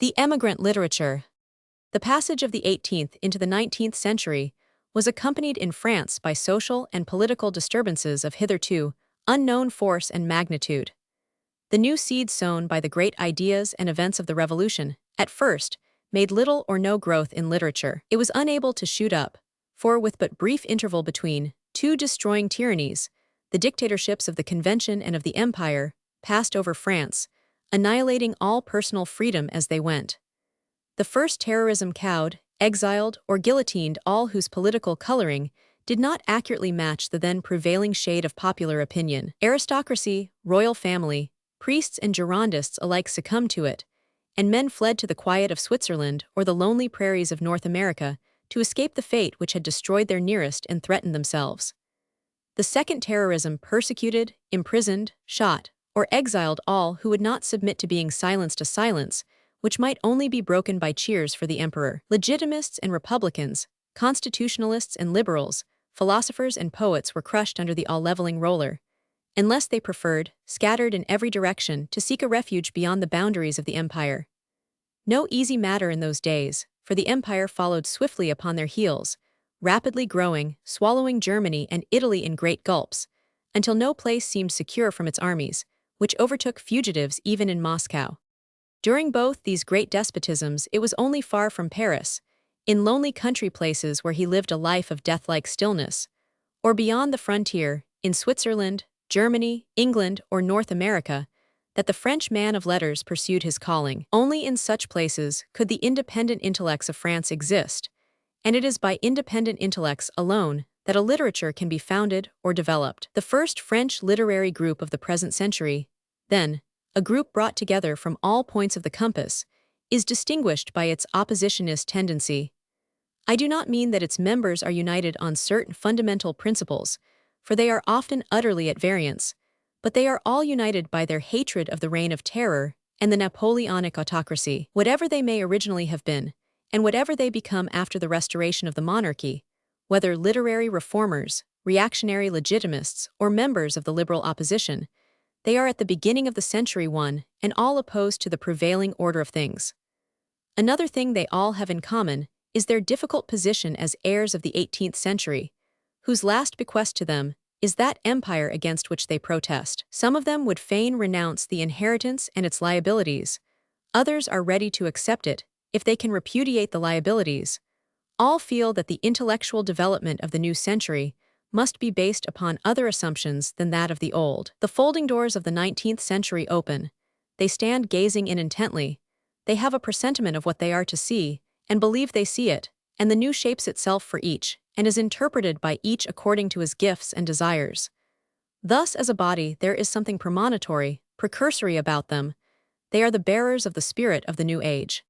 The emigrant literature. The passage of the 18th into the 19th century was accompanied in France by social and political disturbances of hitherto unknown force and magnitude. The new seed sown by the great ideas and events of the Revolution, at first, made little or no growth in literature. It was unable to shoot up, for with but brief interval between two destroying tyrannies, the dictatorships of the Convention and of the Empire passed over France, annihilating all personal freedom as they went. The first terrorism cowed, exiled, or guillotined all whose political coloring did not accurately match the then prevailing shade of popular opinion. Aristocracy, royal family, priests and Girondists alike succumbed to it, and men fled to the quiet of Switzerland or the lonely prairies of North America to escape the fate which had destroyed their nearest and threatened themselves. The second terrorism persecuted, imprisoned, shot, or exiled all who would not submit to being silenced, a silence which might only be broken by cheers for the emperor. Legitimists and republicans, constitutionalists and liberals, philosophers and poets were crushed under the all-leveling roller, unless they preferred, scattered in every direction, to seek a refuge beyond the boundaries of the empire. No easy matter in those days, for the empire followed swiftly upon their heels, rapidly growing, swallowing Germany and Italy in great gulps, until no place seemed secure from its armies, which overtook fugitives even in Moscow. During both these great despotisms, it was only far from Paris, in lonely country places where he lived a life of death-like stillness, or beyond the frontier, in Switzerland, Germany, England, or North America, that the French man of letters pursued his calling. Only in such places could the independent intellects of France exist, and it is by independent intellects alone that a literature can be founded or developed. The first French literary group of the present century, then, a group brought together from all points of the compass, is distinguished by its oppositionist tendency. I do not mean that its members are united on certain fundamental principles, for they are often utterly at variance, but they are all united by their hatred of the reign of terror and the Napoleonic autocracy. Whatever they may originally have been, and whatever they become after the restoration of the monarchy, whether literary reformers, reactionary legitimists, or members of the liberal opposition, they are at the beginning of the century one and all opposed to the prevailing order of things. Another thing they all have in common is their difficult position as heirs of the 18th century, whose last bequest to them is that empire against which they protest. Some of them would fain renounce the inheritance and its liabilities. Others are ready to accept it if they can repudiate the liabilities. All feel that the intellectual development of the new century must be based upon other assumptions than that of the old. The folding doors of the 19th century open. They stand gazing in intently. They have a presentiment of what they are to see, and believe they see it, and the new shapes itself for each, and is interpreted by each according to his gifts and desires. Thus, as a body, there is something premonitory, precursory about them. They are the bearers of the spirit of the new age.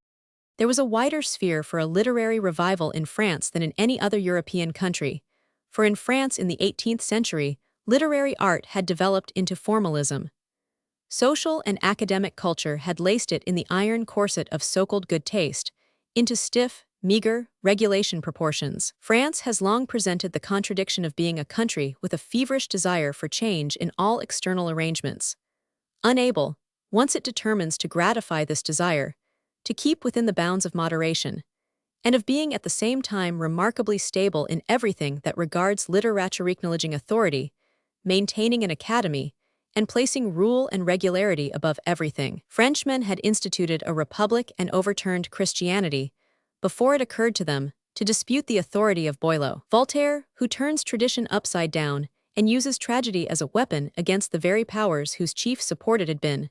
There was a wider sphere for a literary revival in France than in any other European country, for in France in the 18th century, literary art had developed into formalism. Social and academic culture had laced it in the iron corset of so-called good taste, into stiff, meager, regulation proportions. France has long presented the contradiction of being a country with a feverish desire for change in all external arrangements. Unable, once it determines to gratify this desire, to keep within the bounds of moderation, and of being at the same time remarkably stable in everything that regards literature, acknowledging authority, maintaining an academy, and placing rule and regularity above everything. Frenchmen had instituted a republic and overturned Christianity before it occurred to them to dispute the authority of Boileau. Voltaire, who turns tradition upside down and uses tragedy as a weapon against the very powers whose chief support it had been,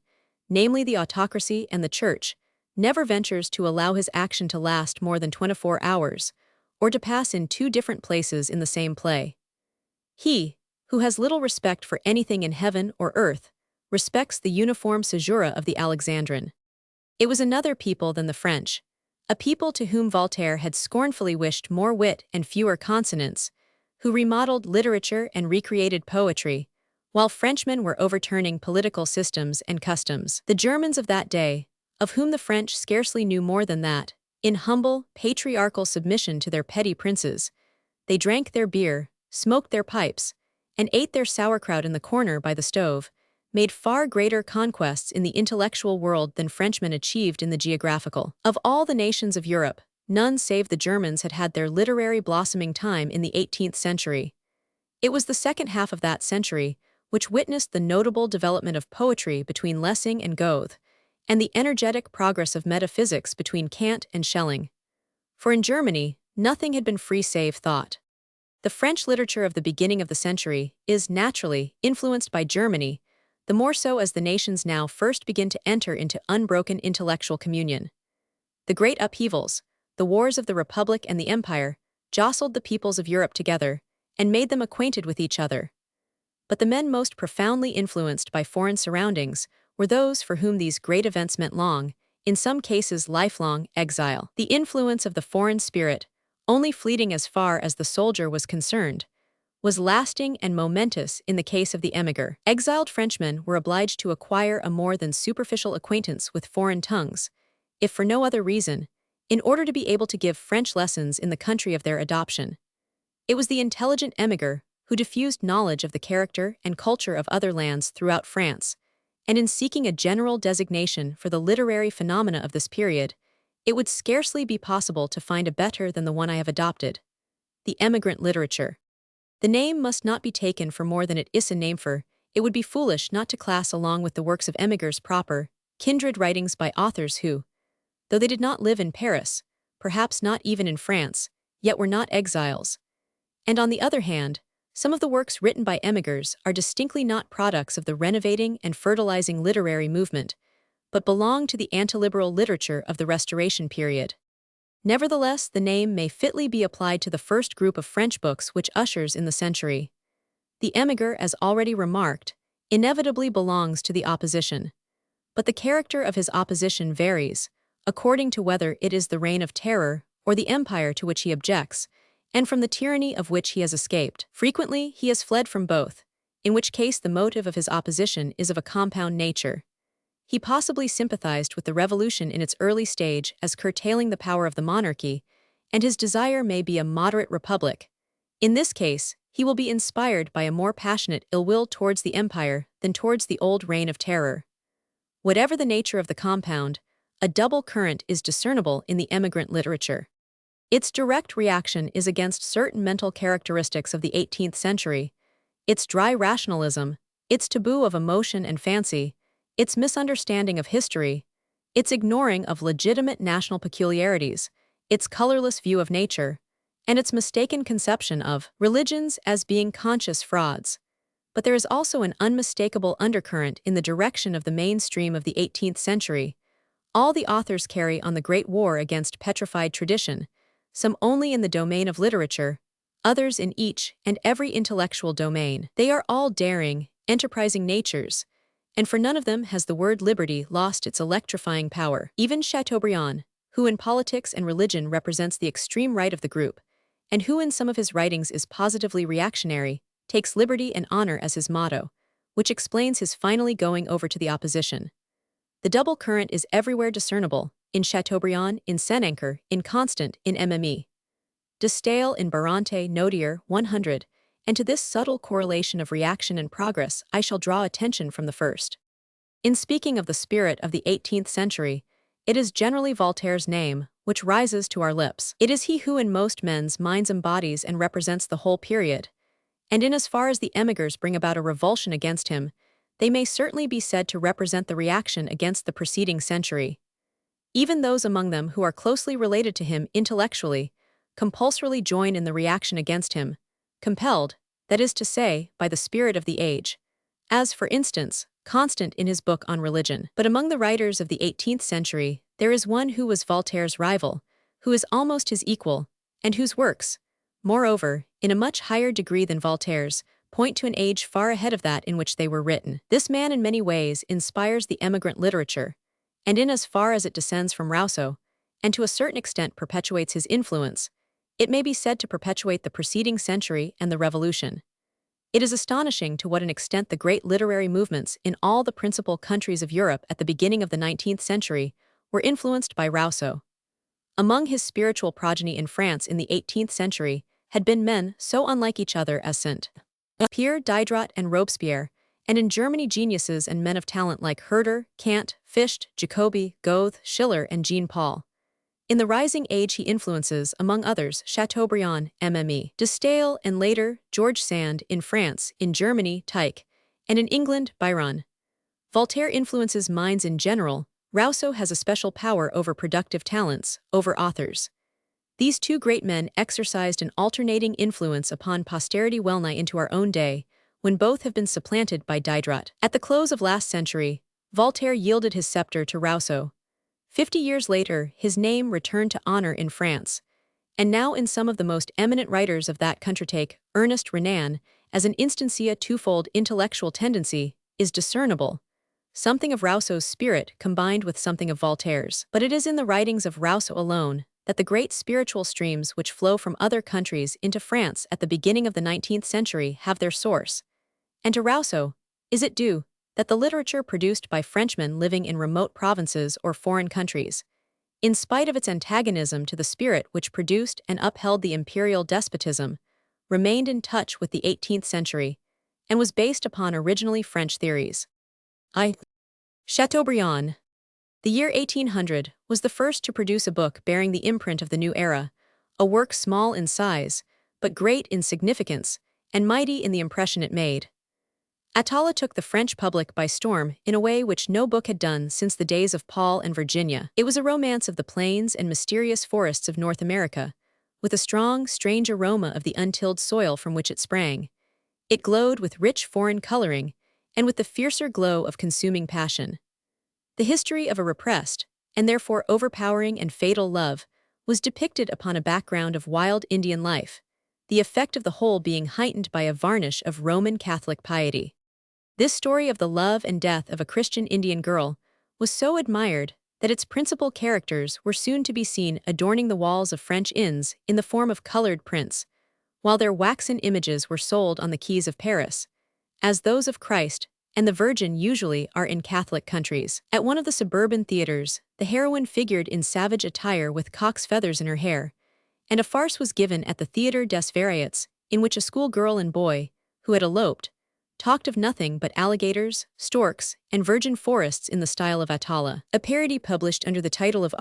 namely the autocracy and the church, never ventures to allow his action to last more than 24 hours, or to pass in two different places in the same play. He, who has little respect for anything in heaven or earth, respects the uniform caesura of the Alexandrine. It was another people than the French, a people to whom Voltaire had scornfully wished more wit and fewer consonants, who remodeled literature and recreated poetry, while Frenchmen were overturning political systems and customs. The Germans of that day, of whom the French scarcely knew more than that, in humble, patriarchal submission to their petty princes, they drank their beer, smoked their pipes, and ate their sauerkraut in the corner by the stove, made far greater conquests in the intellectual world than Frenchmen achieved in the geographical. Of all the nations of Europe, none save the Germans had had their literary blossoming time in the 18th century. It was the second half of that century which witnessed the notable development of poetry between Lessing and Goethe, and the energetic progress of metaphysics between Kant and Schelling. For in Germany, nothing had been free save thought. The French literature of the beginning of the century is, naturally, influenced by Germany, the more so as the nations now first begin to enter into unbroken intellectual communion. The great upheavals, the wars of the Republic and the Empire, jostled the peoples of Europe together, and made them acquainted with each other. But the men most profoundly influenced by foreign surroundings were those for whom these great events meant long, in some cases lifelong, exile. The influence of the foreign spirit, only fleeting as far as the soldier was concerned, was lasting and momentous in the case of the émigré. Exiled Frenchmen were obliged to acquire a more than superficial acquaintance with foreign tongues, if for no other reason, in order to be able to give French lessons in the country of their adoption. It was the intelligent émigré who diffused knowledge of the character and culture of other lands throughout France, and in seeking a general designation for the literary phenomena of this period, it would scarcely be possible to find a better than the one I have adopted: the emigrant literature. The name must not be taken for more than it is a name for. It would be foolish not to class along with the works of émigrés proper, kindred writings by authors who, though they did not live in Paris, perhaps not even in France, yet were not exiles. And on the other hand, some of the works written by émigrés are distinctly not products of the renovating and fertilizing literary movement, but belong to the antiliberal literature of the Restoration period. Nevertheless, the name may fitly be applied to the first group of French books which ushers in the century. The émigré, as already remarked, inevitably belongs to the opposition. But the character of his opposition varies, according to whether it is the reign of terror or the empire to which he objects, and from the tyranny of which he has escaped. Frequently, he has fled from both, in which case the motive of his opposition is of a compound nature. He possibly sympathized with the revolution in its early stage as curtailing the power of the monarchy, and his desire may be a moderate republic. In this case, he will be inspired by a more passionate ill will towards the empire than towards the old reign of terror. Whatever the nature of the compound, a double current is discernible in the emigrant literature. Its direct reaction is against certain mental characteristics of the 18th century, its dry rationalism, its taboo of emotion and fancy, its misunderstanding of history, its ignoring of legitimate national peculiarities, its colorless view of nature, and its mistaken conception of religions as being conscious frauds. But there is also an unmistakable undercurrent in the direction of the mainstream of the 18th century. All the authors carry on the Great War against petrified tradition, some only in the domain of literature, others in each and every intellectual domain. They are all daring, enterprising natures, and for none of them has the word liberty lost its electrifying power. Even Chateaubriand, who in politics and religion represents the extreme right of the group, and who in some of his writings is positively reactionary, takes liberty and honor as his motto, which explains his finally going over to the opposition. The double current is everywhere discernible, in Chateaubriand, in Senancour, in Constant, in Mme. de Staël, in Barante, Notier, 100, and to this subtle correlation of reaction and progress I shall draw attention from the first. In speaking of the spirit of the 18th century, it is generally Voltaire's name which rises to our lips. It is he who in most men's minds embodies and represents the whole period, and in as far as the émigrés bring about a revulsion against him, they may certainly be said to represent the reaction against the preceding century. Even those among them who are closely related to him intellectually compulsorily join in the reaction against him, compelled, that is to say, by the spirit of the age, as, for instance, Constant in his book on religion. But among the writers of the 18th century, there is one who was Voltaire's rival, who is almost his equal, and whose works, moreover, in a much higher degree than Voltaire's, point to an age far ahead of that in which they were written. This man in many ways inspires the emigrant literature, and in as far as it descends from Rousseau, and to a certain extent perpetuates his influence, it may be said to perpetuate the preceding century and the Revolution. It is astonishing to what an extent the great literary movements in all the principal countries of Europe at the beginning of the 19th century were influenced by Rousseau. Among his spiritual progeny in France in the 18th century had been men so unlike each other as Saint Pierre Diderot and Robespierre, and in Germany geniuses and men of talent like Herder, Kant, Fichte, Jacobi, Goethe, Schiller, and Jean Paul. In the rising age he influences, among others, Chateaubriand, Mme. de Staël, and later, George Sand, in France, in Germany, Tieck, and in England, Byron. Voltaire influences minds in general. Rousseau has a special power over productive talents, over authors. These two great men exercised an alternating influence upon posterity well-nigh into our own day, when both have been supplanted by Diderot. At the close of last century, Voltaire yielded his scepter to Rousseau. 50 years later, his name returned to honor in France, and now in some of the most eminent writers of that country take Ernest Renan, as an instancia twofold intellectual tendency, is discernible. Something of Rousseau's spirit combined with something of Voltaire's. But it is in the writings of Rousseau alone that the great spiritual streams which flow from other countries into France at the beginning of the 19th century have their source. And to Rousseau is it due that the literature produced by Frenchmen living in remote provinces or foreign countries, in spite of its antagonism to the spirit which produced and upheld the imperial despotism, remained in touch with the 18th century and was based upon originally French theories. Chateaubriand. The year 1800 was the first to produce a book bearing the imprint of the new era, a work small in size, but great in significance, and mighty in the impression it made. Atala took the French public by storm in a way which no book had done since the days of Paul and Virginia. It was a romance of the plains and mysterious forests of North America, with a strong, strange aroma of the untilled soil from which it sprang. It glowed with rich foreign coloring, and with the fiercer glow of consuming passion. The history of a repressed, and therefore overpowering and fatal love, was depicted upon a background of wild Indian life, the effect of the whole being heightened by a varnish of Roman Catholic piety. This story of the love and death of a Christian Indian girl was so admired that its principal characters were soon to be seen adorning the walls of French inns in the form of colored prints, while their waxen images were sold on the quays of Paris, as those of Christ and the Virgin usually are in Catholic countries. At one of the suburban theaters, the heroine figured in savage attire with cock's feathers in her hair, and a farce was given at the Theatre des Variétés, in which a schoolgirl and boy, who had eloped, talked of nothing but alligators, storks, and virgin forests in the style of Atala. A parody published under the title of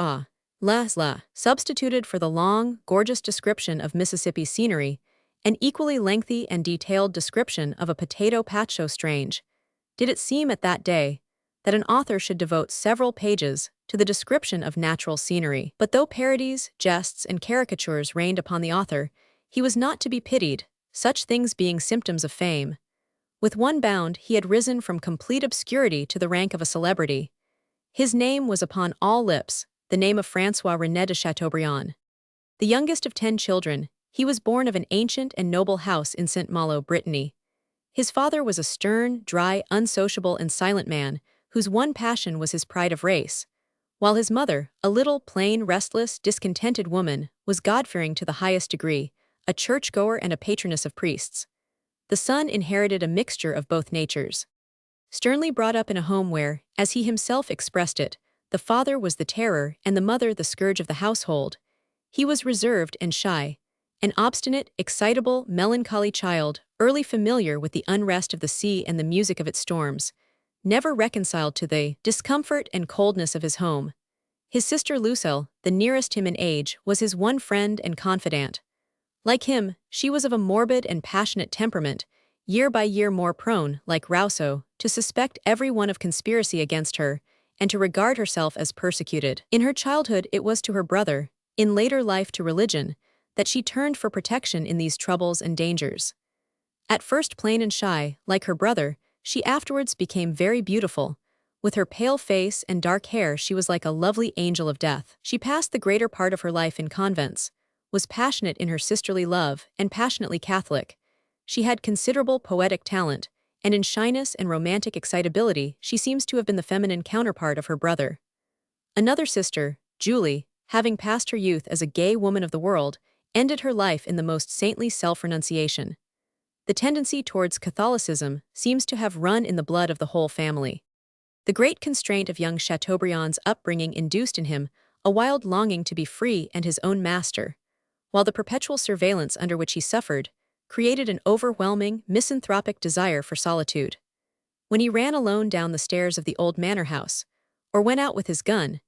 La, substituted for the long, gorgeous description of Mississippi scenery, an equally lengthy and detailed description of a potato patch. So strange did it seem at that day that an author should devote several pages to the description of natural scenery. But though parodies, jests, and caricatures rained upon the author, he was not to be pitied, such things being symptoms of fame. With one bound, he had risen from complete obscurity to the rank of a celebrity. His name was upon all lips, the name of François René de Chateaubriand. The youngest of 10 children, he was born of an ancient and noble house in Saint-Malo, Brittany. His father was a stern, dry, unsociable, and silent man, whose one passion was his pride of race, while his mother, a little, plain, restless, discontented woman, was God-fearing to the highest degree, a churchgoer and a patroness of priests. The son inherited a mixture of both natures. Sternly brought up in a home where, as he himself expressed it, the father was the terror and the mother the scourge of the household, he was reserved and shy, an obstinate, excitable, melancholy child, early familiar with the unrest of the sea and the music of its storms, never reconciled to the discomfort and coldness of his home. His sister Lucille, the nearest him in age, was his one friend and confidant. Like him, she was of a morbid and passionate temperament, year by year more prone, like Rousseau, to suspect every one of conspiracy against her, and to regard herself as persecuted. In her childhood it was to her brother, in later life to religion, that she turned for protection in these troubles and dangers. At first plain and shy, like her brother, she afterwards became very beautiful. With her pale face and dark hair she was like a lovely angel of death. She passed the greater part of her life in convents, was passionate in her sisterly love, and passionately Catholic. She had considerable poetic talent, and in shyness and romantic excitability she seems to have been the feminine counterpart of her brother. Another sister, Julie, having passed her youth as a gay woman of the world, ended her life in the most saintly self-renunciation. The tendency towards Catholicism seems to have run in the blood of the whole family. The great constraint of young Chateaubriand's upbringing induced in him a wild longing to be free and his own master, while the perpetual surveillance under which he suffered created an overwhelming, misanthropic desire for solitude. When he ran alone down the stairs of the old manor house, or went out with his gun,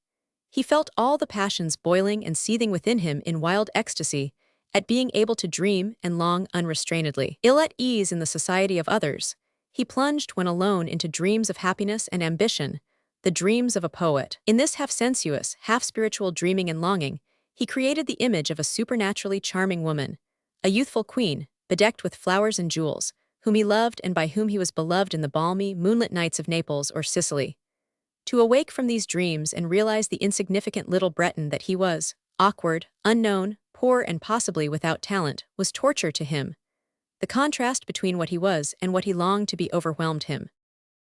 he felt all the passions boiling and seething within him in wild ecstasy at being able to dream and long unrestrainedly. Ill at ease in the society of others, he plunged when alone into dreams of happiness and ambition, the dreams of a poet. In this half-sensuous, half-spiritual dreaming and longing, he created the image of a supernaturally charming woman, a youthful queen, bedecked with flowers and jewels, whom he loved and by whom he was beloved in the balmy, moonlit nights of Naples or Sicily. To awake from these dreams and realize the insignificant little Breton that he was, awkward, unknown, poor and possibly without talent, was torture to him. The contrast between what he was and what he longed to be overwhelmed him.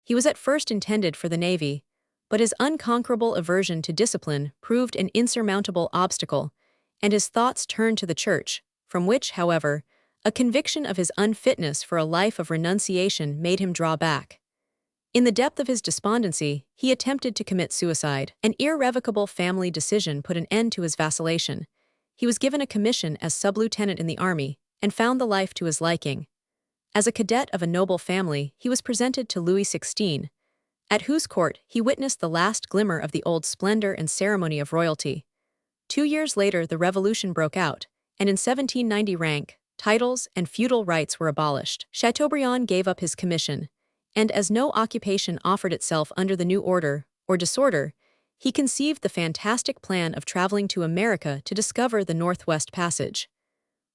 He was at first intended for the navy, but his unconquerable aversion to discipline proved an insurmountable obstacle, and his thoughts turned to the church, from which, however, a conviction of his unfitness for a life of renunciation made him draw back. In the depth of his despondency, he attempted to commit suicide. An irrevocable family decision put an end to his vacillation. He was given a commission as sub-lieutenant in the army, and found the life to his liking. As a cadet of a noble family, he was presented to Louis XVI, at whose court he witnessed the last glimmer of the old splendor and ceremony of royalty. 2 years later, the revolution broke out, and in 1790 rank, titles, and feudal rights were abolished. Chateaubriand gave up his commission, and as no occupation offered itself under the new order, or disorder, he conceived the fantastic plan of traveling to America to discover the Northwest Passage.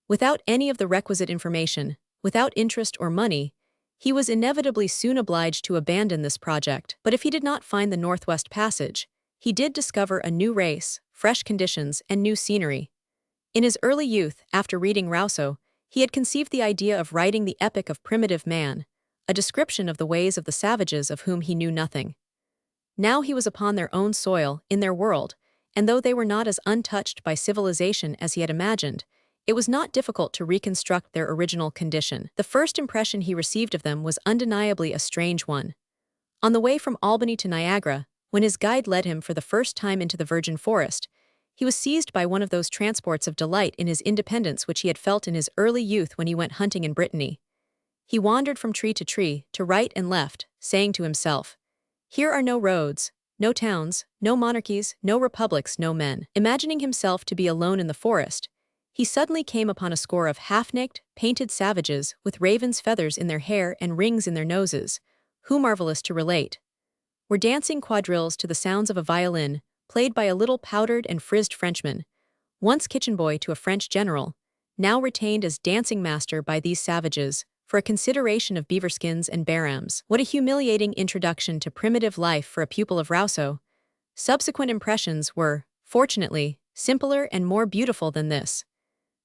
Without any of the requisite information, without interest or money, he was inevitably soon obliged to abandon this project. But if he did not find the Northwest Passage, he did discover a new race, fresh conditions, and new scenery. In his early youth, after reading Rousseau, he had conceived the idea of writing the epic of primitive man, a description of the ways of the savages of whom he knew nothing. Now he was upon their own soil, in their world, and though they were not as untouched by civilization as he had imagined, it was not difficult to reconstruct their original condition. The first impression he received of them was undeniably a strange one. On the way from Albany to Niagara, when his guide led him for the first time into the virgin forest, he was seized by one of those transports of delight in his independence which he had felt in his early youth when he went hunting in Brittany. He wandered from tree to right and left, saying to himself, "Here are no roads, no towns, no monarchies, no republics, no men." Imagining himself to be alone in the forest, he suddenly came upon a score of half-naked, painted savages with ravens' feathers in their hair and rings in their noses, who, marvelous to relate, were dancing quadrilles to the sounds of a violin, played by a little powdered and frizzed Frenchman, once kitchen boy to a French general, now retained as dancing master by these savages, for a consideration of beaver skins and barams. What a humiliating introduction to primitive life for a pupil of Rousseau! Subsequent impressions were, fortunately, simpler and more beautiful than this.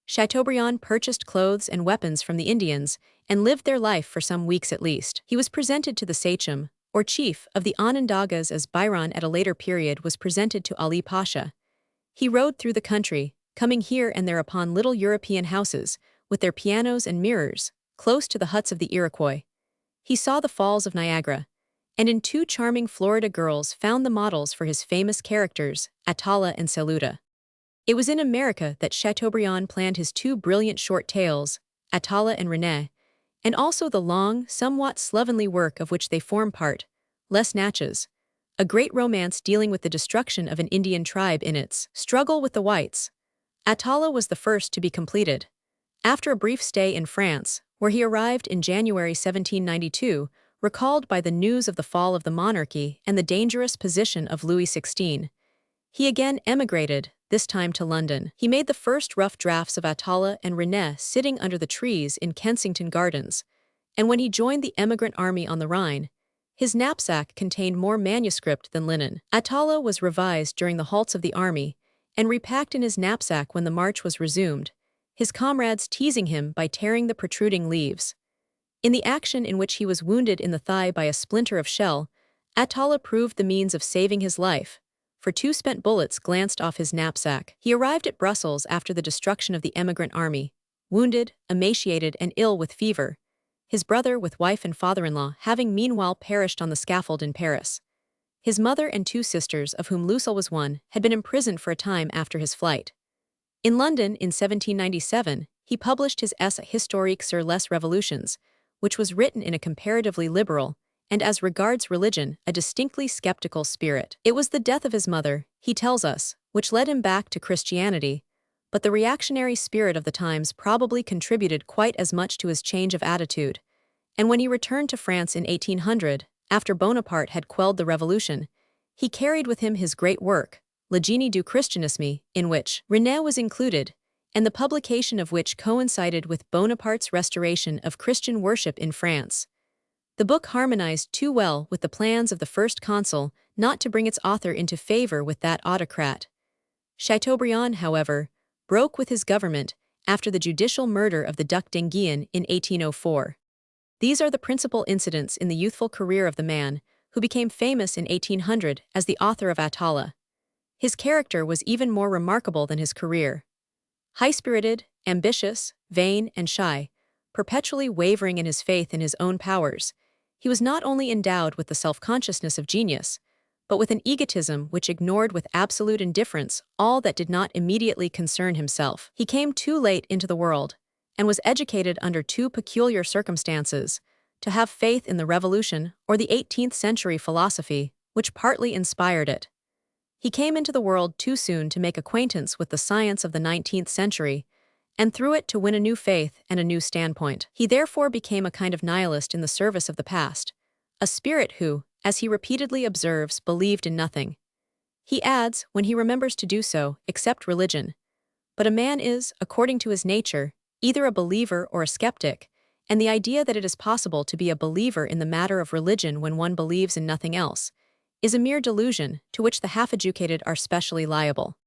Chateaubriand purchased clothes and weapons from the Indians and lived their life for some weeks at least. He was presented to the sachem, or chief, of the Onondagas as Byron at a later period was presented to Ali Pasha. He rode through the country, coming here and there upon little European houses, with their pianos and mirrors, close to the huts of the Iroquois. He saw the Falls of Niagara, and in 2 charming Florida girls found the models for his famous characters, Atala and Saluda. It was in America that Chateaubriand planned his 2 brilliant short tales, Atala and Renée, and also the long, somewhat slovenly work of which they form part, Les Natchez, a great romance dealing with the destruction of an Indian tribe in its struggle with the whites. Atala was the first to be completed. After a brief stay in France, where he arrived in January 1792, recalled by the news of the fall of the monarchy and the dangerous position of Louis XVI, he again emigrated, this time to London. He made the first rough drafts of Atala and Renée sitting under the trees in Kensington Gardens, and when he joined the emigrant army on the Rhine, his knapsack contained more manuscript than linen. Atala was revised during the halts of the army, and repacked in his knapsack when the march was resumed, his comrades teasing him by tearing the protruding leaves. In the action in which he was wounded in the thigh by a splinter of shell, Atala proved the means of saving his life, for 2 spent bullets glanced off his knapsack. He arrived at Brussels after the destruction of the emigrant army, wounded, emaciated, and ill with fever, his brother with wife and father-in-law having meanwhile perished on the scaffold in Paris. His mother and 2 sisters, of whom Lucille was one, had been imprisoned for a time after his flight. In London in 1797, he published his essay Historique sur les Revolutions, which was written in a comparatively liberal and as regards religion, a distinctly skeptical spirit. It was the death of his mother, he tells us, which led him back to Christianity, but the reactionary spirit of the times probably contributed quite as much to his change of attitude. And when he returned to France in 1800, after Bonaparte had quelled the revolution, he carried with him his great work, Le Génie du Christianisme, in which René was included, and the publication of which coincided with Bonaparte's restoration of Christian worship in France. The book harmonized too well with the plans of the first consul not to bring its author into favor with that autocrat. Chateaubriand, however, broke with his government after the judicial murder of the Duc d'Enghien in 1804. These are the principal incidents in the youthful career of the man who became famous in 1800 as the author of Atala. His character was even more remarkable than his career. High-spirited, ambitious, vain, and shy, perpetually wavering in his faith in his own powers, he was not only endowed with the self-consciousness of genius, but with an egotism which ignored with absolute indifference all that did not immediately concern himself. He came too late into the world, and was educated under two peculiar circumstances: to have faith in the Revolution or the 18th century philosophy, which partly inspired it. He came into the world too soon to make acquaintance with the science of the 19th century, and through it to win a new faith and a new standpoint. He therefore became a kind of nihilist in the service of the past, a spirit who, as he repeatedly observes, believed in nothing. He adds, when he remembers to do so, except religion. But a man is, according to his nature, either a believer or a skeptic, and the idea that it is possible to be a believer in the matter of religion when one believes in nothing else is a mere delusion to which the half-educated are specially liable.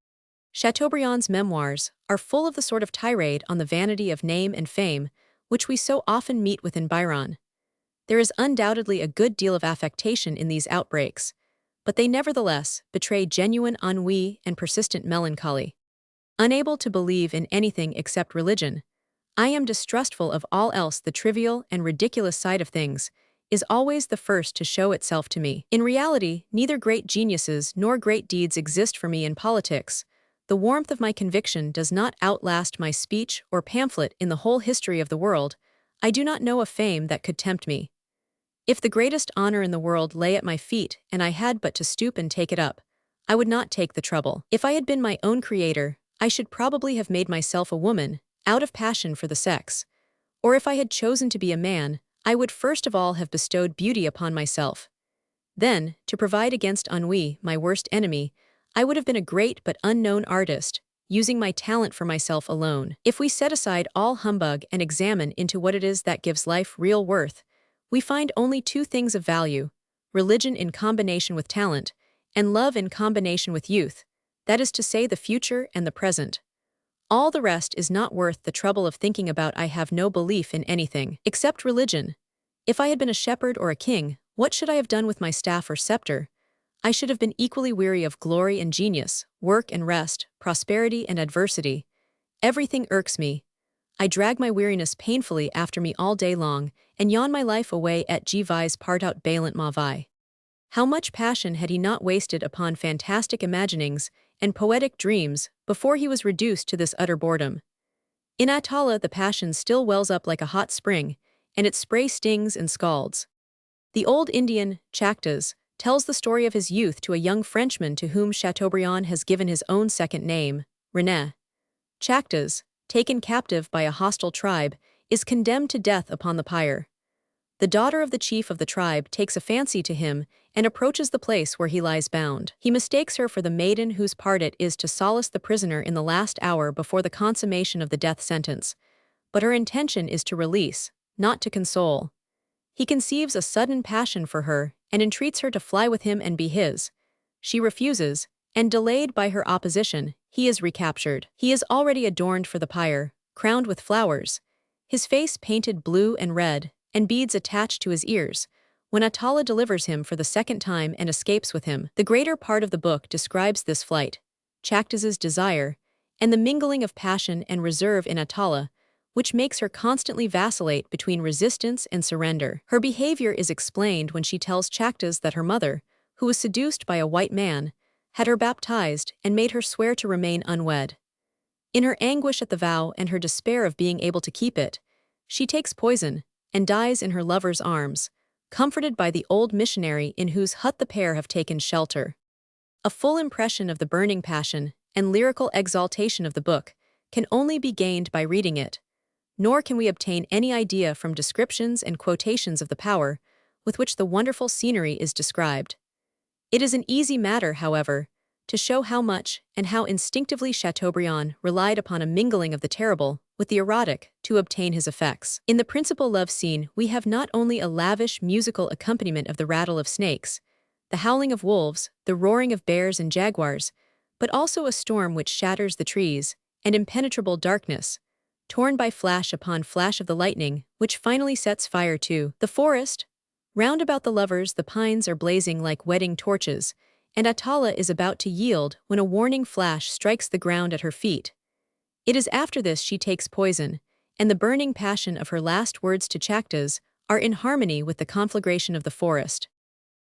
Chateaubriand's memoirs are full of the sort of tirade on the vanity of name and fame which we so often meet with in Byron. There is undoubtedly a good deal of affectation in these outbreaks, but they nevertheless betray genuine ennui and persistent melancholy. Unable to believe in anything except religion, I am distrustful of all else. The trivial and ridiculous side of things is always the first to show itself to me. In reality, neither great geniuses nor great deeds exist for me in politics. The warmth of my conviction does not outlast my speech or pamphlet in the whole history of the world. I do not know a fame that could tempt me. If the greatest honor in the world lay at my feet and I had but to stoop and take it up, I would not take the trouble. If I had been my own creator, I should probably have made myself a woman, out of passion for the sex. Or if I had chosen to be a man, I would first of all have bestowed beauty upon myself. Then, to provide against ennui, my worst enemy, I would have been a great but unknown artist, using my talent for myself alone. If we set aside all humbug and examine into what it is that gives life real worth, we find only two things of value: religion in combination with talent, and love in combination with youth, that is to say, the future and the present. All the rest is not worth the trouble of thinking about. I have no belief in anything except religion. If I had been a shepherd or a king, what should I have done with my staff or scepter? I should have been equally weary of glory and genius, work and rest, prosperity and adversity. Everything irks me. I drag my weariness painfully after me all day long, and yawn my life away et je vis partout bailant ma vie. How much passion had he not wasted upon fantastic imaginings and poetic dreams before he was reduced to this utter boredom? In Atala the passion still wells up like a hot spring, and its spray stings and scalds. The old Indian, Chactas, tells the story of his youth to a young Frenchman to whom Chateaubriand has given his own second name, René. Chactas, taken captive by a hostile tribe, is condemned to death upon the pyre. The daughter of the chief of the tribe takes a fancy to him and approaches the place where he lies bound. He mistakes her for the maiden whose part it is to solace the prisoner in the last hour before the consummation of the death sentence, but her intention is to release, not to console. He conceives a sudden passion for her and entreats her to fly with him and be his. She refuses, and delayed by her opposition, he is recaptured. He is already adorned for the pyre, crowned with flowers, his face painted blue and red, and beads attached to his ears, when Atala delivers him for the second time and escapes with him. The greater part of the book describes this flight, Chactas's desire, and the mingling of passion and reserve in Atala, which makes her constantly vacillate between resistance and surrender. Her behavior is explained when she tells Chactas that her mother, who was seduced by a white man, had her baptized and made her swear to remain unwed. In her anguish at the vow and her despair of being able to keep it, she takes poison and dies in her lover's arms, comforted by the old missionary in whose hut the pair have taken shelter. A full impression of the burning passion and lyrical exaltation of the book can only be gained by reading it, nor can we obtain any idea from descriptions and quotations of the power with which the wonderful scenery is described. It is an easy matter, however, to show how much and how instinctively Chateaubriand relied upon a mingling of the terrible with the erotic to obtain his effects. In the principal love scene, we have not only a lavish musical accompaniment of the rattle of snakes, the howling of wolves, the roaring of bears and jaguars, but also a storm which shatters the trees, and impenetrable darkness, torn by flash upon flash of the lightning, which finally sets fire to the forest. Round about the lovers the pines are blazing like wedding torches, and Atala is about to yield when a warning flash strikes the ground at her feet. It is after this she takes poison, and the burning passion of her last words to Chactas are in harmony with the conflagration of the forest.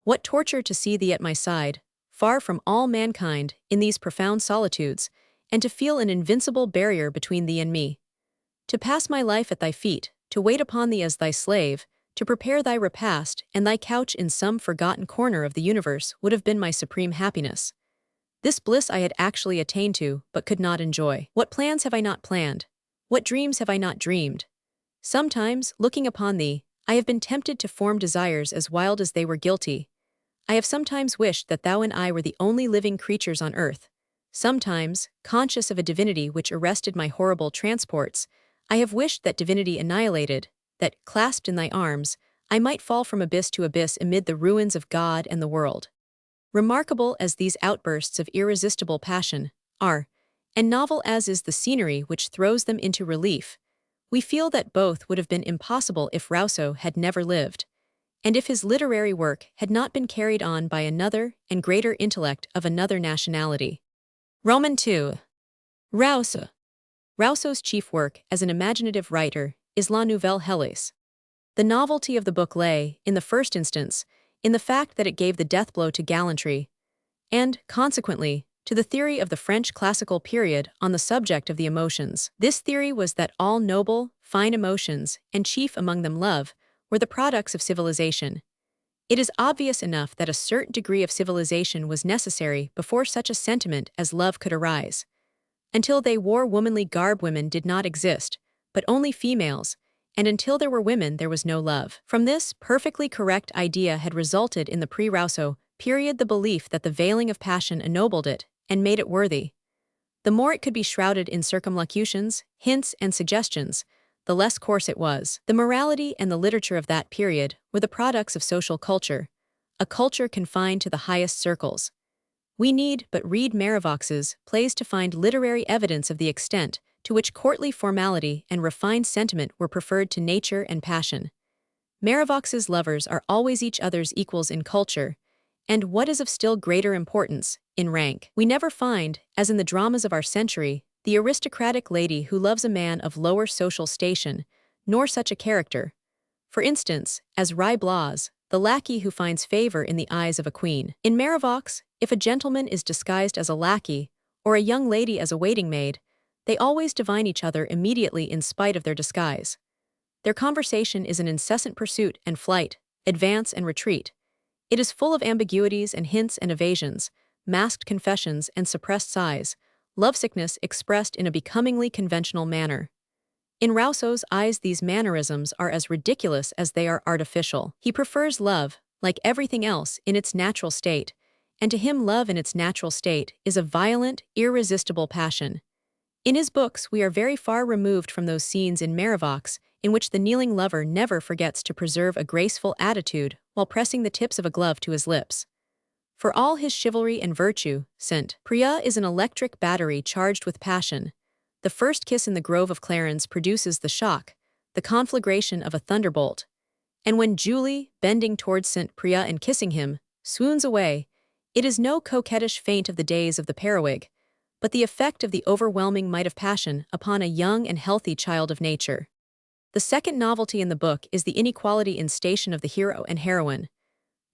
What torture to see thee at my side, far from all mankind, in these profound solitudes, and to feel an invincible barrier between thee and me. To pass my life at thy feet, to wait upon thee as thy slave, to prepare thy repast and thy couch in some forgotten corner of the universe would have been my supreme happiness. This bliss I had actually attained to, but could not enjoy. What plans have I not planned? What dreams have I not dreamed? Sometimes, looking upon thee, I have been tempted to form desires as wild as they were guilty. I have sometimes wished that thou and I were the only living creatures on earth. Sometimes, conscious of a divinity which arrested my horrible transports, I have wished that divinity annihilated, that, clasped in thy arms, I might fall from abyss to abyss amid the ruins of God and the world. Remarkable as these outbursts of irresistible passion are, and novel as is the scenery which throws them into relief, we feel that both would have been impossible if Rousseau had never lived, and if his literary work had not been carried on by another and greater intellect of another nationality. Roman II. Rousseau. Rousseau's chief work as an imaginative writer is La Nouvelle Héloïse. The novelty of the book lay, in the first instance, in the fact that it gave the death-blow to gallantry, and, consequently, to the theory of the French classical period on the subject of the emotions. This theory was that all noble, fine emotions, and chief among them love, were the products of civilization. It is obvious enough that a certain degree of civilization was necessary before such a sentiment as love could arise. Until they wore womanly garb, women did not exist, but only females, and until there were women there was no love. From this perfectly correct idea had resulted in the pre-Rousseau period the belief that the veiling of passion ennobled it and made it worthy. The more it could be shrouded in circumlocutions, hints, and suggestions, the less coarse it was. The morality and the literature of that period were the products of social culture, a culture confined to the highest circles. We need but read Marivaux's plays to find literary evidence of the extent to which courtly formality and refined sentiment were preferred to nature and passion. Marivaux's lovers are always each other's equals in culture, and what is of still greater importance, in rank. We never find, as in the dramas of our century, the aristocratic lady who loves a man of lower social station, nor such a character. For instance, as Blas, the lackey who finds favor in the eyes of a queen. In Marivaux, if a gentleman is disguised as a lackey, or a young lady as a waiting-maid, they always divine each other immediately in spite of their disguise. Their conversation is an incessant pursuit and flight, advance and retreat. It is full of ambiguities and hints and evasions, masked confessions and suppressed sighs, lovesickness expressed in a becomingly conventional manner. In Rousseau's eyes these mannerisms are as ridiculous as they are artificial. He prefers love, like everything else, in its natural state, and to him love in its natural state is a violent, irresistible passion. In his books we are very far removed from those scenes in Marivaux in which the kneeling lover never forgets to preserve a graceful attitude while pressing the tips of a glove to his lips. For all his chivalry and virtue, Saint-Priest is an electric battery charged with passion. The first kiss in the grove of Clarens produces the shock, the conflagration of a thunderbolt. And when Julie, bending towards Saint-Priest and kissing him, swoons away, it is no coquettish feint of the days of the periwig, but the effect of the overwhelming might of passion upon a young and healthy child of nature. The second novelty in the book is the inequality in station of the hero and heroine.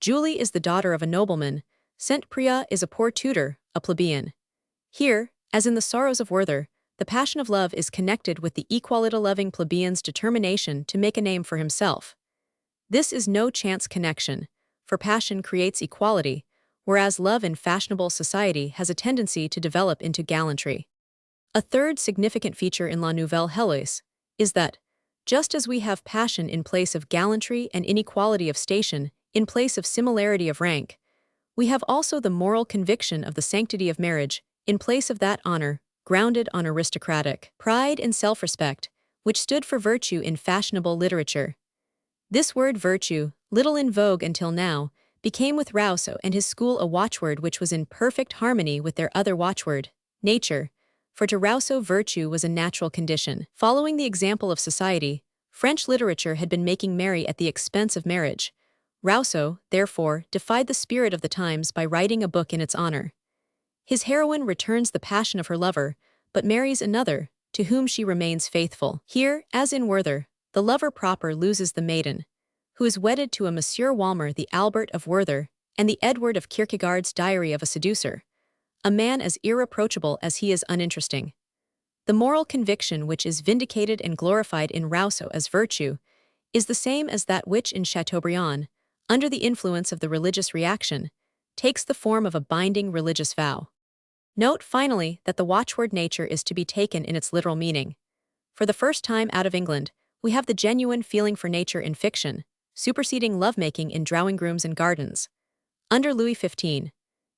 Julie is the daughter of a nobleman, Saint-Priest is a poor tutor, a plebeian. Here, as in the Sorrows of Werther, the passion of love is connected with the equality-loving plebeian's determination to make a name for himself. This is no chance connection, for passion creates equality, whereas love in fashionable society has a tendency to develop into gallantry. A third significant feature in La Nouvelle Heloise is that, just as we have passion in place of gallantry and inequality of station in place of similarity of rank, we have also the moral conviction of the sanctity of marriage in place of that honor grounded on aristocratic pride and self-respect, which stood for virtue in fashionable literature. This word virtue, little in vogue until now, became with Rousseau and his school a watchword which was in perfect harmony with their other watchword, nature, for to Rousseau virtue was a natural condition. Following the example of society, French literature had been making merry at the expense of marriage. Rousseau, therefore, defied the spirit of the times by writing a book in its honor. His heroine returns the passion of her lover, but marries another, to whom she remains faithful. Here, as in Werther, the lover proper loses the maiden, who is wedded to a Monsieur Walmer, the Albert of Werther, and the Edward of Kierkegaard's Diary of a Seducer, a man as irreproachable as he is uninteresting. The moral conviction which is vindicated and glorified in Rousseau as virtue is the same as that which in Chateaubriand, under the influence of the religious reaction, takes the form of a binding religious vow. Note finally that the watchword nature is to be taken in its literal meaning. For the first time out of England, we have the genuine feeling for nature in fiction, superseding lovemaking in drawing rooms and gardens. Under Louis XV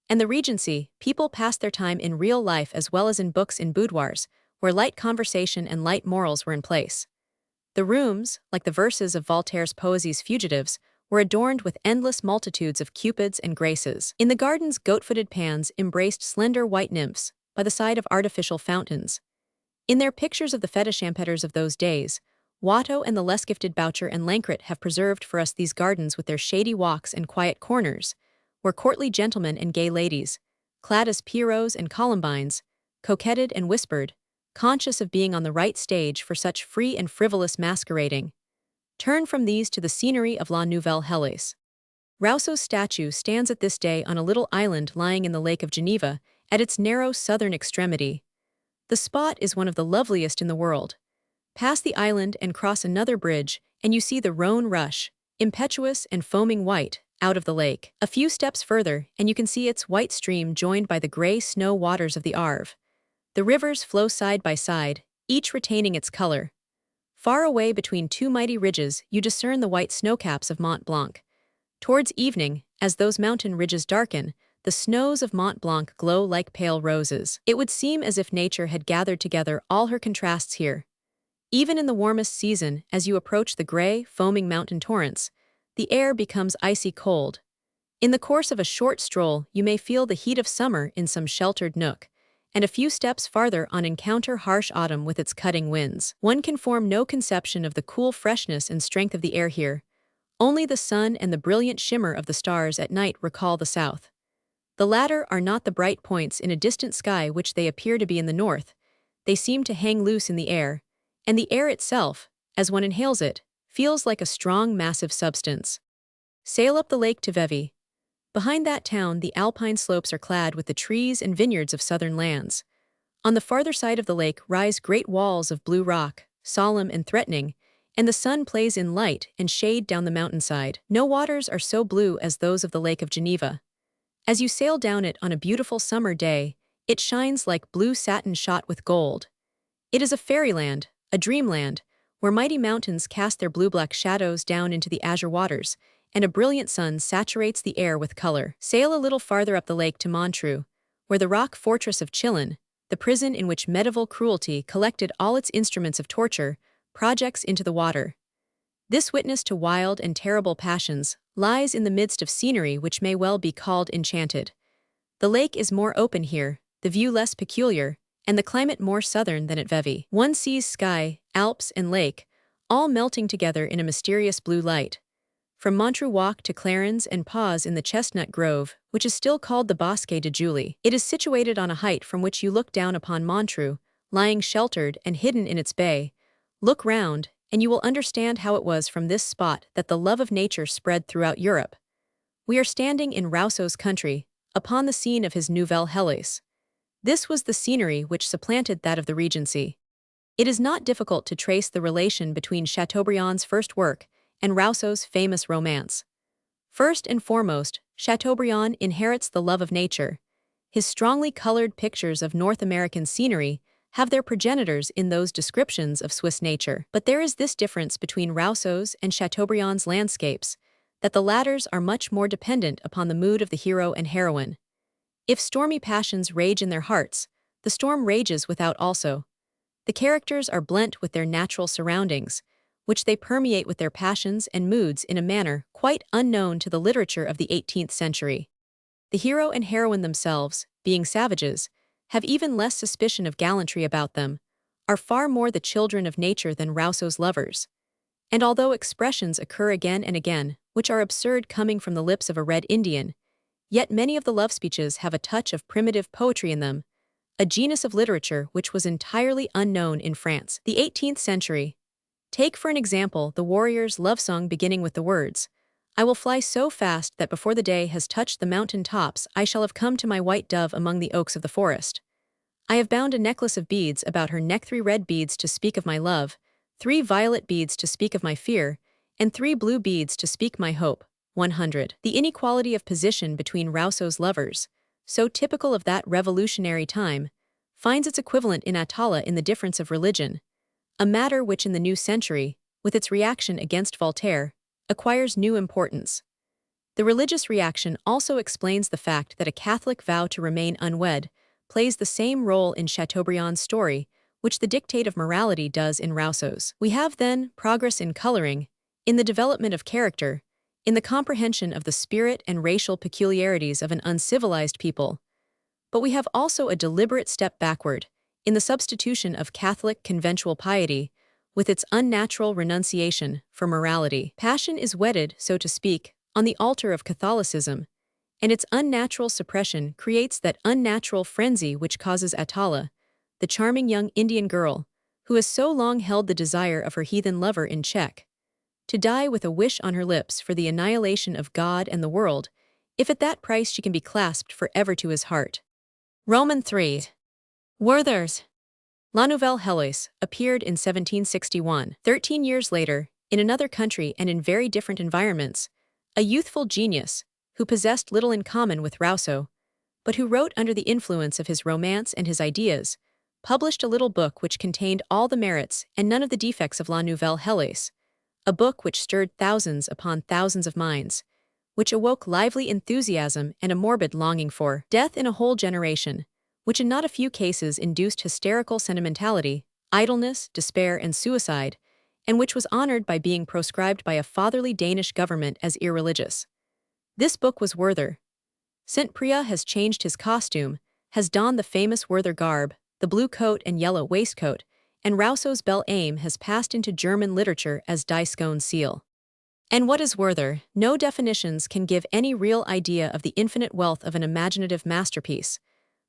and the Regency, people passed their time in real life as well as in books in boudoirs, where light conversation and light morals were in place. The rooms, like the verses of Voltaire's Poesies Fugitives, were adorned with endless multitudes of cupids and graces. In the gardens, goat-footed pans embraced slender white nymphs by the side of artificial fountains. In their pictures of the fetish-champetters of those days, Watteau and the less gifted Boucher and Lancret have preserved for us these gardens with their shady walks and quiet corners, where courtly gentlemen and gay ladies, clad as pierrots and columbines, coquetted and whispered, conscious of being on the right stage for such free and frivolous masquerading. Turn from these to the scenery of La Nouvelle Heloise. Rousseau's statue stands at this day on a little island lying in the Lake of Geneva, at its narrow southern extremity. The spot is one of the loveliest in the world. Pass the island and cross another bridge, and you see the Rhône rush, impetuous and foaming white, out of the lake. A few steps further, and you can see its white stream joined by the gray snow waters of the Arve. The rivers flow side by side, each retaining its color. Far away between two mighty ridges, you discern the white snowcaps of Mont Blanc. Towards evening, as those mountain ridges darken, the snows of Mont Blanc glow like pale roses. It would seem as if nature had gathered together all her contrasts here. Even in the warmest season, as you approach the gray, foaming mountain torrents, the air becomes icy cold. In the course of a short stroll, you may feel the heat of summer in some sheltered nook, and a few steps farther on encounter harsh autumn with its cutting winds. One can form no conception of the cool freshness and strength of the air here. Only the sun and the brilliant shimmer of the stars at night recall the south. The latter are not the bright points in a distant sky which they appear to be in the north. They seem to hang loose in the air, and the air itself, as one inhales it, feels like a strong, massive substance. Sail up the lake to Vevey. Behind that town, the alpine slopes are clad with the trees and vineyards of southern lands. On the farther side of the lake rise great walls of blue rock, solemn and threatening, and the sun plays in light and shade down the mountainside. No waters are so blue as those of the Lake of Geneva. As you sail down it on a beautiful summer day, it shines like blue satin shot with gold. It is a fairyland, a dreamland, where mighty mountains cast their blue-black shadows down into the azure waters, and a brilliant sun saturates the air with color. Sail a little farther up the lake to Montreux, where the rock fortress of Chillon, the prison in which medieval cruelty collected all its instruments of torture, projects into the water. This witness to wild and terrible passions lies in the midst of scenery which may well be called enchanted. The lake is more open here, the view less peculiar, and the climate more southern than at Vevey. One sees sky, Alps, and lake, all melting together in a mysterious blue light. From Montreux walk to Clarens and pause in the chestnut grove, which is still called the Bosque de Julie. It is situated on a height from which you look down upon Montreux, lying sheltered and hidden in its bay. Look round, and you will understand how it was from this spot that the love of nature spread throughout Europe. We are standing in Rousseau's country, upon the scene of his Nouvelle Heloise. This was the scenery which supplanted that of the Regency. It is not difficult to trace the relation between Chateaubriand's first work and Rousseau's famous romance. First and foremost, Chateaubriand inherits the love of nature. His strongly colored pictures of North American scenery have their progenitors in those descriptions of Swiss nature. But there is this difference between Rousseau's and Chateaubriand's landscapes, that the latters are much more dependent upon the mood of the hero and heroine. If stormy passions rage in their hearts, the storm rages without also. The characters are blent with their natural surroundings, which they permeate with their passions and moods in a manner quite unknown to the literature of the 18th century. The hero and heroine themselves, being savages, have even less suspicion of gallantry about them, are far more the children of nature than Rousseau's lovers. And although expressions occur again and again, which are absurd coming from the lips of a Red Indian, yet many of the love speeches have a touch of primitive poetry in them, a genus of literature which was entirely unknown in France. The 18th century. Take for an example the warrior's love song beginning with the words, "I will fly so fast that before the day has touched the mountain tops I shall have come to my white dove among the oaks of the forest. I have bound a necklace of beads about her neck, 3 red beads to speak of my love, 3 violet beads to speak of my fear, and 3 blue beads to speak my hope." 100. The inequality of position between Rousseau's lovers, so typical of that revolutionary time, finds its equivalent in Atala in the difference of religion, a matter which in the new century, with its reaction against Voltaire, acquires new importance. The religious reaction also explains the fact that a Catholic vow to remain unwed plays the same role in Chateaubriand's story which the dictate of morality does in Rousseau's. We have, then, progress in coloring, in the development of character, in the comprehension of the spirit and racial peculiarities of an uncivilized people. But we have also a deliberate step backward, in the substitution of Catholic conventual piety, with its unnatural renunciation, for morality. Passion is wedded, so to speak, on the altar of Catholicism, and its unnatural suppression creates that unnatural frenzy which causes Atala, the charming young Indian girl, who has so long held the desire of her heathen lover in check, to die with a wish on her lips for the annihilation of God and the world, if at that price she can be clasped forever to his heart. Roman 3. Werther's La Nouvelle Héloïse appeared in 1761. 13 years later, in another country and in very different environments, a youthful genius, who possessed little in common with Rousseau, but who wrote under the influence of his romance and his ideas, published a little book which contained all the merits and none of the defects of La Nouvelle Héloïse, a book which stirred thousands upon thousands of minds, which awoke lively enthusiasm and a morbid longing for death in a whole generation, which in not a few cases induced hysterical sentimentality, idleness, despair, and suicide, and which was honored by being proscribed by a fatherly Danish government as irreligious. This book was Werther. Saint Priya has changed his costume, has donned the famous Werther garb, the blue coat and yellow waistcoat, and Rousseau's bel aim has passed into German literature as Die Scone seal. And what is Werther? No definitions can give any real idea of the infinite wealth of an imaginative masterpiece,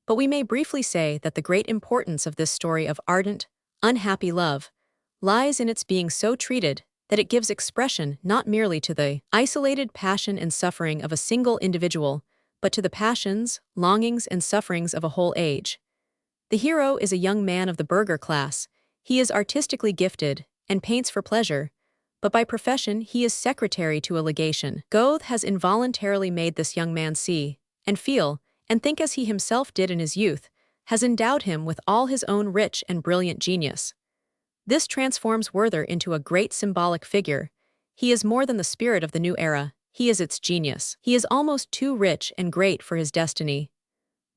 but we may briefly say that the great importance of this story of ardent, unhappy love lies in its being so treated that it gives expression not merely to the isolated passion and suffering of a single individual, but to the passions, longings, and sufferings of a whole age. The hero is a young man of the burgher class. He is artistically gifted and paints for pleasure, but by profession he is secretary to a legation. Goethe has involuntarily made this young man see, and feel, and think as he himself did in his youth, has endowed him with all his own rich and brilliant genius. This transforms Werther into a great symbolic figure. He is more than the spirit of the new era, he is its genius. He is almost too rich and great for his destiny.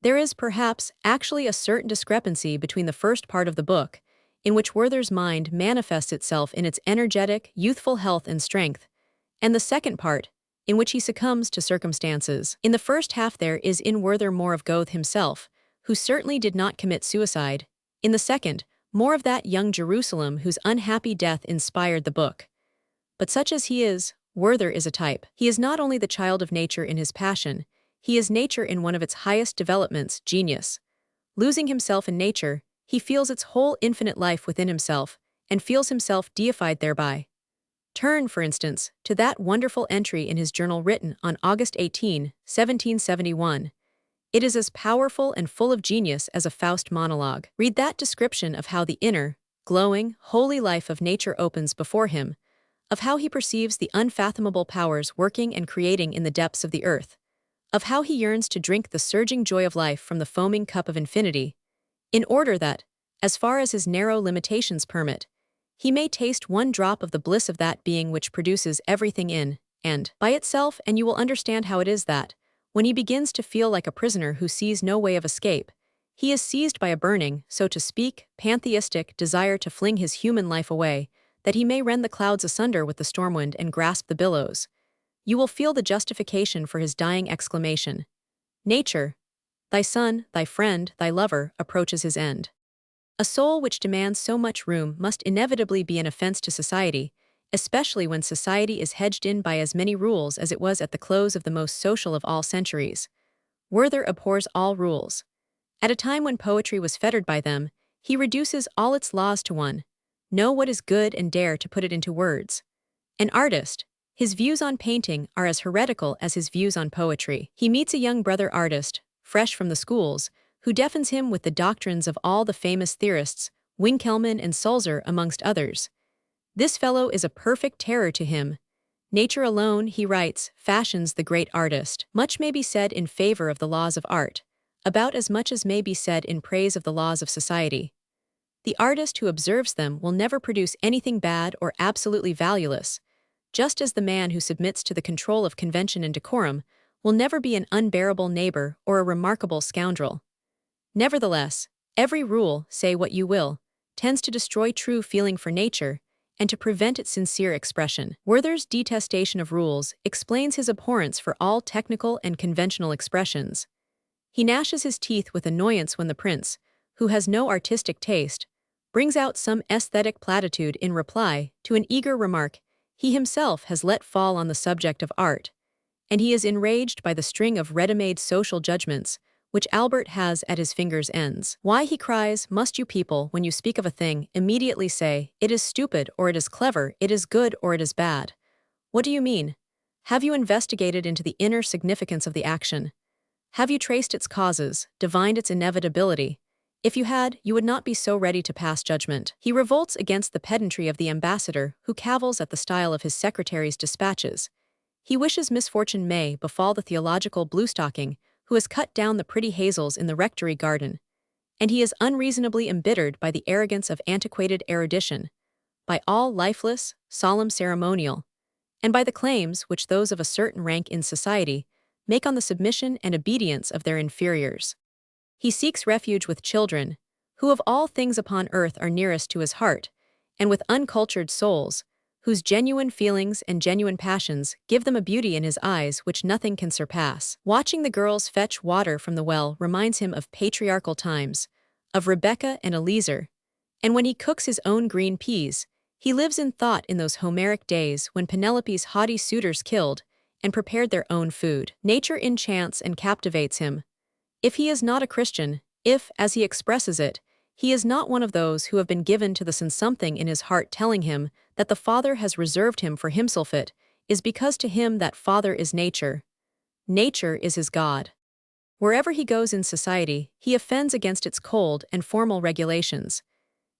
There is, perhaps, actually a certain discrepancy between the first part of the book, in which Werther's mind manifests itself in its energetic, youthful health and strength, and the second part, in which he succumbs to circumstances. In the first half there is in Werther more of Goethe himself, who certainly did not commit suicide. In the second, more of that young Jerusalem whose unhappy death inspired the book. But such as he is, Werther is a type. He is not only the child of nature in his passion, he is nature in one of its highest developments, genius. Losing himself in nature, he feels its whole infinite life within himself, and feels himself deified thereby. Turn, for instance, to that wonderful entry in his journal written on August 18, 1771. It is as powerful and full of genius as a Faust monologue. Read that description of how the inner, glowing, holy life of nature opens before him, of how he perceives the unfathomable powers working and creating in the depths of the earth, of how he yearns to drink the surging joy of life from the foaming cup of infinity, in order that, as far as his narrow limitations permit, he may taste one drop of the bliss of that being which produces everything in and by itself, and you will understand how it is that, when he begins to feel like a prisoner who sees no way of escape, he is seized by a burning, so to speak, pantheistic desire to fling his human life away, that he may rend the clouds asunder with the stormwind and grasp the billows. You will feel the justification for his dying exclamation. Nature, thy son, thy friend, thy lover, approaches his end. A soul which demands so much room must inevitably be an offense to society, especially when society is hedged in by as many rules as it was at the close of the most social of all centuries. Werther abhors all rules. At a time when poetry was fettered by them, he reduces all its laws to one: know what is good and dare to put it into words. An artist, his views on painting are as heretical as his views on poetry. He meets a young brother artist, fresh from the schools, who deafens him with the doctrines of all the famous theorists, Winckelmann and Sulzer amongst others. This fellow is a perfect terror to him. Nature alone, he writes, fashions the great artist. Much may be said in favor of the laws of art, about as much as may be said in praise of the laws of society. The artist who observes them will never produce anything bad or absolutely valueless, just as the man who submits to the control of convention and decorum will never be an unbearable neighbor or a remarkable scoundrel. Nevertheless, every rule, say what you will, tends to destroy true feeling for nature and to prevent its sincere expression. Werther's detestation of rules explains his abhorrence for all technical and conventional expressions. He gnashes his teeth with annoyance when the prince, who has no artistic taste, brings out some aesthetic platitude in reply to an eager remark he himself has let fall on the subject of art, and he is enraged by the string of ready-made social judgments which Albert has at his fingers' ends. Why, he cries, must you people, when you speak of a thing, immediately say, it is stupid or it is clever, it is good or it is bad? What do you mean? Have you investigated into the inner significance of the action? Have you traced its causes, divined its inevitability? If you had, you would not be so ready to pass judgment. He revolts against the pedantry of the ambassador who cavils at the style of his secretary's dispatches. He wishes misfortune may befall the theological bluestocking who has cut down the pretty hazels in the rectory garden, and he is unreasonably embittered by the arrogance of antiquated erudition, by all lifeless, solemn ceremonial, and by the claims which those of a certain rank in society make on the submission and obedience of their inferiors. He seeks refuge with children, who of all things upon earth are nearest to his heart, and with uncultured souls, whose genuine feelings and genuine passions give them a beauty in his eyes which nothing can surpass. Watching the girls fetch water from the well reminds him of patriarchal times, of Rebecca and Eliezer, and when he cooks his own green peas, he lives in thought in those Homeric days when Penelope's haughty suitors killed and prepared their own food. Nature enchants and captivates him. If he is not a Christian, if, as he expresses it, he is not one of those who have been given to the something in his heart telling him that the Father has reserved him for himself, it is because to him that Father is nature. Nature is his God. Wherever he goes in society, he offends against its cold and formal regulations.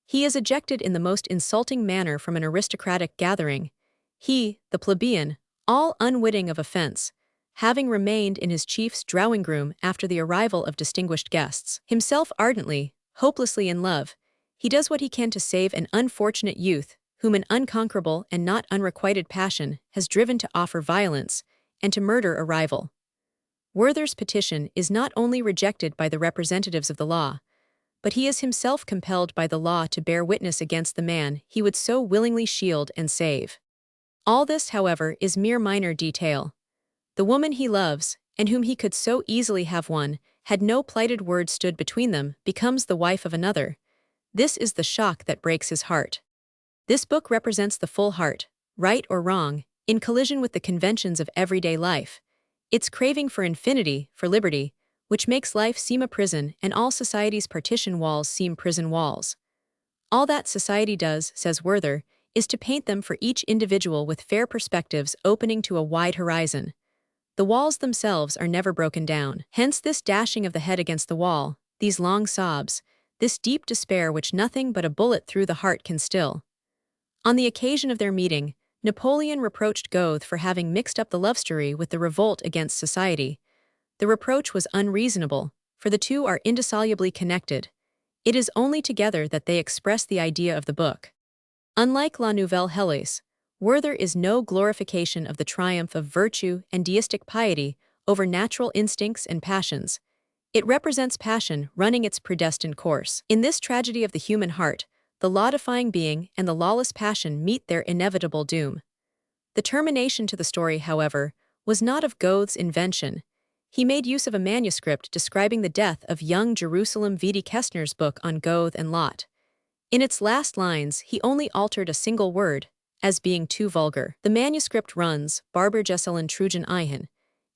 He is ejected in the most insulting manner from an aristocratic gathering. He, the plebeian, all unwitting of offense, having remained in his chief's drawing-room after the arrival of distinguished guests. Himself ardently, hopelessly in love, he does what he can to save an unfortunate youth whom an unconquerable and not unrequited passion has driven to offer violence and to murder a rival. Werther's petition is not only rejected by the representatives of the law, but he is himself compelled by the law to bear witness against the man he would so willingly shield and save. All this, however, is mere minor detail. The woman he loves, and whom he could so easily have won, had no plighted word stood between them, becomes the wife of another. This is the shock that breaks his heart. This book represents the full heart, right or wrong, in collision with the conventions of everyday life, its craving for infinity, for liberty, which makes life seem a prison and all society's partition walls seem prison walls. All that society does, says Werther, is to paint them for each individual with fair perspectives opening to a wide horizon. The walls themselves are never broken down. Hence this dashing of the head against the wall, these long sobs, this deep despair which nothing but a bullet through the heart can still. On the occasion of their meeting, Napoleon reproached Goethe for having mixed up the love story with the revolt against society. The reproach was unreasonable, for the two are indissolubly connected. It is only together that they express the idea of the book. Unlike La Nouvelle Héloïse, Werther is no glorification of the triumph of virtue and deistic piety over natural instincts and passions. It represents passion running its predestined course. In this tragedy of the human heart, the law-defying being and the lawless passion meet their inevitable doom. The termination to the story, however, was not of Goethe's invention. He made use of a manuscript describing the death of young Jerusalem Vidi Kestner's book on Goethe and Lot. In its last lines, he only altered a single word, as being too vulgar. The manuscript runs, Barbergesellen Trugen Eichen.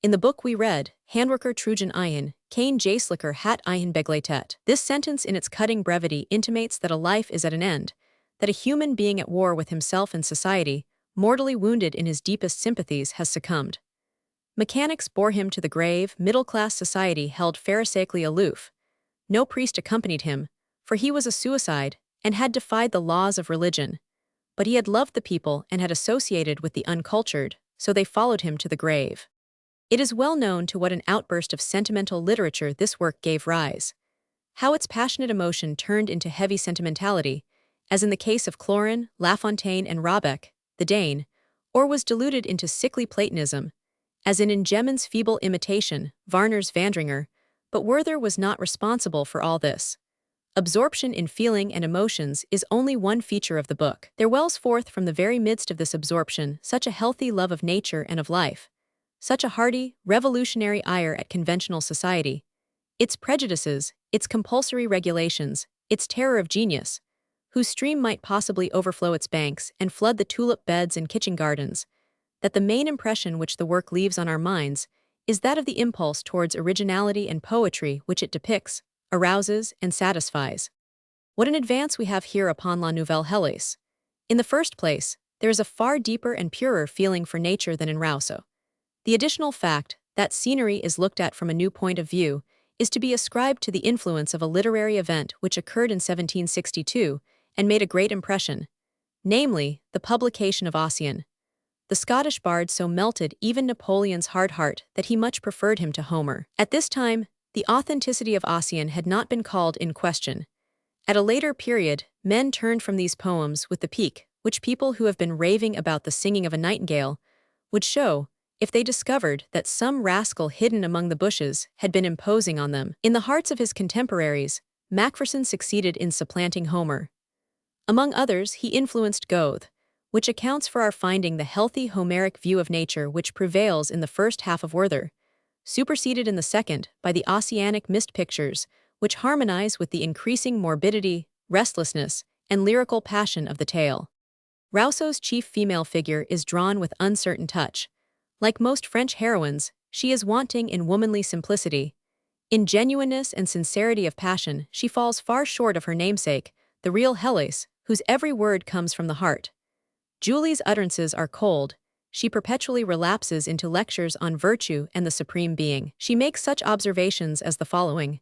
In the book we read, Handwerker Trugen Eichen, kein Jaeslicher hat Eichen begleitet. This sentence in its cutting brevity intimates that a life is at an end, that a human being at war with himself and society, mortally wounded in his deepest sympathies, has succumbed. Mechanics bore him to the grave, middle-class society held pharisaical aloof. No priest accompanied him, for he was a suicide and had defied the laws of religion. But he had loved the people and had associated with the uncultured, so they followed him to the grave. It is well known to what an outburst of sentimental literature this work gave rise. How its passionate emotion turned into heavy sentimentality, as in the case of Clorin, La Fontaine and Rabeck, the Dane, or was diluted into sickly Platonism, as in Gemmen's feeble imitation, Varner's Vandringer, but Werther was not responsible for all this. Absorption in feeling and emotions is only one feature of the book. There wells forth from the very midst of this absorption such a healthy love of nature and of life, such a hearty, revolutionary ire at conventional society, its prejudices, its compulsory regulations, its terror of genius, whose stream might possibly overflow its banks and flood the tulip beds and kitchen gardens, that the main impression which the work leaves on our minds is that of the impulse towards originality and poetry which it depicts, arouses, and satisfies. What an advance we have here upon La Nouvelle Héloïse. In the first place, there is a far deeper and purer feeling for nature than in Rousseau. The additional fact that scenery is looked at from a new point of view is to be ascribed to the influence of a literary event which occurred in 1762 and made a great impression, namely, the publication of Ossian. The Scottish bard so melted even Napoleon's hard heart that he much preferred him to Homer. At this time, the authenticity of Ossian had not been called in question. At a later period, men turned from these poems with the pique which people who have been raving about the singing of a nightingale would show if they discovered that some rascal hidden among the bushes had been imposing on them. In the hearts of his contemporaries, Macpherson succeeded in supplanting Homer. Among others, he influenced Goethe, which accounts for our finding the healthy Homeric view of nature which prevails in the first half of Werther, superseded in the second by the Ossianic mist pictures, which harmonize with the increasing morbidity, restlessness, and lyrical passion of the tale. Rousseau's chief female figure is drawn with uncertain touch. Like most French heroines, she is wanting in womanly simplicity. In genuineness and sincerity of passion, she falls far short of her namesake, the real Héloïse, whose every word comes from the heart. Julie's utterances are cold. She perpetually relapses into lectures on virtue and the supreme being. She makes such observations as the following.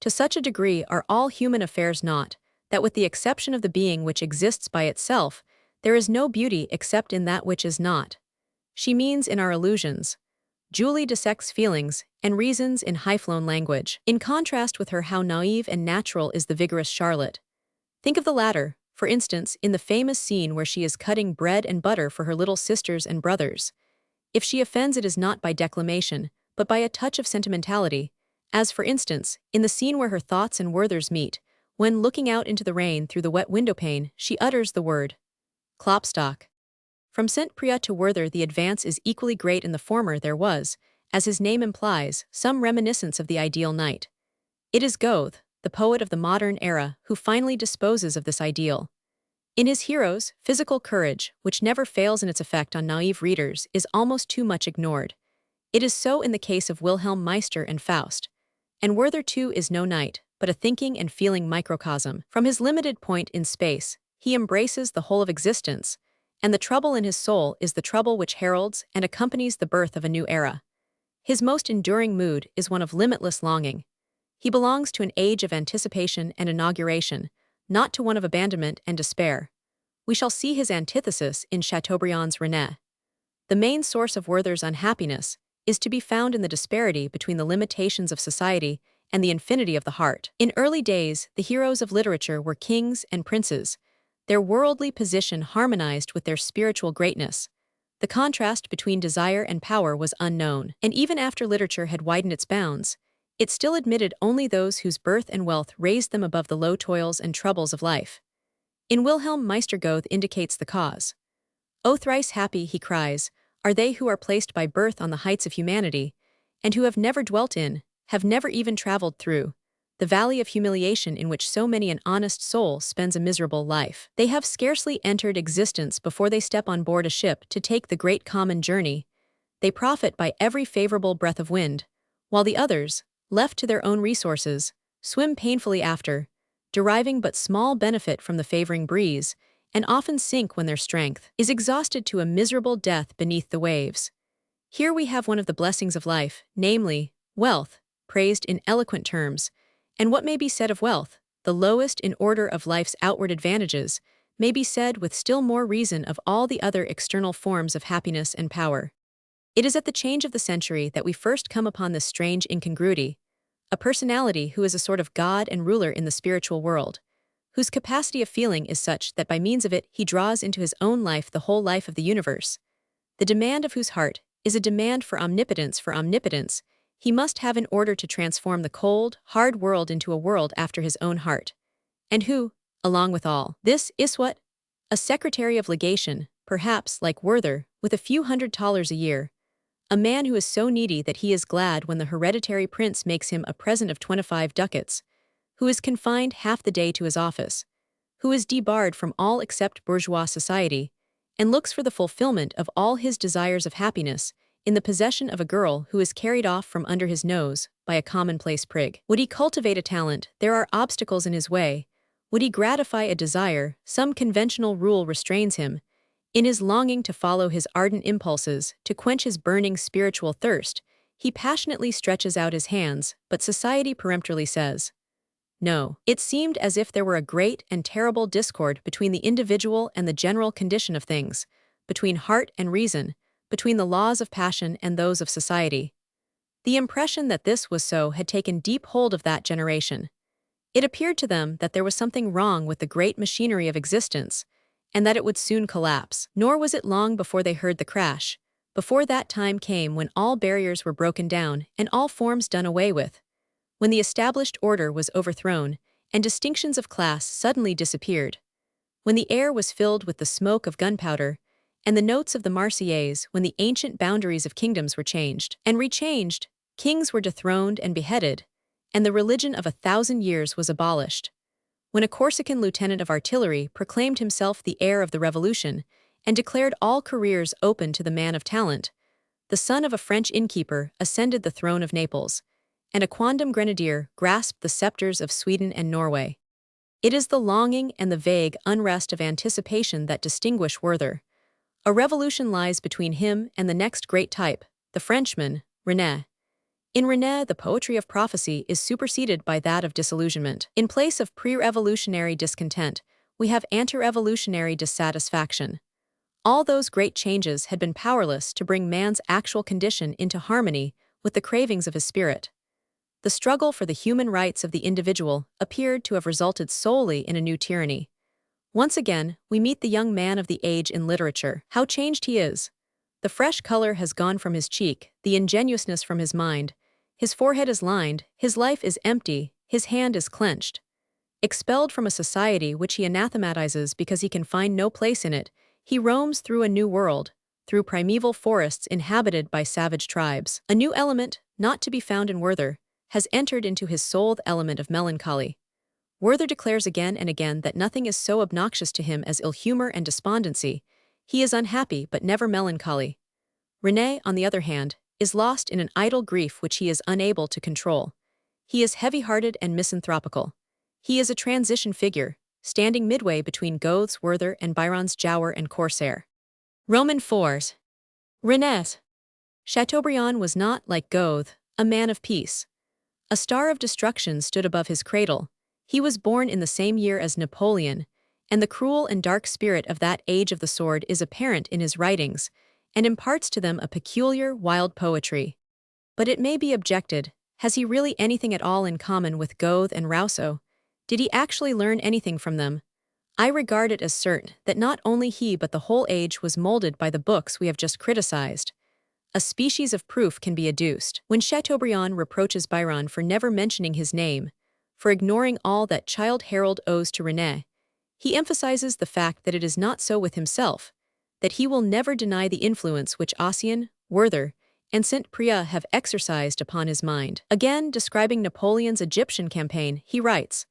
To such a degree are all human affairs not, that with the exception of the being which exists by itself, there is no beauty except in that which is not. She means in our illusions. Julie dissects feelings and reasons in high-flown language. In contrast with her, how naive and natural is the vigorous Charlotte. Think of the latter, for instance, in the famous scene where she is cutting bread and butter for her little sisters and brothers. If she offends, it is not by declamation, but by a touch of sentimentality, as for instance, in the scene where her thoughts and Werther's meet, when looking out into the rain through the wet windowpane, she utters the word Klopstock. From Saint-Priest to Werther, the advance is equally great. In the former there was, as his name implies, some reminiscence of the ideal knight. It is Goethe, the poet of the modern era, who finally disposes of this ideal. In his heroes, physical courage, which never fails in its effect on naive readers, is almost too much ignored. It is so in the case of Wilhelm Meister and Faust. And Werther too is no knight, but a thinking and feeling microcosm. From his limited point in space, he embraces the whole of existence, and the trouble in his soul is the trouble which heralds and accompanies the birth of a new era. His most enduring mood is one of limitless longing. He belongs to an age of anticipation and inauguration, not to one of abandonment and despair. we shall see his antithesis in Chateaubriand's René. The main source of Werther's unhappiness is to be found in the disparity between the limitations of society and the infinity of the heart. In early days, the heroes of literature were kings and princes, their worldly position harmonized with their spiritual greatness. The contrast between desire and power was unknown, and even after literature had widened its bounds, it still admitted only those whose birth and wealth raised them above the low toils and troubles of life. In Wilhelm Meister Goethe indicates the cause. "O thrice happy," he cries, "are they who are placed by birth on the heights of humanity, and who have never dwelt in, have never even traveled through, the valley of humiliation in which so many an honest soul spends a miserable life. They have scarcely entered existence before they step on board a ship to take the great common journey. They profit by every favorable breath of wind, while the others, left to their own resources, swim painfully after, deriving but small benefit from the favoring breeze, and often sink when their strength is exhausted to a miserable death beneath the waves." Here we have one of the blessings of life, namely, wealth, praised in eloquent terms. And what may be said of wealth, the lowest in order of life's outward advantages, may be said with still more reason of all the other external forms of happiness and power. It is at the change of the century that we first come upon this strange incongruity, a personality who is a sort of god and ruler in the spiritual world, whose capacity of feeling is such that by means of it he draws into his own life the whole life of the universe, the demand of whose heart is a demand for omnipotence he must have in order to transform the cold, hard world into a world after his own heart. And who, along with all this, is what? A secretary of legation, perhaps, like Werther, with a few $100 a year. A man who is so needy that he is glad when the hereditary prince makes him a present of 25 ducats, who is confined half the day to his office, who is debarred from all except bourgeois society, and looks for the fulfillment of all his desires of happiness in the possession of a girl who is carried off from under his nose by a commonplace prig. Would he cultivate a talent, there are obstacles in his way. Would he gratify a desire, some conventional rule restrains him. In his longing to follow his ardent impulses, to quench his burning spiritual thirst, he passionately stretches out his hands, but society peremptorily says, no. It seemed as if there were a great and terrible discord between the individual and the general condition of things, between heart and reason, between the laws of passion and those of society. The impression that this was so had taken deep hold of that generation. It appeared to them that there was something wrong with the great machinery of existence, and that it would soon collapse. Nor was it long before they heard the crash, before that time came when all barriers were broken down and all forms done away with, when the established order was overthrown and distinctions of class suddenly disappeared, when the air was filled with the smoke of gunpowder and the notes of the Marseillaise, when the ancient boundaries of kingdoms were changed and rechanged, kings were dethroned and beheaded, and the religion of 1,000 years was abolished. When a Corsican lieutenant of artillery proclaimed himself the heir of the revolution and declared all careers open to the man of talent, the son of a French innkeeper ascended the throne of Naples, and a quondam grenadier grasped the scepters of Sweden and Norway. It is the longing and the vague unrest of anticipation that distinguish Werther. A revolution lies between him and the next great type, the Frenchman, René. In René, the poetry of prophecy is superseded by that of disillusionment. In place of pre-revolutionary discontent, we have ante-revolutionary dissatisfaction. All those great changes had been powerless to bring man's actual condition into harmony with the cravings of his spirit. The struggle for the human rights of the individual appeared to have resulted solely in a new tyranny. Once again, we meet the young man of the age in literature. How changed he is! The fresh color has gone from his cheek, the ingenuousness from his mind. His forehead is lined, his life is empty, his hand is clenched. Expelled from a society which he anathematizes because he can find no place in it, he roams through a new world, through primeval forests inhabited by savage tribes. A new element, not to be found in Werther, has entered into his soul, the element of melancholy. Werther declares again and again that nothing is so obnoxious to him as ill-humor and despondency. He is unhappy but never melancholy. René, on the other hand, is lost in an idle grief which he is unable to control. He is heavy-hearted and misanthropical. He is a transition figure, standing midway between Goethe's Werther and Byron's Giaour and Corsair. Roman fours. René. Chateaubriand was not, like Goethe, a man of peace. A star of destruction stood above his cradle. He was born in the same year as Napoleon, and the cruel and dark spirit of that age of the sword is apparent in his writings, and imparts to them a peculiar, wild poetry. But it may be objected, has he really anything at all in common with Goethe and Rousseau? Did he actually learn anything from them? I regard it as certain that not only he but the whole age was molded by the books we have just criticized. A species of proof can be adduced. When Chateaubriand reproaches Byron for never mentioning his name, for ignoring all that Childe Harold owes to René, he emphasizes the fact that it is not so with himself, that he will never deny the influence which Ossian, Werther, and Saint-Priest have exercised upon his mind. Again, describing Napoleon's Egyptian campaign, he writes,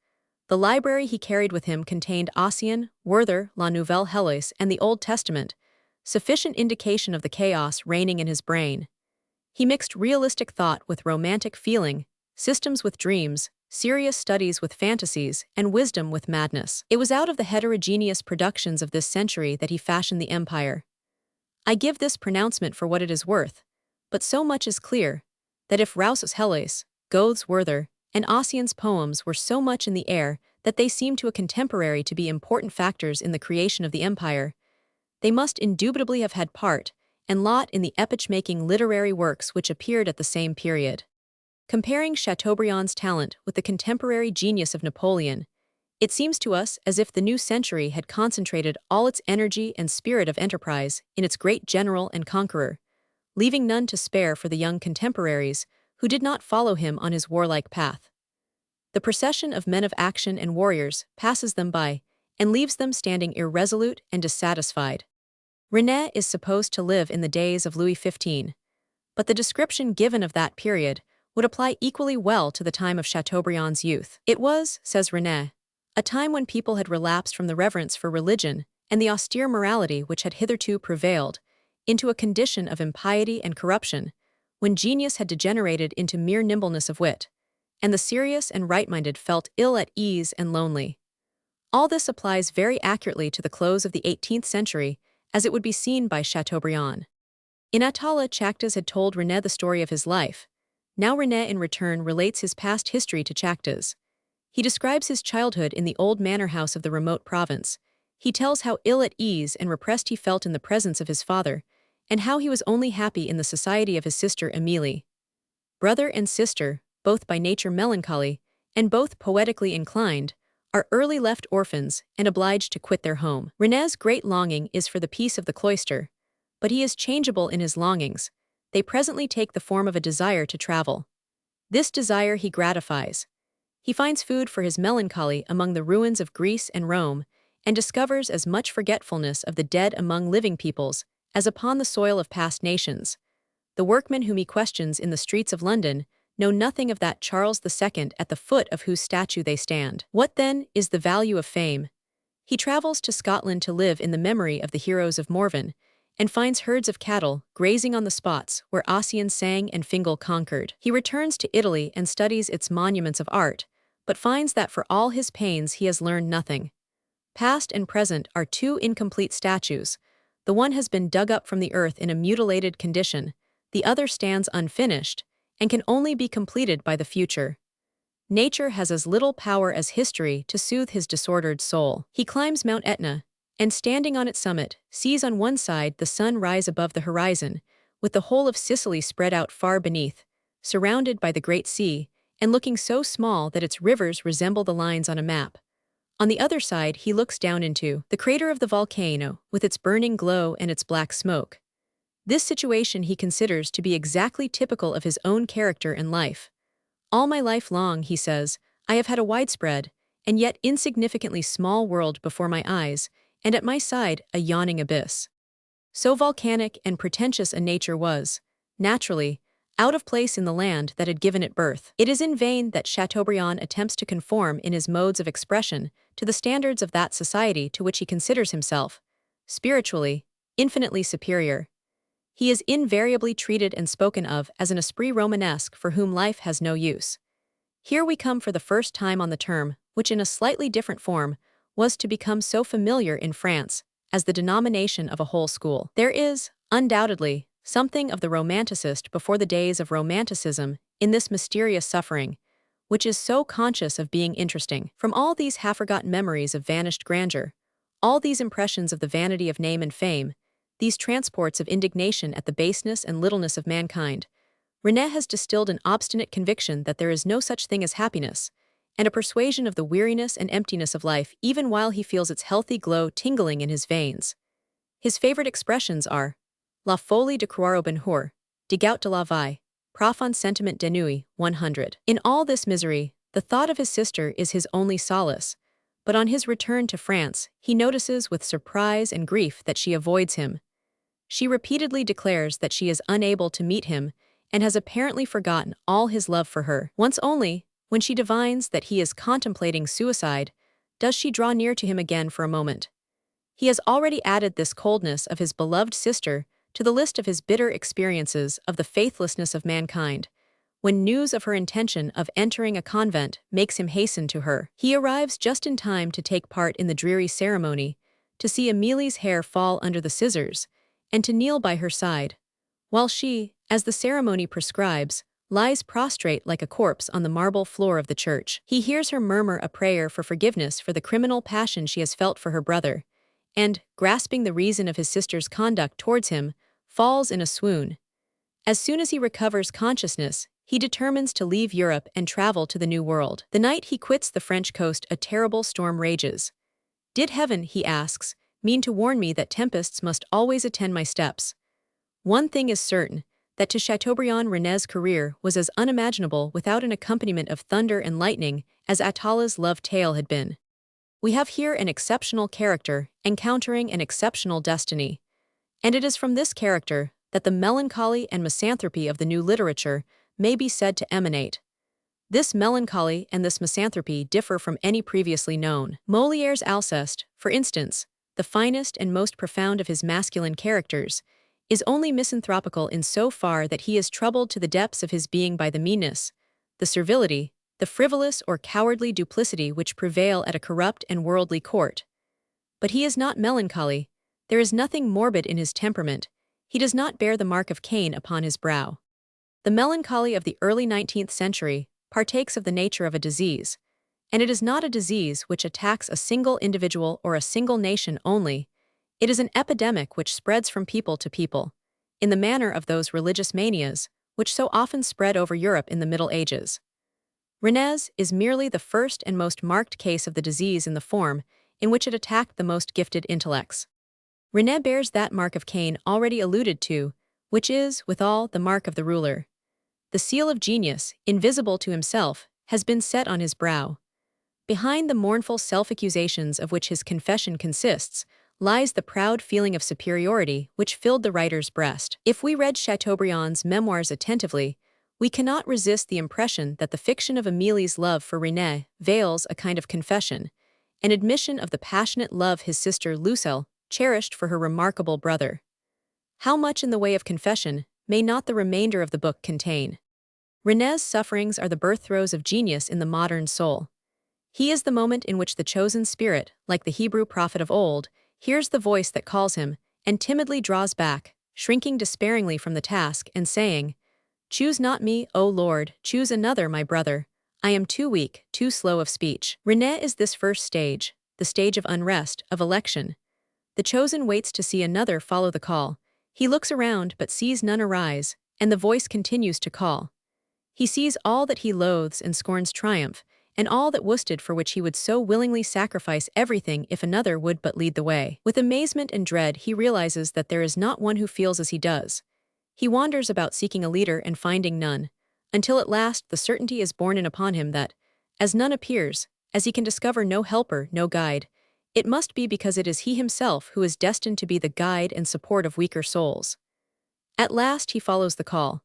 "The library he carried with him contained Ossian, Werther, La Nouvelle Héloïse, and the Old Testament, sufficient indication of the chaos reigning in his brain. He mixed realistic thought with romantic feeling, systems with dreams, serious studies with fantasies, and wisdom with madness. It was out of the heterogeneous productions of this century that he fashioned the empire. I give this pronouncement for what it is worth, but so much is clear, that if Rousseau's Héloïse, Goethe's Werther, and Ossian's poems were so much in the air that they seem to a contemporary to be important factors in the creation of the empire, they must indubitably have had part and lot in the epoch-making literary works which appeared at the same period." Comparing Chateaubriand's talent with the contemporary genius of Napoleon, it seems to us as if the new century had concentrated all its energy and spirit of enterprise in its great general and conqueror, leaving none to spare for the young contemporaries who did not follow him on his warlike path. The procession of men of action and warriors passes them by and leaves them standing irresolute and dissatisfied. René is supposed to live in the days of Louis XV, but the description given of that period would apply equally well to the time of Chateaubriand's youth. It was, says René, a time when people had relapsed from the reverence for religion and the austere morality which had hitherto prevailed into a condition of impiety and corruption, when genius had degenerated into mere nimbleness of wit, and the serious and right-minded felt ill at ease and lonely. All this applies very accurately to the close of the 18th century, as it would be seen by Chateaubriand. In Atala, Chactas had told René the story of his life. Now René in return relates his past history to Chactas. He describes his childhood in the old manor house of the remote province. He tells how ill at ease and repressed he felt in the presence of his father, and how he was only happy in the society of his sister Émilie. Brother and sister, both by nature melancholy, and both poetically inclined, are early left orphans and obliged to quit their home. René's great longing is for the peace of the cloister, but he is changeable in his longings. They presently take the form of a desire to travel. This desire he gratifies. He finds food for his melancholy among the ruins of Greece and Rome, and discovers as much forgetfulness of the dead among living peoples as upon the soil of past nations. The workmen whom he questions in the streets of London know nothing of that Charles II at the foot of whose statue they stand. What, then, is the value of fame? He travels to Scotland to live in the memory of the heroes of Morven, and finds herds of cattle grazing on the spots where Ossian sang and Fingal conquered. He returns to Italy and studies its monuments of art, but finds that for all his pains he has learned nothing. Past and present are two incomplete statues. The one has been dug up from the earth in a mutilated condition, the other stands unfinished, and can only be completed by the future. Nature has as little power as history to soothe his disordered soul. He climbs Mount Etna, and standing on its summit, sees on one side the sun rise above the horizon, with the whole of Sicily spread out far beneath, surrounded by the great sea, and looking so small that its rivers resemble the lines on a map. On the other side he looks down into the crater of the volcano, with its burning glow and its black smoke. This situation he considers to be exactly typical of his own character and life. All my life long, he says, I have had a widespread, and yet insignificantly small world before my eyes, and at my side a yawning abyss. So volcanic and pretentious a nature was, naturally, out of place in the land that had given it birth. It is in vain that Chateaubriand attempts to conform in his modes of expression to the standards of that society to which he considers himself, spiritually, infinitely superior. He is invariably treated and spoken of as an esprit romanesque for whom life has no use. Here we come for the first time on the term, which in a slightly different form, was to become so familiar in France, as the denomination of a whole school. There is, undoubtedly, something of the romanticist before the days of romanticism in this mysterious suffering, which is so conscious of being interesting. From all these half-forgotten memories of vanished grandeur, All these impressions of the vanity of name and fame, these transports of indignation at the baseness and littleness of mankind, René has distilled an obstinate conviction that there is no such thing as happiness, and a persuasion of the weariness and emptiness of life even while he feels its healthy glow tingling in his veins. His favorite expressions are La folie de croire au bonheur, de gout de la vie, profond sentiment d'ennui, 100. In all this misery, the thought of his sister is his only solace, but on his return to France, he notices with surprise and grief that she avoids him. She repeatedly declares that she is unable to meet him and has apparently forgotten all his love for her. Once only, when she divines that he is contemplating suicide, does she draw near to him again for a moment. He has already added this coldness of his beloved sister to the list of his bitter experiences of the faithlessness of mankind. When news of her intention of entering a convent makes him hasten to her, he arrives just in time to take part in the dreary ceremony, to see Amélie's hair fall under the scissors, and to kneel by her side, while she, as the ceremony prescribes, lies prostrate like a corpse on the marble floor of the church. He hears her murmur a prayer for forgiveness for the criminal passion she has felt for her brother, and, grasping the reason of his sister's conduct towards him, falls in a swoon. As soon as he recovers consciousness, he determines to leave Europe and travel to the New World. The night he quits the French coast, a terrible storm rages. Did heaven, he asks, mean to warn me that tempests must always attend my steps? One thing is certain, that to Chateaubriand René's career was as unimaginable without an accompaniment of thunder and lightning as Attala's love tale had been. We have here an exceptional character encountering an exceptional destiny, and it is from this character that the melancholy and misanthropy of the new literature may be said to emanate. This melancholy and this misanthropy differ from any previously known. Molière's Alceste, for instance, the finest and most profound of his masculine characters, is only misanthropical in so far that he is troubled to the depths of his being by the meanness, the servility, the frivolous or cowardly duplicity which prevail at a corrupt and worldly court. But he is not melancholy, there is nothing morbid in his temperament, he does not bear the mark of Cain upon his brow. The melancholy of the early 19th century partakes of the nature of a disease, and it is not a disease which attacks a single individual or a single nation only, it is an epidemic which spreads from people to people, in the manner of those religious manias which so often spread over Europe in the Middle Ages. René's is merely the first and most marked case of the disease in the form in which it attacked the most gifted intellects. René bears that mark of Cain already alluded to, which is, withal, the mark of the ruler. The seal of genius, invisible to himself, has been set on his brow. Behind the mournful self-accusations of which his confession consists, lies the proud feeling of superiority which filled the writer's breast. If we read Chateaubriand's memoirs attentively, we cannot resist the impression that the fiction of Amélie's love for René veils a kind of confession, an admission of the passionate love his sister Lucille cherished for her remarkable brother. How much in the way of confession may not the remainder of the book contain? René's sufferings are the birth throes of genius in the modern soul. He is the moment in which the chosen spirit, like the Hebrew prophet of old, hears the voice that calls him, and timidly draws back, shrinking despairingly from the task, and saying, "Choose not me, O Lord, choose another, my brother. I am too weak, too slow of speech." René is this first stage, the stage of unrest, of election. The chosen waits to see another follow the call. He looks around but sees none arise, and the voice continues to call. He sees all that he loathes and scorns triumph, and all that worsted for which he would so willingly sacrifice everything if another would but lead the way. With amazement and dread he realizes that there is not one who feels as he does. He wanders about seeking a leader and finding none, until at last the certainty is borne in upon him that, as none appears, as he can discover no helper, no guide, it must be because it is he himself who is destined to be the guide and support of weaker souls. At last he follows the call.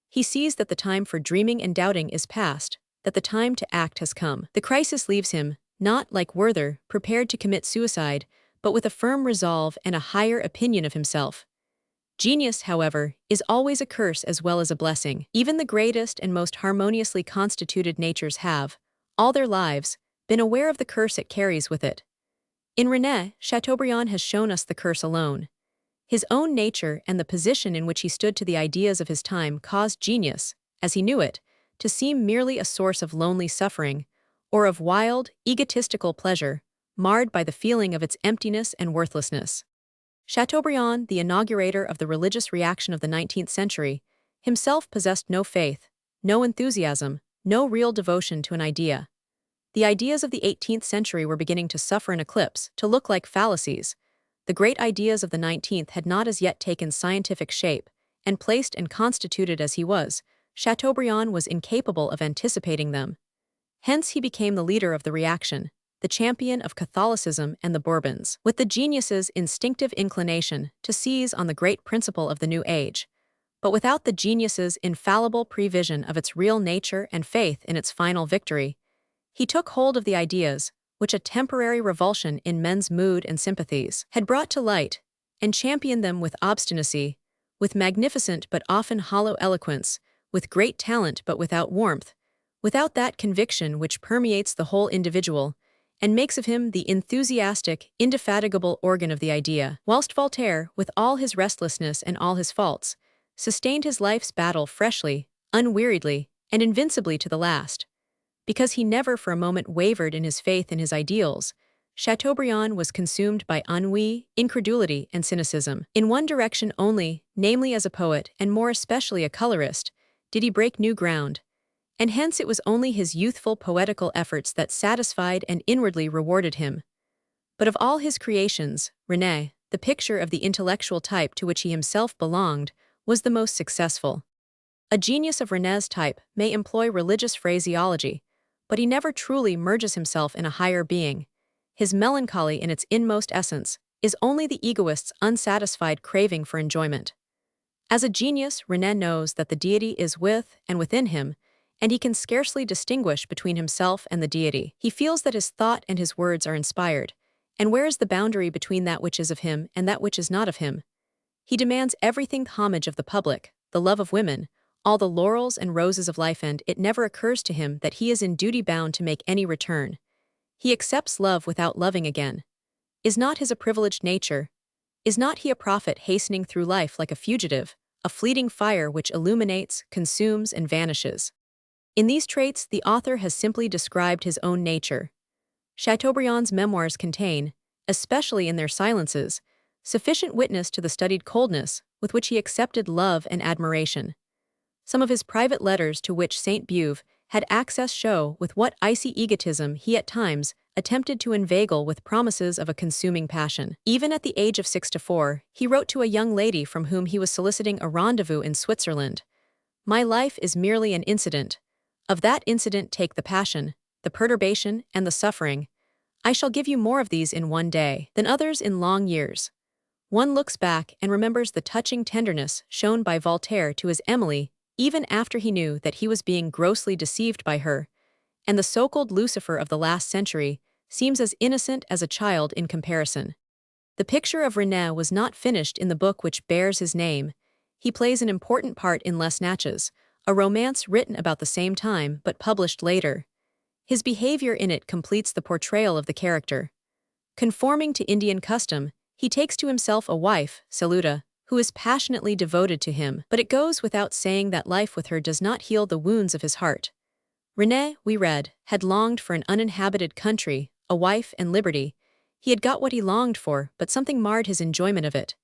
He sees that the time for dreaming and doubting is past, that the time to act has come. The crisis leaves him, not, like Werther, prepared to commit suicide, but with a firm resolve and a higher opinion of himself. Genius, however, is always a curse as well as a blessing. Even the greatest and most harmoniously constituted natures have, all their lives, been aware of the curse it carries with it. In René, Chateaubriand has shown us the curse alone. His own nature and the position in which he stood to the ideas of his time caused genius, as he knew it, to seem merely a source of lonely suffering, or of wild, egotistical pleasure, marred by the feeling of its emptiness and worthlessness. Chateaubriand, the inaugurator of the religious reaction of the 19th century, himself possessed no faith, no enthusiasm, no real devotion to an idea. The ideas of the 18th century were beginning to suffer an eclipse, to look like fallacies. The great ideas of the 19th had not as yet taken scientific shape, and placed and constituted as he was, Chateaubriand was incapable of anticipating them. Hence he became the leader of the reaction, the champion of Catholicism and the Bourbons, with the genius's instinctive inclination to seize on the great principle of the new age, but without the genius's infallible prevision of its real nature and faith in its final victory. He took hold of the ideas, which a temporary revulsion in men's mood and sympathies had brought to light, and championed them with obstinacy, with magnificent but often hollow eloquence, with great talent but without warmth, without that conviction which permeates the whole individual, and makes of him the enthusiastic, indefatigable organ of the idea, whilst Voltaire, with all his restlessness and all his faults, sustained his life's battle freshly, unweariedly, and invincibly to the last. Because he never for a moment wavered in his faith in his ideals, Chateaubriand was consumed by ennui, incredulity, and cynicism. In one direction only, namely as a poet, and more especially a colorist, did he break new ground, and hence it was only his youthful poetical efforts that satisfied and inwardly rewarded him. But of all his creations, René, the picture of the intellectual type to which he himself belonged, was the most successful. A genius of René's type may employ religious phraseology, but he never truly merges himself in a higher being. His melancholy in its inmost essence is only the egoist's unsatisfied craving for enjoyment. As a genius, René knows that the deity is with and within him, and he can scarcely distinguish between himself and the deity. He feels that his thought and his words are inspired, and where is the boundary between that which is of him and that which is not of him? He demands everything homage of the public, the love of women, all the laurels and roses of life, and it never occurs to him that he is in duty bound to make any return. He accepts love without loving again. Is not his a privileged nature? Is not he a prophet hastening through life like a fugitive, a fleeting fire which illuminates, consumes, and vanishes? In these traits, the author has simply described his own nature. Chateaubriand's memoirs contain, especially in their silences, sufficient witness to the studied coldness with which he accepted love and admiration. Some of his private letters to which Sainte-Beuve had access show with what icy egotism he at times attempted to inveigle with promises of a consuming passion. Even at the age of 64, he wrote to a young lady from whom he was soliciting a rendezvous in Switzerland, "My life is merely an incident. Of that incident take the passion, the perturbation, and the suffering. I shall give you more of these in one day than others in long years." One looks back and remembers the touching tenderness shown by Voltaire to his Emily even after he knew that he was being grossly deceived by her, and the so-called Lucifer of the last century seems as innocent as a child in comparison. The picture of René was not finished in the book which bears his name. He plays an important part in Les Natchez, a romance written about the same time but published later. His behavior in it completes the portrayal of the character. Conforming to Indian custom, he takes to himself a wife, Saluda, who is passionately devoted to him, but it goes without saying that life with her does not heal the wounds of his heart. René, we read, had longed for an uninhabited country, a wife, and liberty. He had got what he longed for, but something marred his enjoyment of it.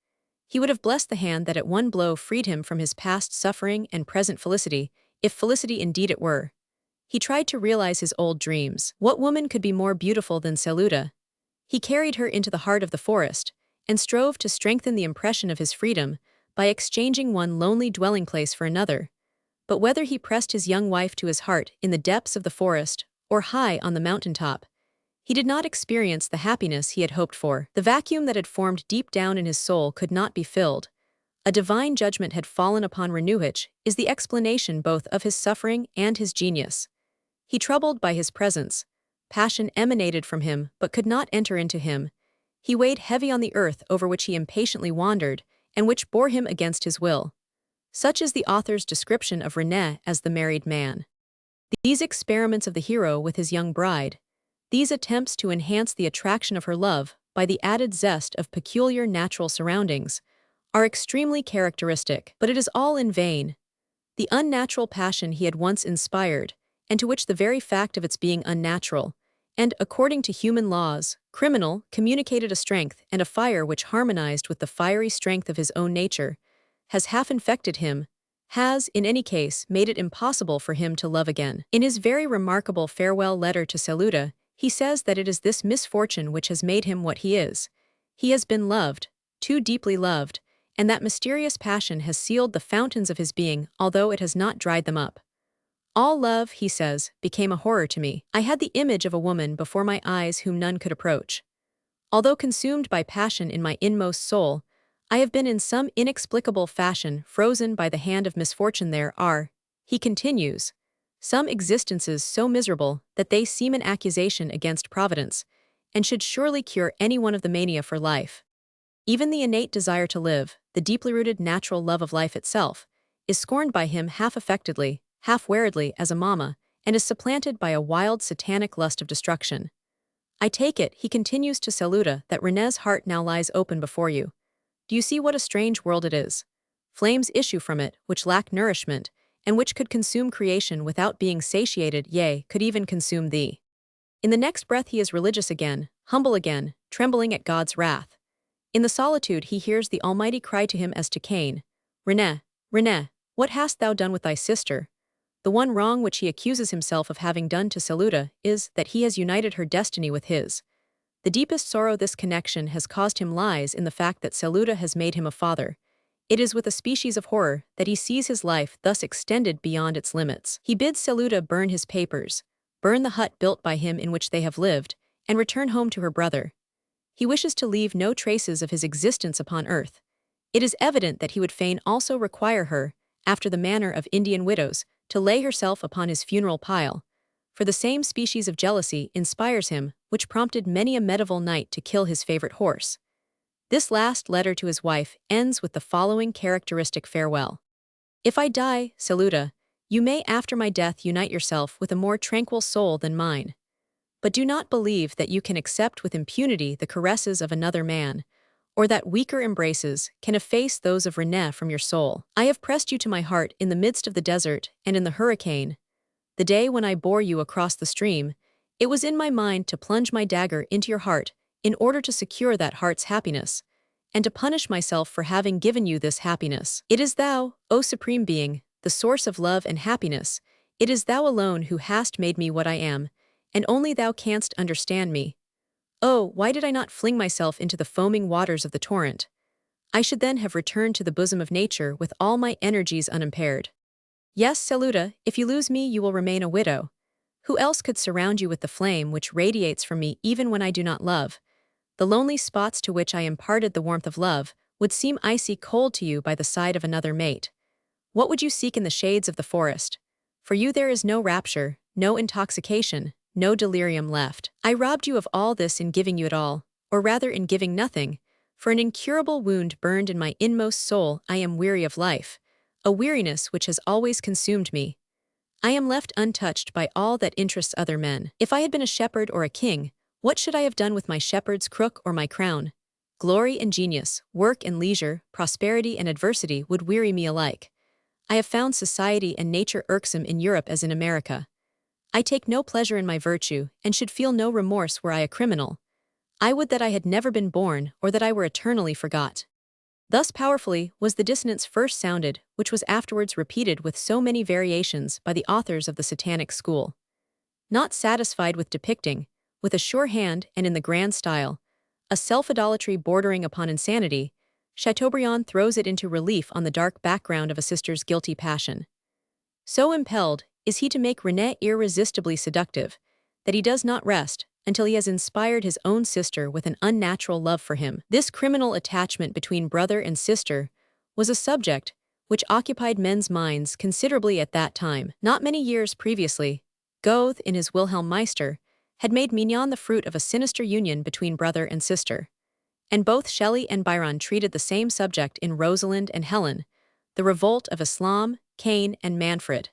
He would have blessed the hand that at one blow freed him from his past suffering and present felicity, if felicity indeed it were. He tried to realize his old dreams. What woman could be more beautiful than Saluda? He carried her into the heart of the forest, and strove to strengthen the impression of his freedom by exchanging one lonely dwelling-place for another. But whether he pressed his young wife to his heart in the depths of the forest or high on the mountain-top, he did not experience the happiness he had hoped for. The vacuum that had formed deep down in his soul could not be filled. A divine judgment had fallen upon Renouhich is the explanation both of his suffering and his genius. He troubled by his presence. Passion emanated from him but could not enter into him. He weighed heavy on the earth over which he impatiently wandered, and which bore him against his will. Such is the author's description of René as the married man. These experiments of the hero with his young bride, these attempts to enhance the attraction of her love by the added zest of peculiar natural surroundings, are extremely characteristic, but it is all in vain. The unnatural passion he had once inspired, and to which the very fact of its being unnatural, and, according to human laws, criminal communicated a strength and a fire which harmonized with the fiery strength of his own nature, has half infected him, has, in any case, made it impossible for him to love again. In his very remarkable farewell letter to Saluda, he says that it is this misfortune which has made him what he is. He has been loved, too deeply loved, and that mysterious passion has sealed the fountains of his being, although it has not dried them up. All love, he says, became a horror to me. I had the image of a woman before my eyes whom none could approach. Although consumed by passion in my inmost soul, I have been in some inexplicable fashion frozen by the hand of misfortune. There are, he continues, some existences so miserable that they seem an accusation against Providence, and should surely cure any one of the mania for life. Even the innate desire to live, the deeply rooted natural love of life itself, is scorned by him half affectedly, half weariedly as a mamma, and is supplanted by a wild satanic lust of destruction. I take it, he continues to Saluda, that René's heart now lies open before you. Do you see what a strange world it is? Flames issue from it, which lack nourishment, and which could consume creation without being satiated, yea, could even consume thee. In the next breath he is religious again, humble again, trembling at God's wrath. In the solitude he hears the Almighty cry to him as to Cain, René, René, what hast thou done with thy sister? The one wrong which he accuses himself of having done to Saluda is that he has united her destiny with his. The deepest sorrow this connection has caused him lies in the fact that Saluda has made him a father. It is with a species of horror that he sees his life thus extended beyond its limits. He bids Saluda burn his papers, burn the hut built by him in which they have lived, and return home to her brother. He wishes to leave no traces of his existence upon earth. It is evident that he would fain also require her, after the manner of Indian widows, to lay herself upon his funeral pile, for the same species of jealousy inspires him which prompted many a medieval knight to kill his favorite horse. This last letter to his wife ends with the following characteristic farewell. If I die, Saluda, you may after my death unite yourself with a more tranquil soul than mine. But do not believe that you can accept with impunity the caresses of another man, or that weaker embraces can efface those of René from your soul. I have pressed you to my heart in the midst of the desert and in the hurricane. The day when I bore you across the stream, it was in my mind to plunge my dagger into your heart in order to secure that heart's happiness, and to punish myself for having given you this happiness. It is thou, O Supreme Being, the source of love and happiness. It is thou alone who hast made me what I am, and only thou canst understand me. Oh, why did I not fling myself into the foaming waters of the torrent? I should then have returned to the bosom of nature with all my energies unimpaired. Yes, Saluda, if you lose me you will remain a widow. Who else could surround you with the flame which radiates from me even when I do not love? The lonely spots to which I imparted the warmth of love would seem icy cold to you by the side of another mate. What would you seek in the shades of the forest? For you there is no rapture, no intoxication, no delirium left. I robbed you of all this in giving you it all, or rather in giving nothing, for an incurable wound burned in my inmost soul. I am weary of life, a weariness which has always consumed me. I am left untouched by all that interests other men. If I had been a shepherd or a king, what should I have done with my shepherd's crook or my crown? Glory and genius, work and leisure, prosperity and adversity would weary me alike. I have found society and nature irksome in Europe as in America. I take no pleasure in my virtue, and should feel no remorse were I a criminal. I would that I had never been born, or that I were eternally forgot. Thus powerfully was the dissonance first sounded, which was afterwards repeated with so many variations by the authors of the Satanic school. Not satisfied with depicting, with a sure hand and in the grand style, a self-idolatry bordering upon insanity, Chateaubriand throws it into relief on the dark background of a sister's guilty passion. So impelled is he to make René irresistibly seductive, that he does not rest until he has inspired his own sister with an unnatural love for him. This criminal attachment between brother and sister was a subject which occupied men's minds considerably at that time. Not many years previously, Goethe, in his Wilhelm Meister, had made Mignon the fruit of a sinister union between brother and sister. And both Shelley and Byron treated the same subject in Rosalind and Helen, the revolt of Islam, Cain, and Manfred.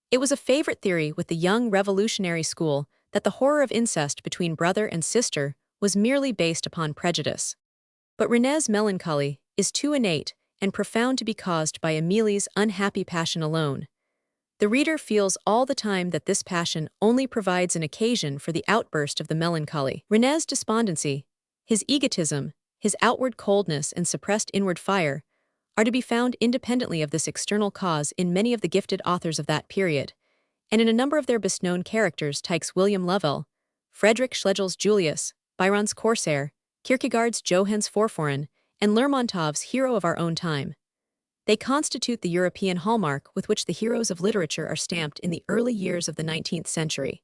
It was a favorite theory with the young revolutionary school that the horror of incest between brother and sister was merely based upon prejudice. But René's melancholy is too innate and profound to be caused by Émilie's unhappy passion alone. The reader feels all the time that this passion only provides an occasion for the outburst of the melancholy. René's despondency, his egotism, his outward coldness and suppressed inward fire are to be found independently of this external cause in many of the gifted authors of that period, and in a number of their best-known characters Tyche's William Lovell, Friedrich Schlegel's Julius, Byron's Corsair, Kierkegaard's Johannes Forforen, and Lermontov's hero of our own time. They constitute the European hallmark with which the heroes of literature are stamped in the early years of the 19th century.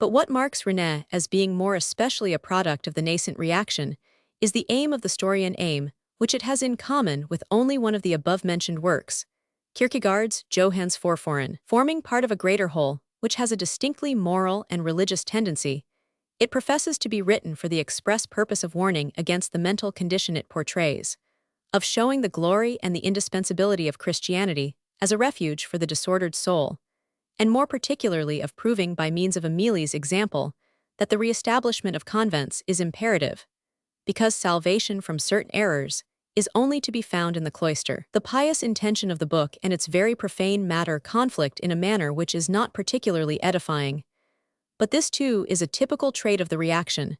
But what marks René as being more especially a product of the nascent reaction is the aim of the story, an aim which it has in common with only one of the above-mentioned works, Kierkegaard's Johannes Forforen. Forming part of a greater whole, which has a distinctly moral and religious tendency, it professes to be written for the express purpose of warning against the mental condition it portrays, of showing the glory and the indispensability of Christianity as a refuge for the disordered soul, and more particularly of proving by means of Émilie's example that the reestablishment of convents is imperative, because salvation from certain errors is only to be found in the cloister. The pious intention of the book and its very profane matter conflict in a manner which is not particularly edifying. But this too is a typical trait of the reaction.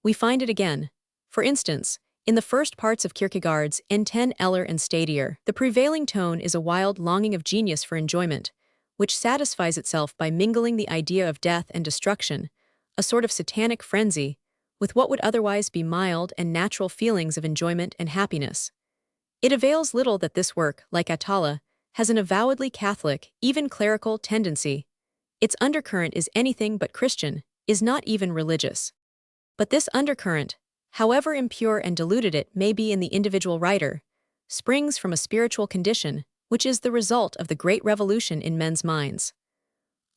We find it again, for instance, in the first parts of Kierkegaard's En ten Eller and Stadier. The prevailing tone is a wild longing of genius for enjoyment, which satisfies itself by mingling the idea of death and destruction, a sort of satanic frenzy, with what would otherwise be mild and natural feelings of enjoyment and happiness. It avails little that this work, like Atala, has an avowedly Catholic, even clerical, tendency. Its undercurrent is anything but Christian, is not even religious. But this undercurrent, however impure and diluted it may be in the individual writer, springs from a spiritual condition, which is the result of the great revolution in men's minds.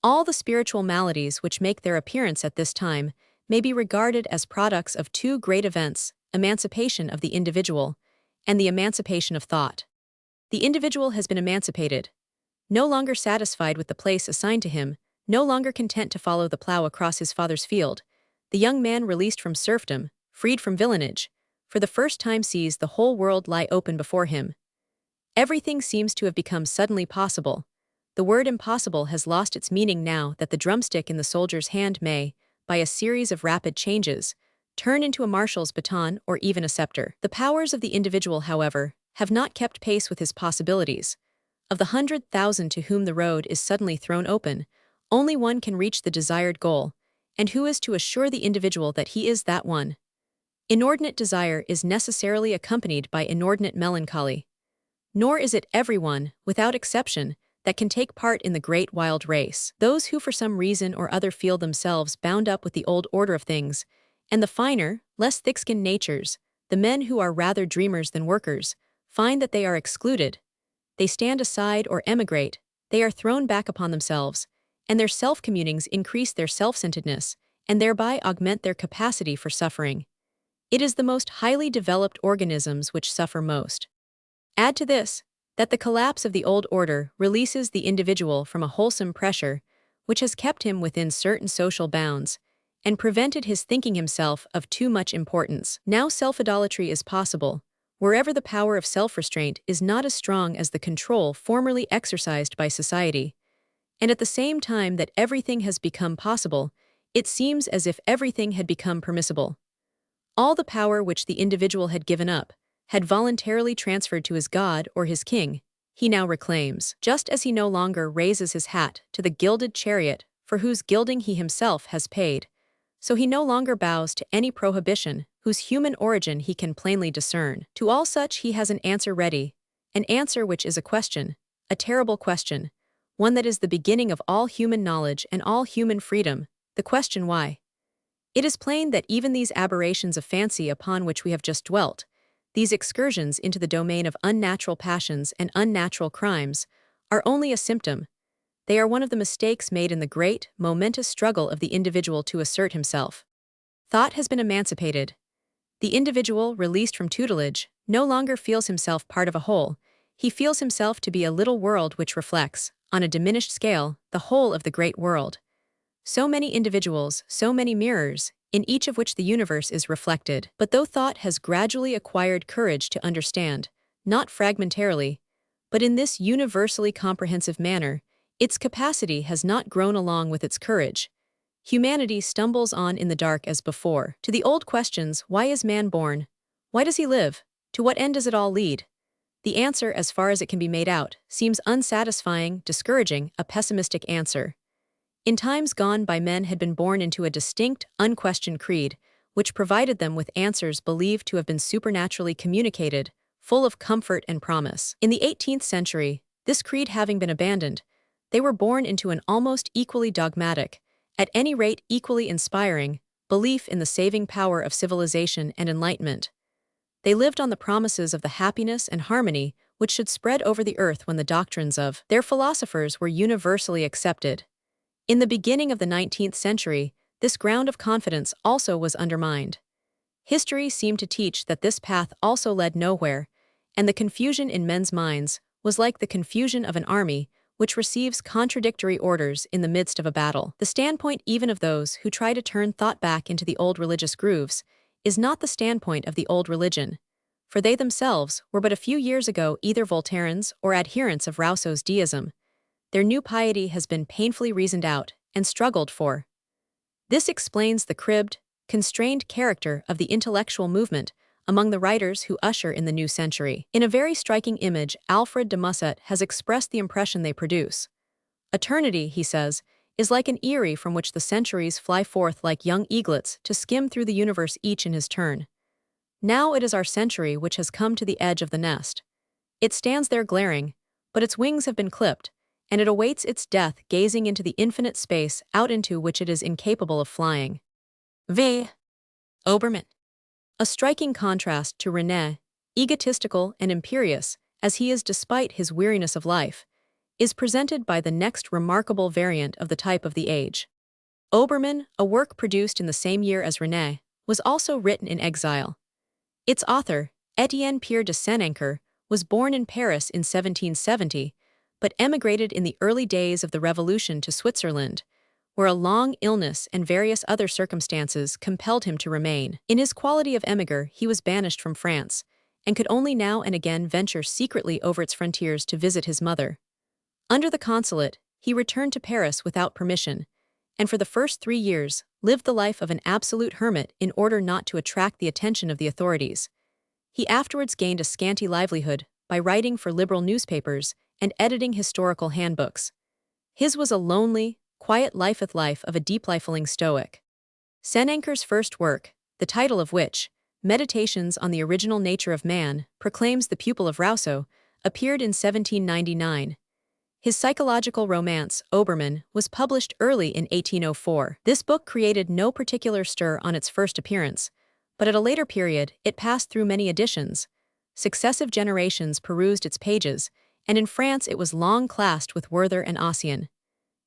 All the spiritual maladies which make their appearance at this time may be regarded as products of two great events, emancipation of the individual and the emancipation of thought. The individual has been emancipated, no longer satisfied with the place assigned to him, no longer content to follow the plow across his father's field. The young man released from serfdom, freed from villanage, for the first time sees the whole world lie open before him. Everything seems to have become suddenly possible. The word impossible has lost its meaning now that the drumstick in the soldier's hand may, by a series of rapid changes, turn into a marshal's baton or even a scepter. The powers of the individual, however, have not kept pace with his possibilities. Of the 100,000 to whom the road is suddenly thrown open, only one can reach the desired goal, and who is to assure the individual that he is that one? Inordinate desire is necessarily accompanied by inordinate melancholy. Nor is it everyone, without exception, that can take part in the great wild race. Those who for some reason or other feel themselves bound up with the old order of things, and the finer, less thick-skinned natures, the men who are rather dreamers than workers, find that they are excluded. They stand aside or emigrate, they are thrown back upon themselves, and their self-communings increase their self-centeredness, and thereby augment their capacity for suffering. It is the most highly developed organisms which suffer most. Add to this, that the collapse of the old order releases the individual from a wholesome pressure, which has kept him within certain social bounds, and prevented his thinking himself of too much importance. Now self-idolatry is possible, wherever the power of self-restraint is not as strong as the control formerly exercised by society. And at the same time that everything has become possible, it seems as if everything had become permissible. All the power which the individual had given up, had voluntarily transferred to his God or his king, he now reclaims. Just as he no longer raises his hat to the gilded chariot for whose gilding he himself has paid, so he no longer bows to any prohibition whose human origin he can plainly discern. To all such he has an answer ready, an answer which is a question, a terrible question, one that is the beginning of all human knowledge and all human freedom, the question why. It is plain that even these aberrations of fancy upon which we have just dwelt, these excursions into the domain of unnatural passions and unnatural crimes, are only a symptom. They are one of the mistakes made in the great, momentous struggle of the individual to assert himself. Thought has been emancipated. The individual, released from tutelage, no longer feels himself part of a whole. He feels himself to be a little world which reflects, on a diminished scale, the whole of the great world. So many individuals, so many mirrors, in each of which the universe is reflected. But though thought has gradually acquired courage to understand, not fragmentarily, but in this universally comprehensive manner, Its capacity has not grown along with its courage. Humanity stumbles on in the dark as before. To the old questions, why is man born? Why does he live? To what end does it all lead? The answer, as far as it can be made out, seems unsatisfying, discouraging, a pessimistic answer. In times gone by, men had been born into a distinct, unquestioned creed, which provided them with answers believed to have been supernaturally communicated, full of comfort and promise. In the 18th century, this creed having been abandoned, they were born into an almost equally dogmatic, at any rate equally inspiring, belief in the saving power of civilization and enlightenment. They lived on the promises of the happiness and harmony which should spread over the earth when the doctrines of their philosophers were universally accepted. In the beginning of the 19th century, this ground of confidence also was undermined. History seemed to teach that this path also led nowhere, and the confusion in men's minds was like the confusion of an army which receives contradictory orders in the midst of a battle. The standpoint even of those who try to turn thought back into the old religious grooves is not the standpoint of the old religion, for they themselves were but a few years ago either Voltairans or adherents of Rousseau's deism. Their new piety has been painfully reasoned out and struggled for. This explains the cribbed, constrained character of the intellectual movement among the writers who usher in the new century. In a very striking image, Alfred de Musset has expressed the impression they produce. Eternity, he says, is like an eyrie from which the centuries fly forth like young eaglets to skim through the universe each in his turn. Now it is our century which has come to the edge of the nest. It stands there glaring, but its wings have been clipped, and it awaits its death gazing into the infinite space out into which it is incapable of flying. V. Obermann. A striking contrast to René, egotistical and imperious, as he is despite his weariness of life, is presented by the next remarkable variant of the type of the age. Obermann, a work produced in the same year as René, was also written in exile. Its author, Étienne Pierre de Senancour, was born in Paris in 1770, but emigrated in the early days of the Revolution to Switzerland, where a long illness and various other circumstances compelled him to remain. In his quality of émigré, he was banished from France, and could only now and again venture secretly over its frontiers to visit his mother. Under the consulate, he returned to Paris without permission, and for the first 3 years lived the life of an absolute hermit in order not to attract the attention of the authorities. He afterwards gained a scanty livelihood by writing for liberal newspapers and editing historical handbooks. His was a lonely, quiet life of a deep-lifeling Stoic. Senancour's first work, the title of which, Meditations on the Original Nature of Man, proclaims the pupil of Rousseau, appeared in 1799. His psychological romance, Obermann, was published early in 1804. This book created no particular stir on its first appearance, but at a later period it passed through many editions. Successive generations perused its pages, and in France it was long classed with Werther and Ossian.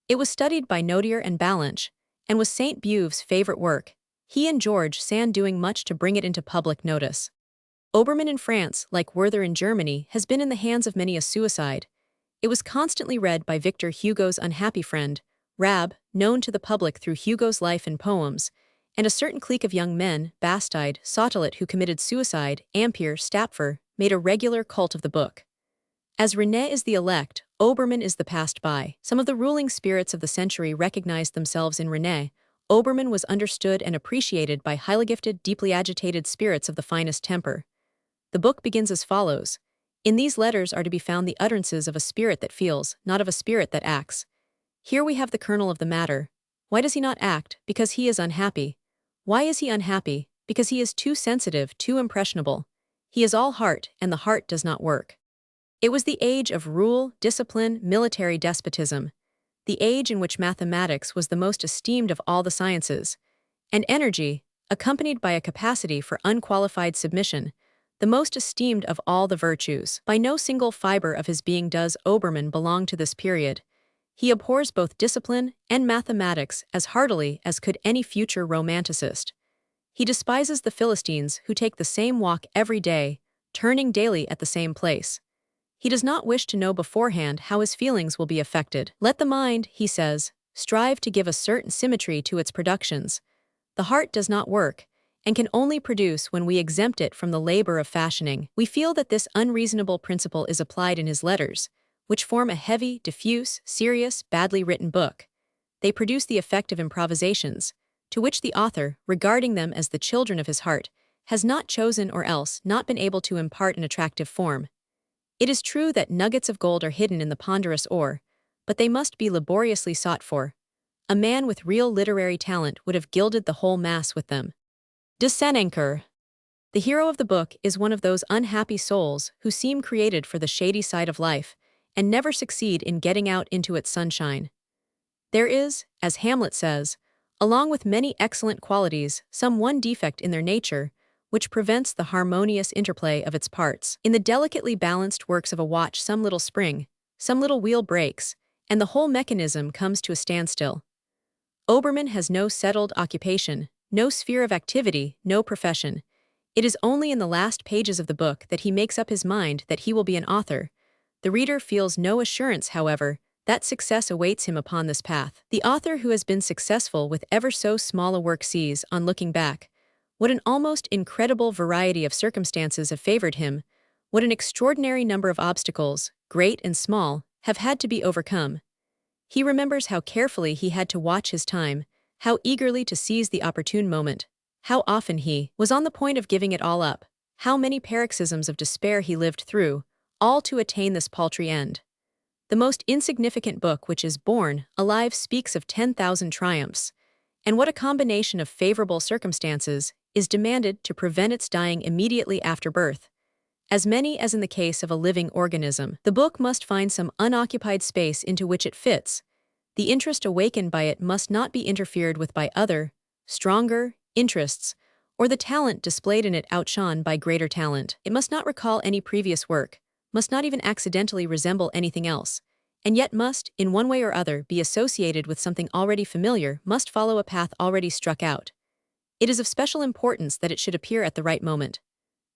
It was studied by Notier and Ballanche, and was Sainte-Beuve's favorite work, he and George Sand doing much to bring it into public notice. Obermann in France, like Werther in Germany, has been in the hands of many a suicide. It was constantly read by Victor Hugo's unhappy friend, Rab, known to the public through Hugo's life and poems, and a certain clique of young men, Bastide, Sautelet, who committed suicide, Ampere, Stapfer, made a regular cult of the book. As René is the elect, Obermann is the passed by. Some of the ruling spirits of the century recognized themselves in René. Obermann was understood and appreciated by highly gifted, deeply agitated spirits of the finest temper. The book begins as follows. In these letters are to be found the utterances of a spirit that feels, not of a spirit that acts. Here we have the kernel of the matter. Why does he not act? Because he is unhappy. Why is he unhappy? Because he is too sensitive, too impressionable. He is all heart, and the heart does not work. It was the age of rule, discipline, military despotism, the age in which mathematics was the most esteemed of all the sciences, and energy, accompanied by a capacity for unqualified submission, the most esteemed of all the virtues. By no single fiber of his being does Obermann belong to this period. He abhors both discipline and mathematics as heartily as could any future romanticist. He despises the Philistines who take the same walk every day, turning daily at the same place. He does not wish to know beforehand how his feelings will be affected. Let the mind, he says, strive to give a certain symmetry to its productions. The heart does not work, and can only produce when we exempt it from the labor of fashioning. We feel that this unreasonable principle is applied in his letters, which form a heavy, diffuse, serious, badly written book. They produce the effect of improvisations, to which the author, regarding them as the children of his heart, has not chosen or else not been able to impart an attractive form. It is true that nuggets of gold are hidden in the ponderous ore, but they must be laboriously sought for. A man with real literary talent would have gilded the whole mass with them. Dissenenker. The hero of the book is one of those unhappy souls who seem created for the shady side of life and never succeed in getting out into its sunshine. There is, as Hamlet says, along with many excellent qualities, some one defect in their nature, which prevents the harmonious interplay of its parts. In the delicately balanced works of a watch, some little spring, some little wheel breaks, and the whole mechanism comes to a standstill. Obermann has no settled occupation, no sphere of activity, no profession. It is only in the last pages of the book that he makes up his mind that he will be an author. The reader feels no assurance, however, that success awaits him upon this path. The author who has been successful with ever so small a work sees, on looking back, what an almost incredible variety of circumstances have favored him, what an extraordinary number of obstacles, great and small, have had to be overcome. He remembers how carefully he had to watch his time, how eagerly to seize the opportune moment, how often he was on the point of giving it all up, how many paroxysms of despair he lived through, all to attain this paltry end. The most insignificant book which is born alive speaks of 10,000 triumphs, and what a combination of favorable circumstances is demanded to prevent its dying immediately after birth. As many as in the case of a living organism, the book must find some unoccupied space into which it fits. The interest awakened by it must not be interfered with by other, stronger, interests, or the talent displayed in it outshone by greater talent. It must not recall any previous work, must not even accidentally resemble anything else, and yet must, in one way or other, be associated with something already familiar, must follow a path already struck out. It is of special importance that it should appear at the right moment.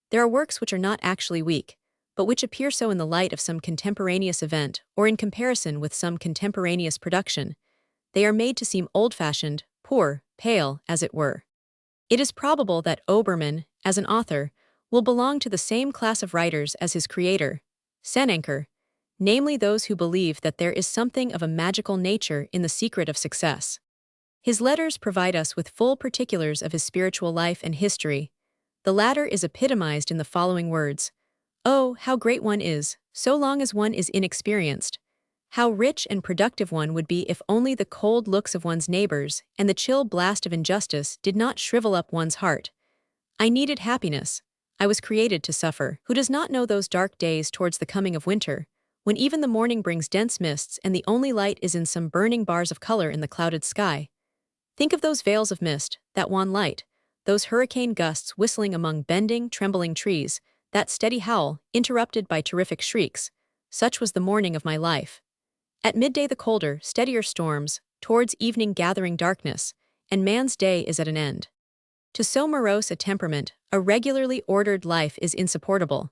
There are works which are not actually weak, but which appear so in the light of some contemporaneous event or in comparison with some contemporaneous production. They are made to seem old-fashioned, poor, pale, as it were. It is probable that Obermann, as an author, will belong to the same class of writers as his creator, Senanker, namely those who believe that there is something of a magical nature in the secret of success. His letters provide us with full particulars of his spiritual life and history. The latter is epitomized in the following words: "Oh, how great one is, so long as one is inexperienced. How rich and productive one would be if only the cold looks of one's neighbors and the chill blast of injustice did not shrivel up one's heart. I needed happiness. I was created to suffer. Who does not know those dark days towards the coming of winter, when even the morning brings dense mists and the only light is in some burning bars of color in the clouded sky? Think of those veils of mist, that wan light, those hurricane gusts whistling among bending, trembling trees, that steady howl, interrupted by terrific shrieks. Such was the morning of my life. At midday the colder, steadier storms, towards evening gathering darkness, and man's day is at an end. To so morose a temperament, a regularly ordered life is insupportable.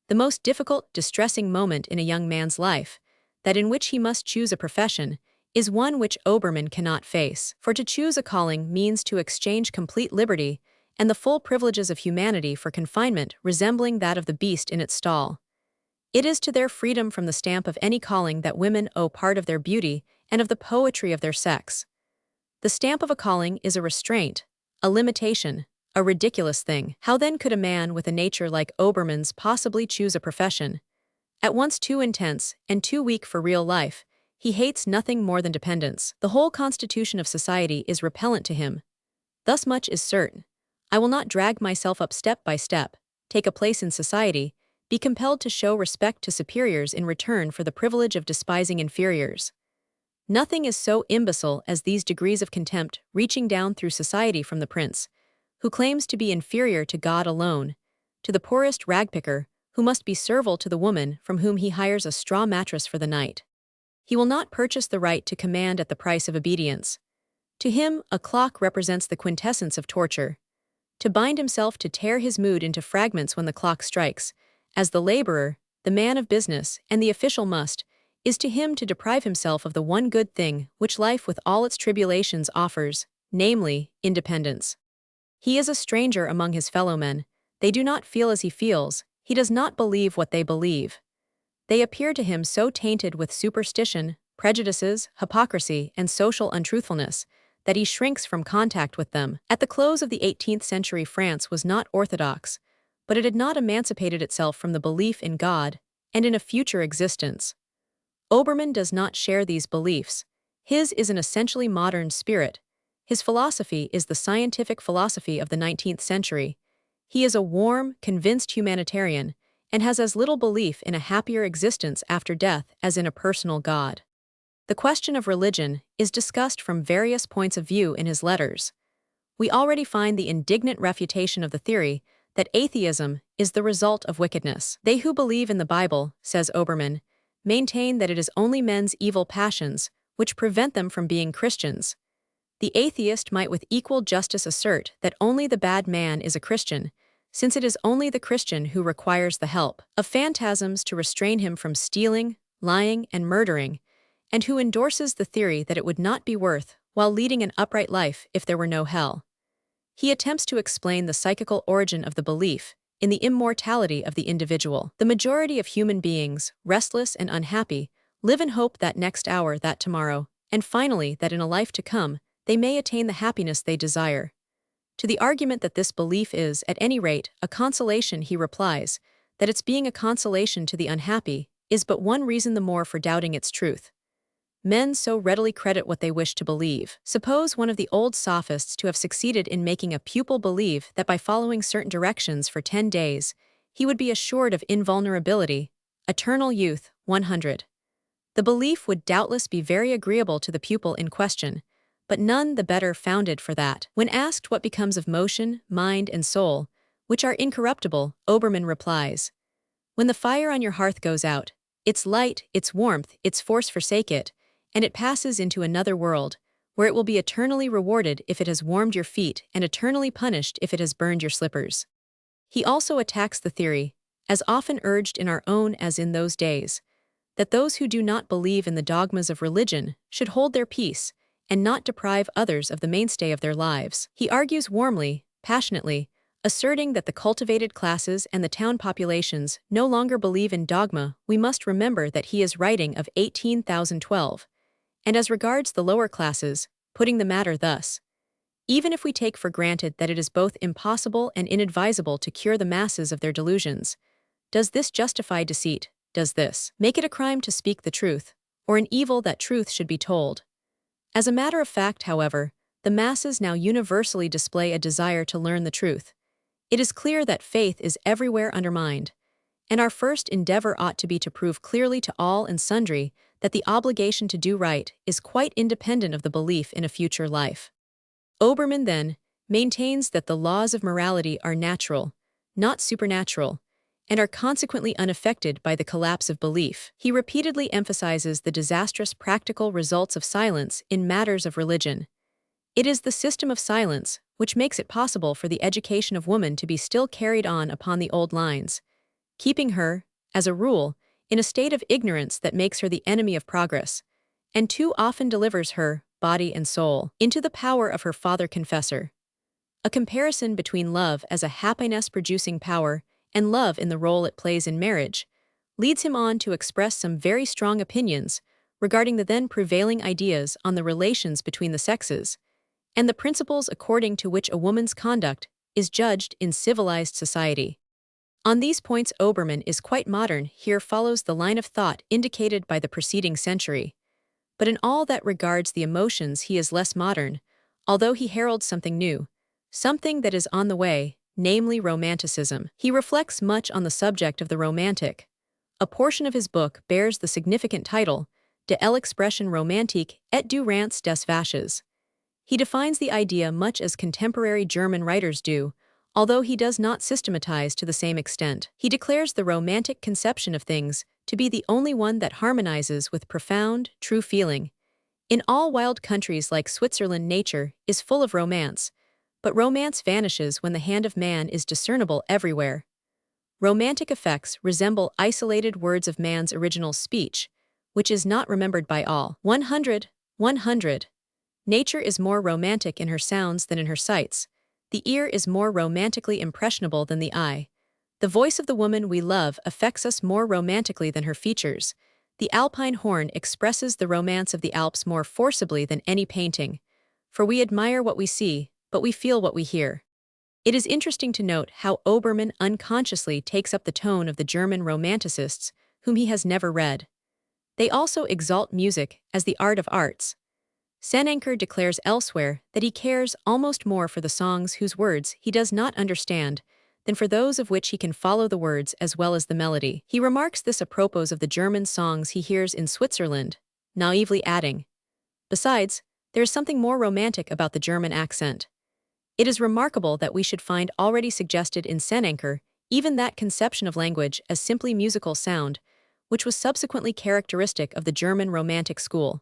The most difficult, distressing moment in a young man's life, that in which he must choose a profession, is one which Obermann cannot face. For to choose a calling means to exchange complete liberty and the full privileges of humanity for confinement resembling that of the beast in its stall. It is to their freedom from the stamp of any calling that women owe part of their beauty and of the poetry of their sex. The stamp of a calling is a restraint, a limitation, a ridiculous thing. How then could a man with a nature like Obermann's possibly choose a profession? At once too intense and too weak for real life, he hates nothing more than dependence. The whole constitution of society is repellent to him. Thus much is certain: I will not drag myself up step by step, take a place in society, be compelled to show respect to superiors in return for the privilege of despising inferiors. Nothing is so imbecile as these degrees of contempt reaching down through society from the prince, who claims to be inferior to God alone, to the poorest ragpicker, who must be servile to the woman from whom he hires a straw mattress for the night. He will not purchase the right to command at the price of obedience. To him, a clock represents the quintessence of torture. To bind himself to tear his mood into fragments when the clock strikes, as the laborer, the man of business, and the official must, is to him to deprive himself of the one good thing which life with all its tribulations offers, namely, independence. He is a stranger among his fellow-men. They do not feel as he feels. He does not believe what they believe. They appear to him so tainted with superstition, prejudices, hypocrisy, and social untruthfulness that he shrinks from contact with them. At the close of the 18th century, France was not orthodox, but it had not emancipated itself from the belief in God and in a future existence. Obermann does not share these beliefs. His is an essentially modern spirit. His philosophy is the scientific philosophy of the 19th century. He is a warm, convinced humanitarian and has as little belief in a happier existence after death as in a personal God. The question of religion is discussed from various points of view in his letters. We already find the indignant refutation of the theory that atheism is the result of wickedness. They who believe in the Bible, says Obermann, maintain that it is only men's evil passions which prevent them from being Christians. The atheist might with equal justice assert that only the bad man is a Christian, since it is only the Christian who requires the help of phantasms to restrain him from stealing, lying, and murdering, and who endorses the theory that it would not be worth while leading an upright life if there were no hell. He attempts to explain the psychical origin of the belief in the immortality of the individual. The majority of human beings, restless and unhappy, live in hope that next hour, that tomorrow, and finally that in a life to come, they may attain the happiness they desire. To the argument that this belief is, at any rate, a consolation, he replies that its being a consolation to the unhappy is but one reason the more for doubting its truth. Men so readily credit what they wish to believe. Suppose one of the old sophists to have succeeded in making a pupil believe that by following certain directions for 10 days, he would be assured of invulnerability, eternal youth, 100. The belief would doubtless be very agreeable to the pupil in question, but none the better founded for that. When asked what becomes of motion, mind, and soul, which are incorruptible, Obermann replies, "When the fire on your hearth goes out, its light, its warmth, its force forsake it, and it passes into another world, where it will be eternally rewarded if it has warmed your feet and eternally punished if it has burned your slippers." He also attacks the theory, as often urged in our own as in those days, that those who do not believe in the dogmas of religion should hold their peace and not deprive others of the mainstay of their lives. He argues warmly, passionately, asserting that the cultivated classes and the town populations no longer believe in dogma. We must remember that he is writing of 1812, and as regards the lower classes, putting the matter thus: even if we take for granted that it is both impossible and inadvisable to cure the masses of their delusions, does this justify deceit? Does this make it a crime to speak the truth, or an evil that truth should be told? As a matter of fact, however, the masses now universally display a desire to learn the truth. It is clear that faith is everywhere undermined, and our first endeavor ought to be to prove clearly to all and sundry that the obligation to do right is quite independent of the belief in a future life. Obermann, then, maintains that the laws of morality are natural, not supernatural, and are consequently unaffected by the collapse of belief. He repeatedly emphasizes the disastrous practical results of silence in matters of religion. It is the system of silence which makes it possible for the education of woman to be still carried on upon the old lines, keeping her, as a rule, in a state of ignorance that makes her the enemy of progress, and too often delivers her, body and soul, into the power of her father-confessor. A comparison between love as a happiness-producing power and love in the role it plays in marriage leads him on to express some very strong opinions regarding the then prevailing ideas on the relations between the sexes, and the principles according to which a woman's conduct is judged in civilized society. On these points Obermann is quite modern. Here follows the line of thought indicated by the preceding century. But in all that regards the emotions he is less modern, although he heralds something new, something that is on the way, namely romanticism. He reflects much on the subject of the romantic. A portion of his book bears the significant title, De l'expression romantique et du rance des vaches. He defines the idea much as contemporary German writers do, although he does not systematize to the same extent. He declares the romantic conception of things to be the only one that harmonizes with profound, true feeling. In all wild countries like Switzerland, nature is full of romance, but romance vanishes when the hand of man is discernible everywhere. Romantic effects resemble isolated words of man's original speech, which is not remembered by all. 100. Nature is more romantic in her sounds than in her sights. The ear is more romantically impressionable than the eye. The voice of the woman we love affects us more romantically than her features. The Alpine horn expresses the romance of the Alps more forcibly than any painting. For we admire what we see, but we feel what we hear. It is interesting to note how Obermann unconsciously takes up the tone of the German Romanticists, whom he has never read. They also exalt music as the art of arts. Sananker declares elsewhere that he cares almost more for the songs whose words he does not understand than for those of which he can follow the words as well as the melody. He remarks this apropos of the German songs he hears in Switzerland, naively adding, "Besides, there is something more romantic about the German accent." It is remarkable that we should find already suggested in Sananker even that conception of language as simply musical sound, which was subsequently characteristic of the German Romantic school.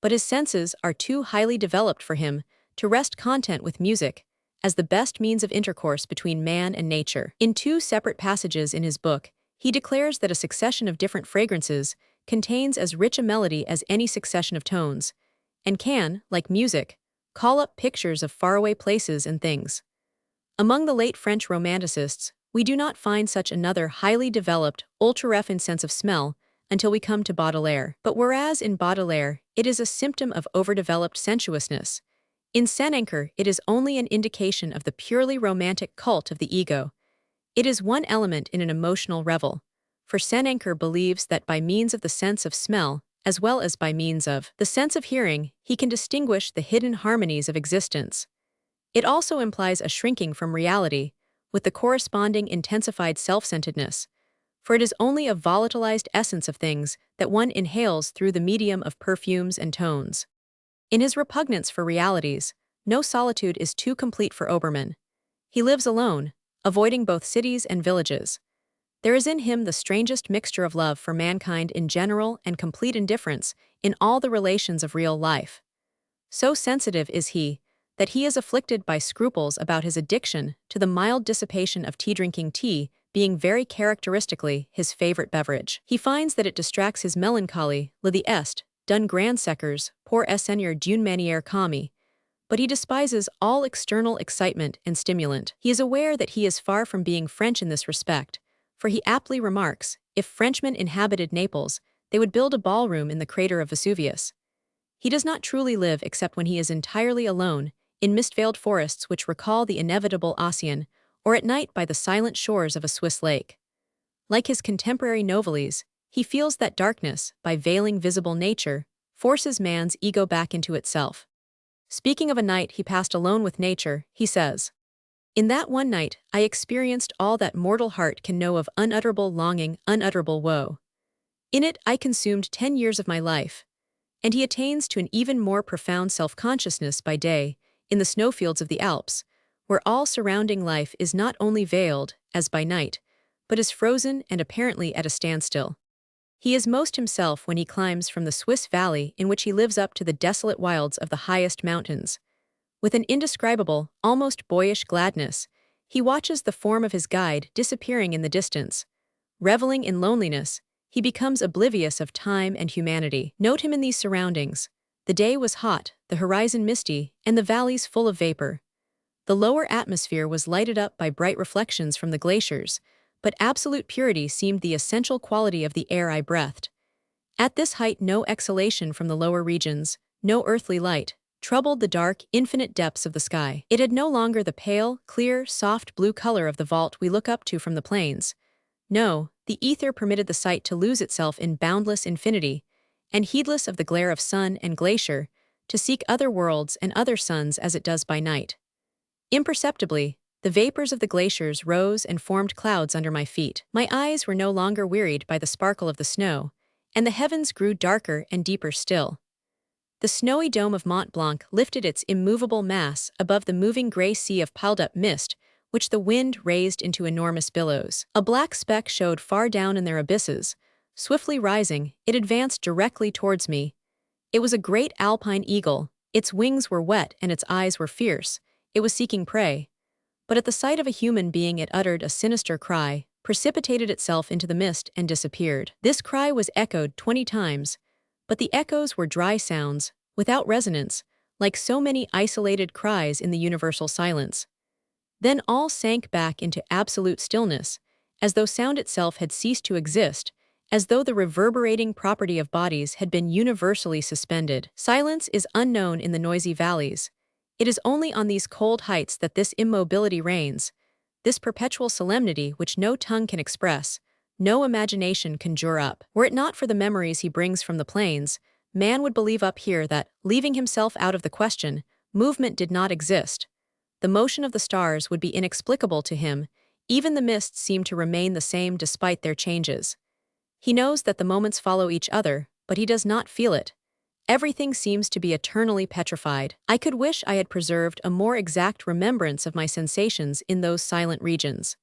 But his senses are too highly developed for him to rest content with music as the best means of intercourse between man and nature. In two separate passages in his book, he declares that a succession of different fragrances contains as rich a melody as any succession of tones, and can, like music, call up pictures of faraway places and things. Among the late French Romanticists, we do not find such another highly developed, ultra-refined sense of smell until we come to Baudelaire. But whereas in Baudelaire it is a symptom of overdeveloped sensuousness, in Sananker it is only an indication of the purely romantic cult of the ego. It is one element in an emotional revel, for Sananker believes that by means of the sense of smell, as well as by means of the sense of hearing, he can distinguish the hidden harmonies of existence. It also implies a shrinking from reality, with the corresponding intensified self-centeredness, for it is only a volatilized essence of things that one inhales through the medium of perfumes and tones. In his repugnance for realities, no solitude is too complete for Obermann. He lives alone, avoiding both cities and villages. There is in him the strangest mixture of love for mankind in general and complete indifference in all the relations of real life. So sensitive is he, that he is afflicted by scruples about his addiction to the mild dissipation of tea-drinking, tea being very characteristically his favorite beverage. He finds that it distracts his melancholy, l'idée est, d'un grand secers, pour essenir d'une manière calme, but he despises all external excitement and stimulant. He is aware that he is far from being French in this respect, for he aptly remarks, if Frenchmen inhabited Naples, they would build a ballroom in the crater of Vesuvius. He does not truly live except when he is entirely alone, in mist-veiled forests which recall the inevitable ocean, or at night by the silent shores of a Swiss lake. Like his contemporary noveles, he feels that darkness, by veiling visible nature, forces man's ego back into itself. Speaking of a night he passed alone with nature, he says, "In that one night I experienced all that mortal heart can know of unutterable longing, unutterable woe. In it I consumed 10 years of my life." And he attains to an even more profound self-consciousness by day, in the snowfields of the Alps, where all surrounding life is not only veiled, as by night, but is frozen and apparently at a standstill. He is most himself when he climbs from the Swiss valley in which he lives up to the desolate wilds of the highest mountains. With an indescribable, almost boyish gladness, he watches the form of his guide disappearing in the distance. Reveling in loneliness, he becomes oblivious of time and humanity. Note him in these surroundings. The day was hot, the horizon misty, and the valleys full of vapor. The lower atmosphere was lighted up by bright reflections from the glaciers, but absolute purity seemed the essential quality of the air I breathed. At this height no exhalation from the lower regions, no earthly light, troubled the dark, infinite depths of the sky. It had no longer the pale, clear, soft blue color of the vault we look up to from the plains. No, the ether permitted the sight to lose itself in boundless infinity, and heedless of the glare of sun and glacier, to seek other worlds and other suns as it does by night. Imperceptibly, the vapors of the glaciers rose and formed clouds under my feet. My eyes were no longer wearied by the sparkle of the snow, and the heavens grew darker and deeper still. The snowy dome of Mont Blanc lifted its immovable mass above the moving gray sea of piled-up mist, which the wind raised into enormous billows. A black speck showed far down in their abysses. Swiftly rising, it advanced directly towards me. It was a great alpine eagle. Its wings were wet and its eyes were fierce. It was seeking prey. But at the sight of a human being it uttered a sinister cry, precipitated itself into the mist and disappeared. This cry was echoed 20 times, but the echoes were dry sounds, without resonance, like so many isolated cries in the universal silence. Then all sank back into absolute stillness, as though sound itself had ceased to exist, as though the reverberating property of bodies had been universally suspended. Silence is unknown in the noisy valleys. It is only on these cold heights that this immobility reigns, this perpetual solemnity which no tongue can express, no imagination conjure up. Were it not for the memories he brings from the plains, man would believe up here that, leaving himself out of the question, movement did not exist. The motion of the stars would be inexplicable to him, even the mists seem to remain the same despite their changes. He knows that the moments follow each other, but he does not feel it. Everything seems to be eternally petrified. I could wish I had preserved a more exact remembrance of my sensations in those silent regions.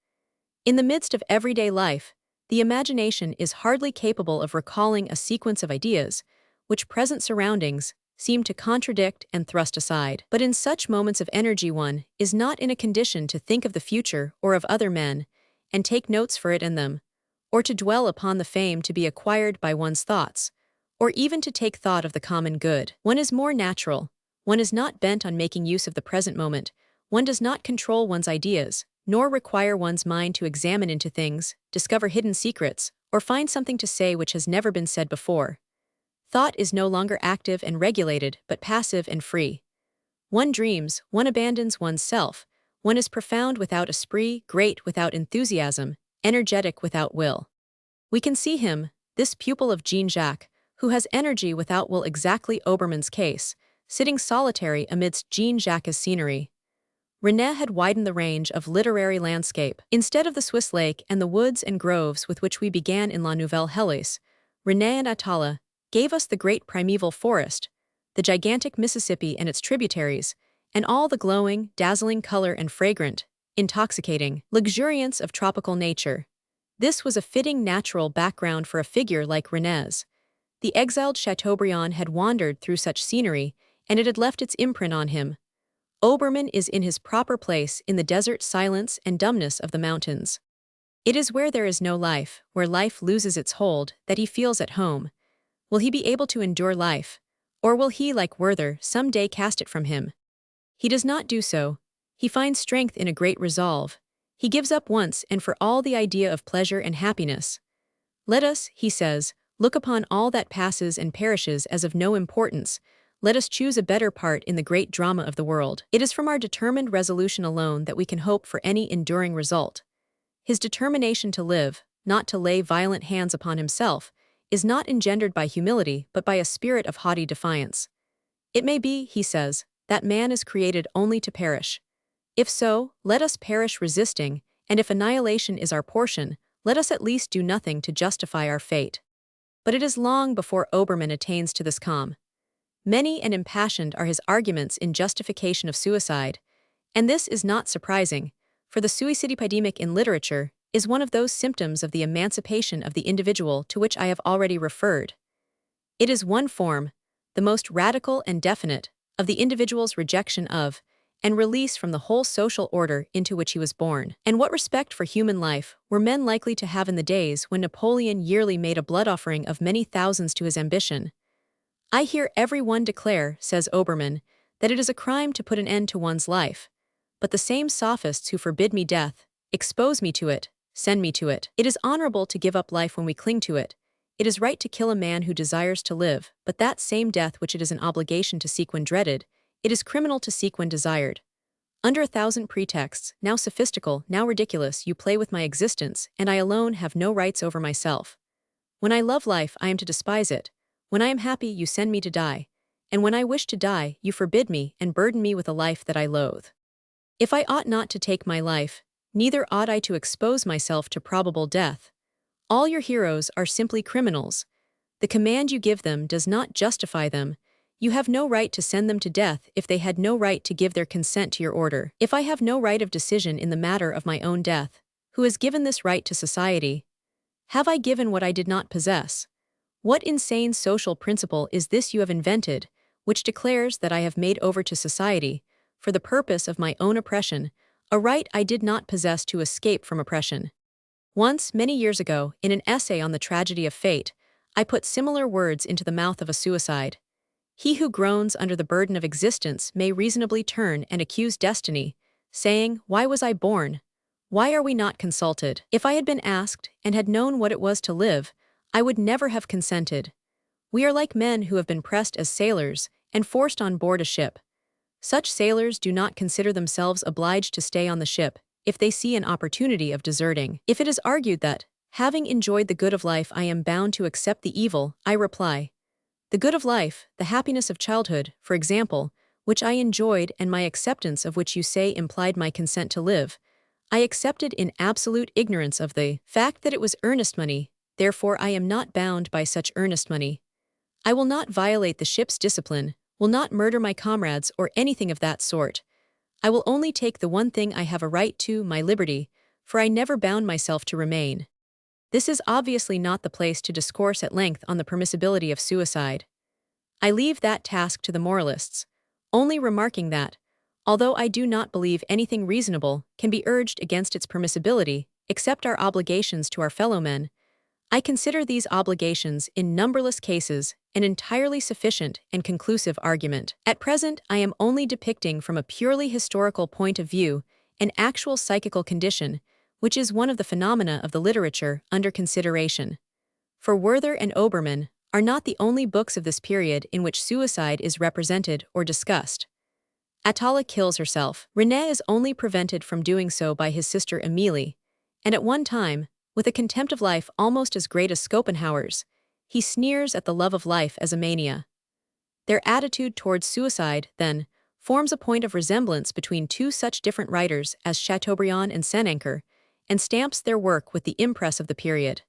In the midst of everyday life, the imagination is hardly capable of recalling a sequence of ideas, which present surroundings seem to contradict and thrust aside. But in such moments of energy one is not in a condition to think of the future or of other men, and take notes for it in them, or to dwell upon the fame to be acquired by one's thoughts, or even to take thought of the common good. One is more natural, one is not bent on making use of the present moment, one does not control one's ideas, nor require one's mind to examine into things, discover hidden secrets, or find something to say which has never been said before. Thought is no longer active and regulated, but passive and free. One dreams, one abandons one's self, one is profound without esprit, great without enthusiasm, energetic without will. We can see him, this pupil of Jean-Jacques, who has energy without will, exactly Obermann's case, sitting solitary amidst Jean-Jacques' scenery. René had widened the range of literary landscape. Instead of the Swiss lake and the woods and groves with which we began in La Nouvelle Héloïse, René and Atala gave us the great primeval forest, the gigantic Mississippi and its tributaries, and all the glowing, dazzling color and fragrant, intoxicating luxuriance of tropical nature. This was a fitting natural background for a figure like René's. The exiled Chateaubriand had wandered through such scenery, and it had left its imprint on him. Obermann is in his proper place in the desert silence and dumbness of the mountains. It is where there is no life, where life loses its hold, that he feels at home. Will he be able to endure life? Or will he, like Werther, some day cast it from him? He does not do so. He finds strength in a great resolve. He gives up once and for all the idea of pleasure and happiness. Let us, he says, look upon all that passes and perishes as of no importance. Let us choose a better part in the great drama of the world. It is from our determined resolution alone that we can hope for any enduring result. His determination to live, not to lay violent hands upon himself, is not engendered by humility but by a spirit of haughty defiance. It may be, he says, that man is created only to perish. If so, let us perish resisting, and if annihilation is our portion, let us at least do nothing to justify our fate. But it is long before Obermann attains to this calm. Many and impassioned are his arguments in justification of suicide, and this is not surprising, for the suicidepidemic in literature is one of those symptoms of the emancipation of the individual to which I have already referred. It is one form, the most radical and definite, of the individual's rejection of, and release from the whole social order into which he was born. And what respect for human life were men likely to have in the days when Napoleon yearly made a blood offering of many thousands to his ambition? I hear every one declare, says Obermann, that it is a crime to put an end to one's life. But the same sophists who forbid me death, expose me to it, send me to it. It is honorable to give up life when we cling to it. It is right to kill a man who desires to live, but that same death which it is an obligation to seek when dreaded, it is criminal to seek when desired. Under 1,000 pretexts, now sophistical, now ridiculous, you play with my existence, and I alone have no rights over myself. When I love life, I am to despise it. When I am happy, you send me to die. And when I wish to die, you forbid me and burden me with a life that I loathe. If I ought not to take my life, neither ought I to expose myself to probable death. All your heroes are simply criminals. The command you give them does not justify them. You have no right to send them to death if they had no right to give their consent to your order. If I have no right of decision in the matter of my own death, who has given this right to society? Have I given what I did not possess? What insane social principle is this you have invented, which declares that I have made over to society, for the purpose of my own oppression, a right I did not possess to escape from oppression? Once, many years ago, in an essay on the tragedy of fate, I put similar words into the mouth of a suicide. He who groans under the burden of existence may reasonably turn and accuse destiny, saying, "Why was I born? Why are we not consulted? If I had been asked and had known what it was to live, I would never have consented. We are like men who have been pressed as sailors and forced on board a ship. Such sailors do not consider themselves obliged to stay on the ship if they see an opportunity of deserting. If it is argued that, having enjoyed the good of life, I am bound to accept the evil, I reply, the good of life, the happiness of childhood, for example, which I enjoyed and my acceptance of which you say implied my consent to live, I accepted in absolute ignorance of the fact that it was earnest money, therefore I am not bound by such earnest money. I will not violate the ship's discipline, will not murder my comrades or anything of that sort. I will only take the one thing I have a right to, my liberty, for I never bound myself to remain. This is obviously not the place to discourse at length on the permissibility of suicide. I leave that task to the moralists, only remarking that, although I do not believe anything reasonable can be urged against its permissibility, except our obligations to our fellow men, I consider these obligations in numberless cases an entirely sufficient and conclusive argument. At present, I am only depicting from a purely historical point of view an actual psychical condition, which is one of the phenomena of the literature under consideration. For Werther and Obermann are not the only books of this period in which suicide is represented or discussed. Atala kills herself. René is only prevented from doing so by his sister Emilie, and at one time, with a contempt of life almost as great as Schopenhauer's, he sneers at the love of life as a mania. Their attitude towards suicide, then, forms a point of resemblance between two such different writers as Chateaubriand and Sénéca, and stamps their work with the impress of the period.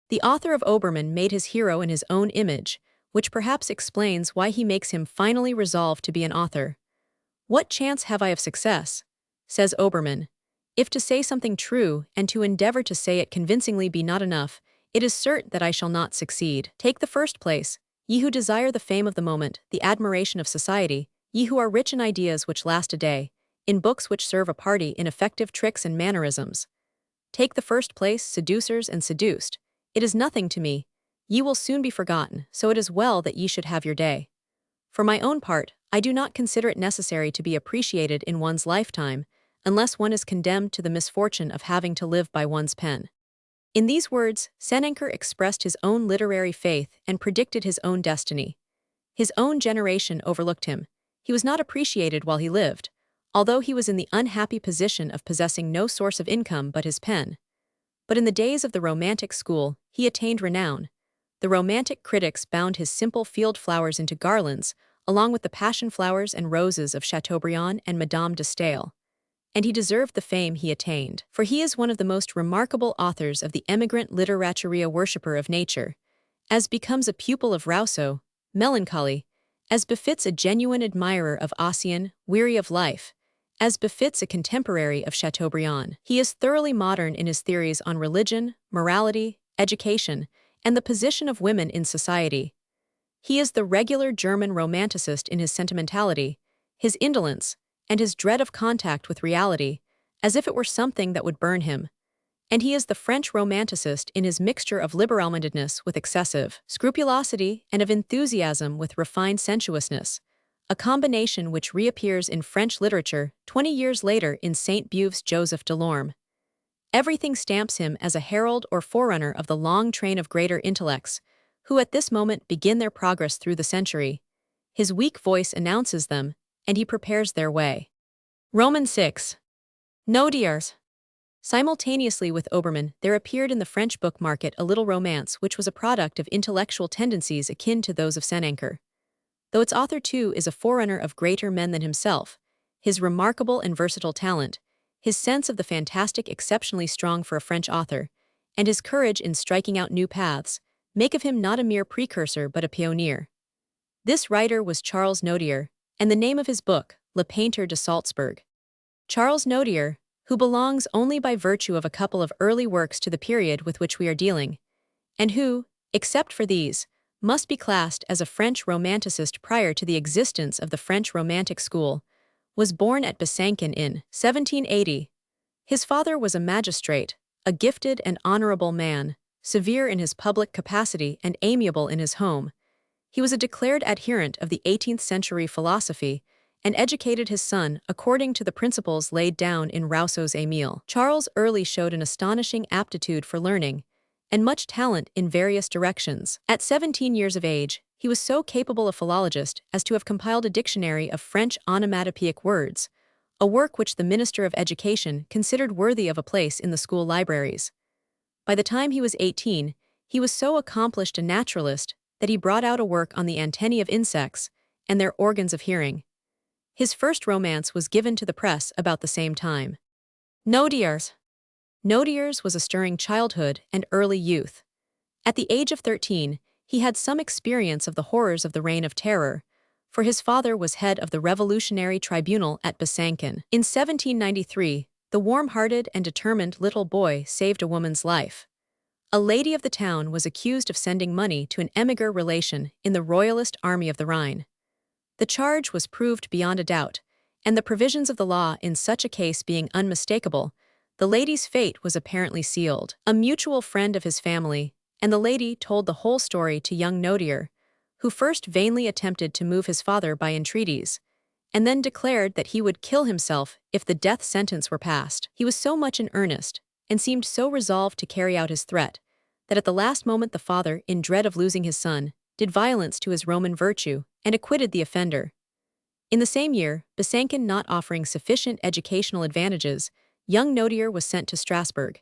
The author of Obermann made his hero in his own image, which perhaps explains why he makes him finally resolve to be an author. What chance have I of success, says Obermann, if to say something true and to endeavor to say it convincingly be not enough, it is certain that I shall not succeed. Take the first place, ye who desire the fame of the moment, the admiration of society, ye who are rich in ideas which last a day, in books which serve a party in effective tricks and mannerisms. Take the first place, seducers and seduced. It is nothing to me. Ye will soon be forgotten, so it is well that ye should have your day. For my own part, I do not consider it necessary to be appreciated in one's lifetime, unless one is condemned to the misfortune of having to live by one's pen. In these words, Sénéca expressed his own literary faith and predicted his own destiny. His own generation overlooked him. He was not appreciated while he lived, although he was in the unhappy position of possessing no source of income but his pen. But in the days of the Romantic school, he attained renown. The Romantic critics bound his simple field flowers into garlands, along with the passion flowers and roses of Chateaubriand and Madame de Staël. And he deserved the fame he attained, for he is one of the most remarkable authors of the Emigrant Literature, worshipper of nature, as becomes a pupil of Rousseau, melancholy, as befits a genuine admirer of Ossian, weary of life, as befits a contemporary of Chateaubriand. He is thoroughly modern in his theories on religion, morality, education, and the position of women in society. He is the regular German romanticist in his sentimentality, his indolence, and his dread of contact with reality, as if it were something that would burn him. And he is the French romanticist in his mixture of liberal-mindedness with excessive scrupulosity and of enthusiasm with refined sensuousness, a combination which reappears in French literature 20 years later in Sainte-Beuve's Joseph Delorme. Everything stamps him as a herald or forerunner of the long train of greater intellects, who at this moment begin their progress through the century. His weak voice announces them, and he prepares their way. Roman 6. Nodiers. Simultaneously with Obermann, there appeared in the French book market a little romance which was a product of intellectual tendencies akin to those of Sénéca. Though its author too is a forerunner of greater men than himself, his remarkable and versatile talent, his sense of the fantastic exceptionally strong for a French author, and his courage in striking out new paths, make of him not a mere precursor but a pioneer. This writer was Charles Nodier, and the name of his book, Le Painter de Salzburg. Charles Nodier, who belongs only by virtue of a couple of early works to the period with which we are dealing, and who, except for these, must be classed as a French romanticist prior to the existence of the French Romantic school, was born at Besançon in 1780. His father was a magistrate, a gifted and honorable man, severe in his public capacity and amiable in his home. He was a declared adherent of the 18th century philosophy, and educated his son according to the principles laid down in Rousseau's Émile. Charles early showed an astonishing aptitude for learning, and much talent in various directions. At 17 years of age, he was so capable a philologist as to have compiled a dictionary of French onomatopoeic words, a work which the Minister of Education considered worthy of a place in the school libraries. By the time he was 18, he was so accomplished a naturalist that he brought out a work on the antennae of insects and their organs of hearing. His first romance was given to the press about the same time. Nodiers was a stirring childhood and early youth. At the age of 13, he had some experience of the horrors of the Reign of Terror, for his father was head of the Revolutionary Tribunal at Besançon. In 1793, the warm-hearted and determined little boy saved a woman's life. A lady of the town was accused of sending money to an émigré relation in the Royalist Army of the Rhine. The charge was proved beyond a doubt, and the provisions of the law in such a case being unmistakable, the lady's fate was apparently sealed. A mutual friend of his family and the lady told the whole story to young Nodier, who first vainly attempted to move his father by entreaties, and then declared that he would kill himself if the death sentence were passed. He was so much in earnest, and seemed so resolved to carry out his threat, that at the last moment the father, in dread of losing his son, did violence to his Roman virtue, and acquitted the offender. In the same year, Besançon not offering sufficient educational advantages, young Nodier was sent to Strasbourg.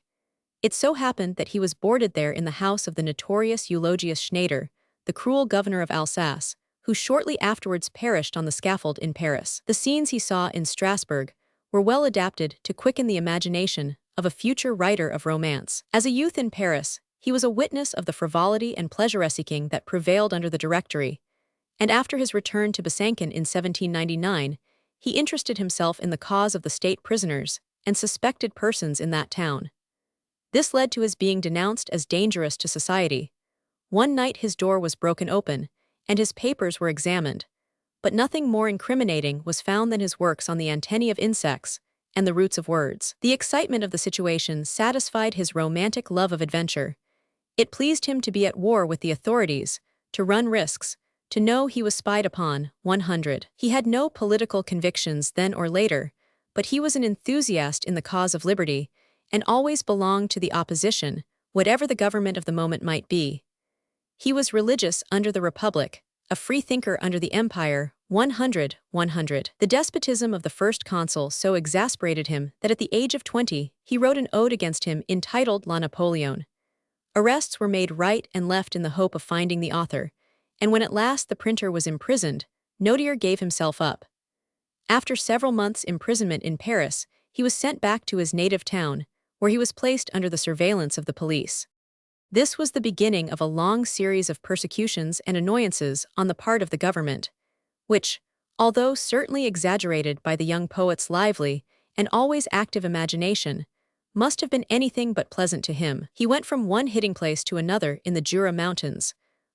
It so happened that he was boarded there in the house of the notorious Eulogius Schneider, the cruel governor of Alsace, who shortly afterwards perished on the scaffold in Paris. The scenes he saw in Strasbourg were well adapted to quicken the imagination of a future writer of romance. As a youth in Paris, he was a witness of the frivolity and pleasure-seeking that prevailed under the Directory, and after his return to Besançon in 1799, he interested himself in the cause of the state prisoners and suspected persons in that town. This led to his being denounced as dangerous to society. One night his door was broken open, and his papers were examined, but nothing more incriminating was found than his works on the antennae of insects and the roots of words. The excitement of the situation satisfied his romantic love of adventure. It pleased him to be at war with the authorities, to run risks, to know he was spied upon. 100. He had no political convictions then or later, but he was an enthusiast in the cause of liberty, and always belonged to the opposition, whatever the government of the moment might be. He was religious under the Republic, a freethinker under the Empire. 100. The despotism of the first consul so exasperated him that at the age of 20, he wrote an ode against him entitled La Napoleon. Arrests were made right and left in the hope of finding the author, and when at last the printer was imprisoned, Nodier gave himself up. After several months' imprisonment in Paris, he was sent back to his native town, where he was placed under the surveillance of the police. This was the beginning of a long series of persecutions and annoyances on the part of the government, which, although certainly exaggerated by the young poet's lively and always active imagination, must have been anything but pleasant to him. He went from one hiding place to another in the Jura Mountains,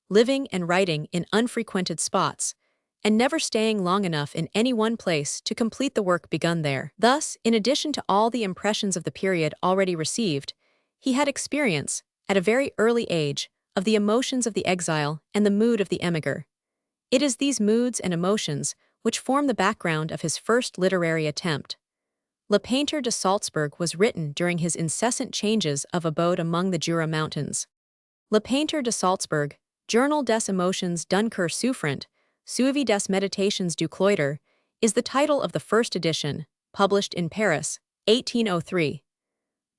living and writing in unfrequented spots, and never staying long enough in any one place to complete the work begun there. Thus, in addition to all the impressions of the period already received, he had experience, at a very early age, of the emotions of the exile and the mood of the émigré. It is these moods and emotions which form the background of his first literary attempt. Le Painter de Salzburg was written during his incessant changes of abode among the Jura Mountains. Le Painter de Salzburg, Journal des Emotions d'un cœur souffrant, Suivi des Meditations du Cloître, is the title of the first edition, published in Paris, 1803.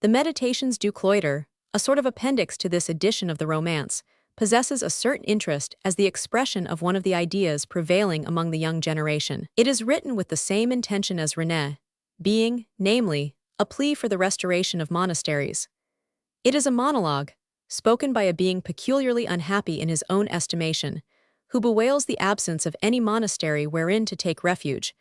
The Meditations du Cloître, a sort of appendix to this edition of the romance, possesses a certain interest as the expression of one of the ideas prevailing among the young generation. It is written with the same intention as René, being, namely, a plea for the restoration of monasteries. It is a monologue, spoken by a being peculiarly unhappy in his own estimation, who bewails the absence of any monastery wherein to take refuge,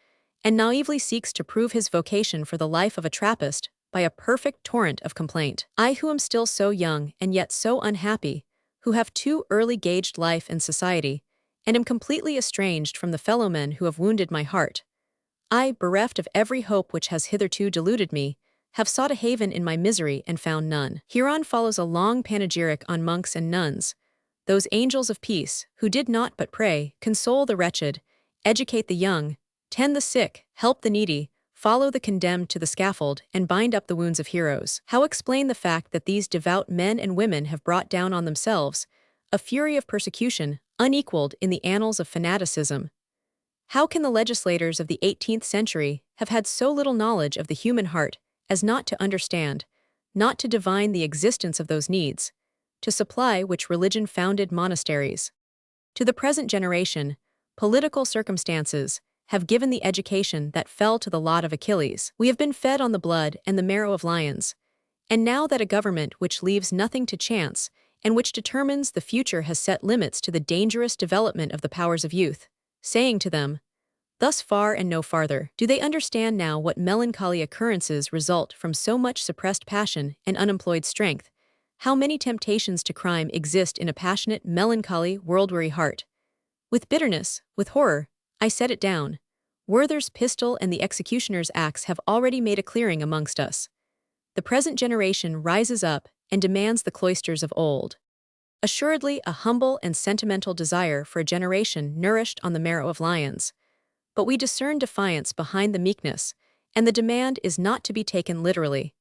and naively seeks to prove his vocation for the life of a Trappist by a perfect torrent of complaint. I who am still so young and yet so unhappy, who have too early gauged life and society, and am completely estranged from the fellowmen who have wounded my heart, I, bereft of every hope which has hitherto deluded me, have sought a haven in my misery and found none. Hereon follows a long panegyric on monks and nuns, those angels of peace, who did not but pray, console the wretched, educate the young, Tend the sick, help the needy, follow the condemned to the scaffold, and bind up the wounds of heroes. How explain the fact that these devout men and women have brought down on themselves a fury of persecution unequaled in the annals of fanaticism? How can the legislators of the 18th century have had so little knowledge of the human heart as not to understand, not to divine the existence of those needs, to supply which religion founded monasteries? To the present generation, political circumstances have given the education that fell to the lot of Achilles. We have been fed on the blood and the marrow of lions, and now that a government which leaves nothing to chance and which determines the future has set limits to the dangerous development of the powers of youth, saying to them, "Thus far and no farther." Do they understand now what melancholy occurrences result from so much suppressed passion and unemployed strength? How many temptations to crime exist in a passionate, melancholy, world-weary heart? With bitterness, with horror, I set it down. Werther's pistol and the executioner's axe have already made a clearing amongst us. The present generation rises up and demands the cloisters of old. Assuredly, a humble and sentimental desire for a generation nourished on the marrow of lions. But we discern defiance behind the meekness, and the demand is not to be taken literally.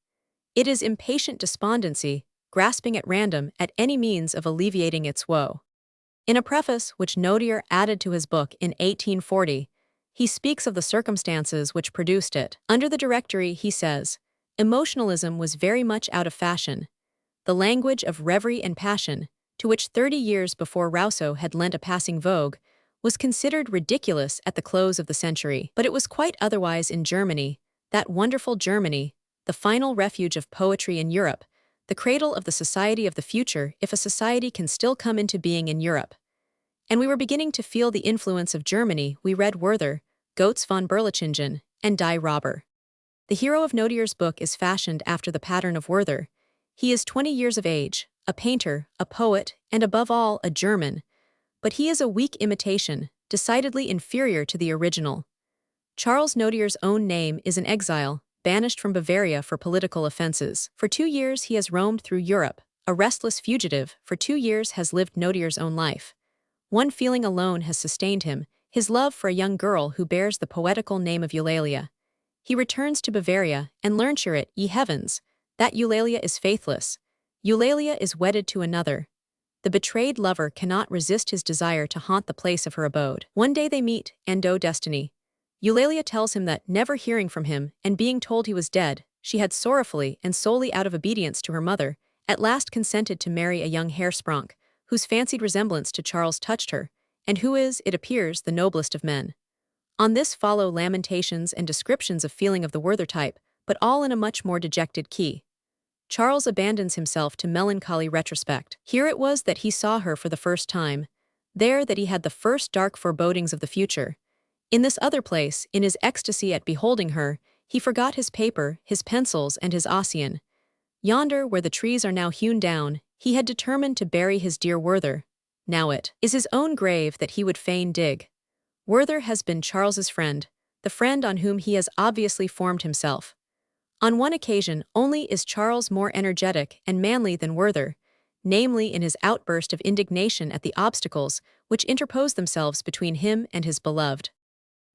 It is impatient despondency, grasping at random at any means of alleviating its woe. In a preface which Nodier added to his book in 1840, he speaks of the circumstances which produced it. Under the Directory, he says, emotionalism was very much out of fashion. The language of reverie and passion, to which 30 years before Rousseau had lent a passing vogue, was considered ridiculous at the close of the century. But it was quite otherwise in Germany, that wonderful Germany, the final refuge of poetry in Europe, the cradle of the society of the future if a society can still come into being in Europe. And we were beginning to feel the influence of Germany. We read Werther, Goetz von Berlichingen, and Die Robber. The hero of Nodier's book is fashioned after the pattern of Werther. He is 20 years of age, a painter, a poet, and above all, a German. But he is a weak imitation, decidedly inferior to the original. Charles Nodier's own name is an exile, banished from Bavaria for political offenses. For 2 years he has roamed through Europe, a restless fugitive. For 2 years has lived Nodier's own life. One feeling alone has sustained him, his love for a young girl who bears the poetical name of Eulalia. He returns to Bavaria, and learns it, ye heavens, that Eulalia is faithless. Eulalia is wedded to another. The betrayed lover cannot resist his desire to haunt the place of her abode. One day they meet, and oh destiny! Eulalia tells him that, never hearing from him, and being told he was dead, she had sorrowfully and solely out of obedience to her mother, at last consented to marry a young Herr Spronk, whose fancied resemblance to Charles touched her, and who is, it appears, the noblest of men. On this follow lamentations and descriptions of feeling of the Werther type, but all in a much more dejected key. Charles abandons himself to melancholy retrospect. Here it was that he saw her for the first time, there that he had the first dark forebodings of the future. In this other place, in his ecstasy at beholding her, he forgot his paper, his pencils, and his Ossian. Yonder, where the trees are now hewn down, he had determined to bury his dear Werther. Now it is his own grave that he would fain dig. Werther has been Charles's friend, the friend on whom he has obviously formed himself. On one occasion only is Charles more energetic and manly than Werther, namely in his outburst of indignation at the obstacles which interpose themselves between him and his beloved.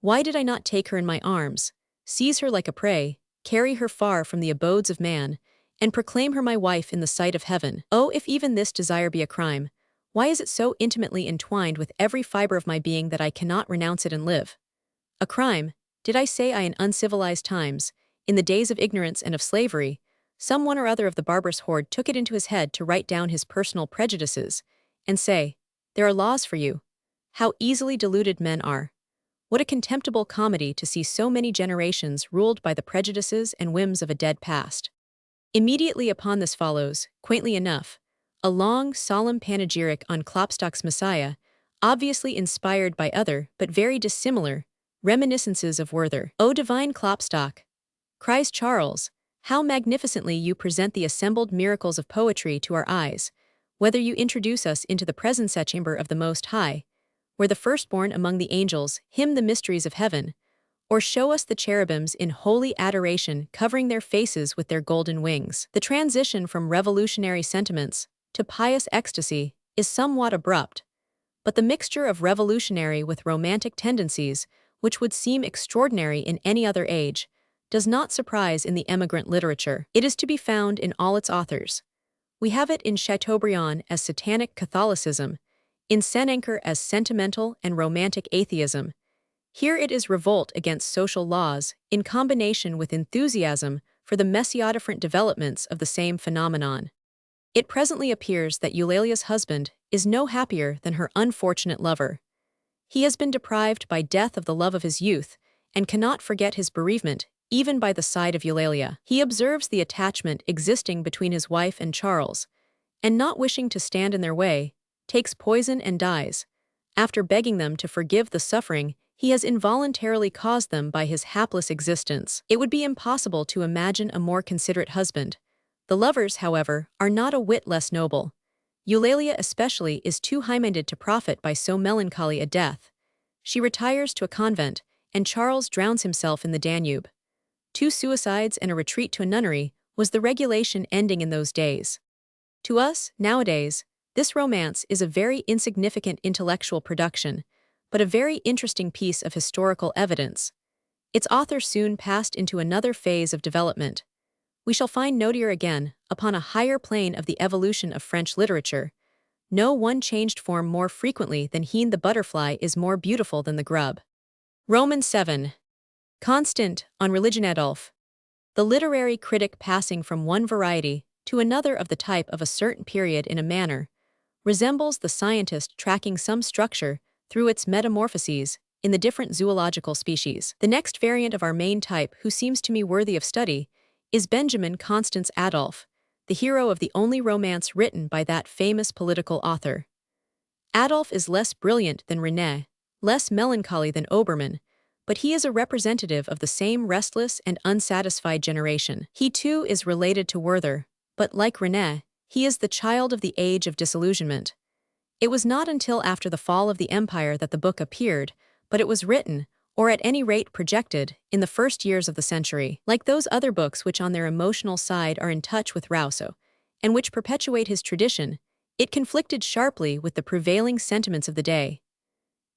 Why did I not take her in my arms, seize her like a prey, carry her far from the abodes of man, and proclaim her my wife in the sight of heaven? Oh, if even this desire be a crime, why is it so intimately entwined with every fiber of my being that I cannot renounce it and live? A crime, did I say I in uncivilized times, in the days of ignorance and of slavery, some one or other of the barbarous horde took it into his head to write down his personal prejudices, and say, "There are laws for you." How easily deluded men are! What a contemptible comedy to see so many generations ruled by the prejudices and whims of a dead past. Immediately upon this follows, quaintly enough, a long, solemn panegyric on Klopstock's Messiah, obviously inspired by other, but very dissimilar, reminiscences of Werther. "O divine Klopstock," cries Charles, "how magnificently you present the assembled miracles of poetry to our eyes, whether you introduce us into the presence chamber of the Most High, where the firstborn among the angels hymn the mysteries of heaven, or show us the cherubims in holy adoration covering their faces with their golden wings." The transition from revolutionary sentiments to pious ecstasy is somewhat abrupt, but the mixture of revolutionary with romantic tendencies which would seem extraordinary in any other age, does not surprise in the emigrant literature. It is to be found in all its authors. We have it in Chateaubriand as satanic Catholicism, in Senancour as sentimental and romantic atheism. Here it is revolt against social laws in combination with enthusiasm for the messiodifferent developments of the same phenomenon. It presently appears that Eulalia's husband is no happier than her unfortunate lover. He has been deprived by death of the love of his youth and cannot forget his bereavement even by the side of Eulalia. He observes the attachment existing between his wife and Charles, and not wishing to stand in their way, takes poison and dies, after begging them to forgive the suffering he has involuntarily caused them by his hapless existence. It would be impossible to imagine a more considerate husband. The lovers, however, are not a whit less noble. Eulalia especially is too high-minded to profit by so melancholy a death. She retires to a convent, and Charles drowns himself in the Danube. 2 suicides and a retreat to a nunnery was the regulation ending in those days. To us, nowadays, this romance is a very insignificant intellectual production, but a very interesting piece of historical evidence. Its author soon passed into another phase of development. We shall find notier again, upon a higher plane of the evolution of French literature. No one changed form more frequently than Heen the butterfly is more beautiful than the grub. Romans 7. Constant, on religion. Adolphe. The literary critic passing from one variety to another of the type of a certain period in a manner, resembles the scientist tracking some structure through its metamorphoses in the different zoological species. The next variant of our main type who seems to me worthy of study is Benjamin Constant Adolphe, the hero of the only romance written by that famous political author. Adolphe is less brilliant than René, less melancholy than Obermann, but he is a representative of the same restless and unsatisfied generation. He too is related to Werther, but like René, he is the child of the age of disillusionment. It was not until after the fall of the empire that the book appeared, but it was written, or at any rate projected, in the first years of the century. Like those other books which on their emotional side are in touch with Rousseau, and which perpetuate his tradition, it conflicted sharply with the prevailing sentiments of the day.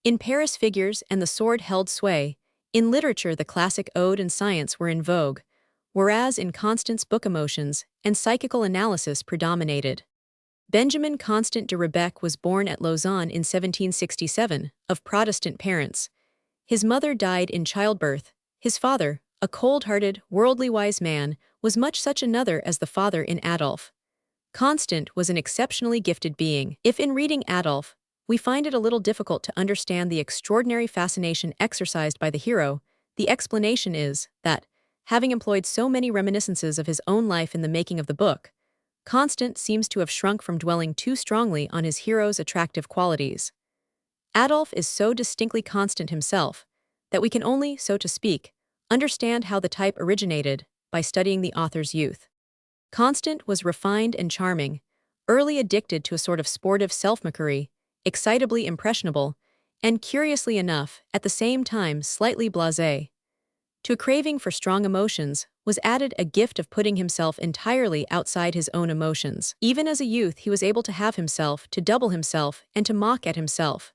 In Paris figures and the sword held sway, in literature the classic ode and science were in vogue, whereas in Constant's book emotions and psychical analysis predominated. Benjamin Constant de Rebecque was born at Lausanne in 1767, of Protestant parents. His mother died in childbirth. His father, a cold-hearted, worldly-wise man, was much such another as the father in Adolphe. Constant was an exceptionally gifted being. If in reading Adolphe, we find it a little difficult to understand the extraordinary fascination exercised by the hero, the explanation is that, having employed so many reminiscences of his own life in the making of the book, Constant seems to have shrunk from dwelling too strongly on his hero's attractive qualities. Adolphe is so distinctly Constant himself that we can only, so to speak, understand how the type originated by studying the author's youth. Constant was refined and charming, early addicted to a sort of sportive self-mockery, excitably impressionable, and curiously enough, at the same time slightly blasé. To a craving for strong emotions was added a gift of putting himself entirely outside his own emotions. Even as a youth he was able to have himself, to double himself, and to mock at himself.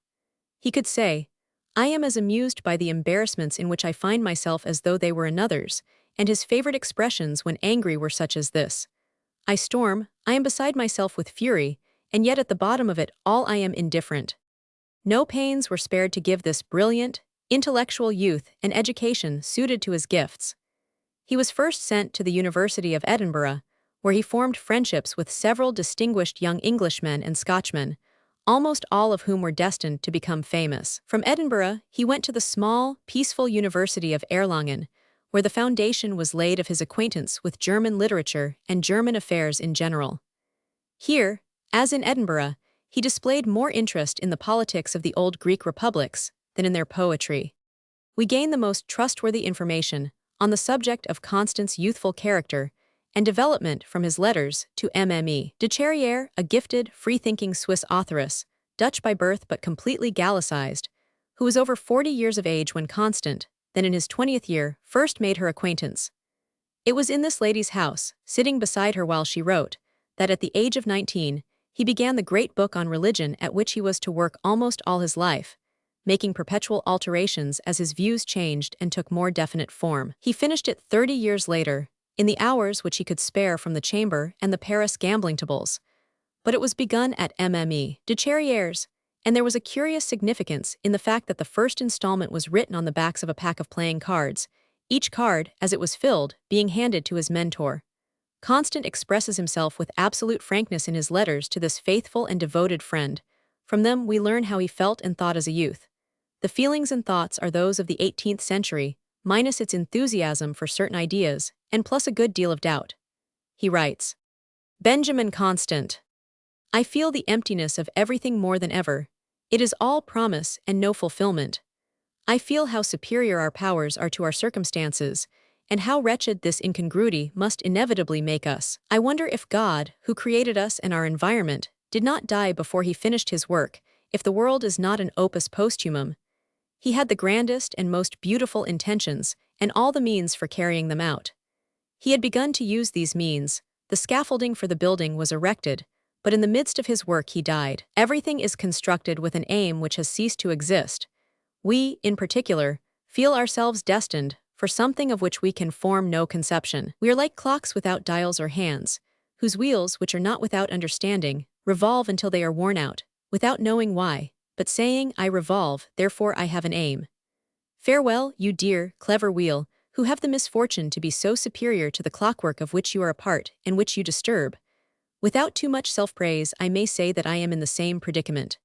He could say, "I am as amused by the embarrassments in which I find myself as though they were another's," and his favorite expressions when angry were such as this: "I storm, I am beside myself with fury, and yet at the bottom of it all I am indifferent." No pains were spared to give this brilliant, intellectual youth an education suited to his gifts. He was first sent to the University of Edinburgh, where he formed friendships with several distinguished young Englishmen and Scotchmen, almost all of whom were destined to become famous. From Edinburgh, he went to the small, peaceful University of Erlangen, where the foundation was laid of his acquaintance with German literature and German affairs in general. Here, as in Edinburgh, he displayed more interest in the politics of the old Greek republics than in their poetry. We gain the most trustworthy information on the subject of Constant's youthful character and development from his letters to Mme. de Charrière, a gifted, free-thinking Swiss authoress, Dutch by birth but completely Gallicized, who was over 40 years of age when Constant, then in his 20th year, first made her acquaintance. It was in this lady's house, sitting beside her while she wrote, that at the age of 19, he began the great book on religion at which he was to work almost all his life, making perpetual alterations as his views changed and took more definite form. He finished it 30 years later, in the hours which he could spare from the chamber and the Paris gambling tables. But it was begun at Mme. de Charrières, and there was a curious significance in the fact that the first installment was written on the backs of a pack of playing cards, each card, as it was filled, being handed to his mentor. Constant expresses himself with absolute frankness in his letters to this faithful and devoted friend. From them we learn how he felt and thought as a youth. The feelings and thoughts are those of the 18th century, minus its enthusiasm for certain ideas, and plus a good deal of doubt. He writes, Benjamin Constant. I feel the emptiness of everything more than ever. It is all promise and no fulfillment. I feel how superior our powers are to our circumstances, and how wretched this incongruity must inevitably make us. I wonder if God, who created us and our environment, did not die before he finished his work, if the world is not an opus posthumum. He had the grandest and most beautiful intentions, and all the means for carrying them out. He had begun to use these means, the scaffolding for the building was erected, but in the midst of his work he died. Everything is constructed with an aim which has ceased to exist. We, in particular, feel ourselves destined for something of which we can form no conception. We are like clocks without dials or hands, whose wheels, which are not without understanding, revolve until they are worn out, without knowing why, but saying, I revolve, therefore I have an aim. Farewell, you dear, clever wheel, who have the misfortune to be so superior to the clockwork of which you are a part and which you disturb. Without too much self-praise, I may say that I am in the same predicament.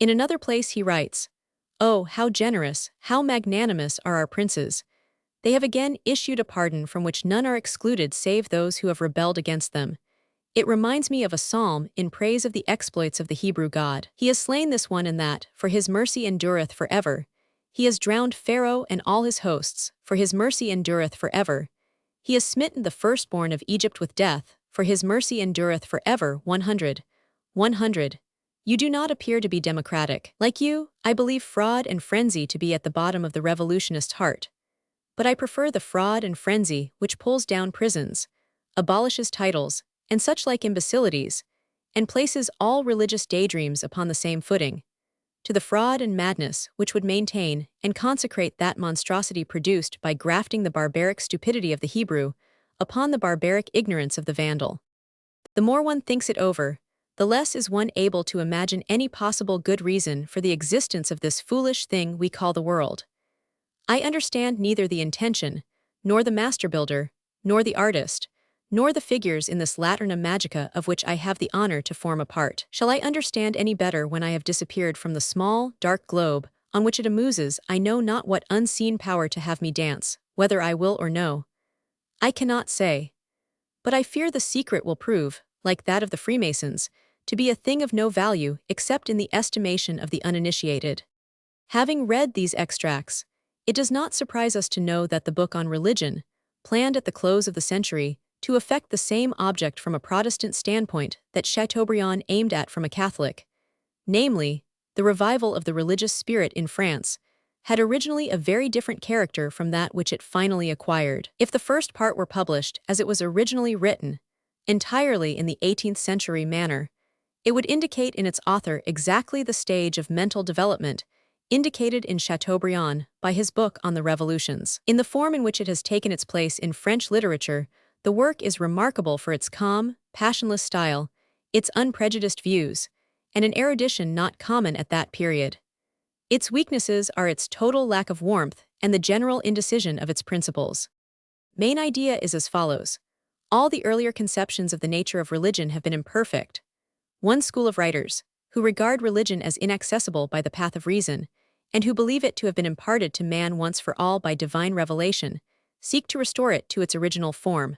In another place he writes, Oh, how generous, how magnanimous are our princes! They have again issued a pardon from which none are excluded save those who have rebelled against them. It reminds me of a psalm in praise of the exploits of the Hebrew God. He has slain this one and that, for his mercy endureth forever. He has drowned Pharaoh and all his hosts, for his mercy endureth forever. He has smitten the firstborn of Egypt with death, for his mercy endureth forever. 100. 100. You do not appear to be democratic. Like you, I believe fraud and frenzy to be at the bottom of the revolutionist's heart. But I prefer the fraud and frenzy which pulls down prisons, abolishes titles, and such like imbecilities, and places all religious daydreams upon the same footing, to the fraud and madness which would maintain and consecrate that monstrosity produced by grafting the barbaric stupidity of the Hebrew upon the barbaric ignorance of the Vandal. The more one thinks it over, the less is one able to imagine any possible good reason for the existence of this foolish thing we call the world. I understand neither the intention, nor the master builder, nor the artist, nor the figures in this laterna magica of which I have the honor to form a part. Shall I understand any better when I have disappeared from the small, dark globe on which it amuses I know not what unseen power to have me dance, whether I will or no? I cannot say. But I fear the secret will prove, like that of the Freemasons, to be a thing of no value except in the estimation of the uninitiated. Having read these extracts, it does not surprise us to know that the book on religion, planned at the close of the century to effect the same object from a Protestant standpoint that Chateaubriand aimed at from a Catholic, namely, the revival of the religious spirit in France, had originally a very different character from that which it finally acquired. If the first part were published as it was originally written, entirely in the 18th century manner, it would indicate in its author exactly the stage of mental development indicated in Chateaubriand by his book on the revolutions. In the form in which it has taken its place in French literature, the work is remarkable for its calm, passionless style, its unprejudiced views, and an erudition not common at that period. Its weaknesses are its total lack of warmth and the general indecision of its principles. Main idea is as follows. All the earlier conceptions of the nature of religion have been imperfect. One school of writers, who regard religion as inaccessible by the path of reason, and who believe it to have been imparted to man once for all by divine revelation, seek to restore it to its original form.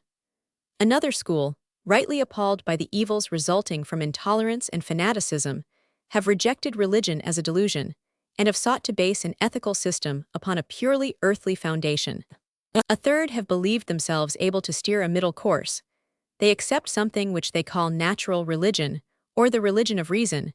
Another school, rightly appalled by the evils resulting from intolerance and fanaticism, have rejected religion as a delusion, and have sought to base an ethical system upon a purely earthly foundation. A third have believed themselves able to steer a middle course. They accept something which they call natural religion, or the religion of reason,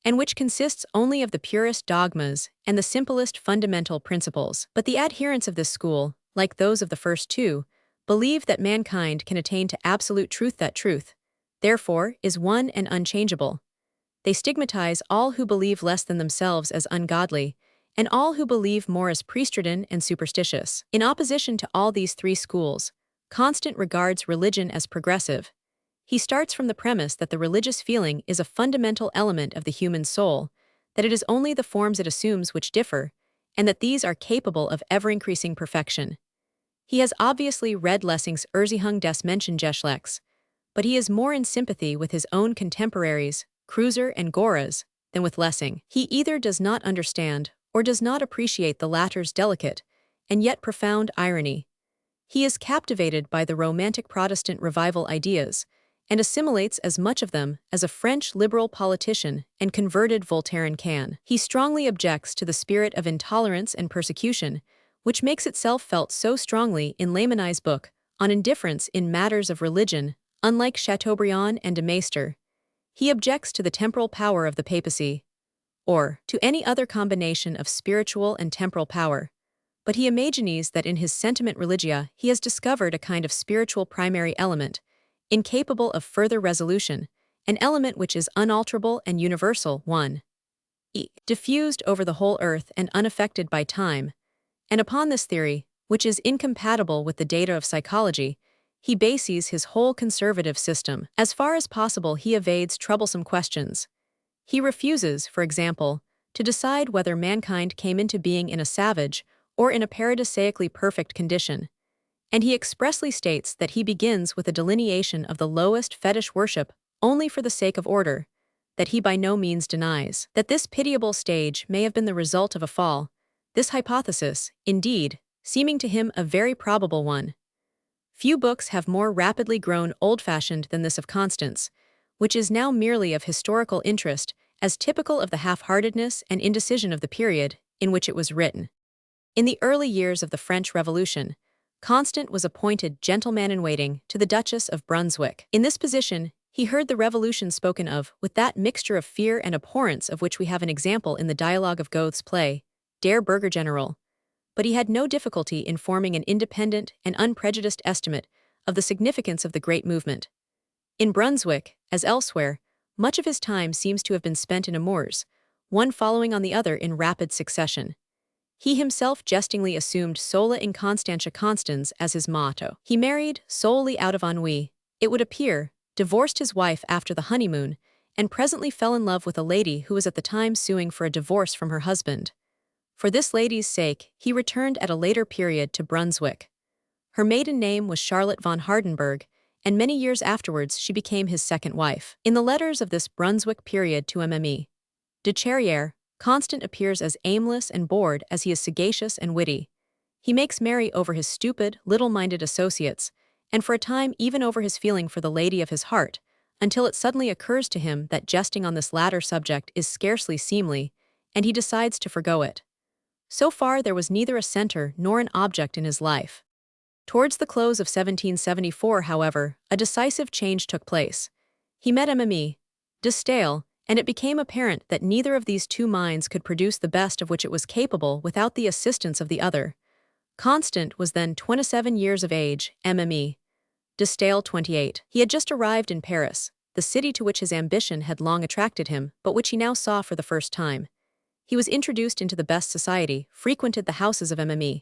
and which consists only of the purest dogmas and the simplest fundamental principles. But the adherents of this school, like those of the first two, believe that mankind can attain to absolute truth, that truth, therefore, is one and unchangeable. They stigmatize all who believe less than themselves as ungodly, and all who believe more as pre-Stridan and superstitious. In opposition to all these three schools, Constant regards religion as progressive. He starts from the premise that the religious feeling is a fundamental element of the human soul, that it is only the forms it assumes which differ, and that these are capable of ever-increasing perfection. He has obviously read Lessing's Erziehung des Menschengeschlechts, but he is more in sympathy with his own contemporaries, Kreuzer and Goraz, than with Lessing. He either does not understand or does not appreciate the latter's delicate and yet profound irony. He is captivated by the Romantic Protestant revival ideas and assimilates as much of them as a French liberal politician and converted Voltairean can. He strongly objects to the spirit of intolerance and persecution, which makes itself felt so strongly in Lamennais' book on indifference in matters of religion. Unlike Chateaubriand and de Maistre, he objects to the temporal power of the papacy, or to any other combination of spiritual and temporal power, but he imagines that in his Sentiment Religia he has discovered a kind of spiritual primary element, incapable of further resolution, an element which is unalterable and universal, diffused over the whole earth and unaffected by time, and upon this theory, which is incompatible with the data of psychology, he bases his whole conservative system. As far as possible, he evades troublesome questions. He refuses, for example, to decide whether mankind came into being in a savage or in a paradisaically perfect condition, and he expressly states that he begins with a delineation of the lowest fetish worship only for the sake of order, that he by no means denies. That this pitiable stage may have been the result of a fall, this hypothesis, indeed, seeming to him a very probable one. Few books have more rapidly grown old-fashioned than this of Constance, which is now merely of historical interest as typical of the half-heartedness and indecision of the period in which it was written. In the early years of the French Revolution, Constant was appointed gentleman-in-waiting to the Duchess of Brunswick. In this position, he heard the revolution spoken of with that mixture of fear and abhorrence of which we have an example in the dialogue of Goethe's play, Der Bürgergeneral, but he had no difficulty in forming an independent and unprejudiced estimate of the significance of the great movement. In Brunswick, as elsewhere, much of his time seems to have been spent in amours, one following on the other in rapid succession. He himself jestingly assumed sola inconstantia constans as his motto. He married solely out of ennui, it would appear, divorced his wife after the honeymoon, and presently fell in love with a lady who was at the time suing for a divorce from her husband. For this lady's sake, he returned at a later period to Brunswick. Her maiden name was Charlotte von Hardenberg, and many years afterwards she became his second wife. In the letters of this Brunswick period to Mme. de Charrière, Constant appears as aimless and bored as he is sagacious and witty. He makes merry over his stupid, little-minded associates, and for a time even over his feeling for the lady of his heart, until it suddenly occurs to him that jesting on this latter subject is scarcely seemly, and he decides to forgo it. So far there was neither a center nor an object in his life. Towards the close of 1774, however, a decisive change took place. He met Mme. de Staël, and it became apparent that neither of these two minds could produce the best of which it was capable without the assistance of the other. Constant was then 27 years of age, Mme. de Staël 28. He had just arrived in Paris, the city to which his ambition had long attracted him, but which he now saw for the first time. He was introduced into the best society, frequented the houses of Mme.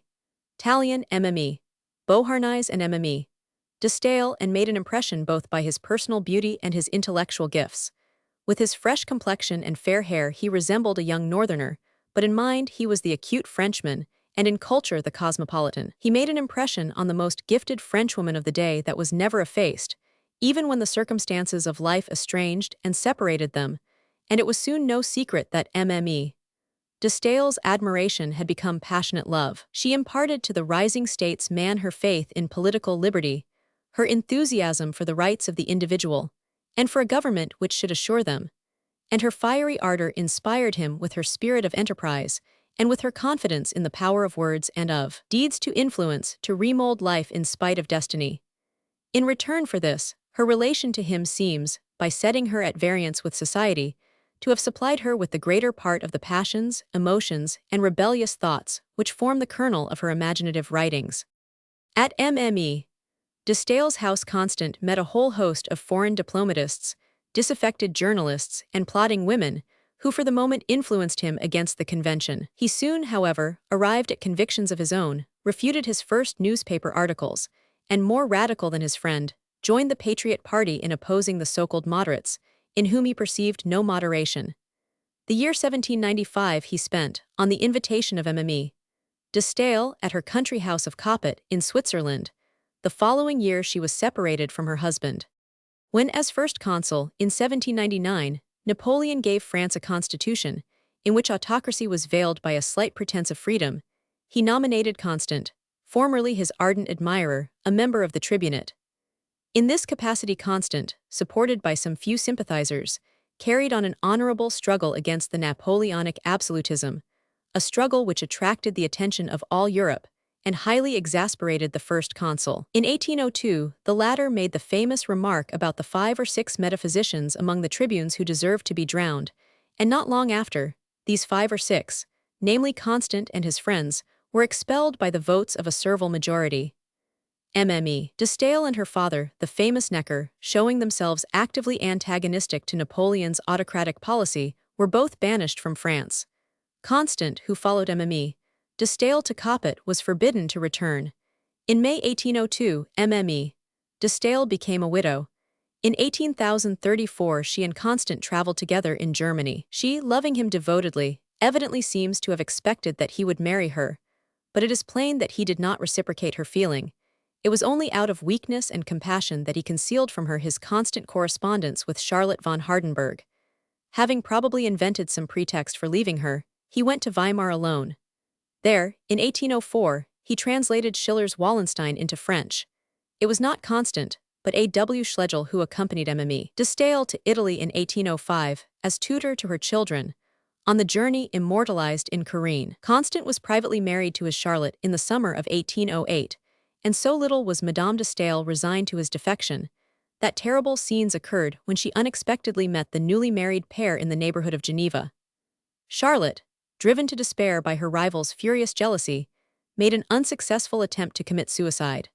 Tallien, Mme. Beauharnais and Mme. de Staël, and made an impression both by his personal beauty and his intellectual gifts. With his fresh complexion and fair hair he resembled a young northerner, but in mind he was the acute Frenchman, and in culture the cosmopolitan. He made an impression on the most gifted Frenchwoman of the day that was never effaced, even when the circumstances of life estranged and separated them, and it was soon no secret that Mme. de Staël's admiration had become passionate love. She imparted to the rising statesman her faith in political liberty, her enthusiasm for the rights of the individual, and for a government which should assure them, and her fiery ardor inspired him with her spirit of enterprise, and with her confidence in the power of words and of deeds to influence, to remold life in spite of destiny. In return for this, her relation to him seems, by setting her at variance with society, to have supplied her with the greater part of the passions, emotions, and rebellious thoughts which form the kernel of her imaginative writings. At Mme. de Staël's house Constant met a whole host of foreign diplomatists, disaffected journalists, and plodding women, who for the moment influenced him against the convention. He soon, however, arrived at convictions of his own, refuted his first newspaper articles, and more radical than his friend, joined the Patriot Party in opposing the so-called moderates, in whom he perceived no moderation. The year 1795 he spent, on the invitation of Mme. de Staël, at her country house of Coppet, in Switzerland. The following year she was separated from her husband. When, as first consul, in 1799, Napoleon gave France a constitution, in which autocracy was veiled by a slight pretense of freedom, he nominated Constant, formerly his ardent admirer, a member of the tribunate. In this capacity Constant, supported by some few sympathizers, carried on an honorable struggle against the Napoleonic absolutism, a struggle which attracted the attention of all Europe and highly exasperated the first consul. In 1802, the latter made the famous remark about the 5 or 6 metaphysicians among the tribunes who deserved to be drowned, and not long after, these 5 or 6, namely Constant and his friends, were expelled by the votes of a servile majority. Mme. de Staël and her father, the famous Necker, showing themselves actively antagonistic to Napoleon's autocratic policy, were both banished from France. Constant, who followed Mme. de Staël to Coppet, was forbidden to return. In May 1802, Mme. de Staël became a widow. In 1834 she and Constant traveled together in Germany. She, loving him devotedly, evidently seems to have expected that he would marry her, but it is plain that he did not reciprocate her feeling. It was only out of weakness and compassion that he concealed from her his constant correspondence with Charlotte von Hardenberg. Having probably invented some pretext for leaving her, he went to Weimar alone. There, in 1804, he translated Schiller's Wallenstein into French. It was not Constant, but A.W. Schlegel who accompanied Mme. de Staël to Italy in 1805, as tutor to her children, on the journey immortalized in Corinne. Constant was privately married to his Charlotte in the summer of 1808, and so little was Madame de Staël resigned to his defection, that terrible scenes occurred when she unexpectedly met the newly married pair in the neighborhood of Geneva. Charlotte, driven to despair by her rival's furious jealousy, made an unsuccessful attempt to commit suicide.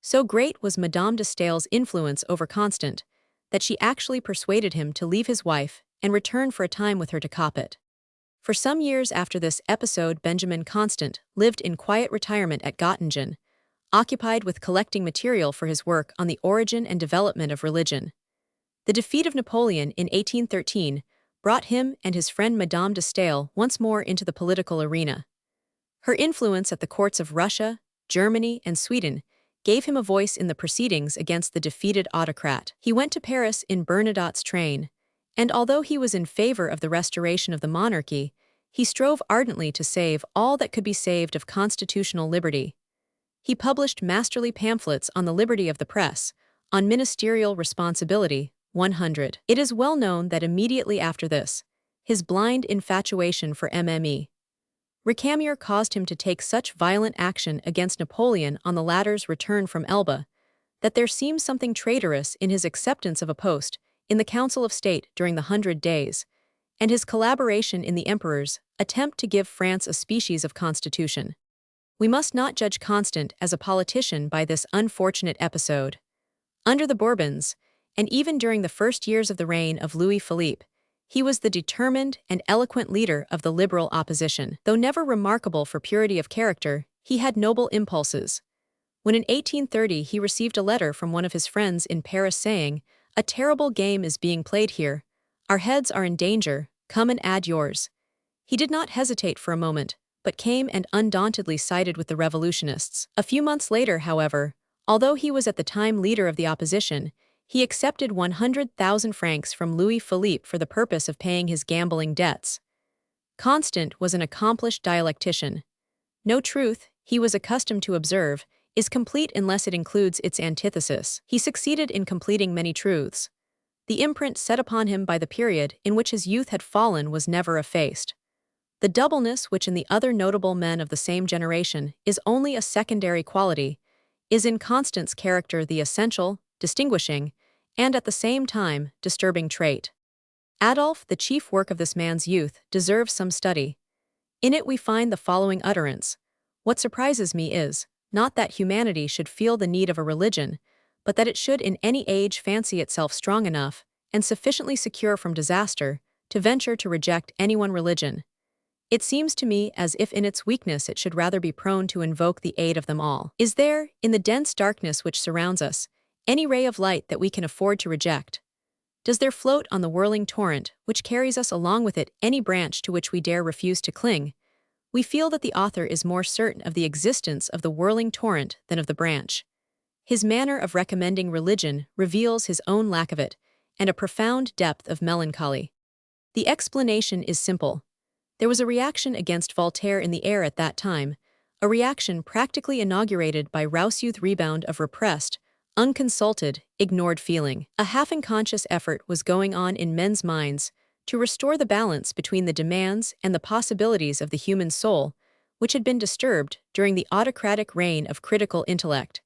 So great was Madame de Staël's influence over Constant, that she actually persuaded him to leave his wife and return for a time with her to Coppet. For some years after this episode, Benjamin Constant lived in quiet retirement at Göttingen, occupied with collecting material for his work on the origin and development of religion. The defeat of Napoleon in 1813 brought him and his friend Madame de Staël once more into the political arena. Her influence at the courts of Russia, Germany, and Sweden gave him a voice in the proceedings against the defeated autocrat. He went to Paris in Bernadotte's train, and although he was in favor of the restoration of the monarchy, he strove ardently to save all that could be saved of constitutional liberty. He published masterly pamphlets on the liberty of the press, on ministerial responsibility, 100. It is well known that immediately after this, his blind infatuation for Mme. Recamier caused him to take such violent action against Napoleon on the latter's return from Elba, that there seems something traitorous in his acceptance of a post in the Council of State during the 100 Days, and his collaboration in the Emperor's attempt to give France a species of constitution. We must not judge Constant as a politician by this unfortunate episode. Under the Bourbons, and even during the first years of the reign of Louis Philippe, he was the determined and eloquent leader of the liberal opposition. Though never remarkable for purity of character, he had noble impulses. When in 1830 he received a letter from one of his friends in Paris saying, "A terrible game is being played here. Our heads are in danger, come and add yours." He did not hesitate for a moment, but came and undauntedly sided with the revolutionists. A few months later, however, although he was at the time leader of the opposition, he accepted 100,000 francs from Louis Philippe for the purpose of paying his gambling debts. Constant was an accomplished dialectician. No truth, he was accustomed to observe, is complete unless it includes its antithesis. He succeeded in completing many truths. The imprint set upon him by the period in which his youth had fallen was never effaced. The doubleness which in the other notable men of the same generation is only a secondary quality, is in Constant's character the essential, distinguishing, and at the same time, disturbing trait. Adolphe, the chief work of this man's youth, deserves some study. In it we find the following utterance: "What surprises me is, not that humanity should feel the need of a religion, but that it should in any age fancy itself strong enough, and sufficiently secure from disaster, to venture to reject any one religion. It seems to me as if in its weakness it should rather be prone to invoke the aid of them all. Is there, in the dense darkness which surrounds us, any ray of light that we can afford to reject? Does there float on the whirling torrent, which carries us along with it, any branch to which we dare refuse to cling? We feel that the author is more certain of the existence of the whirling torrent than of the branch. His manner of recommending religion reveals his own lack of it, and a profound depth of melancholy. The explanation is simple. There was a reaction against Voltaire in the air at that time, a reaction practically inaugurated by Rousseau's rebound of repressed, unconsulted, ignored feeling. A half-unconscious effort was going on in men's minds to restore the balance between the demands and the possibilities of the human soul, which had been disturbed during the autocratic reign of critical intellect.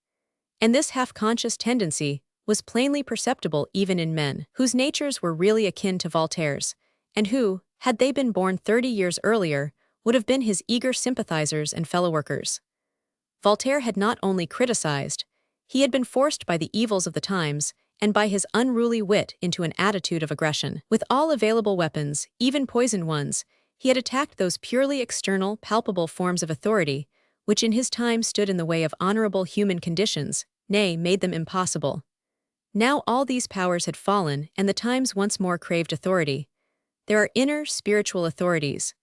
And this half-conscious tendency was plainly perceptible even in men whose natures were really akin to Voltaire's, and who, had they been born 30 years earlier, would have been his eager sympathizers and fellow-workers. Voltaire had not only criticized, he had been forced by the evils of the times and by his unruly wit into an attitude of aggression. With all available weapons, even poisoned ones, he had attacked those purely external, palpable forms of authority, which in his time stood in the way of honorable human conditions, nay, made them impossible. Now all these powers had fallen, and the times once more craved authority. There are inner, spiritual authorities.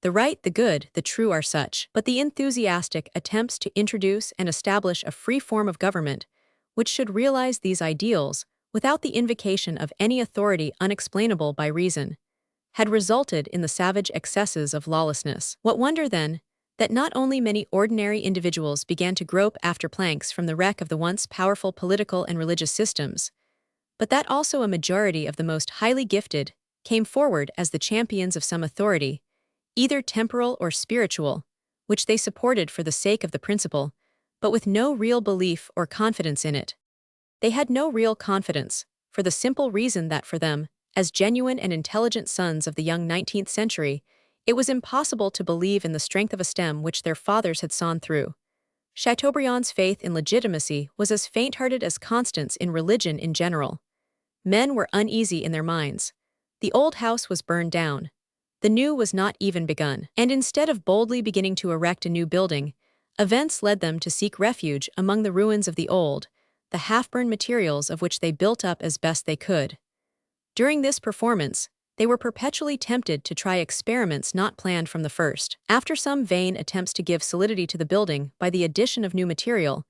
The right, the good, the true are such, but the enthusiastic attempts to introduce and establish a free form of government, which should realize these ideals, without the invocation of any authority unexplainable by reason, had resulted in the savage excesses of lawlessness. What wonder, then, that not only many ordinary individuals began to grope after planks from the wreck of the once powerful political and religious systems, but that also a majority of the most highly gifted came forward as the champions of some authority, either temporal or spiritual, which they supported for the sake of the principle, but with no real belief or confidence in it. They had no real confidence, for the simple reason that for them, as genuine and intelligent sons of the young 19th century, it was impossible to believe in the strength of a stem which their fathers had sawn through. Chateaubriand's faith in legitimacy was as faint-hearted as Constance in religion in general. Men were uneasy in their minds. The old house was burned down. The new was not even begun. And instead of boldly beginning to erect a new building, events led them to seek refuge among the ruins of the old, the half-burned materials of which they built up as best they could. During this performance, they were perpetually tempted to try experiments not planned from the first. After some vain attempts to give solidity to the building by the addition of new material,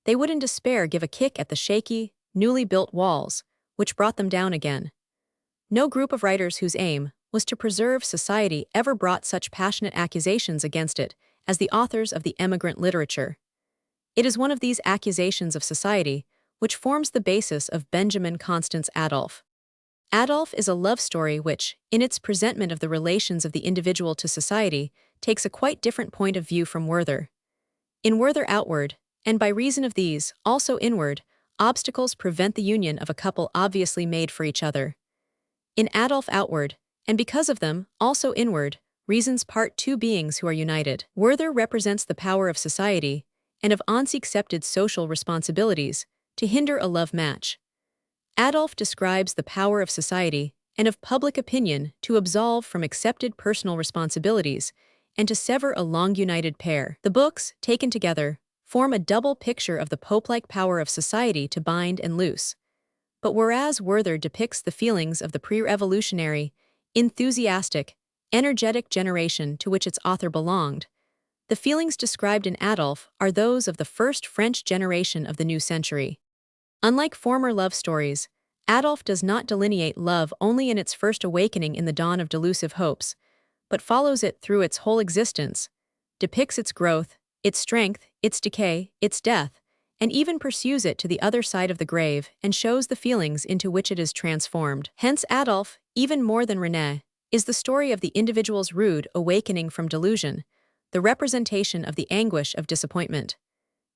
they would in despair give a kick at the shaky, newly built walls, which brought them down again. No group of writers whose aim was to preserve society ever brought such passionate accusations against it as the authors of the Emigrant Literature. It is one of these accusations of society which forms the basis of Benjamin Constance Adolphe. Adolphe is a love story which, in its presentment of the relations of the individual to society, takes a quite different point of view from Werther. In Werther outward, and by reason of these, also inward, obstacles prevent the union of a couple obviously made for each other. In Adolphe outward, and because of them, also inward, reasons part two beings who are united. Werther represents the power of society, and of unaccepted social responsibilities, to hinder a love match. Adolphe describes the power of society and of public opinion to absolve from accepted personal responsibilities and to sever a long-united pair. The books, taken together, form a double picture of the pope-like power of society to bind and loose. But whereas Werther depicts the feelings of the pre-revolutionary, enthusiastic, energetic generation to which its author belonged, the feelings described in Adolphe are those of the first French generation of the new century. Unlike former love stories, Adolphe does not delineate love only in its first awakening in the dawn of delusive hopes, but follows it through its whole existence, depicts its growth, its strength, its decay, its death, and even pursues it to the other side of the grave and shows the feelings into which it is transformed. Hence Adolphe, even more than René, is the story of the individual's rude awakening from delusion, the representation of the anguish of disappointment.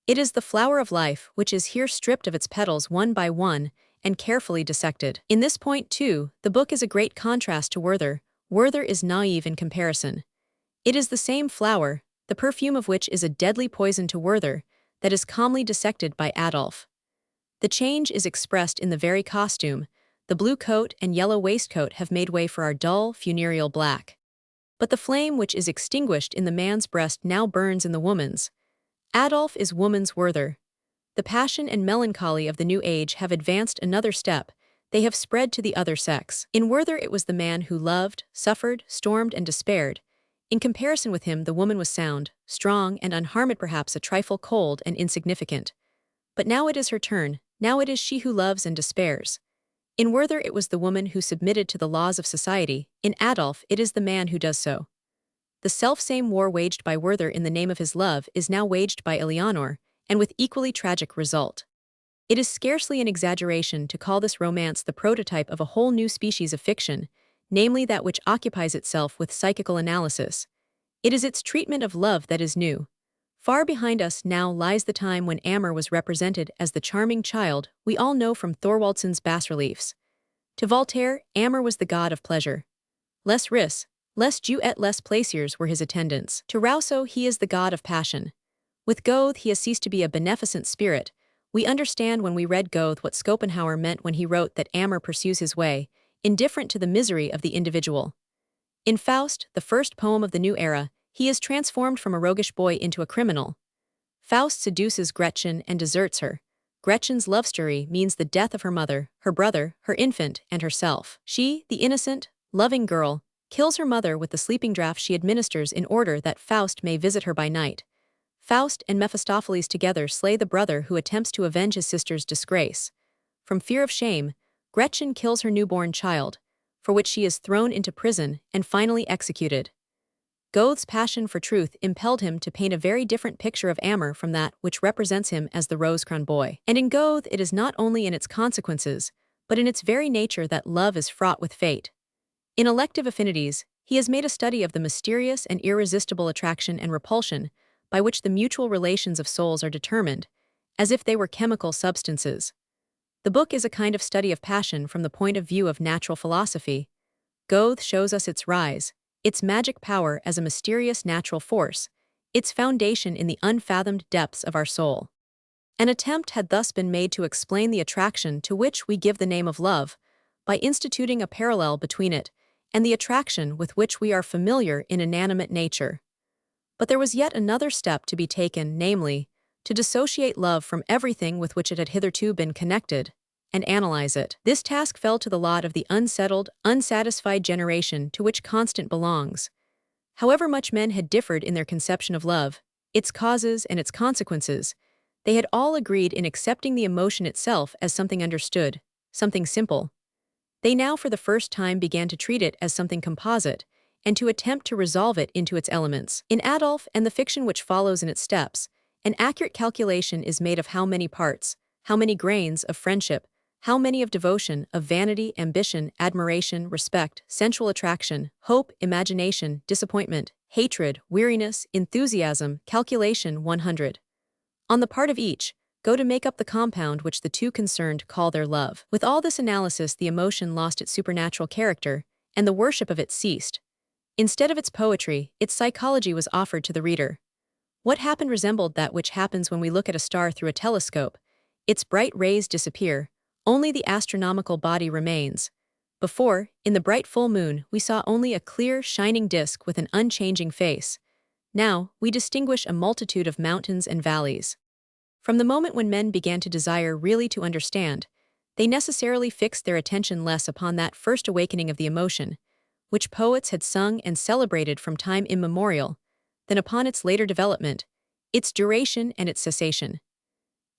It is the flower of life which is here stripped of its petals one by one and carefully dissected. In this point, too, the book is a great contrast to Werther. Werther is naive in comparison. It is the same flower, the perfume of which is a deadly poison to Werther, that is calmly dissected by Adolphe. The change is expressed in the very costume, The blue coat and yellow waistcoat have made way for our dull, funereal black. But the flame which is extinguished in the man's breast now burns in the woman's. Adolf is woman's Werther. The passion and melancholy of the new age have advanced another step. They have spread to the other sex. In Werther it was the man who loved, suffered, stormed, and despaired. In comparison with him the woman was sound, strong, and unharmed, perhaps a trifle cold and insignificant. But now it is her turn, now it is she who loves and despairs. In Werther it was the woman who submitted to the laws of society, in Adolf it is the man who does so. The self-same war waged by Werther in the name of his love is now waged by Eleanor, and with equally tragic result. It is scarcely an exaggeration to call this romance the prototype of a whole new species of fiction, namely that which occupies itself with psychical analysis. It is its treatment of love that is new. Far behind us now lies the time when Amor was represented as the charming child we all know from Thorwaldsen's bas-reliefs. To Voltaire, Amor was the god of pleasure. Les Riss, les Jeux et les plaisirs were his attendants. To Rousseau he is the god of passion. With Goethe he has ceased to be a beneficent spirit. We understand when we read Goethe what Schopenhauer meant when he wrote that Amor pursues his way, indifferent to the misery of the individual. In Faust, the first poem of the new era, he is transformed from a roguish boy into a criminal. Faust seduces Gretchen and deserts her. Gretchen's love story means the death of her mother, her brother, her infant, and herself. She, the innocent, loving girl, kills her mother with the sleeping draught she administers in order that Faust may visit her by night. Faust and Mephistopheles together slay the brother who attempts to avenge his sister's disgrace. From fear of shame, Gretchen kills her newborn child, for which she is thrown into prison and finally executed. Goethe's passion for truth impelled him to paint a very different picture of Amor from that which represents him as the rose-crowned boy. And in Goethe it is not only in its consequences, but in its very nature that love is fraught with fate. In Elective Affinities, he has made a study of the mysterious and irresistible attraction and repulsion by which the mutual relations of souls are determined, as if they were chemical substances. The book is a kind of study of passion from the point of view of natural philosophy. Goethe shows us its rise, its magic power as a mysterious natural force, its foundation in the unfathomed depths of our soul. An attempt had thus been made to explain the attraction to which we give the name of love, by instituting a parallel between it and the attraction with which we are familiar in inanimate nature. But there was yet another step to be taken, namely, to dissociate love from everything with which it had hitherto been connected, and analyze it. This task fell to the lot of the unsettled, unsatisfied generation to which Constant belongs. However much men had differed in their conception of love, its causes and its consequences, they had all agreed in accepting the emotion itself as something understood, something simple. They now for the first time began to treat it as something composite, and to attempt to resolve it into its elements. In Adolf and the fiction which follows in its steps, an accurate calculation is made of how many parts, how many grains of friendship, how many of devotion, of vanity, ambition, admiration, respect, sensual attraction, hope, imagination, disappointment, hatred, weariness, enthusiasm, calculation 100. On the part of each, go to make up the compound which the two concerned call their love. With all this analysis the emotion lost its supernatural character, and the worship of it ceased. Instead of its poetry, its psychology was offered to the reader. What happened resembled that which happens when we look at a star through a telescope. Its bright rays disappear, only the astronomical body remains. Before, in the bright full moon, we saw only a clear, shining disk with an unchanging face. Now, we distinguish a multitude of mountains and valleys. From the moment when men began to desire really to understand, they necessarily fixed their attention less upon that first awakening of the emotion, which poets had sung and celebrated from time immemorial, than upon its later development, its duration and its cessation.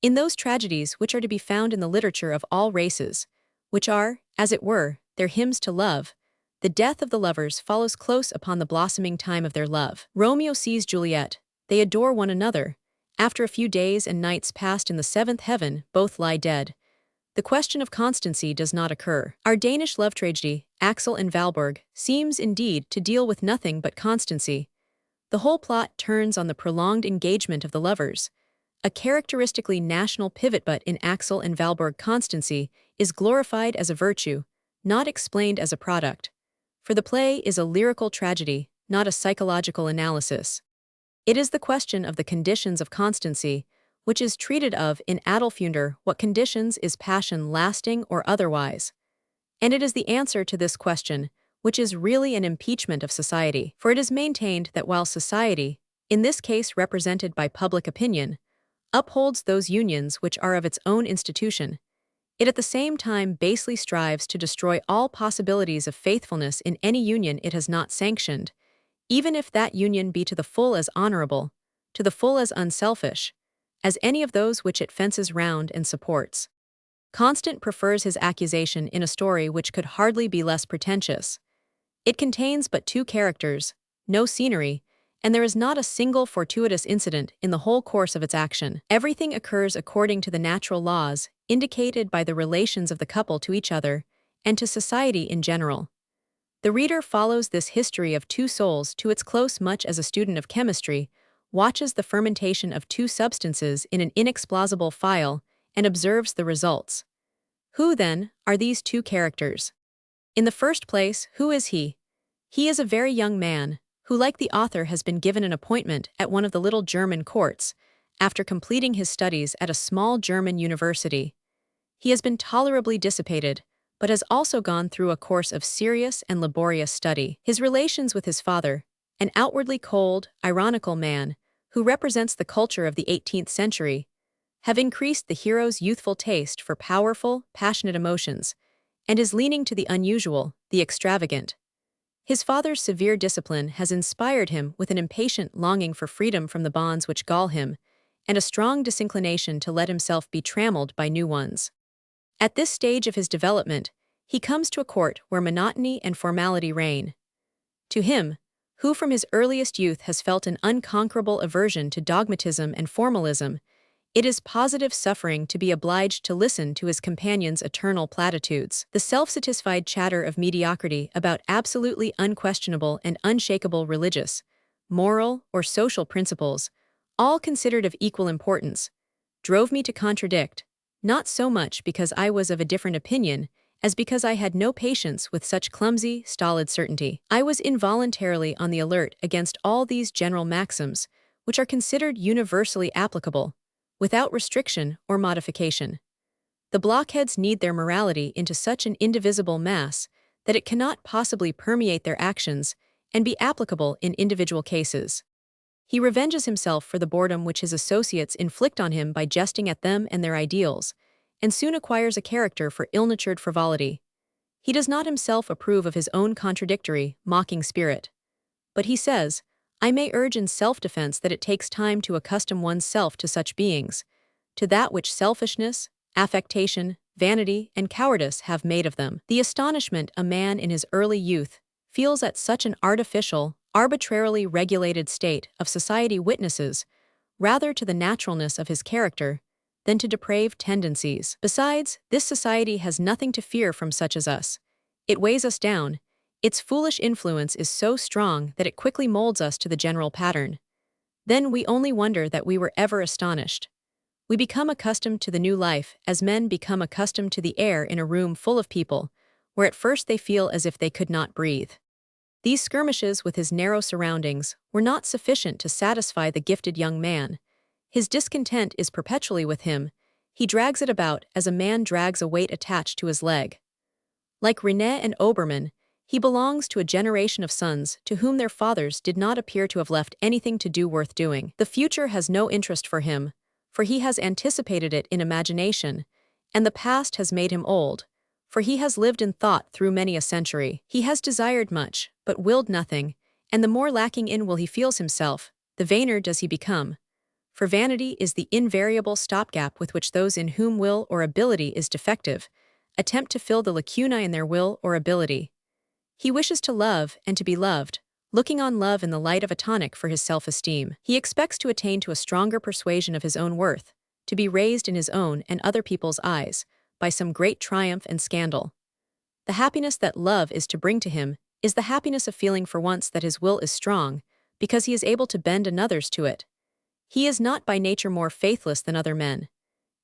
In those tragedies which are to be found in the literature of all races, which are, as it were, their hymns to love, the death of the lovers follows close upon the blossoming time of their love. Romeo sees Juliet, they adore one another. After a few days and nights passed in the seventh heaven, both lie dead. The question of constancy does not occur. Our Danish love tragedy, Axel and Valborg, seems indeed to deal with nothing but constancy. The whole plot turns on the prolonged engagement of the lovers, a characteristically national pivot, but in Axel and Valborg constancy is glorified as a virtue, not explained as a product. For the play is a lyrical tragedy, not a psychological analysis. It is the question of the conditions of constancy, which is treated of in Adolfunder. What conditions is passion lasting or otherwise? And it is the answer to this question, which is really an impeachment of society. For it is maintained that while society, in this case represented by public opinion, upholds those unions which are of its own institution, it at the same time basely strives to destroy all possibilities of faithfulness in any union it has not sanctioned, even if that union be to the full as honorable, to the full as unselfish, as any of those which it fences round and supports. Constant prefers his accusation in a story which could hardly be less pretentious. It contains but two characters, no scenery, and there is not a single fortuitous incident in the whole course of its action. Everything occurs according to the natural laws indicated by the relations of the couple to each other and to society in general. The reader follows this history of two souls to its close much as a student of chemistry watches the fermentation of two substances in an inexplosible phial and observes the results. Who, then, are these two characters? In the first place, who is he? He is a very young man, who like the author has been given an appointment at one of the little German courts, after completing his studies at a small German university. He has been tolerably dissipated, but has also gone through a course of serious and laborious study. His relations with his father, an outwardly cold, ironical man, who represents the culture of the 18th century, have increased the hero's youthful taste for powerful, passionate emotions, and his leaning to the unusual, the extravagant. His father's severe discipline has inspired him with an impatient longing for freedom from the bonds which gall him, and a strong disinclination to let himself be trammeled by new ones. At this stage of his development, he comes to a court where monotony and formality reign. To him, who from his earliest youth has felt an unconquerable aversion to dogmatism and formalism, it is positive suffering to be obliged to listen to his companion's eternal platitudes. The self-satisfied chatter of mediocrity about absolutely unquestionable and unshakable religious, moral, or social principles, all considered of equal importance, drove me to contradict, not so much because I was of a different opinion, as because I had no patience with such clumsy, stolid certainty. I was involuntarily on the alert against all these general maxims, which are considered universally applicable, without restriction or modification. The blockheads knead their morality into such an indivisible mass that it cannot possibly permeate their actions and be applicable in individual cases. He revenges himself for the boredom which his associates inflict on him by jesting at them and their ideals, and soon acquires a character for ill-natured frivolity. He does not himself approve of his own contradictory, mocking spirit. But he says, I may urge in self-defense that it takes time to accustom one's self to such beings, to that which selfishness, affectation, vanity, and cowardice have made of them. The astonishment a man in his early youth feels at such an artificial, arbitrarily regulated state of society witnesses, rather to the naturalness of his character than to depraved tendencies. Besides, this society has nothing to fear from such as us. It weighs us down. Its foolish influence is so strong that it quickly molds us to the general pattern. Then we only wonder that we were ever astonished. We become accustomed to the new life as men become accustomed to the air in a room full of people, where at first they feel as if they could not breathe. These skirmishes with his narrow surroundings were not sufficient to satisfy the gifted young man. His discontent is perpetually with him. He drags it about as a man drags a weight attached to his leg. Like René and Obermann, he belongs to a generation of sons to whom their fathers did not appear to have left anything to do worth doing. The future has no interest for him, for he has anticipated it in imagination, and the past has made him old, for he has lived in thought through many a century. He has desired much, but willed nothing, and the more lacking in will he feels himself, the vainer does he become. For vanity is the invariable stopgap with which those in whom will or ability is defective attempt to fill the lacunae in their will or ability. He wishes to love and to be loved, looking on love in the light of a tonic for his self-esteem. He expects to attain to a stronger persuasion of his own worth, to be raised in his own and other people's eyes by some great triumph and scandal. The happiness that love is to bring to him is the happiness of feeling for once that his will is strong, because he is able to bend another's to it. He is not by nature more faithless than other men.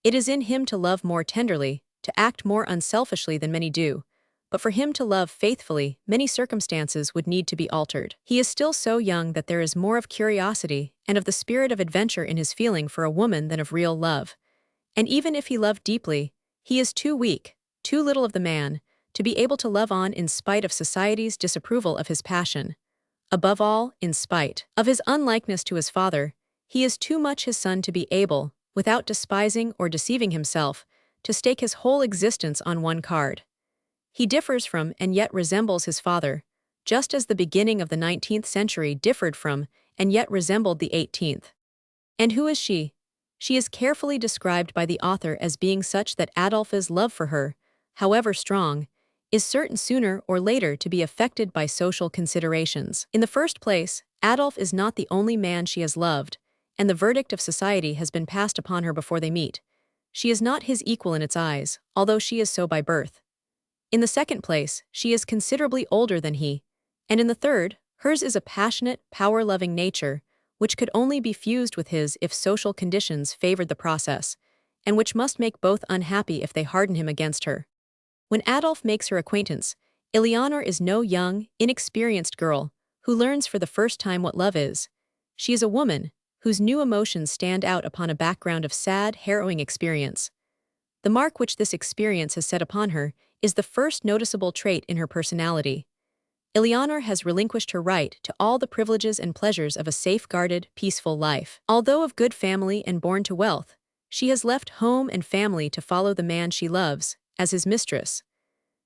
It is in him to love more tenderly, to act more unselfishly than many do, but for him to love faithfully, many circumstances would need to be altered. He is still so young that there is more of curiosity and of the spirit of adventure in his feeling for a woman than of real love. And even if he loved deeply, he is too weak, too little of the man, to be able to love on in spite of society's disapproval of his passion. Above all, in spite of his unlikeness to his father, he is too much his son to be able, without despising or deceiving himself, to stake his whole existence on one card. He differs from and yet resembles his father, just as the beginning of the 19th century differed from and yet resembled the 18th. And who is she? She is carefully described by the author as being such that Adolphe's love for her, however strong, is certain sooner or later to be affected by social considerations. In the first place, Adolphe is not the only man she has loved, and the verdict of society has been passed upon her before they meet. She is not his equal in its eyes, although she is so by birth. In the second place, she is considerably older than he, and in the third, hers is a passionate, power-loving nature, which could only be fused with his if social conditions favored the process, and which must make both unhappy if they harden him against her. When Adolphe makes her acquaintance, Eleanor is no young, inexperienced girl who learns for the first time what love is. She is a woman whose new emotions stand out upon a background of sad, harrowing experience. The mark which this experience has set upon her is the first noticeable trait in her personality. Eleanor has relinquished her right to all the privileges and pleasures of a safeguarded, peaceful life. Although of good family and born to wealth, she has left home and family to follow the man she loves, as his mistress.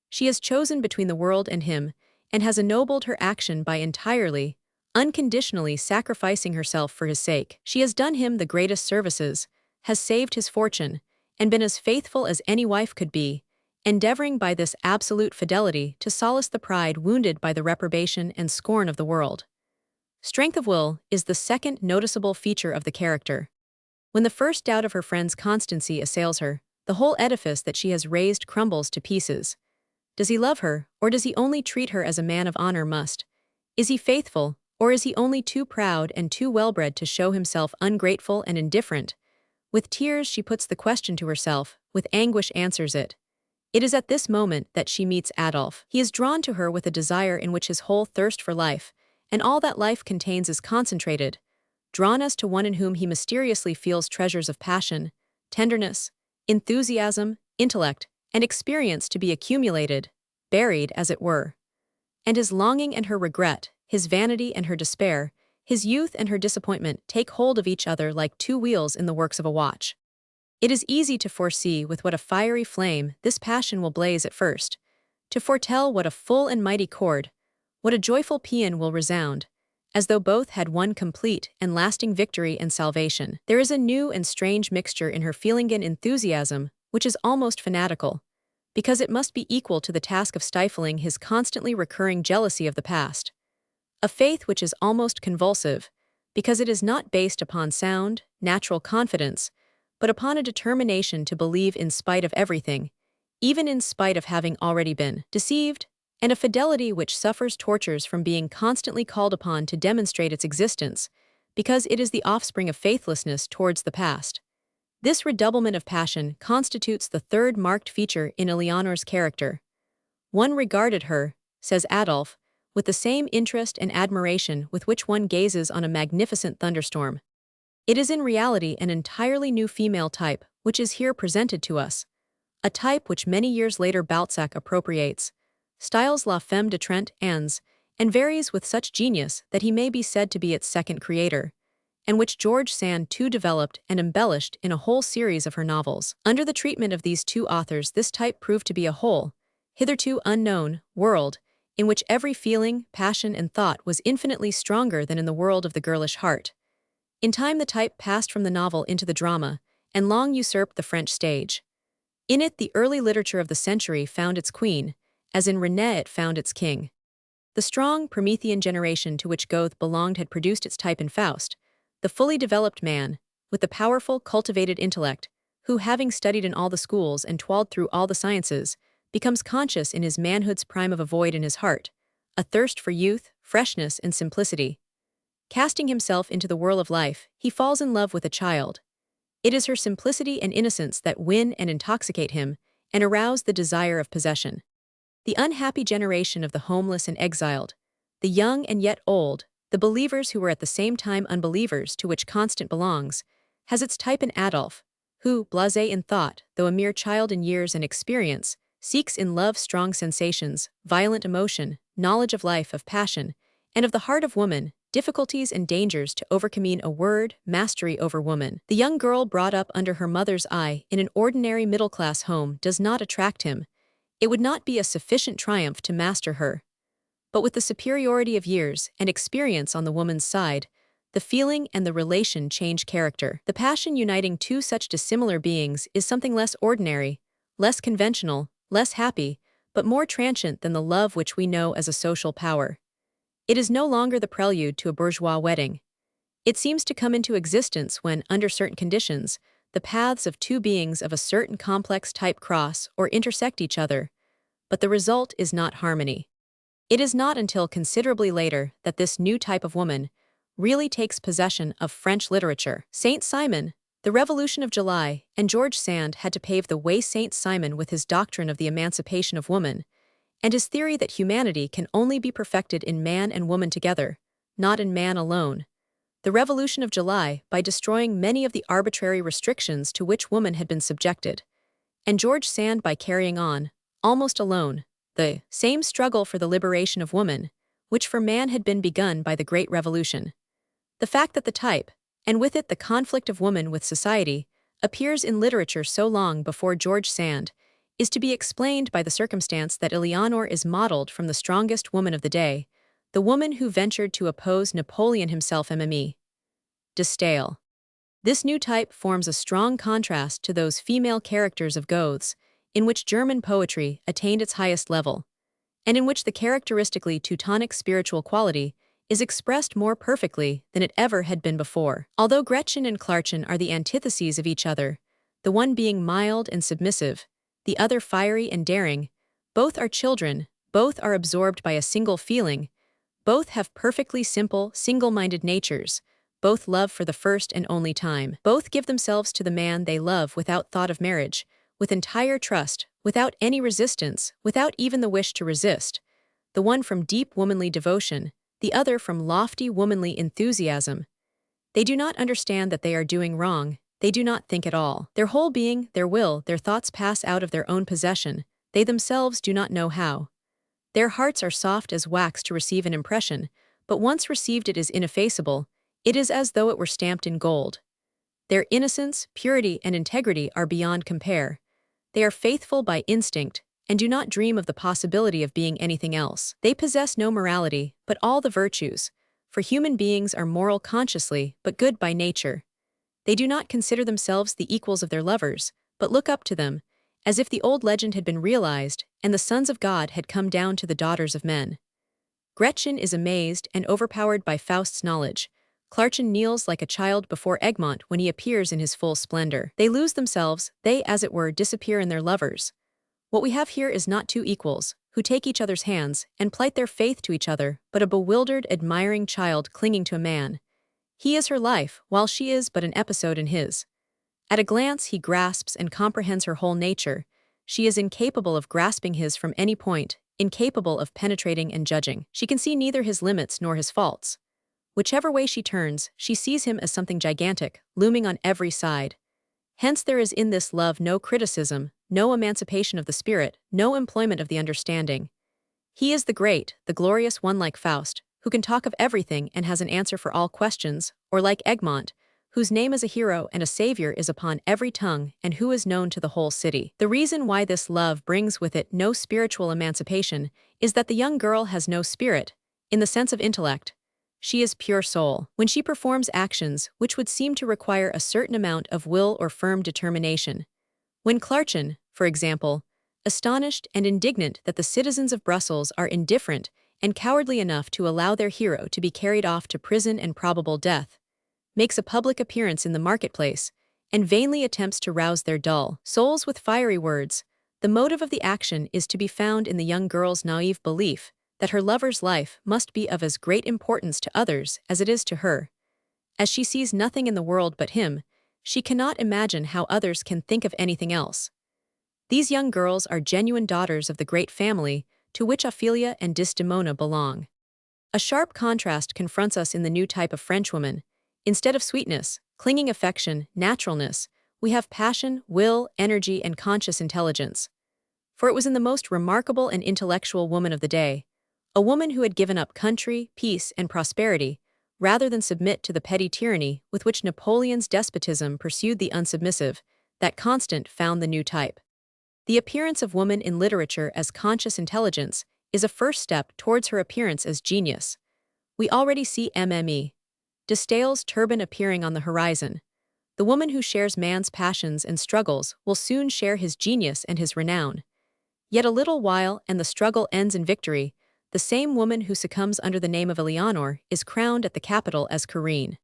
She has chosen between the world and him, and has ennobled her action by entirely, unconditionally sacrificing herself for his sake. She has done him the greatest services, has saved his fortune, and been as faithful as any wife could be, endeavoring by this absolute fidelity to solace the pride wounded by the reprobation and scorn of the world. Strength of will is the second noticeable feature of the character. When the first doubt of her friend's constancy assails her, the whole edifice that she has raised crumbles to pieces. Does he love her, or does he only treat her as a man of honor must? Is he faithful, or is he only too proud and too well-bred to show himself ungrateful and indifferent? With tears she puts the question to herself, with anguish answers it. It is at this moment that she meets Adolphe. He is drawn to her with a desire in which his whole thirst for life, and all that life contains is concentrated, drawn as to one in whom he mysteriously feels treasures of passion, tenderness, enthusiasm, intellect, and experience to be accumulated, buried as it were. And his longing and her regret, his vanity and her despair, his youth and her disappointment take hold of each other like two wheels in the works of a watch. It is easy to foresee with what a fiery flame this passion will blaze at first, to foretell what a full and mighty chord, what a joyful paean will resound, as though both had won complete and lasting victory and salvation. There is a new and strange mixture in her feeling and enthusiasm, which is almost fanatical, because it must be equal to the task of stifling his constantly recurring jealousy of the past. A faith which is almost convulsive, because it is not based upon sound, natural confidence, but upon a determination to believe in spite of everything, even in spite of having already been deceived, and a fidelity which suffers tortures from being constantly called upon to demonstrate its existence, because it is the offspring of faithlessness towards the past. This redoublement of passion constitutes the third marked feature in Eleanor's character. One regarded her, says Adolphe, with the same interest and admiration with which one gazes on a magnificent thunderstorm. It is in reality an entirely new female type which is here presented to us, a type which many years later Balzac appropriates, styles La Femme de Trente Ans, and varies with such genius that he may be said to be its second creator, and which George Sand too developed and embellished in a whole series of her novels. Under the treatment of these two authors, this type proved to be a whole, hitherto unknown, world, in which every feeling, passion, and thought was infinitely stronger than in the world of the girlish heart. In time the type passed from the novel into the drama, and long usurped the French stage. In it the early literature of the century found its queen, as in René it found its king. The strong Promethean generation to which Goethe belonged had produced its type in Faust, the fully developed man, with the powerful, cultivated intellect, who, having studied in all the schools and toiled through all the sciences, becomes conscious in his manhood's prime of a void in his heart, a thirst for youth, freshness, and simplicity. Casting himself into the whirl of life, he falls in love with a child. It is her simplicity and innocence that win and intoxicate him, and arouse the desire of possession. The unhappy generation of the homeless and exiled, the young and yet old, the believers who were at the same time unbelievers to which Constant belongs, has its type in Adolphe, who, blasé in thought, though a mere child in years and experience, seeks in love strong sensations, violent emotion, knowledge of life, of passion, and of the heart of woman, difficulties and dangers to overcome a word, mastery over woman. The young girl brought up under her mother's eye in an ordinary middle-class home does not attract him. It would not be a sufficient triumph to master her. But with the superiority of years and experience on the woman's side, the feeling and the relation change character. The passion uniting two such dissimilar beings is something less ordinary, less conventional, less happy, but more transient than the love which we know as a social power. It is no longer the prelude to a bourgeois wedding. It seems to come into existence when, under certain conditions, the paths of two beings of a certain complex type cross or intersect each other, but the result is not harmony. It is not until considerably later that this new type of woman really takes possession of French literature. Saint-Simon, the Revolution of July, and George Sand had to pave the way. Saint-Simon with his doctrine of the emancipation of woman, and his theory that humanity can only be perfected in man and woman together, not in man alone. The Revolution of July by destroying many of the arbitrary restrictions to which woman had been subjected, and George Sand by carrying on, almost alone, the same struggle for the liberation of woman, which for man had been begun by the Great Revolution. The fact that the type, and with it the conflict of woman with society, appears in literature so long before George Sand, is to be explained by the circumstance that Eleanor is modeled from the strongest woman of the day, the woman who ventured to oppose Napoleon himself, Mme. de Staël. This new type forms a strong contrast to those female characters of Goethe's, in which German poetry attained its highest level, and in which the characteristically Teutonic spiritual quality is expressed more perfectly than it ever had been before. Although Gretchen and Clarchen are the antitheses of each other, the one being mild and submissive, the other fiery and daring, both are children, both are absorbed by a single feeling, both have perfectly simple, single-minded natures, both love for the first and only time. Both give themselves to the man they love without thought of marriage, with entire trust, without any resistance, without even the wish to resist, the one from deep womanly devotion, the other from lofty womanly enthusiasm. They do not understand that they are doing wrong, they do not think at all. Their whole being, their will, their thoughts pass out of their own possession, they themselves do not know how. Their hearts are soft as wax to receive an impression, but once received it is ineffaceable, it is as though it were stamped in gold. Their innocence, purity, and integrity are beyond compare. They are faithful by instinct, and do not dream of the possibility of being anything else. They possess no morality, but all the virtues, for human beings are moral consciously, but good by nature. They do not consider themselves the equals of their lovers, but look up to them, as if the old legend had been realized, and the sons of God had come down to the daughters of men. Gretchen is amazed and overpowered by Faust's knowledge. Clarchen kneels like a child before Egmont when he appears in his full splendor. They lose themselves, they, as it were, disappear in their lovers. What we have here is not two equals, who take each other's hands and plight their faith to each other, but a bewildered, admiring child clinging to a man. He is her life, while she is but an episode in his. At a glance he grasps and comprehends her whole nature. She is incapable of grasping his from any point, incapable of penetrating and judging. She can see neither his limits nor his faults. Whichever way she turns, she sees him as something gigantic, looming on every side. Hence there is in this love no criticism, no emancipation of the spirit, no employment of the understanding. He is the great, the glorious one like Faust, who can talk of everything and has an answer for all questions, or like Egmont, whose name as a hero and a savior is upon every tongue and who is known to the whole city. The reason why this love brings with it no spiritual emancipation is that the young girl has no spirit, in the sense of intellect. She is pure soul. When she performs actions which would seem to require a certain amount of will or firm determination. When Clarchen, for example, astonished and indignant that the citizens of Brussels are indifferent and cowardly enough to allow their hero to be carried off to prison and probable death, makes a public appearance in the marketplace, and vainly attempts to rouse their dull souls with fiery words, the motive of the action is to be found in the young girl's naive belief that her lover's life must be of as great importance to others as it is to her. As she sees nothing in the world but him, she cannot imagine how others can think of anything else. These young girls are genuine daughters of the great family to which Ophelia and Desdemona belong. A sharp contrast confronts us in the new type of Frenchwoman. Instead of sweetness, clinging affection, naturalness, we have passion, will, energy, and conscious intelligence. for it was in the most remarkable and intellectual woman of the day, a woman who had given up country, peace, and prosperity, rather than submit to the petty tyranny with which Napoleon's despotism pursued the unsubmissive, that Constant found the new type. The appearance of woman in literature as conscious intelligence is a first step towards her appearance as genius. We already see Mme. de Staël's turban appearing on the horizon. The woman who shares man's passions and struggles will soon share his genius and his renown. Yet a little while and the struggle ends in victory. The same woman who succumbs under the name of Eleanor is crowned at the capital as Queen.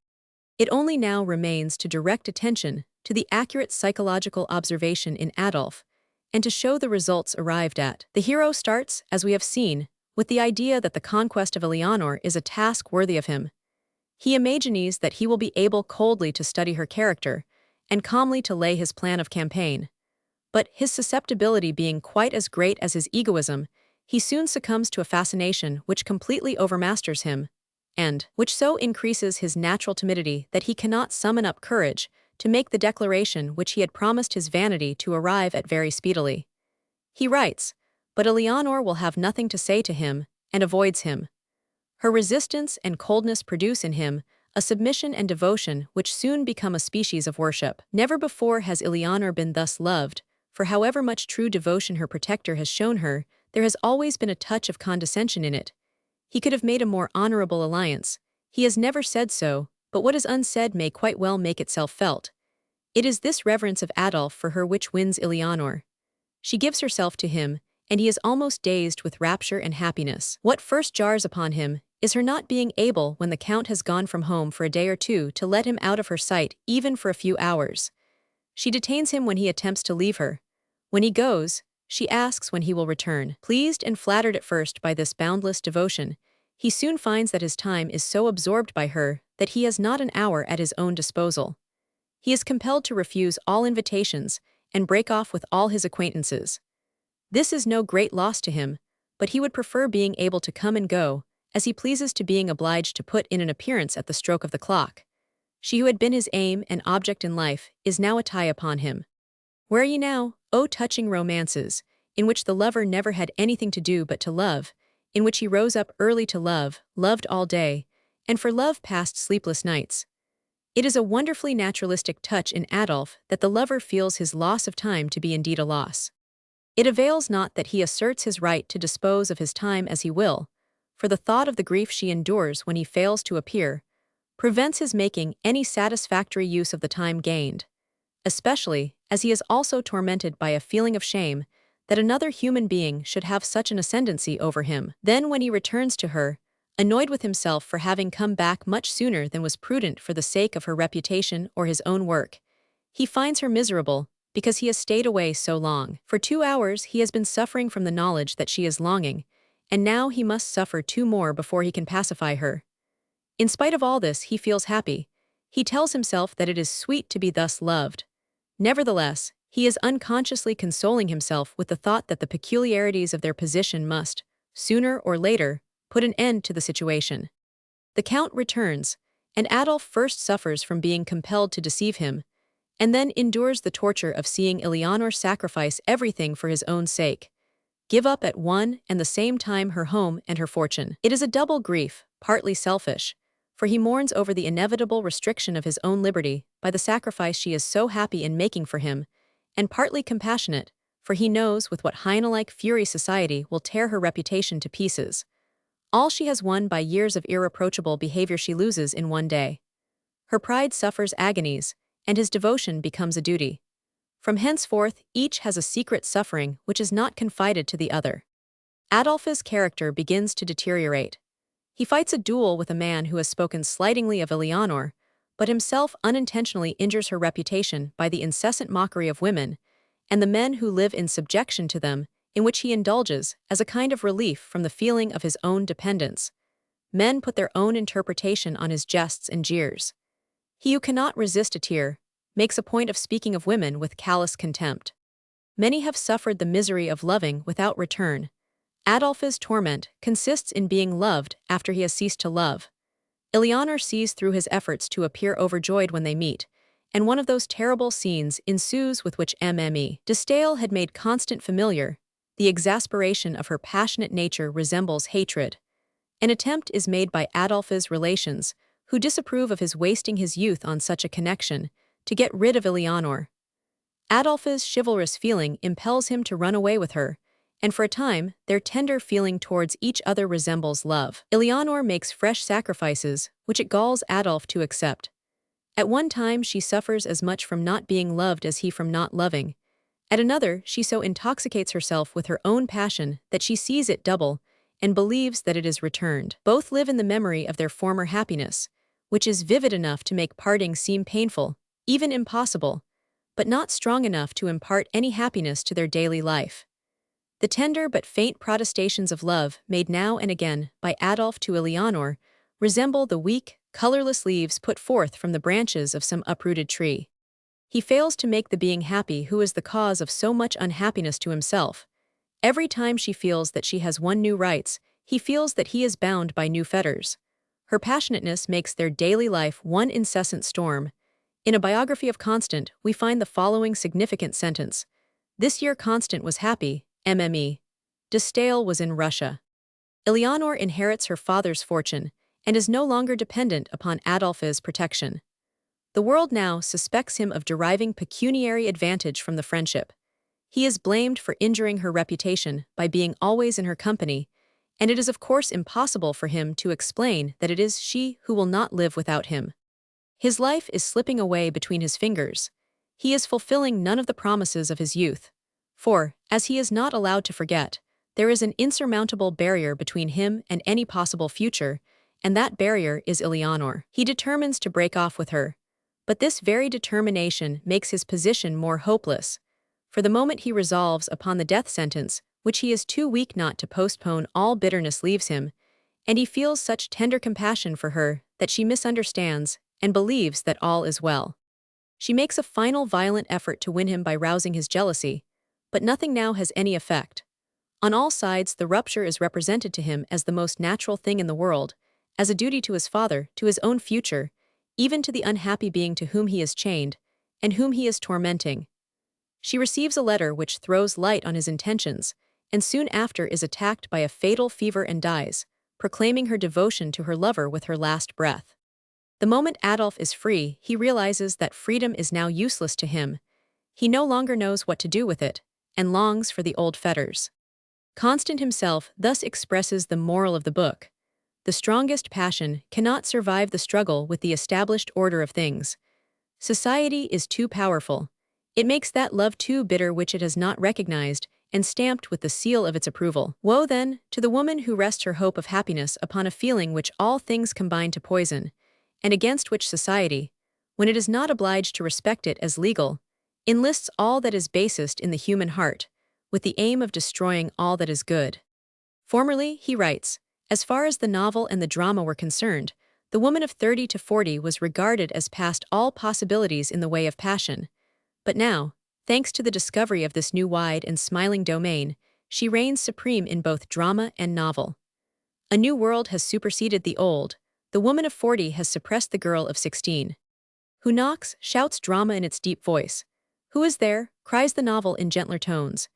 It only now remains to direct attention to the accurate psychological observation in Adolf, and to show the results arrived at. The hero starts, as we have seen, with the idea that the conquest of Eleanor is a task worthy of him. He imagines that he will be able coldly to study her character, and calmly to lay his plan of campaign. But his susceptibility being quite as great as his egoism, he soon succumbs to a fascination which completely overmasters him, and which so increases his natural timidity that he cannot summon up courage to make the declaration which he had promised his vanity to arrive at very speedily. He writes, but Eleanor will have nothing to say to him, and avoids him. Her resistance and coldness produce in him a submission and devotion which soon become a species of worship. Never before has Eleanor been thus loved, for however much true devotion her protector has shown her, there has always been a touch of condescension in it. He could have made a more honorable alliance. He has never said so, but what is unsaid may quite well make itself felt. It is this reverence of Adolf for her which wins Eleanor. She gives herself to him, and he is almost dazed with rapture and happiness. What first jars upon him is her not being able, when the Count has gone from home for a day or two, to let him out of her sight even for a few hours. She detains him when he attempts to leave her. When he goes, she asks when he will return. Pleased and flattered at first by this boundless devotion, he soon finds that his time is so absorbed by her that he has not an hour at his own disposal. He is compelled to refuse all invitations and break off with all his acquaintances. This is no great loss to him, but he would prefer being able to come and go, as he pleases, to being obliged to put in an appearance at the stroke of the clock. She who had been his aim and object in life is now a tie upon him. Where are ye now, O touching romances, in which the lover never had anything to do but to love, in which he rose up early to love, loved all day, and for love passed sleepless nights? It is a wonderfully naturalistic touch in Adolf that the lover feels his loss of time to be indeed a loss. It avails not that he asserts his right to dispose of his time as he will, for the thought of the grief she endures when he fails to appear prevents his making any satisfactory use of the time gained, especially as he is also tormented by a feeling of shame that another human being should have such an ascendancy over him. Then when he returns to her, annoyed with himself for having come back much sooner than was prudent for the sake of her reputation or his own work, he finds her miserable because he has stayed away so long. For 2 hours he has been suffering from the knowledge that she is longing, and now he must suffer 2 more before he can pacify her. In spite of all this, he feels happy. He tells himself that it is sweet to be thus loved. Nevertheless, he is unconsciously consoling himself with the thought that the peculiarities of their position must, sooner or later, put an end to the situation. The Count returns, and Adolf first suffers from being compelled to deceive him, and then endures the torture of seeing Eleanor sacrifice everything for his own sake, give up at one and the same time her home and her fortune. It is a double grief, partly selfish, for he mourns over the inevitable restriction of his own liberty by the sacrifice she is so happy in making for him, and partly compassionate, for he knows with what hyena-like fury society will tear her reputation to pieces. All she has won by years of irreproachable behavior she loses in one day. Her pride suffers agonies, and his devotion becomes a duty. From henceforth, each has a secret suffering which is not confided to the other. Adolph's character begins to deteriorate. He fights a duel with a man who has spoken slightingly of Eleanor, but himself unintentionally injures her reputation by the incessant mockery of women, and the men who live in subjection to them, in which he indulges as a kind of relief from the feeling of his own dependence. Men put their own interpretation on his jests and jeers. He who cannot resist a tear makes a point of speaking of women with callous contempt. Many have suffered the misery of loving without return. Adolph's torment consists in being loved after he has ceased to love. Eleanor sees through his efforts to appear overjoyed when they meet, and one of those terrible scenes ensues with which Mme. de Staël had made Constant familiar, The exasperation of her passionate nature resembles hatred. An attempt is made by Adolphe's relations, who disapprove of his wasting his youth on such a connection, to get rid of Eleanor. Adolphe's chivalrous feeling impels him to run away with her, and for a time, their tender feeling towards each other resembles love. Eleanor makes fresh sacrifices, which it galls Adolphe to accept. At one time, she suffers as much from not being loved as he from not loving. At another, she so intoxicates herself with her own passion that she sees it double and believes that it is returned. Both live in the memory of their former happiness, which is vivid enough to make parting seem painful, even impossible, but not strong enough to impart any happiness to their daily life. The tender but faint protestations of love made now and again by Adolphe to Eleanor resemble the weak, colorless leaves put forth from the branches of some uprooted tree. He fails to make the being happy who is the cause of so much unhappiness to himself. Every time she feels that she has won new rights, he feels that he is bound by new fetters. Her passionateness makes their daily life one incessant storm. In a biography of Constant, we find the following significant sentence: "This year Constant was happy, mme. De Stael was in Russia." Eleanor inherits her father's fortune and is no longer dependent upon Adolphe's protection. The world now suspects him of deriving pecuniary advantage from the friendship. He is blamed for injuring her reputation by being always in her company, and it is of course impossible for him to explain that it is she who will not live without him. His life is slipping away between his fingers. He is fulfilling none of the promises of his youth. For, as he is not allowed to forget, there is an insurmountable barrier between him and any possible future, and that barrier is Eleanor. He determines to break off with her, but this very determination makes his position more hopeless. For the moment he resolves upon the death sentence, which he is too weak not to postpone, all bitterness leaves him, and he feels such tender compassion for her that she misunderstands and believes that all is well. She makes a final violent effort to win him by rousing his jealousy, but nothing now has any effect. On all sides, the rupture is represented to him as the most natural thing in the world, as a duty to his father, to his own future, even to the unhappy being to whom he is chained, and whom he is tormenting. She receives a letter which throws light on his intentions, and soon after is attacked by a fatal fever and dies, proclaiming her devotion to her lover with her last breath. The moment Adolphe is free, he realizes that freedom is now useless to him. He no longer knows what to do with it, and longs for the old fetters. Constant himself thus expresses the moral of the book: the strongest passion cannot survive the struggle with the established order of things. Society is too powerful. It makes that love too bitter which it has not recognized and stamped with the seal of its approval. Woe, then, to the woman who rests her hope of happiness upon a feeling which all things combine to poison, and against which society, when it is not obliged to respect it as legal, enlists all that is basest in the human heart, with the aim of destroying all that is good. Formerly, he writes, as far as the novel and the drama were concerned, the woman of 30 to 40 was regarded as past all possibilities in the way of passion. But now, thanks to the discovery of this new wide and smiling domain, she reigns supreme in both drama and novel. A new world has superseded the old. The woman of 40 has suppressed the girl of 16. Who knocks? Shouts drama in its deep voice. Who is there? Cries the novel in gentler tones.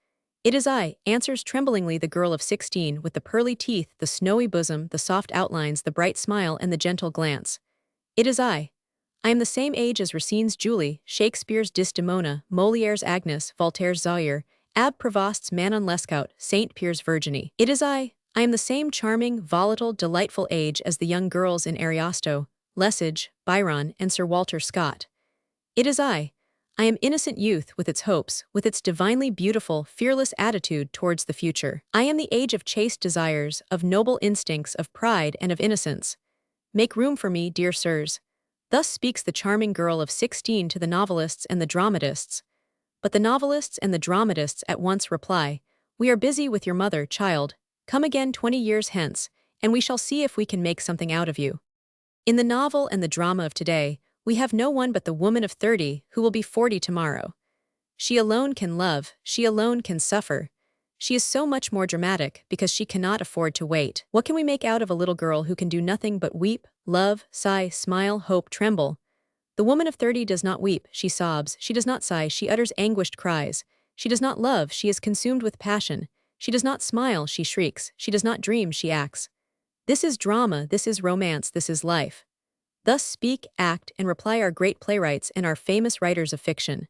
It is I, answers tremblingly the girl of 16 with the pearly teeth, the snowy bosom, the soft outlines, the bright smile, and the gentle glance. It is I. I am the same age as Racine's Julie, Shakespeare's Desdemona, Molière's Agnes, Voltaire's Zaire, Abbe Prévost's Manon Lescaut, Saint Pierre's Virginie. It is I. I am the same charming, volatile, delightful age as the young girls in Ariosto, Lesage, Byron, and Sir Walter Scott. It is I. I am innocent youth with its hopes, with its divinely beautiful, fearless attitude towards the future. I am the age of chaste desires, of noble instincts, of pride, and of innocence. Make room for me, dear sirs. Thus speaks the charming girl of 16 to the novelists and the dramatists. But the novelists and the dramatists at once reply, "We are busy with your mother, child. Come again 20 years hence, and we shall see if we can make something out of you." In the novel and the drama of today, we have no one but the woman of 30 who will be 40 tomorrow. She alone can love, she alone can suffer. She is so much more dramatic because she cannot afford to wait. What can we make out of a little girl who can do nothing but weep, love, sigh, smile, hope, tremble? The woman of 30 does not weep, she sobs; she does not sigh, she utters anguished cries; she does not love, she is consumed with passion; She does not smile, she shrieks. She does not dream, she acts. This is drama, this is romance, this is life. Thus speak, act, and reply our great playwrights and our famous writers of fiction.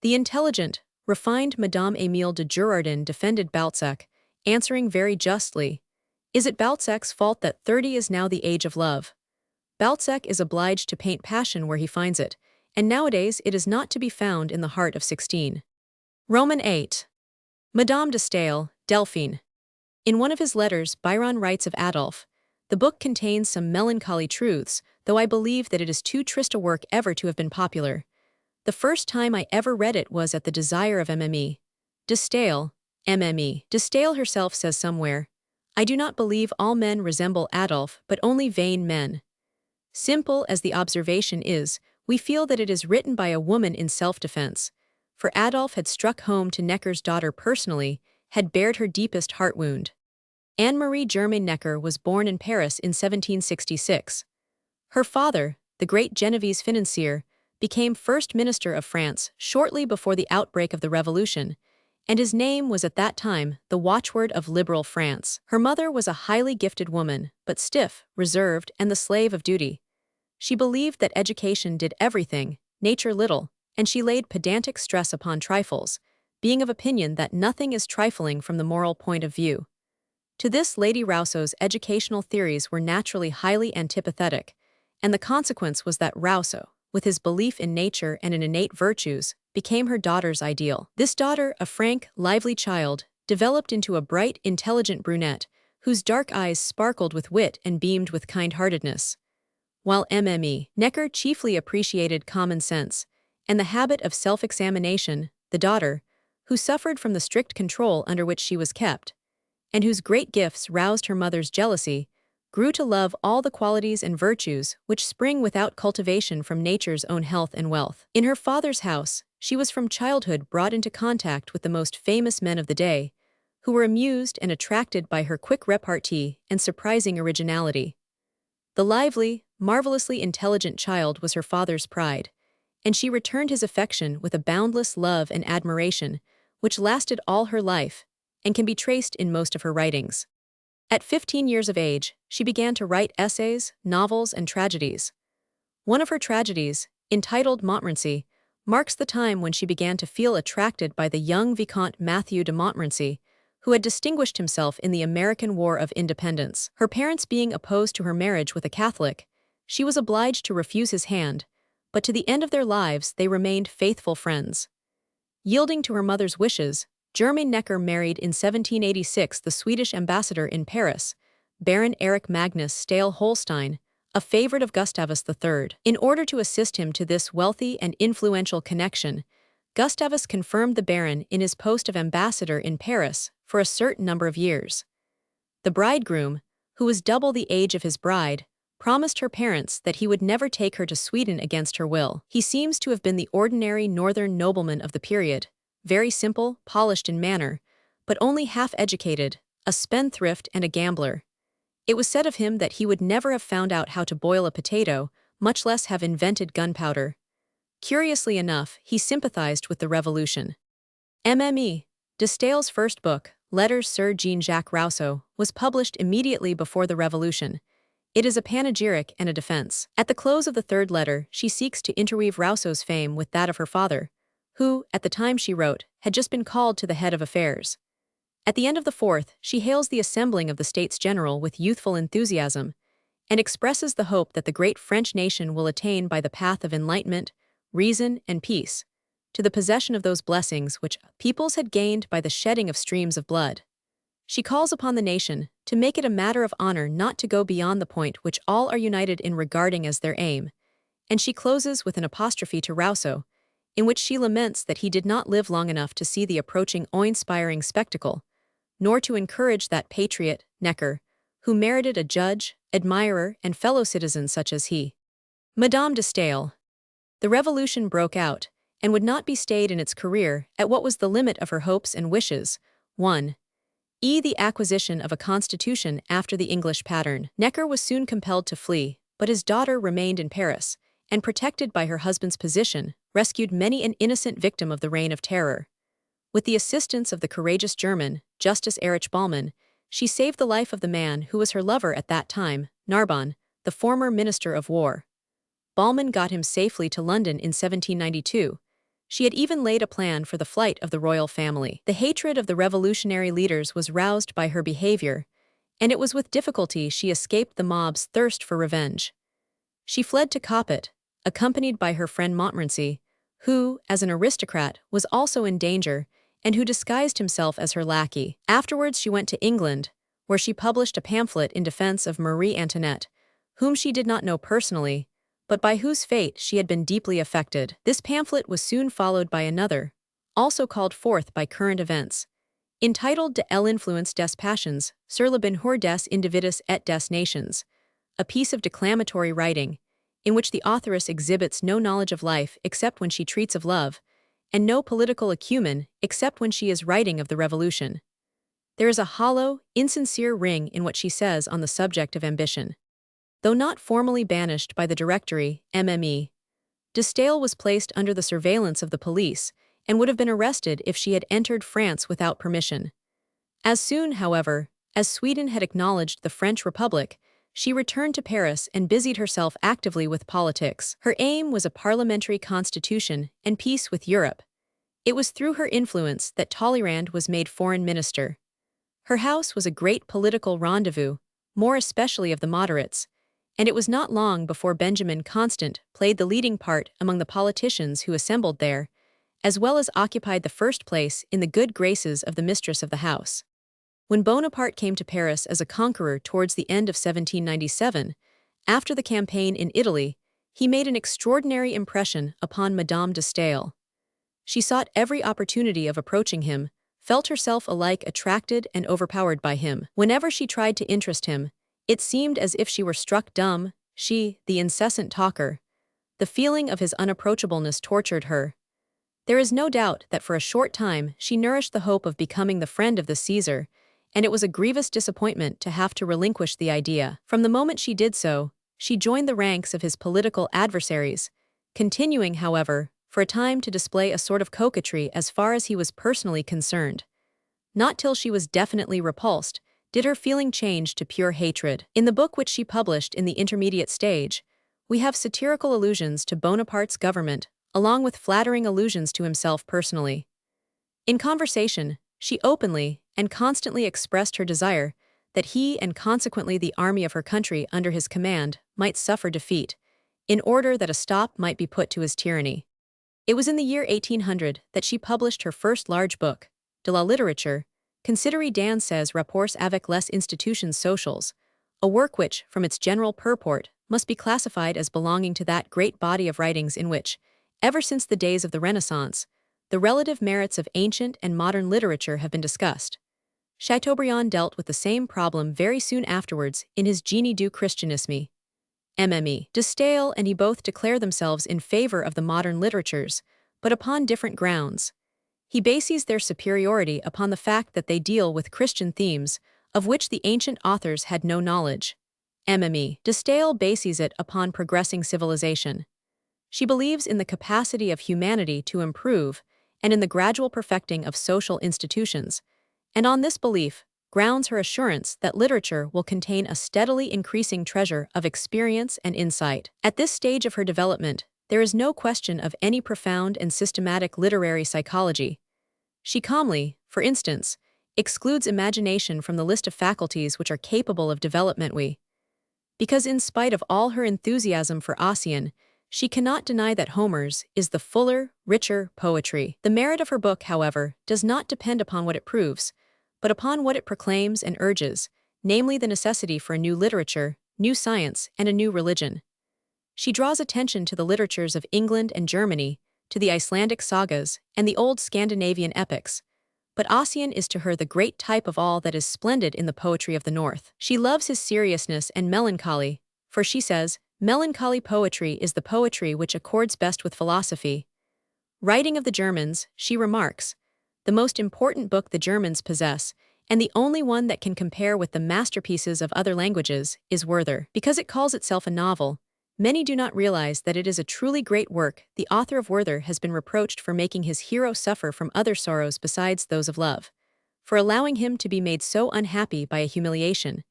The intelligent, refined Madame Émile de Girardin defended Balzac, answering very justly, "Is it Balzac's fault that 30 is now the age of love? Balzac is obliged to paint passion where he finds it, and nowadays it is not to be found in the heart of 16. Roman 8. Madame de Staël, Delphine. In one of his letters, Byron writes of Adolphe, "The book contains some melancholy truths, though I believe that it is too triste a work ever to have been popular. The first time I ever read it was at the desire of Mme. de Staël, Mme. de Staël herself says somewhere, 'I do not believe all men resemble Adolphe, but only vain men.' Simple as the observation is, we feel that it is written by a woman in self-defense, for Adolphe had struck home to Necker's daughter personally, had bared her deepest heart wound. Anne-Marie Germain Necker was born in Paris in 1766. Her father, the great Genovese financier, became First Minister of France shortly before the outbreak of the Revolution, and his name was at that time the watchword of liberal France. Her mother was a highly gifted woman, but stiff, reserved, and the slave of duty. She believed that education did everything, nature little, and she laid pedantic stress upon trifles, being of opinion that nothing is trifling from the moral point of view. To this Lady Rousseau's educational theories were naturally highly antipathetic, and the consequence was that Rousseau, with his belief in nature and in innate virtues, became her daughter's ideal. This daughter, a frank, lively child, developed into a bright, intelligent brunette, whose dark eyes sparkled with wit and beamed with kind-heartedness. While Mme. Necker chiefly appreciated common sense and the habit of self-examination, the daughter, who suffered from the strict control under which she was kept, and whose great gifts roused her mother's jealousy, grew to love all the qualities and virtues which spring without cultivation from nature's own health and wealth. In her father's house, she was from childhood brought into contact with the most famous men of the day, who were amused and attracted by her quick repartee and surprising originality. The lively, marvelously intelligent child was her father's pride, and she returned his affection with a boundless love and admiration, which lasted all her life, and can be traced in most of her writings. At 15 years of age, she began to write essays, novels, and tragedies. One of her tragedies, entitled Montmorency, marks the time when she began to feel attracted by the young Vicomte Mathieu de Montmorency, who had distinguished himself in the American War of Independence. Her parents being opposed to her marriage with a Catholic, she was obliged to refuse his hand, but to the end of their lives they remained faithful friends. Yielding to her mother's wishes, Germain Necker married in 1786 the Swedish ambassador in Paris, Baron Erich Magnus Staël-Holstein, a favorite of Gustavus III. In order to assist him to this wealthy and influential connection, Gustavus confirmed the Baron in his post of ambassador in Paris for a certain number of years. The bridegroom, who was double the age of his bride, promised her parents that he would never take her to Sweden against her will. He seems to have been the ordinary northern nobleman of the period, very simple, polished in manner, but only half-educated, a spendthrift and a gambler. It was said of him that he would never have found out how to boil a potato, much less have invented gunpowder. Curiously enough, he sympathized with the Revolution. Mme. de Staël's first book, Letters sur Jean-Jacques Rousseau, was published immediately before the Revolution. It is a panegyric and a defense. At the close of the third letter, she seeks to interweave Rousseau's fame with that of her father, who, at the time she wrote, had just been called to the head of affairs. At the end of the fourth, she hails the assembling of the States General with youthful enthusiasm, and expresses the hope that the great French nation will attain by the path of enlightenment, reason, and peace, to the possession of those blessings which peoples had gained by the shedding of streams of blood. She calls upon the nation to make it a matter of honor not to go beyond the point which all are united in regarding as their aim, and she closes with an apostrophe to Rousseau, in which she laments that he did not live long enough to see the approaching awe-inspiring spectacle, nor to encourage that patriot, Necker, who merited a judge, admirer, and fellow citizen such as he. Madame de Staël. The Revolution broke out, and would not be stayed in its career at what was the limit of her hopes and wishes. 1. The acquisition of a constitution after the English pattern. Necker was soon compelled to flee, but his daughter remained in Paris, and protected by her husband's position, rescued many an innocent victim of the Reign of Terror. With the assistance of the courageous German, Justice Erich Ballmann, she saved the life of the man who was her lover at that time, Narbonne, the former Minister of War. Ballmann got him safely to London in 1792. She had even laid a plan for the flight of the royal family. The hatred of the revolutionary leaders was roused by her behavior, and it was with difficulty she escaped the mob's thirst for revenge. She fled to Coppet, accompanied by her friend Montmorency, who, as an aristocrat, was also in danger, and who disguised himself as her lackey. Afterwards she went to England, where she published a pamphlet in defense of Marie Antoinette, whom she did not know personally, but by whose fate she had been deeply affected. This pamphlet was soon followed by another, also called forth by current events, entitled De l'influence des passions sur le bonheur des individus et des nations, a piece of declamatory writing, in which the authoress exhibits no knowledge of life except when she treats of love, and no political acumen except when she is writing of the revolution. There is a hollow, insincere ring in what she says on the subject of ambition. Though not formally banished by the Directory, MME, de Staël was placed under the surveillance of the police and would have been arrested if she had entered France without permission. As soon, however, as Sweden had acknowledged the French Republic, she returned to Paris and busied herself actively with politics. Her aim was a parliamentary constitution and peace with Europe. It was through her influence that Talleyrand was made foreign minister. Her house was a great political rendezvous, more especially of the moderates, and it was not long before Benjamin Constant played the leading part among the politicians who assembled there, as well as occupied the first place in the good graces of the mistress of the house. When Bonaparte came to Paris as a conqueror towards the end of 1797, after the campaign in Italy, he made an extraordinary impression upon Madame de Staël. She sought every opportunity of approaching him, felt herself alike attracted and overpowered by him. Whenever she tried to interest him, it seemed as if she were struck dumb. She, the incessant talker. The feeling of his unapproachableness tortured her. There is no doubt that for a short time she nourished the hope of becoming the friend of the Caesar, and it was a grievous disappointment to have to relinquish the idea. From the moment she did so, she joined the ranks of his political adversaries, continuing, however, for a time to display a sort of coquetry as far as he was personally concerned. Not till she was definitely repulsed did her feeling change to pure hatred. In the book which she published in the intermediate stage, we have satirical allusions to Bonaparte's government, along with flattering allusions to himself personally. In conversation, she openly and constantly expressed her desire that he and consequently the army of her country under his command might suffer defeat, in order that a stop might be put to his tyranny. It was in the year 1800 that she published her first large book, De la littérature, considérée dans ses rapports avec les institutions sociales, a work which, from its general purport, must be classified as belonging to that great body of writings in which, ever since the days of the Renaissance, the relative merits of ancient and modern literature have been discussed. Chateaubriand dealt with the same problem very soon afterwards in his Génie du Christianisme. MME. De Staël and he both declare themselves in favor of the modern literatures, but upon different grounds. He bases their superiority upon the fact that they deal with Christian themes, of which the ancient authors had no knowledge. MME. De Staël bases it upon progressing civilization. She believes in the capacity of humanity to improve and in the gradual perfecting of social institutions, and on this belief grounds her assurance that literature will contain a steadily increasing treasure of experience and insight. At this stage of her development, there is no question of any profound and systematic literary psychology. She calmly, for instance, excludes imagination from the list of faculties which are capable of development. Because in spite of all her enthusiasm for Ossian, she cannot deny that Homer's is the fuller, richer poetry. The merit of her book, however, does not depend upon what it proves, but upon what it proclaims and urges, namely the necessity for a new literature, new science, and a new religion. She draws attention to the literatures of England and Germany, to the Icelandic sagas, and the old Scandinavian epics, but Ossian is to her the great type of all that is splendid in the poetry of the North. She loves his seriousness and melancholy, for she says, melancholy poetry is the poetry which accords best with philosophy. Writing of the Germans, she remarks, the most important book the Germans possess, and the only one that can compare with the masterpieces of other languages, is Werther. Because it calls itself a novel, many do not realize that it is a truly great work. The author of Werther has been reproached for making his hero suffer from other sorrows besides those of love. for allowing him to be made so unhappy by a humiliation,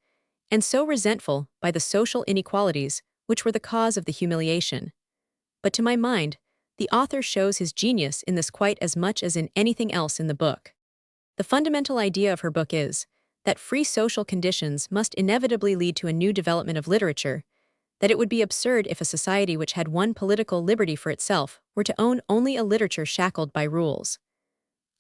and so resentful by the social inequalities which were the cause of the humiliation. But to my mind, the author shows his genius in this quite as much as in anything else in the book. The fundamental idea of her book is that free social conditions must inevitably lead to a new development of literature, that it would be absurd if a society which had one political liberty for itself were to own only a literature shackled by rules.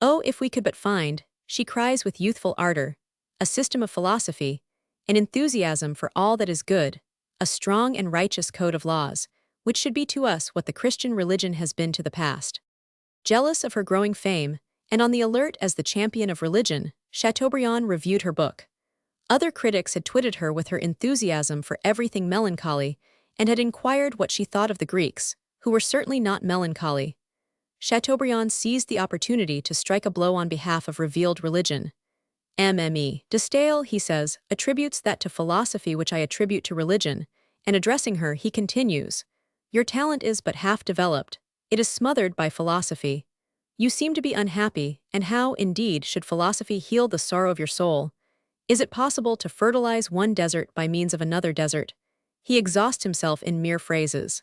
Oh, if we could but find, she cries with youthful ardor, a system of philosophy, an enthusiasm for all that is good, a strong and righteous code of laws, which should be to us what the Christian religion has been to the past. Jealous of her growing fame, and on the alert as the champion of religion, Chateaubriand reviewed her book. Other critics had twitted her with her enthusiasm for everything melancholy, and had inquired what she thought of the Greeks, who were certainly not melancholy. Chateaubriand seized the opportunity to strike a blow on behalf of revealed religion. De Staël, he says, attributes that to philosophy which I attribute to religion, and addressing her, he continues, "Your talent is but half developed. It is smothered by philosophy. You seem to be unhappy, and how, indeed, should philosophy heal the sorrow of your soul? Is it possible to fertilize one desert by means of another desert?" He exhausts himself in mere phrases.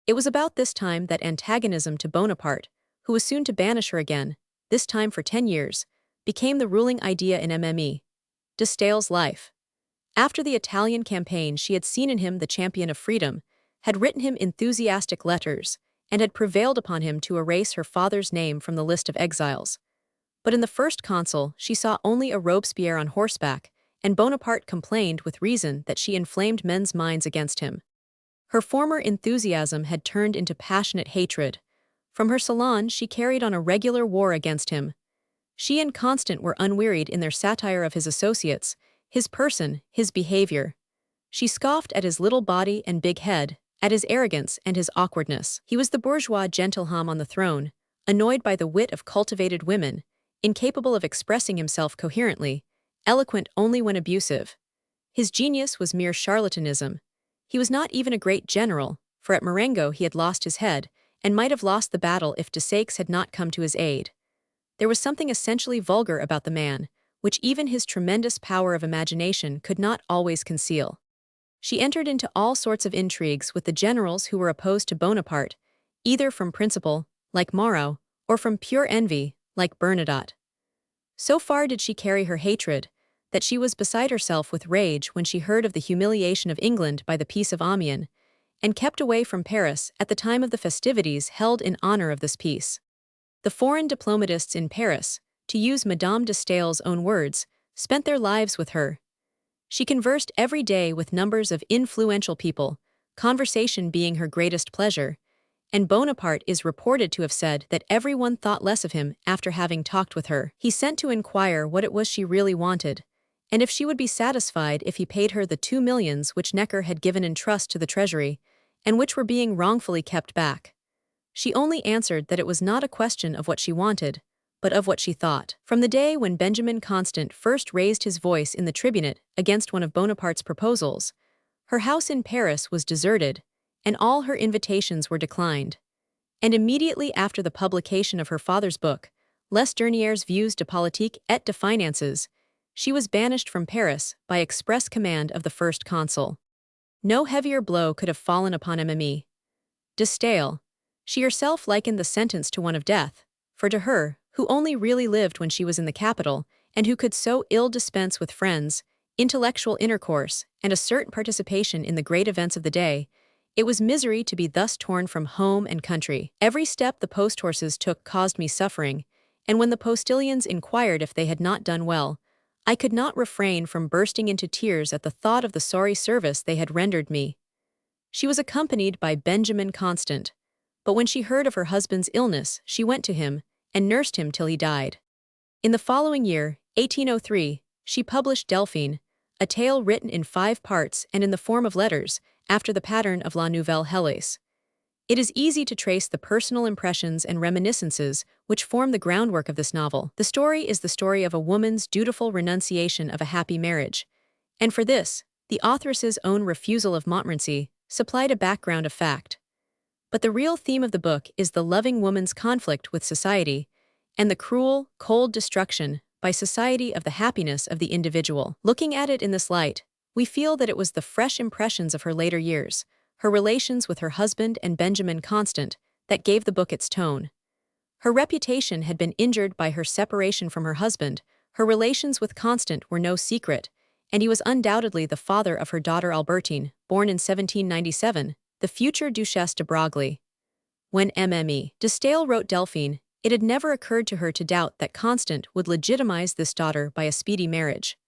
It was about this time that antagonism to Bonaparte, who was soon to banish her again, this time for 10 years, became the ruling idea in De Staël's life. After the Italian campaign, she had seen in him the champion of freedom, had written him enthusiastic letters, and had prevailed upon him to erase her father's name from the list of exiles. But in the first consul, she saw only a Robespierre on horseback, and Bonaparte complained with reason that she inflamed men's minds against him. Her former enthusiasm had turned into passionate hatred. From her salon, she carried on a regular war against him. She and Constant were unwearied in their satire of his associates, his person, his behavior. She scoffed at his little body and big head, at his arrogance and his awkwardness. He was the bourgeois gentilhomme on the throne, annoyed by the wit of cultivated women, incapable of expressing himself coherently, eloquent only when abusive. His genius was mere charlatanism. He was not even a great general, for at Marengo he had lost his head, and might have lost the battle if Desaix had not come to his aid. There was something essentially vulgar about the man, which even his tremendous power of imagination could not always conceal. She entered into all sorts of intrigues with the generals who were opposed to Bonaparte, either from principle, like Moreau, or from pure envy, like Bernadotte. So far did she carry her hatred, that she was beside herself with rage when she heard of the humiliation of England by the Peace of Amiens, and kept away from Paris at the time of the festivities held in honor of this peace. The foreign diplomatists in Paris, to use Madame de Staël's own words, spent their lives with her. She conversed every day with numbers of influential people, conversation being her greatest pleasure, and Bonaparte is reported to have said that everyone thought less of him after having talked with her. He sent to inquire what it was she really wanted, and if she would be satisfied if he paid her the 2 millions which Necker had given in trust to the treasury, and which were being wrongfully kept back. She only answered that it was not a question of what she wanted, but of what she thought. From the day when Benjamin Constant first raised his voice in the tribunate against one of Bonaparte's proposals, her house in Paris was deserted, and all her invitations were declined. And immediately after the publication of her father's book, Les Dernières Vues de Politique et de Finances, she was banished from Paris by express command of the first consul. No heavier blow could have fallen upon De Staël. She herself likened the sentence to one of death, for to her, who only really lived when she was in the capital, and who could so ill dispense with friends, intellectual intercourse, and assert participation in the great events of the day, it was misery to be thus torn from home and country. Every step the post-horses took caused me suffering, and when the postilions inquired if they had not done well, I could not refrain from bursting into tears at the thought of the sorry service they had rendered me. She was accompanied by Benjamin Constant, but when she heard of her husband's illness, she went to him, and nursed him till he died. In the following year, 1803, she published Delphine, a tale written in 5 parts and in the form of letters, after the pattern of La Nouvelle Héloïse. It is easy to trace the personal impressions and reminiscences which form the groundwork of this novel. The story is the story of a woman's dutiful renunciation of a happy marriage, and for this, the authoress's own refusal of Montmorency supplied a background of fact. But the real theme of the book is the loving woman's conflict with society, and the cruel, cold destruction by society of the happiness of the individual. Looking at it in this light, we feel that it was the fresh impressions of her later years, her relations with her husband and Benjamin Constant, that gave the book its tone. Her reputation had been injured by her separation from her husband, her relations with Constant were no secret, and he was undoubtedly the father of her daughter Albertine, born in 1797, the future Duchesse de Broglie. When Mme. de Staël wrote Delphine, it had never occurred to her to doubt that Constant would legitimize this daughter by a speedy marriage.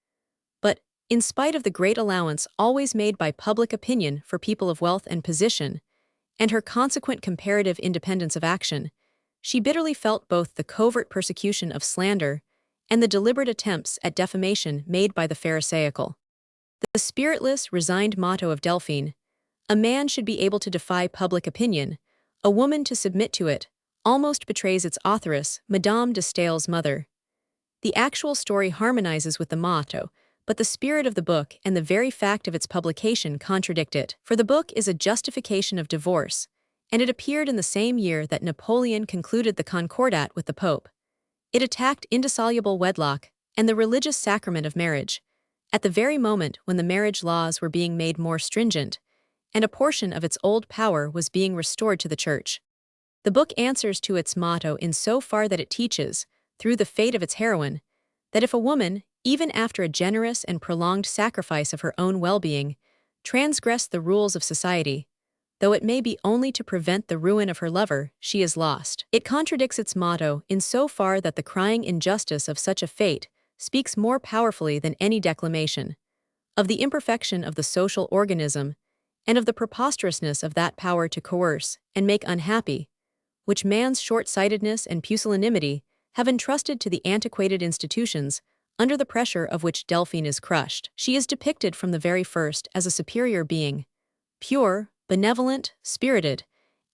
But, in spite of the great allowance always made by public opinion for people of wealth and position, and her consequent comparative independence of action, she bitterly felt both the covert persecution of slander and the deliberate attempts at defamation made by the Pharisaical. The spiritless, resigned motto of Delphine, "A man should be able to defy public opinion, a woman to submit to it," almost betrays its authoress, Madame de Staël's mother. The actual story harmonizes with the motto, but the spirit of the book and the very fact of its publication contradict it. For the book is a justification of divorce, and it appeared in the same year that Napoleon concluded the Concordat with the Pope. It attacked indissoluble wedlock and the religious sacrament of marriage, at the very moment when the marriage laws were being made more stringent, and a portion of its old power was being restored to the Church. The book answers to its motto in so far that it teaches, through the fate of its heroine, that if a woman, even after a generous and prolonged sacrifice of her own well-being, transgress the rules of society, though it may be only to prevent the ruin of her lover, she is lost. It contradicts its motto in so far that the crying injustice of such a fate speaks more powerfully than any declamation, of the imperfection of the social organism, and of the preposterousness of that power to coerce and make unhappy, which man's short-sightedness and pusillanimity have entrusted to the antiquated institutions under the pressure of which Delphine is crushed. She is depicted from the very first as a superior being, pure, benevolent, spirited,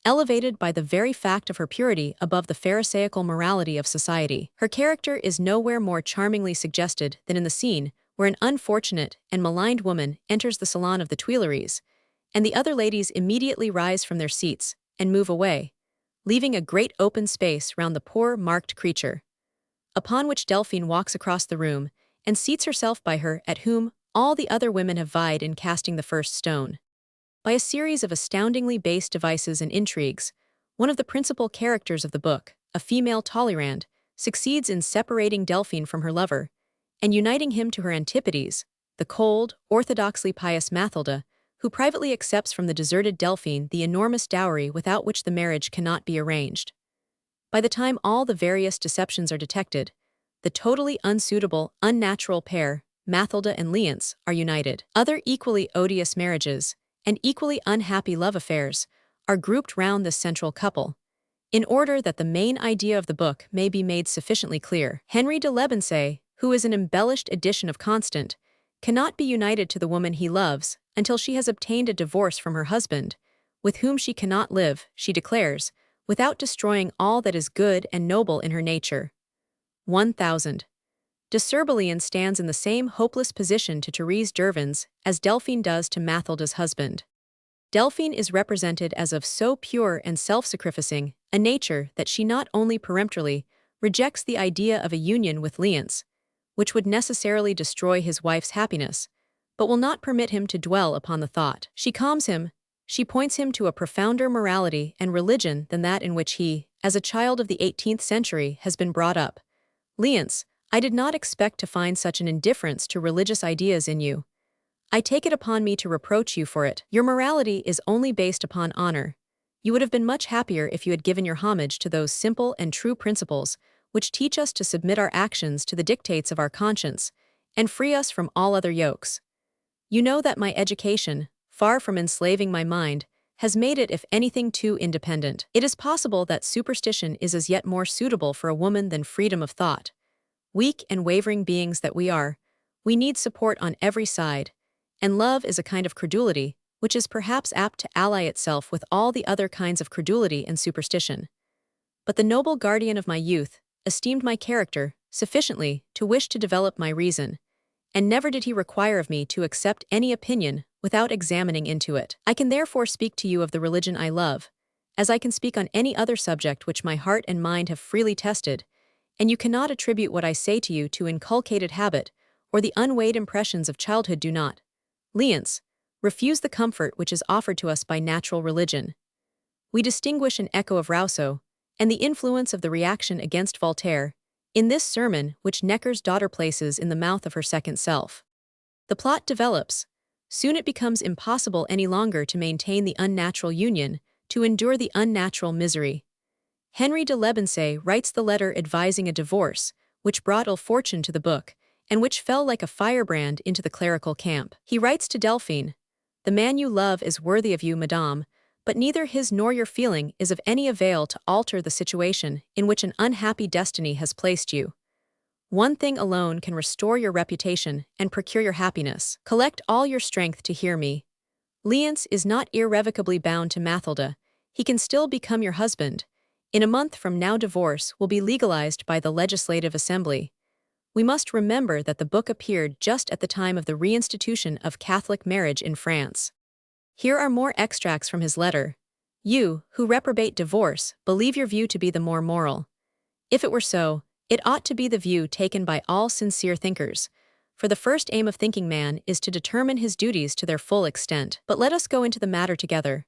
elevated by the very fact of her purity above the Pharisaical morality of society. Her character is nowhere more charmingly suggested than in the scene where an unfortunate and maligned woman enters the salon of the Tuileries, and the other ladies immediately rise from their seats and move away, leaving a great open space round the poor marked creature, upon which Delphine walks across the room and seats herself by her at whom all the other women have vied in casting the first stone. By a series of astoundingly base devices and intrigues, one of the principal characters of the book, a female Talleyrand, succeeds in separating Delphine from her lover and uniting him to her antipodes, the cold, orthodoxly pious Mathilde, who privately accepts from the deserted Delphine the enormous dowry without which the marriage cannot be arranged. By the time all the various deceptions are detected, the totally unsuitable, unnatural pair, Mathilde and Leonce, are united. Other equally odious marriages, and equally unhappy love affairs, are grouped round this central couple, in order that the main idea of the book may be made sufficiently clear. Henry de Lebensay, who is an embellished edition of Constant, cannot be united to the woman he loves until she has obtained a divorce from her husband, with whom she cannot live, she declares, without destroying all that is good and noble in her nature. 1000. De Cerbelian stands in the same hopeless position to Therese d'Urvins as Delphine does to Mathilde's husband. Delphine is represented as of so pure and self-sacrificing a nature that she not only peremptorily rejects the idea of a union with Leonce, which would necessarily destroy his wife's happiness, but will not permit him to dwell upon the thought. She calms him, she points him to a profounder morality and religion than that in which he, as a child of the 18th century, has been brought up. Leonce, I did not expect to find such an indifference to religious ideas in you. I take it upon me to reproach you for it. Your morality is only based upon honor. You would have been much happier if you had given your homage to those simple and true principles which teach us to submit our actions to the dictates of our conscience and free us from all other yokes. You know that my education, far from enslaving my mind, has made it if anything too independent. It is possible that superstition is as yet more suitable for a woman than freedom of thought. Weak and wavering beings that we are, we need support on every side, and love is a kind of credulity which is perhaps apt to ally itself with all the other kinds of credulity and superstition. But the noble guardian of my youth esteemed my character sufficiently to wish to develop my reason, and never did he require of me to accept any opinion without examining into it. I can therefore speak to you of the religion I love, as I can speak on any other subject which my heart and mind have freely tested, and you cannot attribute what I say to you to inculcated habit, or the unweighed impressions of childhood do not. Liens, refuse the comfort which is offered to us by natural religion. We distinguish an echo of Rousseau, and the influence of the reaction against Voltaire, in this sermon which Necker's daughter places in the mouth of her second self. The plot develops. Soon it becomes impossible any longer to maintain the unnatural union, to endure the unnatural misery. Henry de Lebensay writes the letter advising a divorce, which brought ill fortune to the book, and which fell like a firebrand into the clerical camp. He writes to Delphine, "The man you love is worthy of you, madame, but neither his nor your feeling is of any avail to alter the situation in which an unhappy destiny has placed you. One thing alone can restore your reputation and procure your happiness. Collect all your strength to hear me. Liens is not irrevocably bound to Mathilda. He can still become your husband. In a month from now divorce will be legalized by the Legislative Assembly. We must remember that the book appeared just at the time of the reinstitution of Catholic marriage in France." Here are more extracts from his letter. "You, who reprobate divorce, believe your view to be the more moral. If it were so, it ought to be the view taken by all sincere thinkers, for the first aim of thinking man is to determine his duties to their full extent. But let us go into the matter together.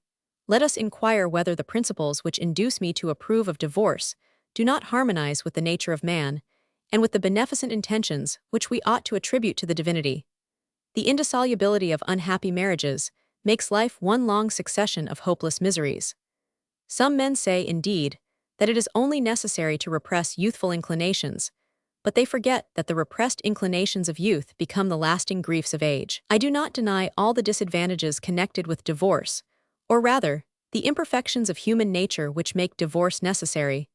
Let us inquire whether the principles which induce me to approve of divorce do not harmonize with the nature of man, and with the beneficent intentions which we ought to attribute to the divinity. The indissolubility of unhappy marriages makes life one long succession of hopeless miseries. Some men say, indeed, that it is only necessary to repress youthful inclinations, but they forget that the repressed inclinations of youth become the lasting griefs of age. I do not deny all the disadvantages connected with divorce, or rather, the imperfections of human nature which make divorce necessary.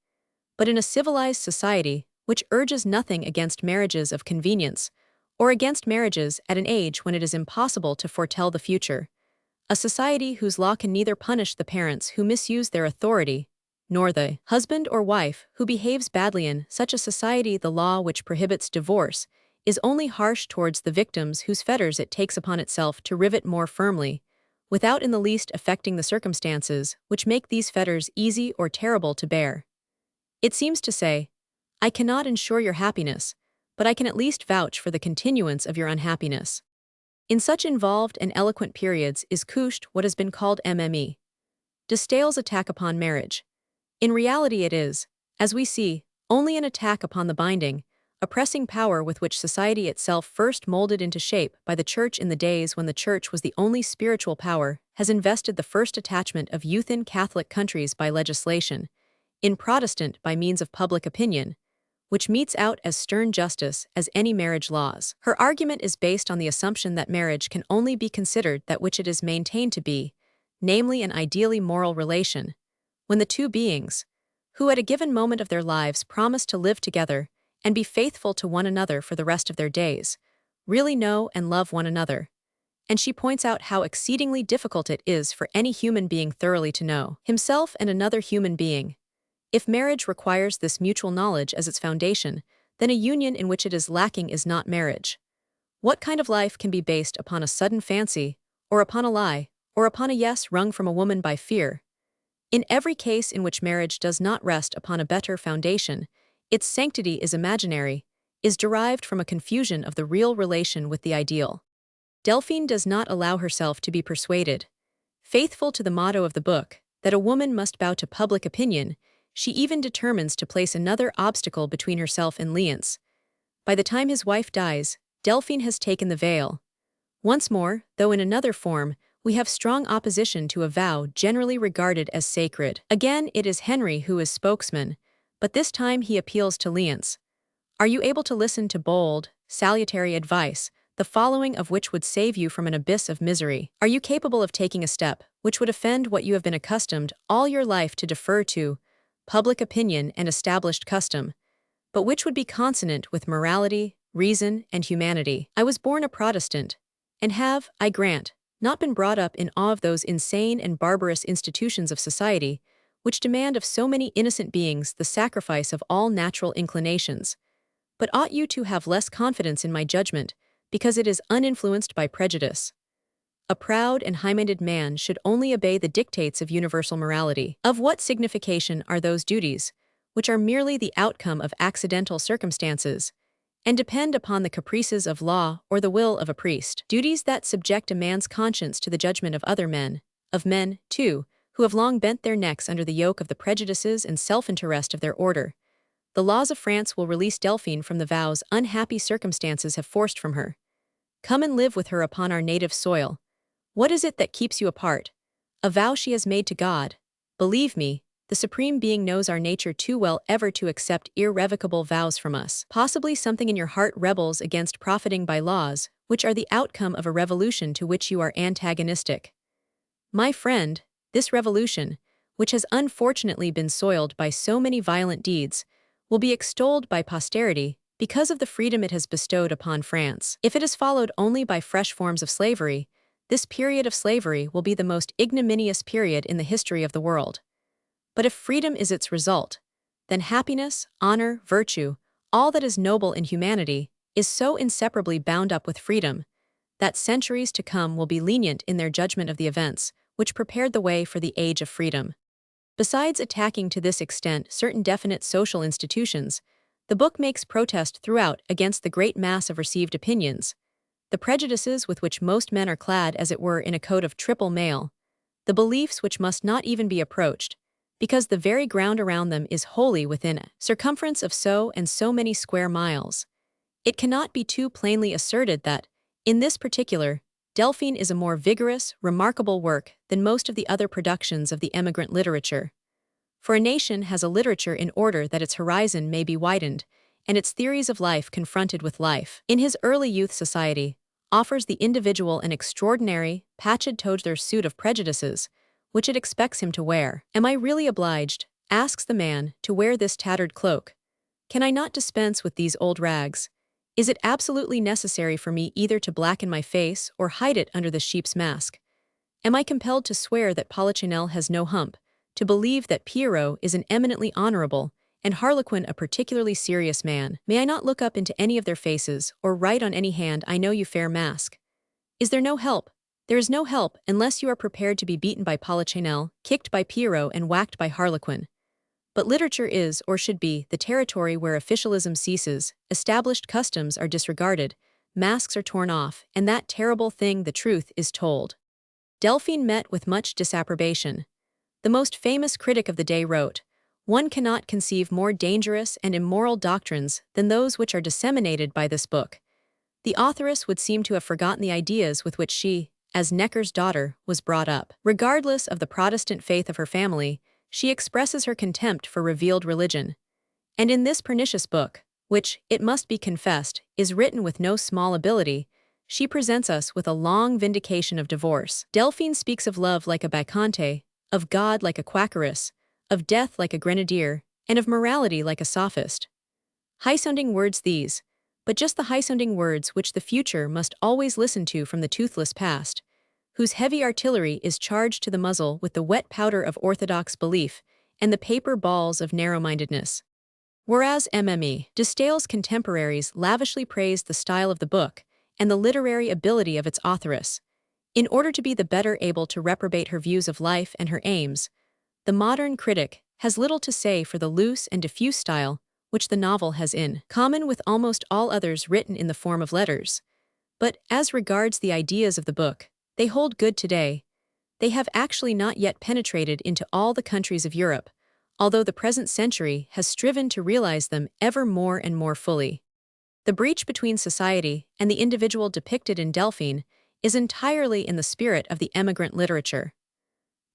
But in a civilized society, which urges nothing against marriages of convenience, or against marriages at an age when it is impossible to foretell the future, a society whose law can neither punish the parents who misuse their authority, nor the husband or wife who behaves badly, in such a society the law which prohibits divorce is only harsh towards the victims whose fetters it takes upon itself to rivet more firmly, without in the least affecting the circumstances which make these fetters easy or terrible to bear. It seems to say, I cannot ensure your happiness, but I can at least vouch for the continuance of your unhappiness. In such involved and eloquent periods is couched what has been called MME. De Staël's attack upon marriage. In reality it is, as we see, only an attack upon the binding, oppressing power with which society itself first molded into shape by the Church in the days when the Church was the only spiritual power, has invested the first attachment of youth in Catholic countries by legislation, in Protestant by means of public opinion, which metes out as stern justice as any marriage laws. Her argument is based on the assumption that marriage can only be considered that which it is maintained to be, namely an ideally moral relation, when the two beings, who at a given moment of their lives promise to live together and be faithful to one another for the rest of their days, really know and love one another. And she points out how exceedingly difficult it is for any human being thoroughly to know himself and another human being. If marriage requires this mutual knowledge as its foundation, then a union in which it is lacking is not marriage. What kind of life can be based upon a sudden fancy, or upon a lie, or upon a yes wrung from a woman by fear? In every case in which marriage does not rest upon a better foundation, its sanctity is imaginary, is derived from a confusion of the real relation with the ideal. Delphine does not allow herself to be persuaded. Faithful to the motto of the book, that a woman must bow to public opinion, she even determines to place another obstacle between herself and Liens. By the time his wife dies, Delphine has taken the veil. Once more, though in another form, we have strong opposition to a vow generally regarded as sacred. Again, it is Henry who is spokesman, but this time he appeals to Liens. Are you able to listen to bold, salutary advice, the following of which would save you from an abyss of misery? Are you capable of taking a step which would offend what you have been accustomed all your life to defer to, public opinion and established custom, but which would be consonant with morality, reason, and humanity? I was born a Protestant, and have, I grant, not been brought up in awe of those insane and barbarous institutions of society, which demand of so many innocent beings the sacrifice of all natural inclinations. But ought you to have less confidence in my judgment, because it is uninfluenced by prejudice? A proud and high-minded man should only obey the dictates of universal morality. Of what signification are those duties, which are merely the outcome of accidental circumstances, and depend upon the caprices of law or the will of a priest. Duties that subject a man's conscience to the judgment of other men, of men, too, who have long bent their necks under the yoke of the prejudices and self-interest of their order. The laws of France will release Delphine from the vows unhappy circumstances have forced from her. Come and live with her upon our native soil. What is it that keeps you apart? A vow she has made to God. Believe me, the Supreme Being knows our nature too well ever to accept irrevocable vows from us. Possibly something in your heart rebels against profiting by laws, which are the outcome of a revolution to which you are antagonistic. My friend, this revolution, which has unfortunately been soiled by so many violent deeds, will be extolled by posterity because of the freedom it has bestowed upon France. If it is followed only by fresh forms of slavery, this period of slavery will be the most ignominious period in the history of the world. But if freedom is its result, then happiness, honor, virtue, all that is noble in humanity, is so inseparably bound up with freedom, that centuries to come will be lenient in their judgment of the events which prepared the way for the age of freedom. Besides attacking to this extent certain definite social institutions, the book makes protest throughout against the great mass of received opinions, the prejudices with which most men are clad as it were in a coat of triple mail, the beliefs which must not even be approached, because the very ground around them is wholly within a circumference of so and so many square miles. It cannot be too plainly asserted that, in this particular, Delphine is a more vigorous, remarkable work than most of the other productions of the emigrant literature. For a nation has a literature in order that its horizon may be widened, and its theories of life confronted with life. In his early youth society, offers the individual an extraordinary, patched-together suit of prejudices, which it expects him to wear. Am I really obliged, asks the man, to wear this tattered cloak? Can I not dispense with these old rags? Is it absolutely necessary for me either to blacken my face or hide it under the sheep's mask? Am I compelled to swear that Polichinelle has no hump, to believe that Pierrot is an eminently honorable, and Harlequin a particularly serious man? May I not look up into any of their faces, or write on any hand, I know you fair mask? Is there no help? There is no help unless you are prepared to be beaten by Polichinelle, kicked by Pierrot and whacked by Harlequin. But literature is, or should be, the territory where officialism ceases, established customs are disregarded, masks are torn off, and that terrible thing, the truth, is told. Delphine met with much disapprobation. The most famous critic of the day wrote, "One cannot conceive more dangerous and immoral doctrines than those which are disseminated by this book." The authoress would seem to have forgotten the ideas with which she, as Necker's daughter, was brought up. Regardless of the Protestant faith of her family, she expresses her contempt for revealed religion. And in this pernicious book, which, it must be confessed, is written with no small ability, she presents us with a long vindication of divorce. Delphine speaks of love like a bacchante, of God like a quackeress, of death like a grenadier, and of morality like a sophist. High-sounding words these, but just the high-sounding words which the future must always listen to from the toothless past, whose heavy artillery is charged to the muzzle with the wet powder of orthodox belief and the paper balls of narrow-mindedness. Whereas Mme. de Staël's contemporaries lavishly praised the style of the book and the literary ability of its authoress, in order to be the better able to reprobate her views of life and her aims, the modern critic has little to say for the loose and diffuse style which the novel has in common with almost all others written in the form of letters. But as regards the ideas of the book, they hold good today. They have actually not yet penetrated into all the countries of Europe, although the present century has striven to realize them ever more and more fully. The breach between society and the individual depicted in Delphine is entirely in the spirit of the emigrant literature.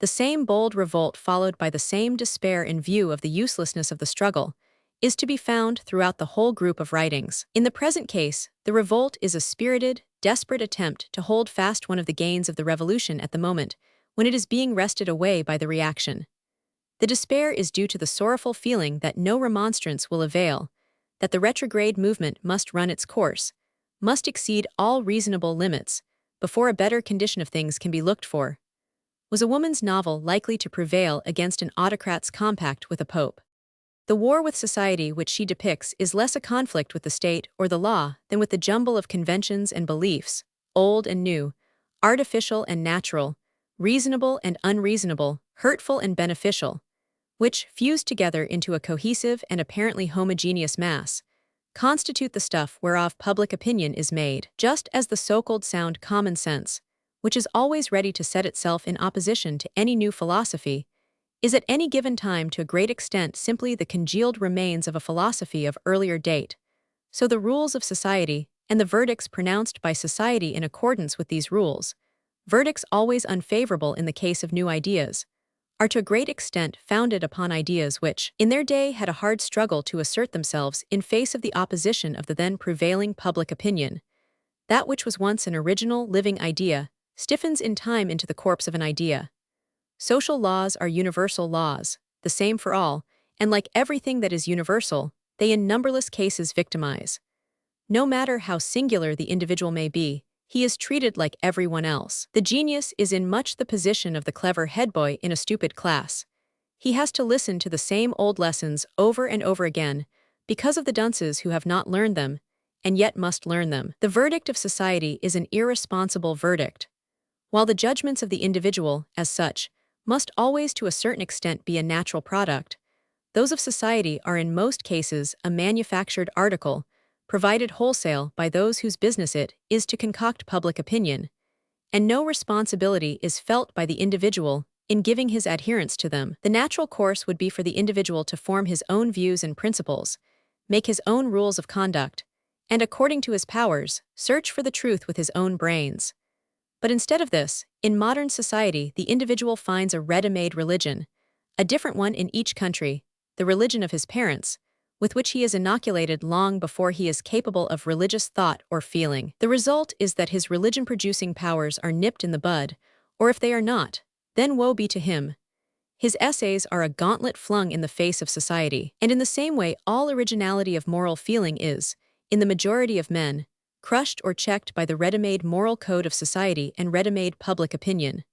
The same bold revolt followed by the same despair in view of the uselessness of the struggle is to be found throughout the whole group of writings. In the present case, the revolt is a spirited, desperate attempt to hold fast one of the gains of the revolution at the moment when it is being wrested away by the reaction. The despair is due to the sorrowful feeling that no remonstrance will avail, that the retrograde movement must run its course, must exceed all reasonable limits, before a better condition of things can be looked for. Was a woman's novel likely to prevail against an autocrat's compact with a pope? The war with society which she depicts is less a conflict with the state or the law than with the jumble of conventions and beliefs, old and new, artificial and natural, reasonable and unreasonable, hurtful and beneficial, which, fused together into a cohesive and apparently homogeneous mass, constitute the stuff whereof public opinion is made, just as the so-called sound common sense, which is always ready to set itself in opposition to any new philosophy, is at any given time to a great extent simply the congealed remains of a philosophy of earlier date. So the rules of society, and the verdicts pronounced by society in accordance with these rules, verdicts always unfavorable in the case of new ideas, are to a great extent founded upon ideas which, in their day, had a hard struggle to assert themselves in face of the opposition of the then prevailing public opinion. That which was once an original, living idea stiffens in time into the corpse of an idea. Social laws are universal laws, the same for all, and like everything that is universal, they in numberless cases victimize. No matter how singular the individual may be, he is treated like everyone else. The genius is in much the position of the clever headboy in a stupid class. He has to listen to the same old lessons over and over again because of the dunces who have not learned them, and yet must learn them. The verdict of society is an irresponsible verdict. While the judgments of the individual, as such, must always to a certain extent be a natural product, those of society are in most cases a manufactured article, provided wholesale by those whose business it is to concoct public opinion, and no responsibility is felt by the individual in giving his adherence to them. The natural course would be for the individual to form his own views and principles, make his own rules of conduct, and according to his powers, search for the truth with his own brains. But instead of this, in modern society, the individual finds a ready-made religion, a different one in each country, the religion of his parents, with which he is inoculated long before he is capable of religious thought or feeling. The result is that his religion-producing powers are nipped in the bud, or if they are not, then woe be to him. His essays are a gauntlet flung in the face of society, and in the same way all originality of moral feeling is, in the majority of men, crushed or checked by the ready-made moral code of society and ready-made public opinion.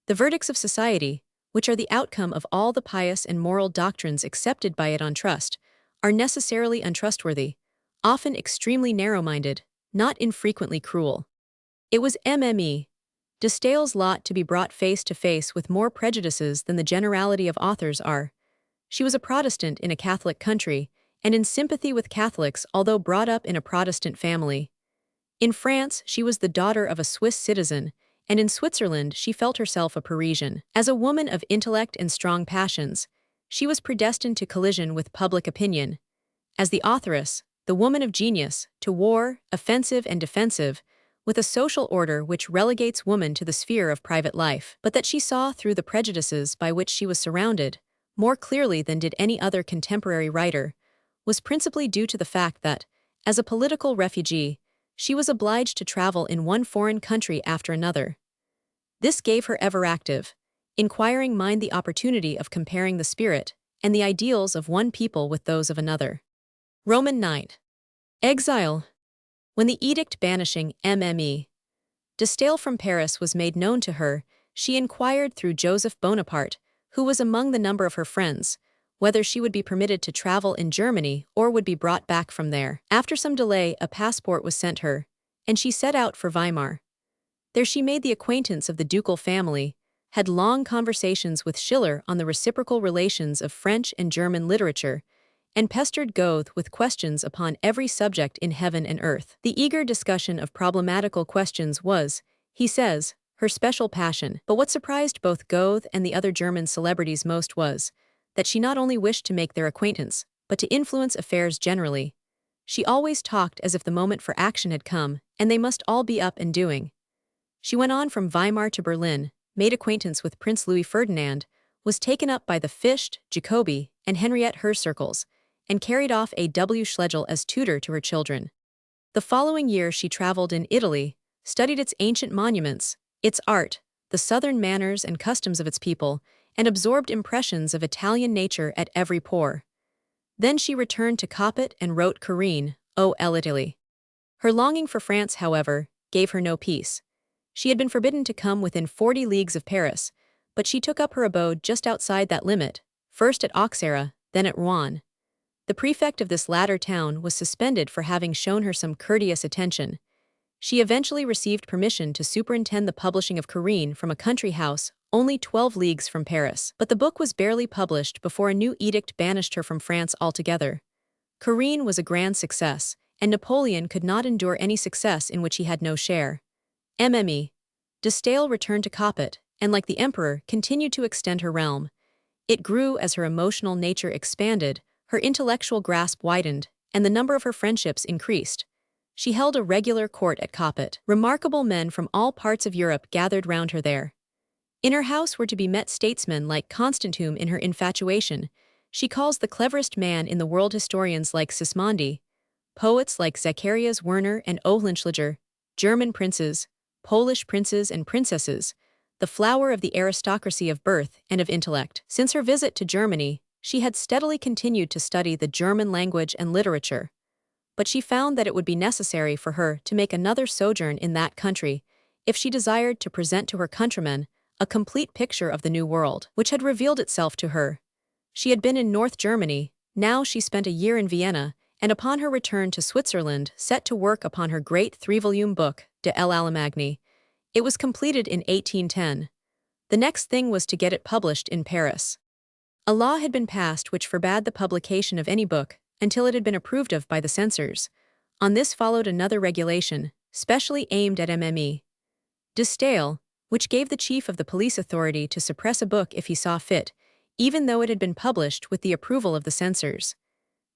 The verdicts of society, which are the outcome of all the pious and moral doctrines accepted by it on trust, are necessarily untrustworthy, often extremely narrow-minded, not infrequently cruel. It was Mme. de Staël's lot to be brought face to face with more prejudices than the generality of authors are. She was a Protestant in a Catholic country, and in sympathy with Catholics although brought up in a Protestant family. In France, she was the daughter of a Swiss citizen, and in Switzerland she felt herself a Parisian. As a woman of intellect and strong passions, she was predestined to collision with public opinion. As the authoress, the woman of genius, to war, offensive and defensive, with a social order which relegates woman to the sphere of private life, but that she saw through the prejudices by which she was surrounded, more clearly than did any other contemporary writer, was principally due to the fact that, as a political refugee, she was obliged to travel in one foreign country after another. This gave her ever active, inquiring mind the opportunity of comparing the spirit and the ideals of one people with those of another. Roman Night. Exile. When the edict banishing Mme. de Staël from Paris was made known to her, she inquired through Joseph Bonaparte, who was among the number of her friends, whether she would be permitted to travel in Germany or would be brought back from there. After some delay, a passport was sent her, and she set out for Weimar. There she made the acquaintance of the ducal family, had long conversations with Schiller on the reciprocal relations of French and German literature, and pestered Goethe with questions upon every subject in heaven and earth. The eager discussion of problematical questions was, he says, her special passion. But what surprised both Goethe and the other German celebrities most was, that she not only wished to make their acquaintance, but to influence affairs generally. She always talked as if the moment for action had come, and they must all be up and doing. She went on from Weimar to Berlin, made acquaintance with Prince Louis Ferdinand, was taken up by the Fichte, Jacobi, and Henriette Herz circles, and carried off A.W. Schlegel as tutor to her children. The following year she traveled in Italy, studied its ancient monuments, its art, the southern manners and customs of its people, and absorbed impressions of Italian nature at every pore. Then she returned to Capet and wrote Corinne, O l'Italie. Her longing for France, however, gave her no peace. She had been forbidden to come within 40 leagues of Paris, but she took up her abode just outside that limit, first at Auxerre, then at Rouen. The prefect of this latter town was suspended for having shown her some courteous attention. She eventually received permission to superintend the publishing of Corinne from a country house only 12 leagues from Paris. But the book was barely published before a new edict banished her from France altogether. Corinne was a grand success, and Napoleon could not endure any success in which he had no share. MME. De Staël returned to Capet, and like the emperor, continued to extend her realm. It grew as her emotional nature expanded, her intellectual grasp widened, and the number of her friendships increased. She held a regular court at Capet. Remarkable men from all parts of Europe gathered round her there. In her house were to be met statesmen like Constant, whom in her infatuation she calls the cleverest man in the world, historians like Sismondi, poets like Zacharias Werner and Oehlenschläger, German princes, Polish princes and princesses, the flower of the aristocracy of birth and of intellect. Since her visit to Germany, she had steadily continued to study the German language and literature. But she found that it would be necessary for her to make another sojourn in that country if she desired to present to her countrymen a complete picture of the New World, which had revealed itself to her. She had been in North Germany, now she spent a year in Vienna, and upon her return to Switzerland set to work upon her great 3-volume book, De l'Allemagne. It was completed in 1810. The next thing was to get it published in Paris. A law had been passed which forbade the publication of any book until it had been approved of by the censors. On this followed another regulation, specially aimed at MME. De Staël, which gave the chief of the police authority to suppress a book if he saw fit, even though it had been published with the approval of the censors.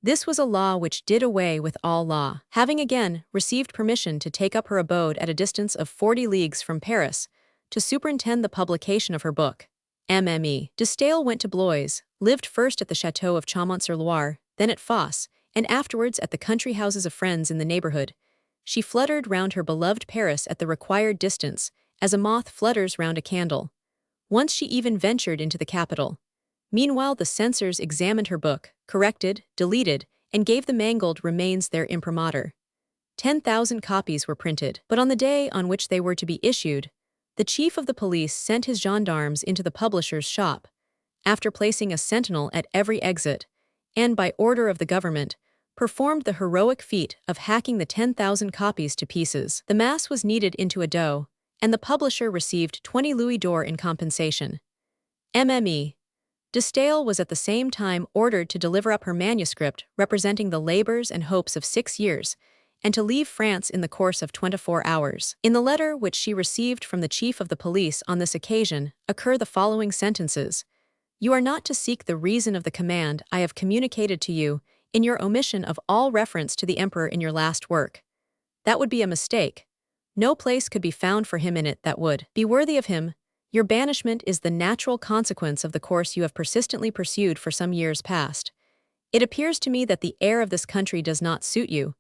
This was a law which did away with all law. Having again received permission to take up her abode at a distance of 40 leagues from Paris, to superintend the publication of her book, MME. De Staël went to Blois, lived first at the chateau of Chaumont-sur-Loire, then at Fosse, and afterwards at the country houses of friends in the neighborhood. She fluttered round her beloved Paris at the required distance, as a moth flutters round a candle. Once she even ventured into the capital. Meanwhile the censors examined her book, corrected, deleted, and gave the mangled remains their imprimatur. 10,000 copies were printed, but on the day on which they were to be issued, the chief of the police sent his gendarmes into the publisher's shop, after placing a sentinel at every exit, and by order of the government, performed the heroic feat of hacking the 10,000 copies to pieces. The mass was kneaded into a dough, and the publisher received 20 louis d'or in compensation. MME. De Staël was at the same time ordered to deliver up her manuscript representing the labors and hopes of 6 years, and to leave France in the course of 24 hours. In the letter which she received from the chief of the police on this occasion occur the following sentences: "You are not to seek the reason of the command I have communicated to you in your omission of all reference to the emperor in your last work. That would be a mistake. No place could be found for him in it that would be worthy of him. Your banishment is the natural consequence of the course you have persistently pursued for some years past. It appears to me that the air of this country does not suit you.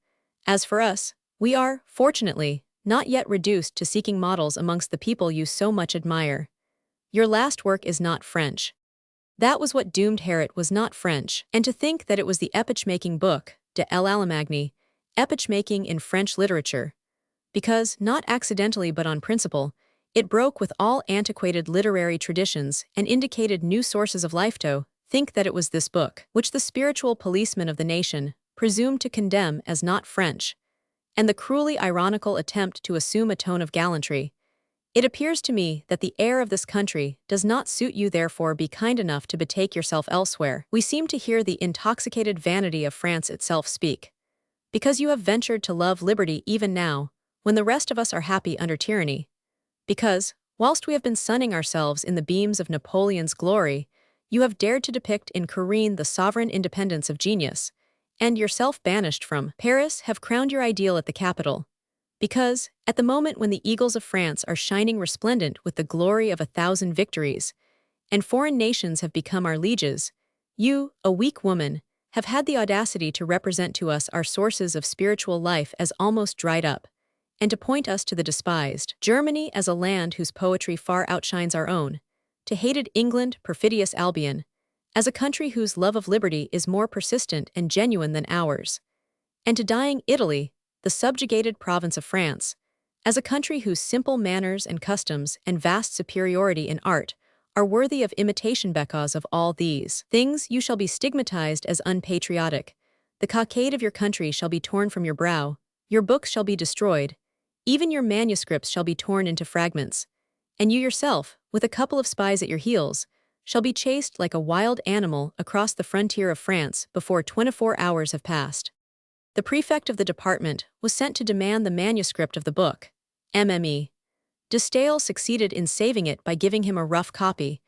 As for us, we are, fortunately, not yet reduced to seeking models amongst the people you so much admire. Your last work is not French." That was what doomed her. It was not French, and to think that it was the epoch-making book, De l'Allemagne, epoch-making in French literature. Because, not accidentally but on principle, it broke with all antiquated literary traditions and indicated new sources of life. To think that it was this book, which the spiritual policemen of the nation presumed to condemn as not French, and the cruelly ironical attempt to assume a tone of gallantry. It appears to me that the air of this country does not suit you, therefore be kind enough to betake yourself elsewhere. We seem to hear the intoxicated vanity of France itself speak. Because you have ventured to love liberty even now, when the rest of us are happy under tyranny. Because, whilst we have been sunning ourselves in the beams of Napoleon's glory, you have dared to depict in Corinne the sovereign independence of genius, and yourself banished from Paris have crowned your ideal at the capital. Because, at the moment when the eagles of France are shining resplendent with the glory of 1,000 victories, and foreign nations have become our lieges, you, a weak woman, have had the audacity to represent to us our sources of spiritual life as almost dried up, and to point us to the despised Germany as a land whose poetry far outshines our own, to hated England, perfidious Albion, as a country whose love of liberty is more persistent and genuine than ours, and to dying Italy, the subjugated province of France, as a country whose simple manners and customs and vast superiority in art are worthy of imitation. Because of all these things you shall be stigmatized as unpatriotic. The cockade of your country shall be torn from your brow, your books shall be destroyed, even your manuscripts shall be torn into fragments, and you yourself, with a couple of spies at your heels, shall be chased like a wild animal across the frontier of France before 24 hours have passed. The prefect of the department was sent to demand the manuscript of the book, MME. De Staël succeeded in saving it by giving him a rough copy,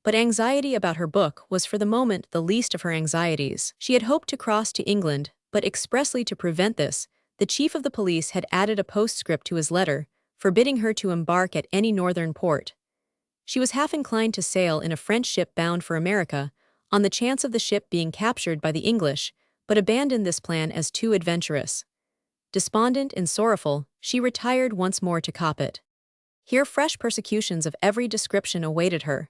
but anxiety about her book was for the moment the least of her anxieties. She had hoped to cross to England, but expressly to prevent this, the chief of the police had added a postscript to his letter, forbidding her to embark at any northern port. She was half inclined to sail in a French ship bound for America, on the chance of the ship being captured by the English, but abandoned this plan as too adventurous. Despondent and sorrowful, she retired once more to Coppet. Here fresh persecutions of every description awaited her.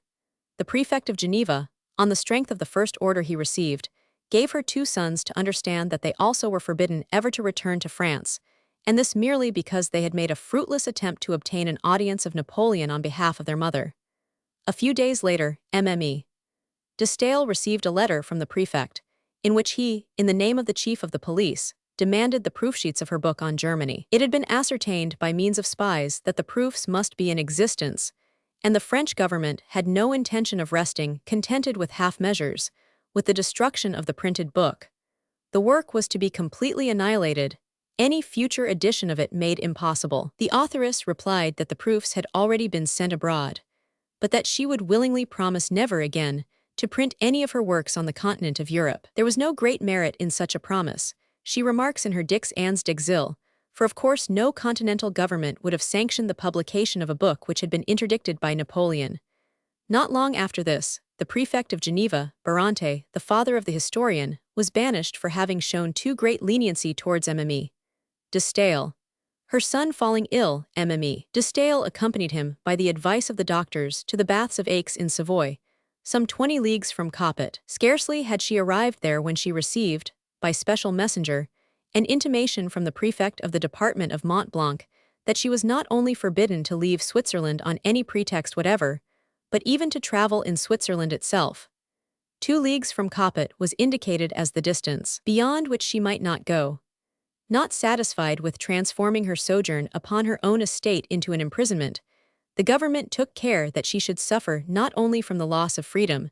The prefect of Geneva, on the strength of the first order he received, gave her 2 sons to understand that they also were forbidden ever to return to France, and this merely because they had made a fruitless attempt to obtain an audience of Napoleon on behalf of their mother. A few days later, MME. De Staël received a letter from the prefect, in which he, in the name of the chief of the police, demanded the proofsheets of her book on Germany. It had been ascertained by means of spies that the proofs must be in existence, and the French government had no intention of resting contented with half measures, with the destruction of the printed book. The work was to be completely annihilated, any future edition of it made impossible. The authoress replied that the proofs had already been sent abroad, but that she would willingly promise never again to print any of her works on the continent of Europe. There was no great merit in such a promise, she remarks in her Dix ans d'Exil, for of course no continental government would have sanctioned the publication of a book which had been interdicted by Napoleon. Not long after this, the prefect of Geneva, Barante, the father of the historian, was banished for having shown too great leniency towards MME. De Staël. Her son falling ill, MME. De Staël accompanied him, by the advice of the doctors, to the baths of Aix in Savoy, some 20 leagues from Coppet. Scarcely had she arrived there when she received, by special messenger, an intimation from the prefect of the department of Mont Blanc that she was not only forbidden to leave Switzerland on any pretext whatever, but even to travel in Switzerland itself. 2 leagues from Coppet was indicated as the distance, beyond which she might not go. Not satisfied with transforming her sojourn upon her own estate into an imprisonment, the government took care that she should suffer not only from the loss of freedom,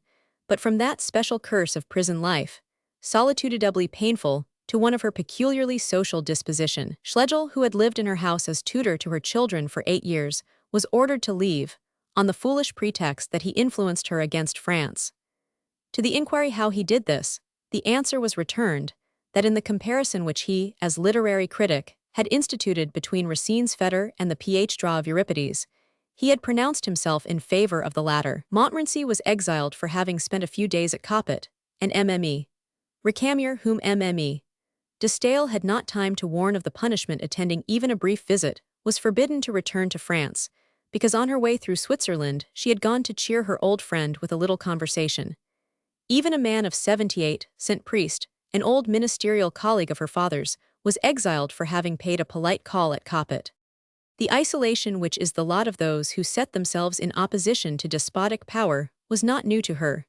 but from that special curse of prison life, solitude doubly painful to one of her peculiarly social disposition. Schlegel, who had lived in her house as tutor to her children for 8 years, was ordered to leave, on the foolish pretext that he influenced her against France. To the inquiry how he did this, the answer was returned, that in the comparison which he, as literary critic, had instituted between Racine's Fetter and the Piètre of Euripides, he had pronounced himself in favor of the latter. Montmorency was exiled for having spent a few days at Coppet, and MME. Recamier, whom MME. De Staël had not time to warn of the punishment attending even a brief visit, was forbidden to return to France, because on her way through Switzerland she had gone to cheer her old friend with a little conversation. Even a man of 78, Saint Priest, an old ministerial colleague of her father's, was exiled for having paid a polite call at Coppet. The isolation which is the lot of those who set themselves in opposition to despotic power was not new to her.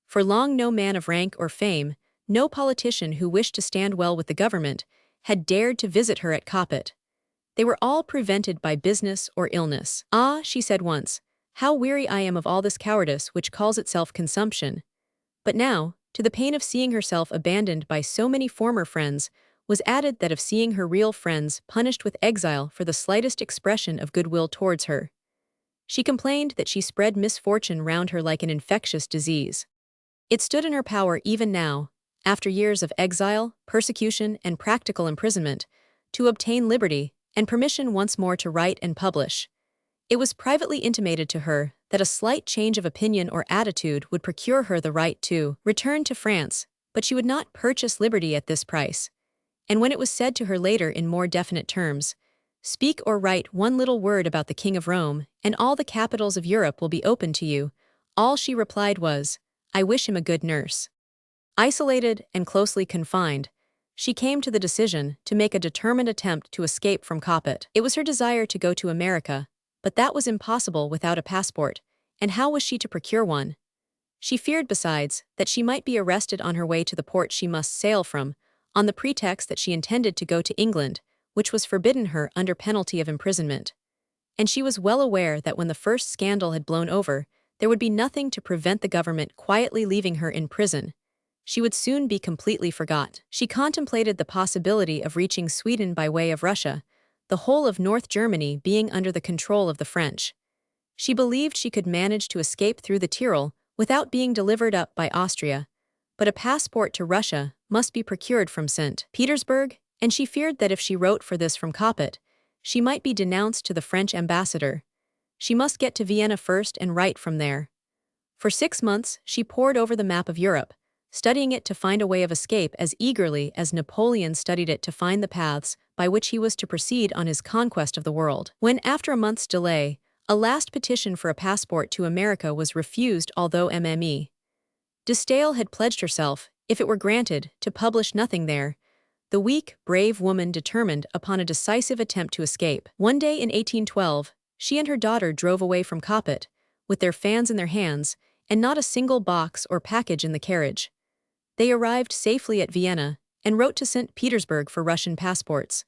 For long no man of rank or fame, no politician who wished to stand well with the government, had dared to visit her at Coppet. They were all prevented by business or illness. "Ah," she said once, "how weary I am of all this cowardice which calls itself consumption." But now, to the pain of seeing herself abandoned by so many former friends, was added that of seeing her real friends punished with exile for the slightest expression of goodwill towards her. She complained that she spread misfortune round her like an infectious disease. It stood in her power even now, after years of exile, persecution, and practical imprisonment, to obtain liberty and permission once more to write and publish. It was privately intimated to her that a slight change of opinion or attitude would procure her the right to return to France, but she would not purchase liberty at this price. And when it was said to her later in more definite terms, "Speak or write one little word about the King of Rome, and all the capitals of Europe will be open to you," all she replied was, "I wish him a good nurse." Isolated and closely confined, she came to the decision to make a determined attempt to escape from Coppet. It was her desire to go to America, but that was impossible without a passport, and how was she to procure one? She feared, besides, that she might be arrested on her way to the port she must sail from, on the pretext that she intended to go to England, which was forbidden her under penalty of imprisonment. and she was well aware that when the first scandal had blown over, there would be nothing to prevent the government quietly leaving her in prison. She would soon be completely forgot. She contemplated the possibility of reaching Sweden by way of Russia, the whole of North Germany being under the control of the French. She believed she could manage to escape through the Tyrol without being delivered up by Austria, but a passport to Russia must be procured from St. Petersburg, and she feared that if she wrote for this from Coppet, she might be denounced to the French ambassador. She must get to Vienna first and write from there. For 6 months, she pored over the map of Europe, studying it to find a way of escape as eagerly as Napoleon studied it to find the paths by which he was to proceed on his conquest of the world. When, after a month's delay, a last petition for a passport to America was refused, although Mme. de Staël had pledged herself, if it were granted, to publish nothing there, the weak, brave woman determined upon a decisive attempt to escape. One day in 1812, she and her daughter drove away from Coppet, with their fans in their hands, and not a single box or package in the carriage. They arrived safely at Vienna, and wrote to St. Petersburg for Russian passports.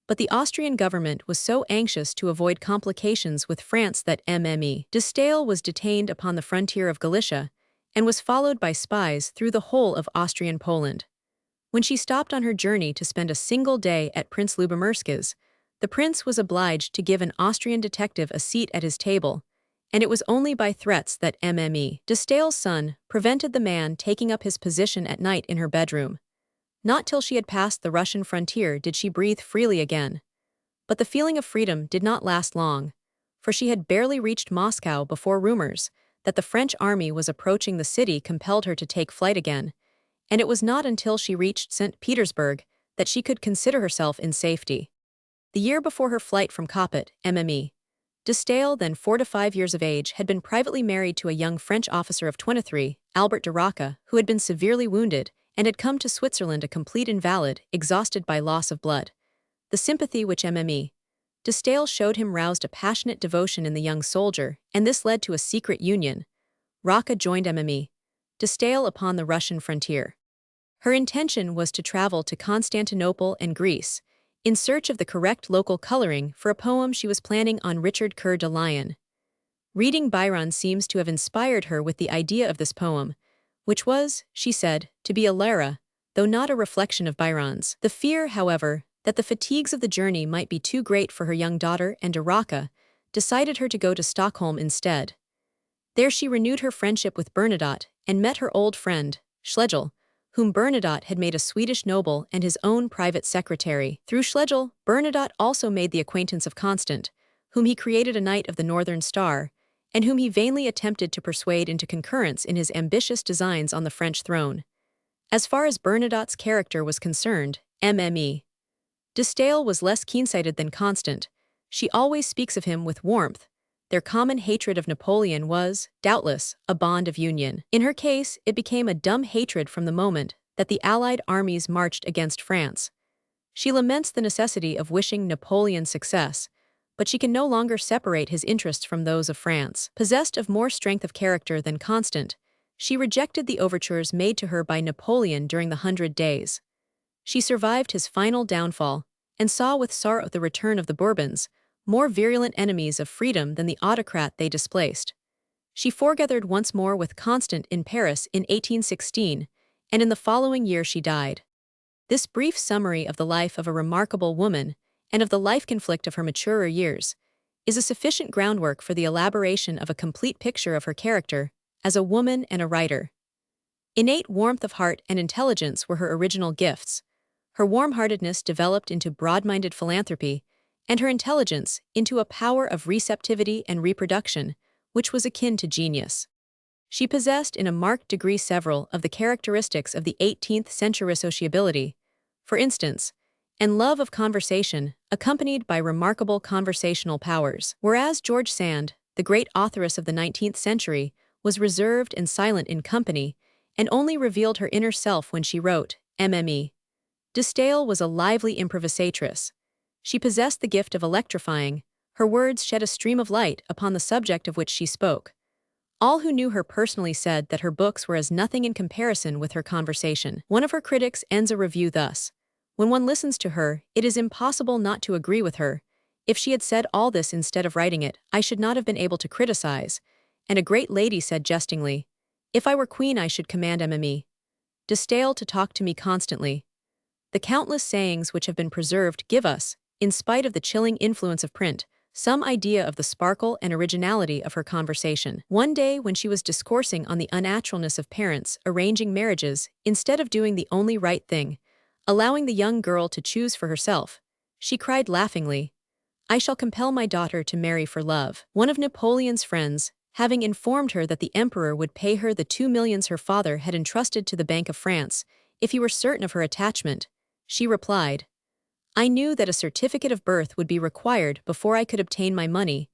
But the Austrian government was so anxious to avoid complications with France that Mme. de Staël was detained upon the frontier of Galicia, and was followed by spies through the whole of Austrian Poland. When she stopped on her journey to spend a single day at Prince Lubomirski's, the prince was obliged to give an Austrian detective a seat at his table, and it was only by threats that Mme. de Staël's son prevented the man taking up his position at night in her bedroom. Not till she had passed the Russian frontier did she breathe freely again. But the feeling of freedom did not last long, for she had barely reached Moscow before rumors that the French army was approaching the city compelled her to take flight again, and it was not until she reached St. Petersburg that she could consider herself in safety. The year before her flight from Coppet, Mme. de Staël, then 4 to 5 years of age, had been privately married to a young French officer of 23, Albert de Rocca, who had been severely wounded and had come to Switzerland a complete invalid, exhausted by loss of blood. The sympathy which Mme. de Staël showed him roused a passionate devotion in the young soldier, and this led to a secret union. Rocca joined Mme. de Staël upon the Russian frontier. Her intention was to travel to Constantinople and Greece, in search of the correct local coloring for a poem she was planning on Richard Coeur de Lion. Reading Byron seems to have inspired her with the idea of this poem, which was, she said, to be a lyra, though not a reflection of Byron's. The fear, however, that the fatigues of the journey might be too great for her young daughter and de Rocca decided her to go to Stockholm instead. There she renewed her friendship with Bernadotte and met her old friend, Schlegel, whom Bernadotte had made a Swedish noble and his own private secretary. Through Schlegel, Bernadotte also made the acquaintance of Constant, whom he created a Knight of the Northern Star, and whom he vainly attempted to persuade into concurrence in his ambitious designs on the French throne. As far as Bernadotte's character was concerned, Mme. de Staël was less keen-sighted than Constant. She always speaks of him with warmth. Their common hatred of Napoleon was, doubtless, a bond of union. In her case, it became a dumb hatred from the moment that the Allied armies marched against France. She laments the necessity of wishing Napoleon success, but she can no longer separate his interests from those of France. Possessed of more strength of character than Constant, she rejected the overtures made to her by Napoleon during the 100 Days. She survived his final downfall, and saw with sorrow the return of the Bourbons, more virulent enemies of freedom than the autocrat they displaced. She foregathered once more with Constant in Paris in 1816, and in the following year she died. This brief summary of the life of a remarkable woman, and of the life conflict of her maturer years, is a sufficient groundwork for the elaboration of a complete picture of her character as a woman and a writer. Innate warmth of heart and intelligence were her original gifts. Her warm-heartedness developed into broad-minded philanthropy, and her intelligence into a power of receptivity and reproduction, which was akin to genius. She possessed in a marked degree several of the characteristics of the 18th century sociability, for instance, and love of conversation, accompanied by remarkable conversational powers. Whereas George Sand, the great authoress of the 19th century, was reserved and silent in company, and only revealed her inner self when she wrote, Mme. de Staël was a lively improvisatrice. She possessed the gift of electrifying. Her words shed a stream of light upon the subject of which she spoke. All who knew her personally said that her books were as nothing in comparison with her conversation. One of her critics ends a review thus: "When one listens to her, it is impossible not to agree with her. If she had said all this instead of writing it, I should not have been able to criticize. And a great lady said jestingly, if I were queen I should command Mme. de Staël to talk to me constantly. The countless sayings which have been preserved give us, in spite of the chilling influence of print, some idea of the sparkle and originality of her conversation. One day when she was discoursing on the unnaturalness of parents arranging marriages instead of doing the only right thing, allowing the young girl to choose for herself, she cried laughingly, I shall compel my daughter to marry for love. One of Napoleon's friends, having informed her that the emperor would pay her the 2 millions her father had entrusted to the Bank of France if he were certain of her attachment, she replied, I knew that a certificate of birth would be required before I could obtain my money,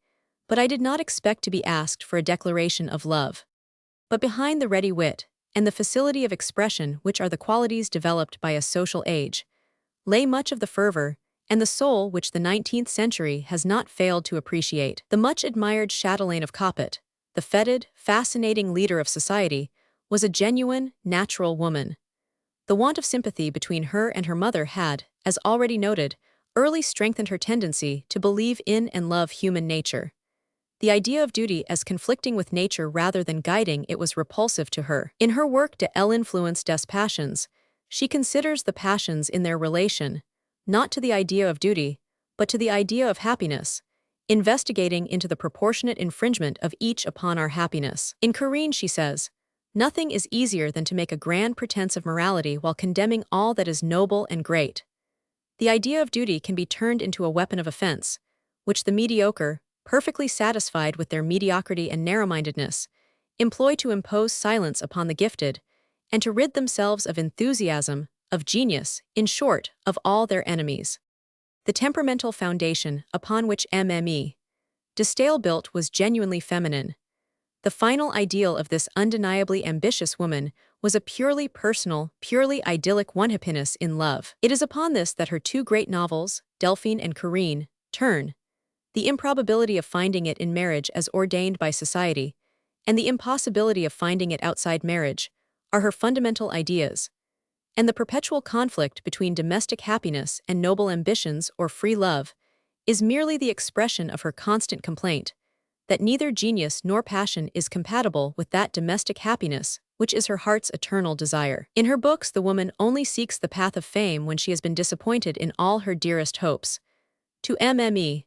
but I did not expect to be asked for a declaration of love. But behind the ready wit and the facility of expression, which are the qualities developed by a social age, lay much of the fervor and the soul which the 19th century has not failed to appreciate. The much-admired chatelaine of Coppet, the feted, fascinating leader of society, was a genuine, natural woman. The want of sympathy between her and her mother had, as already noted, early strengthened her tendency to believe in and love human nature. The idea of duty as conflicting with nature rather than guiding it was repulsive to her. In her work De l'influence des passions, she considers the passions in their relation, not to the idea of duty, but to the idea of happiness, investigating into the proportionate infringement of each upon our happiness. In Corinne, she says, nothing is easier than to make a grand pretense of morality while condemning all that is noble and great. The idea of duty can be turned into a weapon of offense, which the mediocre, perfectly satisfied with their mediocrity and narrow-mindedness, employ to impose silence upon the gifted, and to rid themselves of enthusiasm, of genius, in short, of all their enemies. The temperamental foundation upon which Mme. de Staël built was genuinely feminine. The final ideal of this undeniably ambitious woman was a purely personal, purely idyllic happiness in love. It is upon this that her two great novels, Delphine and Corinne, turn. The improbability of finding it in marriage as ordained by society, and the impossibility of finding it outside marriage, are her fundamental ideas. And the perpetual conflict between domestic happiness and noble ambitions or free love is merely the expression of her constant complaint that neither genius nor passion is compatible with that domestic happiness which is her heart's eternal desire. In her books, the woman only seeks the path of fame when she has been disappointed in all her dearest hopes. To Mme.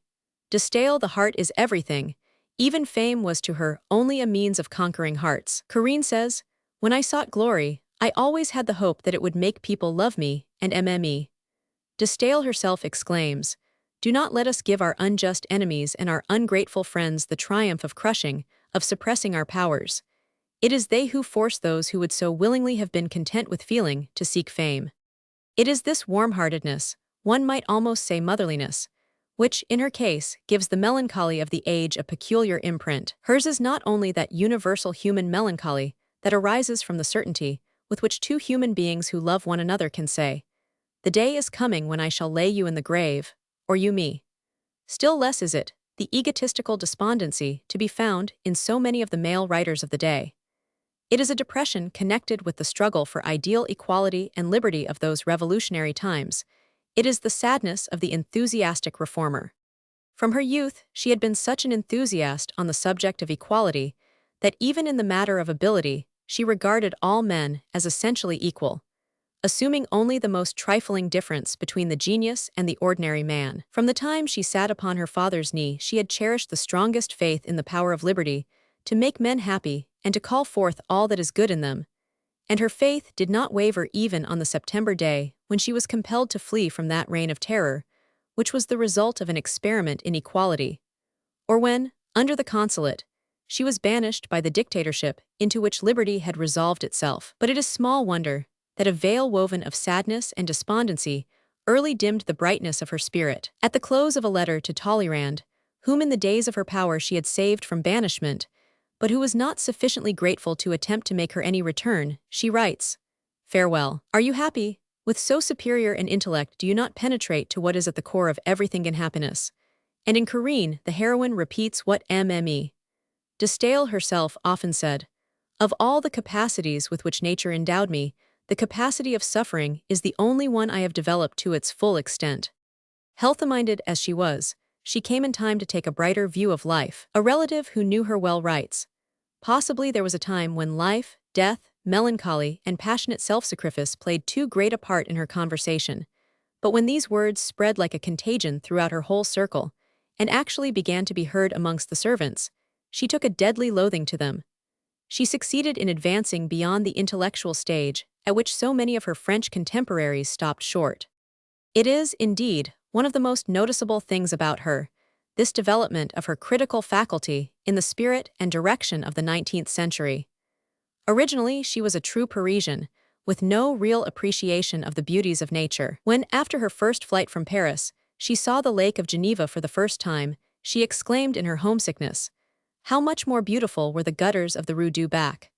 de Staël, the heart is everything. Even fame was to her only a means of conquering hearts. Corinne says, when I sought glory, I always had the hope that it would make people love me, and Mme. de Staël herself exclaims, do not let us give our unjust enemies and our ungrateful friends the triumph of crushing, of suppressing our powers. It is they who force those who would so willingly have been content with feeling to seek fame. It is this warm-heartedness, one might almost say motherliness, which, in her case, gives the melancholy of the age a peculiar imprint. Hers is not only that universal human melancholy that arises from the certainty with which two human beings who love one another can say, the day is coming when I shall lay you in the grave, or you me. Still less is it the egotistical despondency to be found in so many of the male writers of the day. It is a depression connected with the struggle for ideal equality and liberty of those revolutionary times. It is the sadness of the enthusiastic reformer. From her youth, she had been such an enthusiast on the subject of equality that even in the matter of ability, she regarded all men as essentially equal, assuming only the most trifling difference between the genius and the ordinary man. From the time she sat upon her father's knee, she had cherished the strongest faith in the power of liberty to make men happy and to call forth all that is good in them, and her faith did not waver even on the September day when she was compelled to flee from that reign of terror, which was the result of an experiment in equality, or when, under the consulate, she was banished by the dictatorship into which liberty had resolved itself. But it is small wonder that a veil woven of sadness and despondency early dimmed the brightness of her spirit. At the close of a letter to Talleyrand, whom in the days of her power she had saved from banishment, but who was not sufficiently grateful to attempt to make her any return, she writes, farewell. Are you happy? With so superior an intellect do you not penetrate to what is at the core of everything in happiness? And in Corinne, the heroine repeats what Mme. de Staël herself often said, of all the capacities with which nature endowed me, the capacity of suffering is the only one I have developed to its full extent. Healthy-minded as she was, she came in time to take a brighter view of life. A relative who knew her well writes, "Possibly there was a time when life, death, melancholy, and passionate self-sacrifice played too great a part in her conversation. But when these words spread like a contagion throughout her whole circle, and actually began to be heard amongst the servants, she took a deadly loathing to them. She succeeded in advancing beyond the intellectual stage at which so many of her French contemporaries stopped short. It is, indeed, one of the most noticeable things about her, this development of her critical faculty in the spirit and direction of the 19th century. Originally, she was a true Parisian, with no real appreciation of the beauties of nature. When, after her first flight from Paris, she saw the Lake of Geneva for the first time, she exclaimed in her homesickness, "How much more beautiful were the gutters of the Rue du Bac."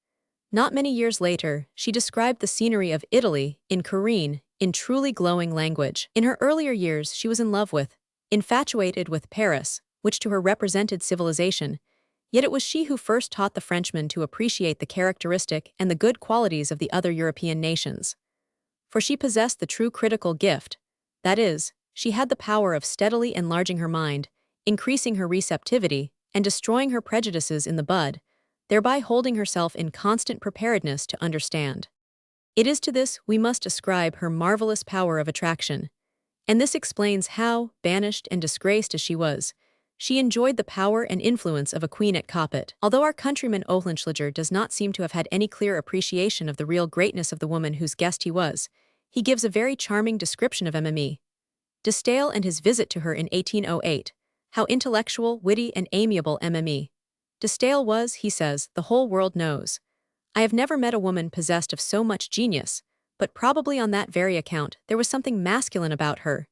Not many years later, she described the scenery of Italy in Corinne in truly glowing language. In her earlier years, she was in love with, infatuated with Paris, which to her represented civilization, yet it was she who first taught the Frenchman to appreciate the characteristic and the good qualities of the other European nations. For she possessed the true critical gift, that is, she had the power of steadily enlarging her mind, increasing her receptivity, and destroying her prejudices in the bud, thereby holding herself in constant preparedness to understand. It is to this we must ascribe her marvelous power of attraction, and this explains how, banished and disgraced as she was, she enjoyed the power and influence of a queen at Coppet. Although our countryman Oehlenschläger does not seem to have had any clear appreciation of the real greatness of the woman whose guest he was, he gives a very charming description of Mme. de Stael and his visit to her in 1808, how intellectual, witty, and amiable Mme. de Stael was, he says, the whole world knows. I have never met a woman possessed of so much genius, but probably on that very account there was something masculine about her.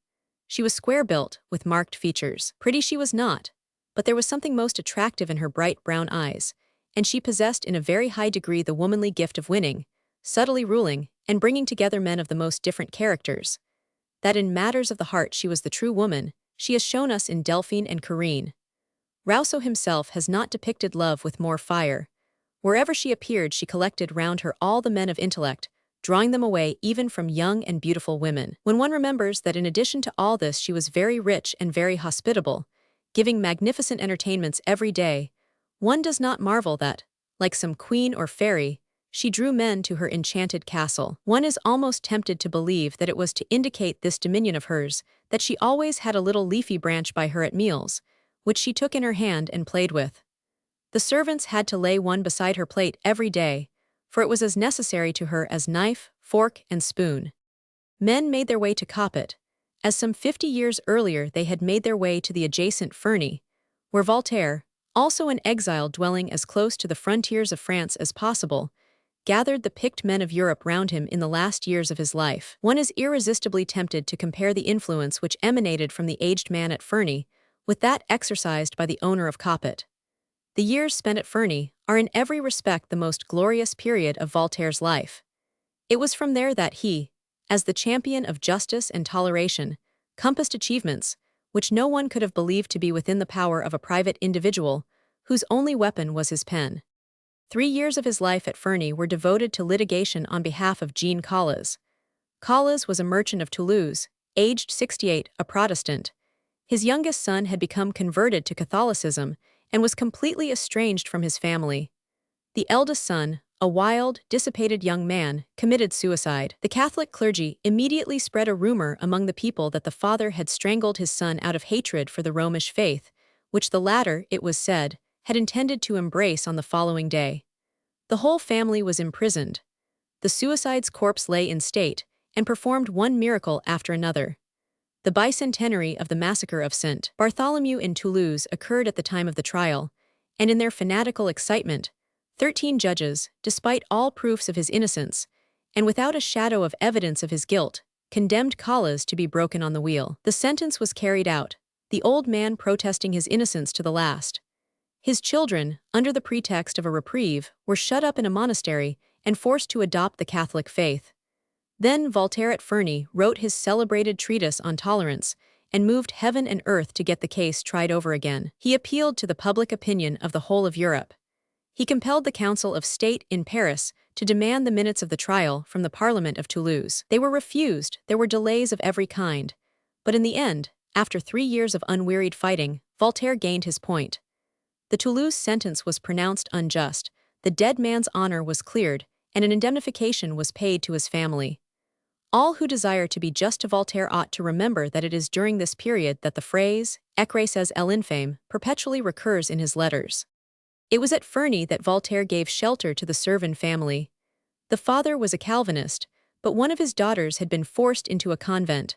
She was square-built, with marked features. Pretty she was not, but there was something most attractive in her bright brown eyes, and she possessed in a very high degree the womanly gift of winning, subtly ruling, and bringing together men of the most different characters. That in matters of the heart she was the true woman, she has shown us in Delphine and Corinne. Rousseau himself has not depicted love with more fire. Wherever she appeared, she collected round her all the men of intellect, drawing them away even from young and beautiful women. When one remembers that in addition to all this she was very rich and very hospitable, giving magnificent entertainments every day, one does not marvel that, like some queen or fairy, she drew men to her enchanted castle. One is almost tempted to believe that it was to indicate this dominion of hers that she always had a little leafy branch by her at meals, which she took in her hand and played with. The servants had to lay one beside her plate every day, for it was as necessary to her as knife, fork, and spoon. Men made their way to Coppet, as some 50 years earlier they had made their way to the adjacent Ferney, where Voltaire, also an exile dwelling as close to the frontiers of France as possible, gathered the picked men of Europe round him in the last years of his life. One is irresistibly tempted to compare the influence which emanated from the aged man at Ferney with that exercised by the owner of Coppet. The years spent at Ferney are in every respect the most glorious period of Voltaire's life. It was from there that he, as the champion of justice and toleration, compassed achievements which no one could have believed to be within the power of a private individual whose only weapon was his pen. 3 years of his life at Ferney were devoted to litigation on behalf of Jean Calas. Calas was a merchant of Toulouse, aged 68, a Protestant. His youngest son had become converted to Catholicism and was completely estranged from his family. The eldest son, a wild, dissipated young man, committed suicide. The Catholic clergy immediately spread a rumor among the people that the father had strangled his son out of hatred for the Romish faith, which the latter, it was said, had intended to embrace on the following day. The whole family was imprisoned. The suicide's corpse lay in state, and performed one miracle after another. The bicentenary of the massacre of St. Bartholomew in Toulouse occurred at the time of the trial, and in their fanatical excitement, 13 judges, despite all proofs of his innocence, and without a shadow of evidence of his guilt, condemned Calas to be broken on the wheel. The sentence was carried out, the old man protesting his innocence to the last. His children, under the pretext of a reprieve, were shut up in a monastery and forced to adopt the Catholic faith. Then Voltaire at Ferney wrote his celebrated treatise on tolerance and moved heaven and earth to get the case tried over again. He appealed to the public opinion of the whole of Europe. He compelled the Council of State in Paris to demand the minutes of the trial from the Parliament of Toulouse. They were refused, there were delays of every kind, but in the end, After 3 years of unwearied fighting, Voltaire gained his point. The Toulouse sentence was pronounced unjust, the dead man's honor was cleared, and an indemnification was paid to his family. All who desire to be just to Voltaire ought to remember that it is during this period that the phrase, émigré says l'infâme, perpetually recurs in his letters. It was at Ferney that Voltaire gave shelter to the Servin family. The father was a Calvinist, but one of his daughters had been forced into a convent.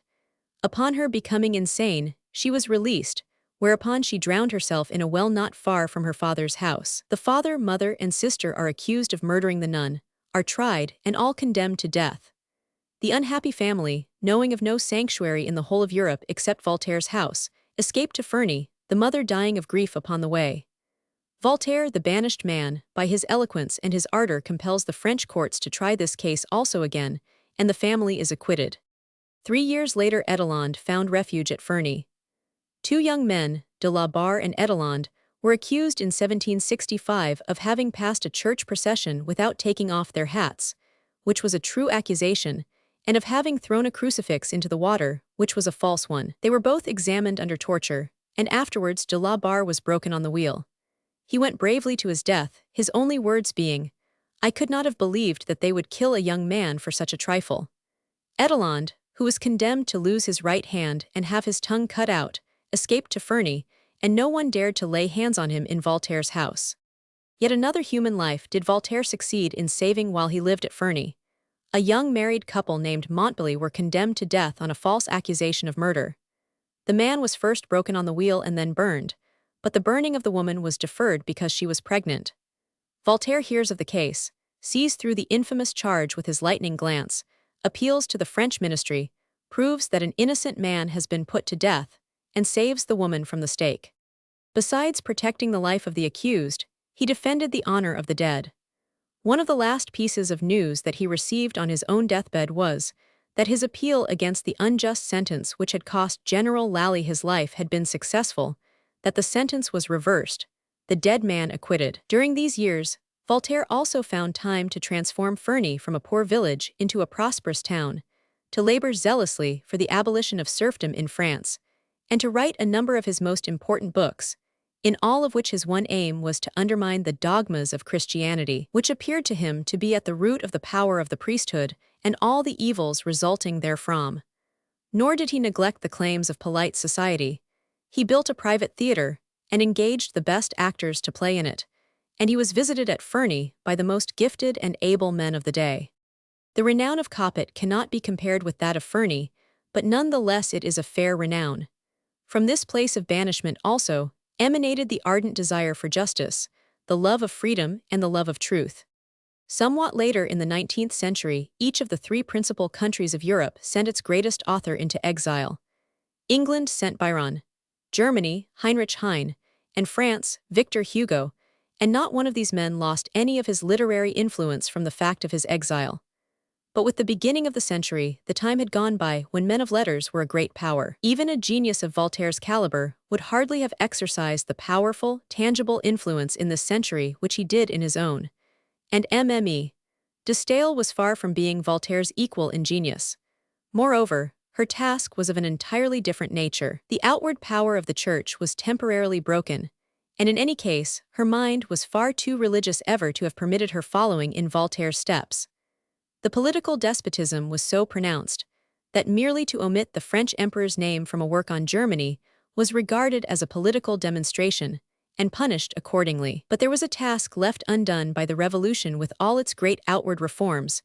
Upon her becoming insane, she was released, whereupon she drowned herself in a well not far from her father's house. The father, mother, and sister are accused of murdering the nun, are tried, and all condemned to death. The unhappy family, knowing of no sanctuary in the whole of Europe except Voltaire's house, escaped to Ferney, the mother dying of grief upon the way. Voltaire, the banished man, by his eloquence and his ardor compels the French courts to try this case also again, and the family is acquitted. 3 years later Edelande found refuge at Ferney. Two young men, de la Barre and Edelande, were accused in 1765 of having passed a church procession without taking off their hats, which was a true accusation, and of having thrown a crucifix into the water, which was a false one. They were both examined under torture, and afterwards de la Barre was broken on the wheel. He went bravely to his death, his only words being, "I could not have believed that they would kill a young man for such a trifle." Edelande, who was condemned to lose his right hand and have his tongue cut out, escaped to Ferney, and no one dared to lay hands on him in Voltaire's house. Yet another human life did Voltaire succeed in saving while he lived at Ferney. A young married couple named Montbelly were condemned to death on a false accusation of murder. The man was first broken on the wheel and then burned, but the burning of the woman was deferred because she was pregnant. Voltaire hears of the case, sees through the infamous charge with his lightning glance, appeals to the French ministry, proves that an innocent man has been put to death, and saves the woman from the stake. Besides protecting the life of the accused, he defended the honor of the dead. One of the last pieces of news that he received on his own deathbed was that his appeal against the unjust sentence which had cost General Lally his life had been successful, that the sentence was reversed, the dead man acquitted. During these years, Voltaire also found time to transform Ferney from a poor village into a prosperous town, to labor zealously for the abolition of serfdom in France, and to write a number of his most important books, in all of which his one aim was to undermine the dogmas of Christianity, which appeared to him to be at the root of the power of the priesthood and all the evils resulting therefrom. Nor did he neglect the claims of polite society. He built a private theater and engaged the best actors to play in it, and he was visited at Ferney by the most gifted and able men of the day. The renown of Coppet cannot be compared with that of Ferney, but none the less it is a fair renown. From this place of banishment also emanated the ardent desire for justice, the love of freedom, and the love of truth. Somewhat later in the 19th century, each of the three principal countries of Europe sent its greatest author into exile. England sent Byron, Germany, Heinrich Heine, and France, Victor Hugo, and not one of these men lost any of his literary influence from the fact of his exile. But with the beginning of the century, the time had gone by when men of letters were a great power. Even a genius of Voltaire's caliber would hardly have exercised the powerful, tangible influence in this century which he did in his own. And Mme. de Staël was far from being Voltaire's equal in genius. Moreover, her task was of an entirely different nature. The outward power of the Church was temporarily broken, and in any case, her mind was far too religious ever to have permitted her following in Voltaire's steps. The political despotism was so pronounced that merely to omit the French emperor's name from a work on Germany was regarded as a political demonstration and punished accordingly. But there was a task left undone by the Revolution with all its great outward reforms,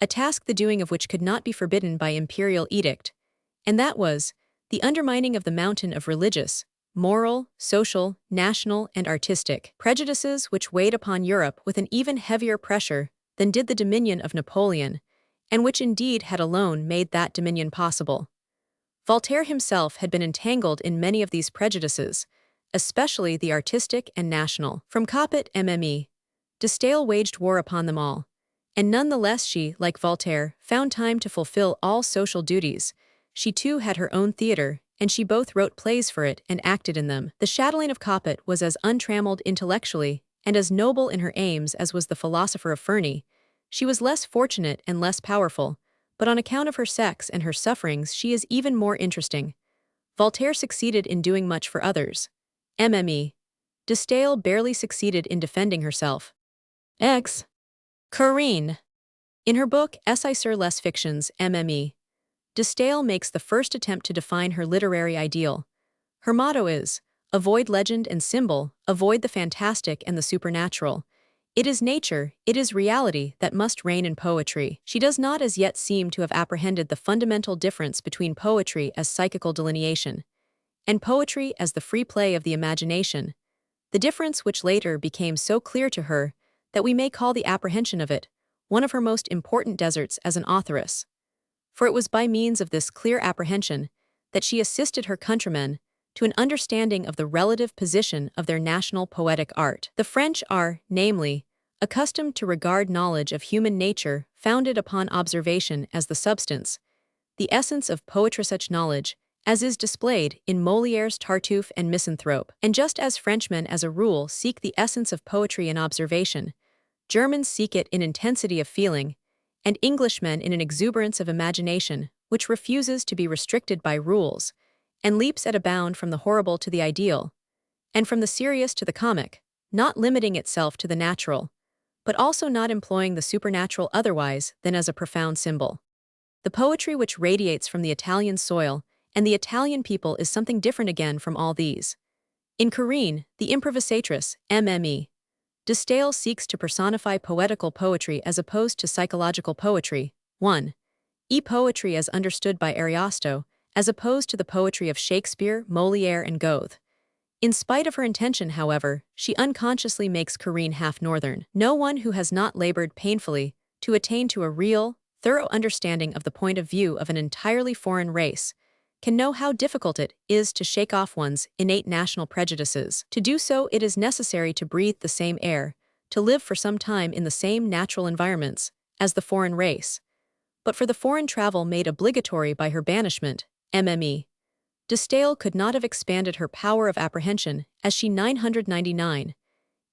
a task the doing of which could not be forbidden by imperial edict, and that was the undermining of the mountain of religious, moral, social, national, and artistic prejudices which weighed upon Europe with an even heavier pressure than did the dominion of Napoleon, and which indeed had alone made that dominion possible. Voltaire himself had been entangled in many of these prejudices, especially the artistic and national. From Coppet Mme. de Staël waged war upon them all, and none the less she, like Voltaire, found time to fulfill all social duties. She too had her own theater, and she both wrote plays for it and acted in them. The chatelaine of Coppet was as untrammeled intellectually and as noble in her aims as was the philosopher of Ferney. She was less fortunate and less powerful, but on account of her sex and her sufferings she is even more interesting. Voltaire succeeded in doing much for others. MME. De Staël barely succeeded in defending herself. X. Corinne. In her book Essai sur les fictions, MME, de Staël makes the first attempt to define her literary ideal. Her motto is, avoid legend and symbol, avoid the fantastic and the supernatural. It is nature, it is reality that must reign in poetry. She does not as yet seem to have apprehended the fundamental difference between poetry as psychical delineation and poetry as the free play of the imagination, the difference which later became so clear to her that we may call the apprehension of it one of her most important deserts as an authoress. For it was by means of this clear apprehension that she assisted her countrymen to an understanding of the relative position of their national poetic art. The French are, namely, accustomed to regard knowledge of human nature founded upon observation as the substance, the essence of poetry, such knowledge as is displayed in Molière's Tartuffe and Misanthrope. And just as Frenchmen as a rule seek the essence of poetry in observation, Germans seek it in intensity of feeling, and Englishmen in an exuberance of imagination which refuses to be restricted by rules and leaps at a bound from the horrible to the ideal, and from the serious to the comic, not limiting itself to the natural, but also not employing the supernatural otherwise than as a profound symbol. The poetry which radiates from the Italian soil and the Italian people is something different again from all these. In Corinne, the improvisatrice, MME, de Staël seeks to personify poetical poetry as opposed to psychological poetry. 1. E-poetry as understood by Ariosto, as opposed to the poetry of Shakespeare, Molière, and Goethe. In spite of her intention, however, she unconsciously makes Corinne half northern. No one who has not labored painfully to attain to a real, thorough understanding of the point of view of an entirely foreign race can know how difficult it is to shake off one's innate national prejudices. To do so, it is necessary to breathe the same air, to live for some time in the same natural environments as the foreign race. But for the foreign travel made obligatory by her banishment, MME, de Staël could not have expanded her power of apprehension as she 999.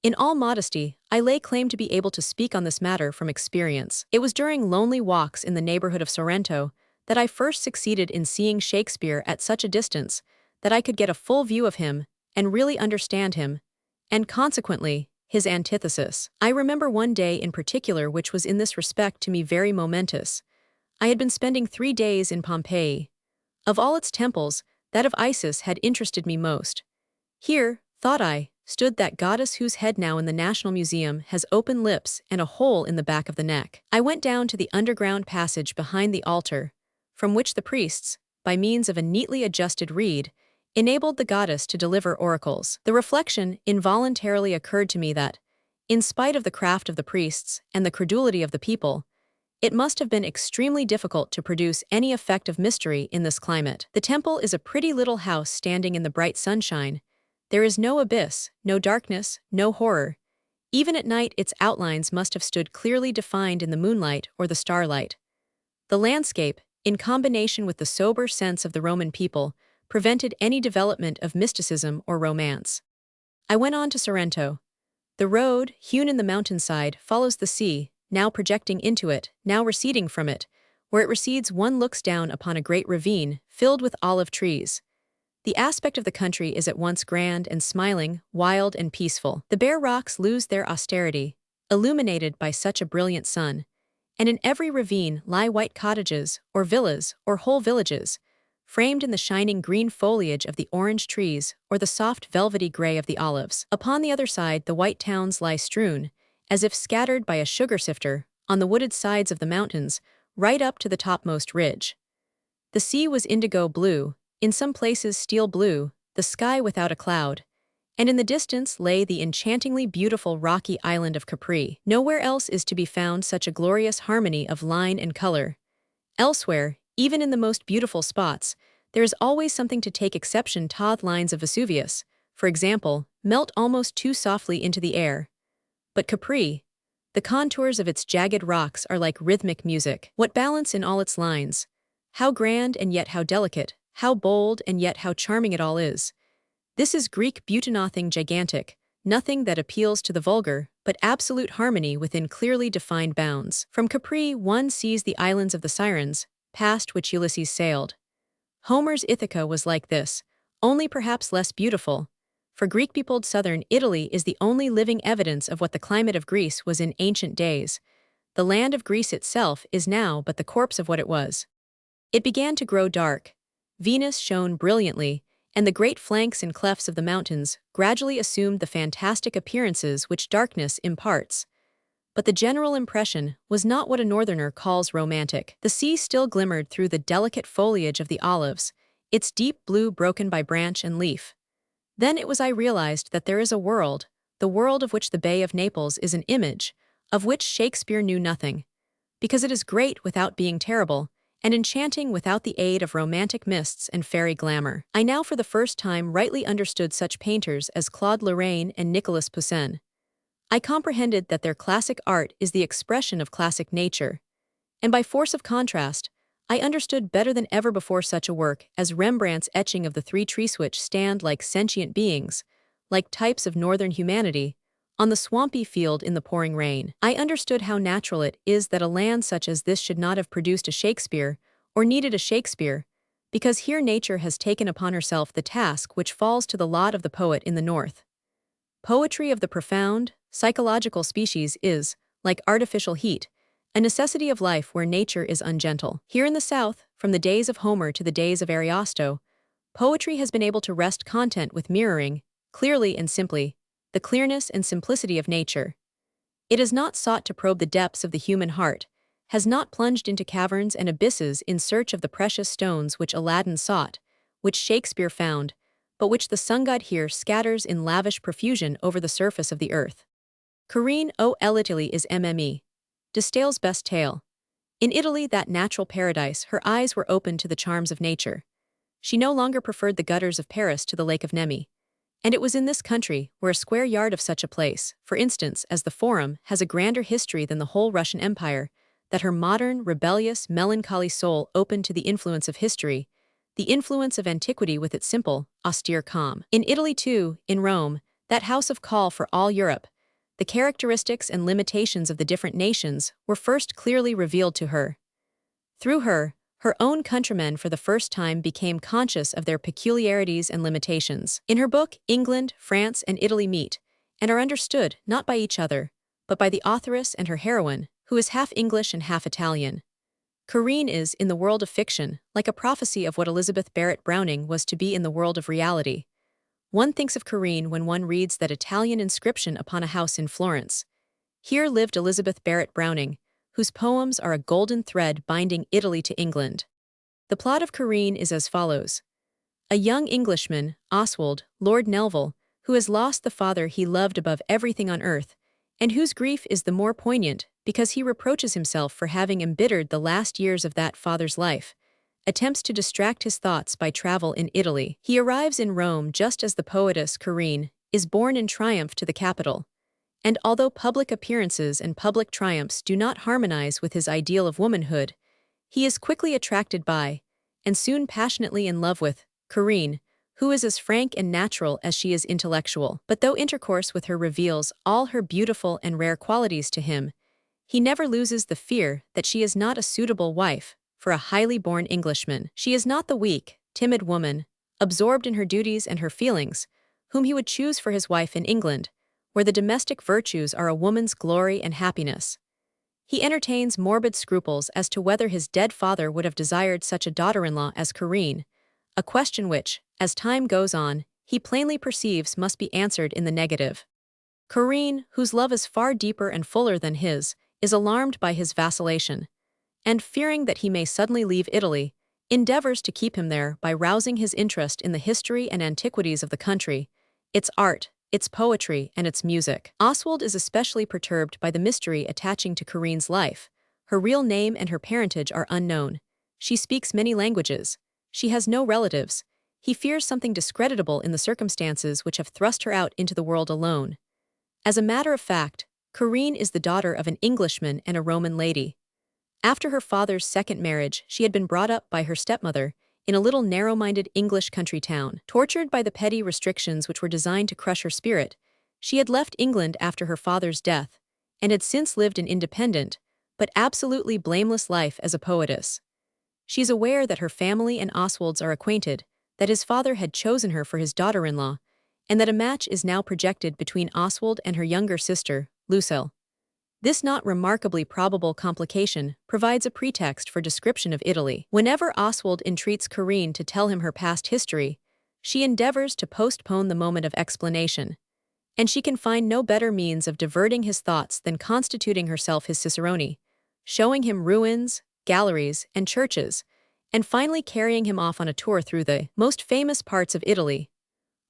In all modesty, I lay claim to be able to speak on this matter from experience. It was during lonely walks in the neighborhood of Sorrento that I first succeeded in seeing Shakespeare at such a distance that I could get a full view of him and really understand him, and consequently, his antithesis. I remember one day in particular which was in this respect to me very momentous. I had been spending 3 days in Pompeii. Of all its temples, that of Isis had interested me most. Here, thought I, stood that goddess whose head now in the National Museum has open lips and a hole in the back of the neck. I went down to the underground passage behind the altar, from which the priests, by means of a neatly adjusted reed, enabled the goddess to deliver oracles. The reflection involuntarily occurred to me that, in spite of the craft of the priests and the credulity of the people, it must have been extremely difficult to produce any effect of mystery in this climate. The temple is a pretty little house standing in the bright sunshine. There is no abyss, no darkness, no horror. Even at night its outlines must have stood clearly defined in the moonlight or the starlight. The landscape, in combination with the sober sense of the Roman people, prevented any development of mysticism or romance. I went on to Sorrento. The road, hewn in the mountainside, follows the sea, now projecting into it, now receding from it. Where it recedes one looks down upon a great ravine, filled with olive trees. The aspect of the country is at once grand and smiling, wild and peaceful. The bare rocks lose their austerity, illuminated by such a brilliant sun, and in every ravine lie white cottages, or villas, or whole villages, framed in the shining green foliage of the orange trees or the soft velvety gray of the olives. Upon the other side the white towns lie strewn, as if scattered by a sugar sifter, on the wooded sides of the mountains, right up to the topmost ridge. The sea was indigo blue, in some places steel blue, the sky without a cloud, and in the distance lay the enchantingly beautiful rocky island of Capri. Nowhere else is to be found such a glorious harmony of line and color. Elsewhere, even in the most beautiful spots, there is always something to take exception to. The lines of Vesuvius, for example, melt almost too softly into the air. But Capri, the contours of its jagged rocks are like rhythmic music. What balance in all its lines! How grand and yet how delicate, how bold and yet how charming it all is. This is Greek beauty, nothing gigantic, nothing that appeals to the vulgar, but absolute harmony within clearly defined bounds. From Capri one sees the islands of the Sirens, past which Ulysses sailed. Homer's Ithaca was like this, only perhaps less beautiful. For Greek-peopled southern Italy is the only living evidence of what the climate of Greece was in ancient days. The land of Greece itself is now but the corpse of what it was. It began to grow dark. Venus shone brilliantly, and the great flanks and clefts of the mountains gradually assumed the fantastic appearances which darkness imparts. But the general impression was not what a northerner calls romantic. The sea still glimmered through the delicate foliage of the olives, its deep blue broken by branch and leaf. Then it was I realized that there is a world, the world of which the Bay of Naples is an image, of which Shakespeare knew nothing, because it is great without being terrible, and enchanting without the aid of romantic mists and fairy glamour. I now for the first time rightly understood such painters as Claude Lorraine and Nicolas Poussin. I comprehended that their classic art is the expression of classic nature, and by force of contrast, I understood better than ever before such a work as Rembrandt's etching of the three trees which stand like sentient beings, like types of northern humanity, on the swampy field in the pouring rain. I understood how natural it is that a land such as this should not have produced a Shakespeare, or needed a Shakespeare, because here nature has taken upon herself the task which falls to the lot of the poet in the north. Poetry of the profound, psychological species is, like artificial heat, a necessity of life where nature is ungentle. Here in the South, from the days of Homer to the days of Ariosto, poetry has been able to rest content with mirroring, clearly and simply, the clearness and simplicity of nature. It has not sought to probe the depths of the human heart, has not plunged into caverns and abysses in search of the precious stones which Aladdin sought, which Shakespeare found, but which the sun god here scatters in lavish profusion over the surface of the earth. Corinne Italy is mme. De Stael's best tale. In Italy, that natural paradise, her eyes were open to the charms of nature. She no longer preferred the gutters of Paris to the Lake of Nemi. And it was in this country, where a square yard of such a place, for instance as the Forum, has a grander history than the whole Russian Empire, that her modern, rebellious, melancholy soul opened to the influence of history, the influence of antiquity with its simple, austere calm. In Italy too, in Rome, that house of call for all Europe, the characteristics and limitations of the different nations were first clearly revealed to her. Through her, her own countrymen for the first time became conscious of their peculiarities and limitations. In her book, England, France, and Italy meet, and are understood not by each other, but by the authoress and her heroine, who is half English and half Italian. Corinne is, in the world of fiction, like a prophecy of what Elizabeth Barrett Browning was to be in the world of reality. One thinks of Corinne when one reads that Italian inscription upon a house in Florence. Here lived Elizabeth Barrett Browning, whose poems are a golden thread binding Italy to England. The plot of Corinne is as follows. A young Englishman, Oswald, Lord Nelvil, who has lost the father he loved above everything on earth, and whose grief is the more poignant because he reproaches himself for having embittered the last years of that father's life, attempts to distract his thoughts by travel in Italy. He arrives in Rome just as the poetess Corinne is borne in triumph to the capital. And although public appearances and public triumphs do not harmonize with his ideal of womanhood, he is quickly attracted by, and soon passionately in love with, Corinne, who is as frank and natural as she is intellectual. But though intercourse with her reveals all her beautiful and rare qualities to him, he never loses the fear that she is not a suitable wife for a highly born Englishman. She is not the weak, timid woman, absorbed in her duties and her feelings, whom he would choose for his wife in England, where the domestic virtues are a woman's glory and happiness. He entertains morbid scruples as to whether his dead father would have desired such a daughter-in-law as Corinne, a question which, as time goes on, he plainly perceives must be answered in the negative. Corinne, whose love is far deeper and fuller than his, is alarmed by his vacillation, and fearing that he may suddenly leave Italy, endeavors to keep him there by rousing his interest in the history and antiquities of the country, its art, its poetry, and its music. Oswald is especially perturbed by the mystery attaching to Corinne's life. Her real name and her parentage are unknown. She speaks many languages. She has no relatives. He fears something discreditable in the circumstances which have thrust her out into the world alone. As a matter of fact, Corinne is the daughter of an Englishman and a Roman lady. After her father's second marriage, she had been brought up by her stepmother in a little narrow-minded English country town. Tortured by the petty restrictions which were designed to crush her spirit, she had left England after her father's death, and had since lived an independent, but absolutely blameless life as a poetess. She's aware that her family and Oswald's are acquainted, that his father had chosen her for his daughter-in-law, and that a match is now projected between Oswald and her younger sister, Lucille. This not remarkably probable complication provides a pretext for description of Italy. Whenever Oswald entreats Corinne to tell him her past history, she endeavors to postpone the moment of explanation, and she can find no better means of diverting his thoughts than constituting herself his cicerone, showing him ruins, galleries, and churches, and finally carrying him off on a tour through the most famous parts of Italy.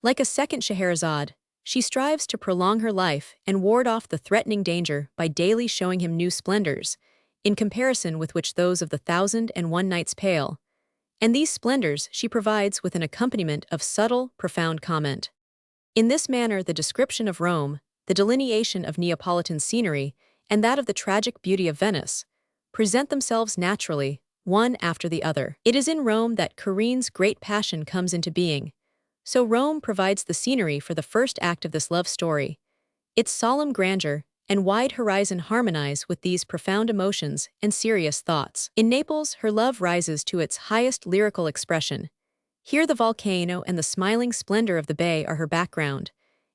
Like a second Scheherazade, she strives to prolong her life and ward off the threatening danger by daily showing him new splendors, in comparison with which those of the 1001 Nights pale. And these splendors she provides with an accompaniment of subtle, profound comment. In this manner, the description of Rome, the delineation of Neapolitan scenery, and that of the tragic beauty of Venice present themselves naturally, one after the other. It is in Rome that Corinne's great passion comes into being. So Rome provides the scenery for the first act of this love story. Its solemn grandeur and wide horizon harmonize with these profound emotions and serious thoughts. In Naples, her love rises to its highest lyrical expression. Here the volcano and the smiling splendor of the bay are her background,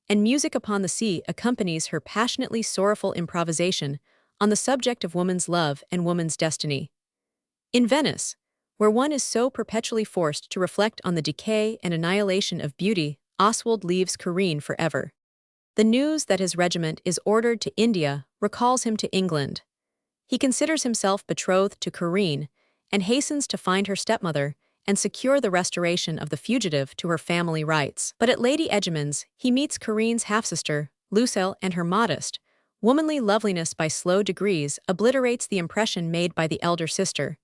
and music upon the sea accompanies her passionately sorrowful improvisation on the subject of woman's love and woman's destiny. In Venice, where one is so perpetually forced to reflect on the decay and annihilation of beauty, Oswald leaves Corinne forever. The news that his regiment is ordered to India recalls him to England. He considers himself betrothed to Corinne and hastens to find her stepmother and secure the restoration of the fugitive to her family rights. But at Lady Egemon's, he meets Corinne's half-sister, Lucille, and her modest, womanly loveliness by slow degrees obliterates the impression made by the elder sister,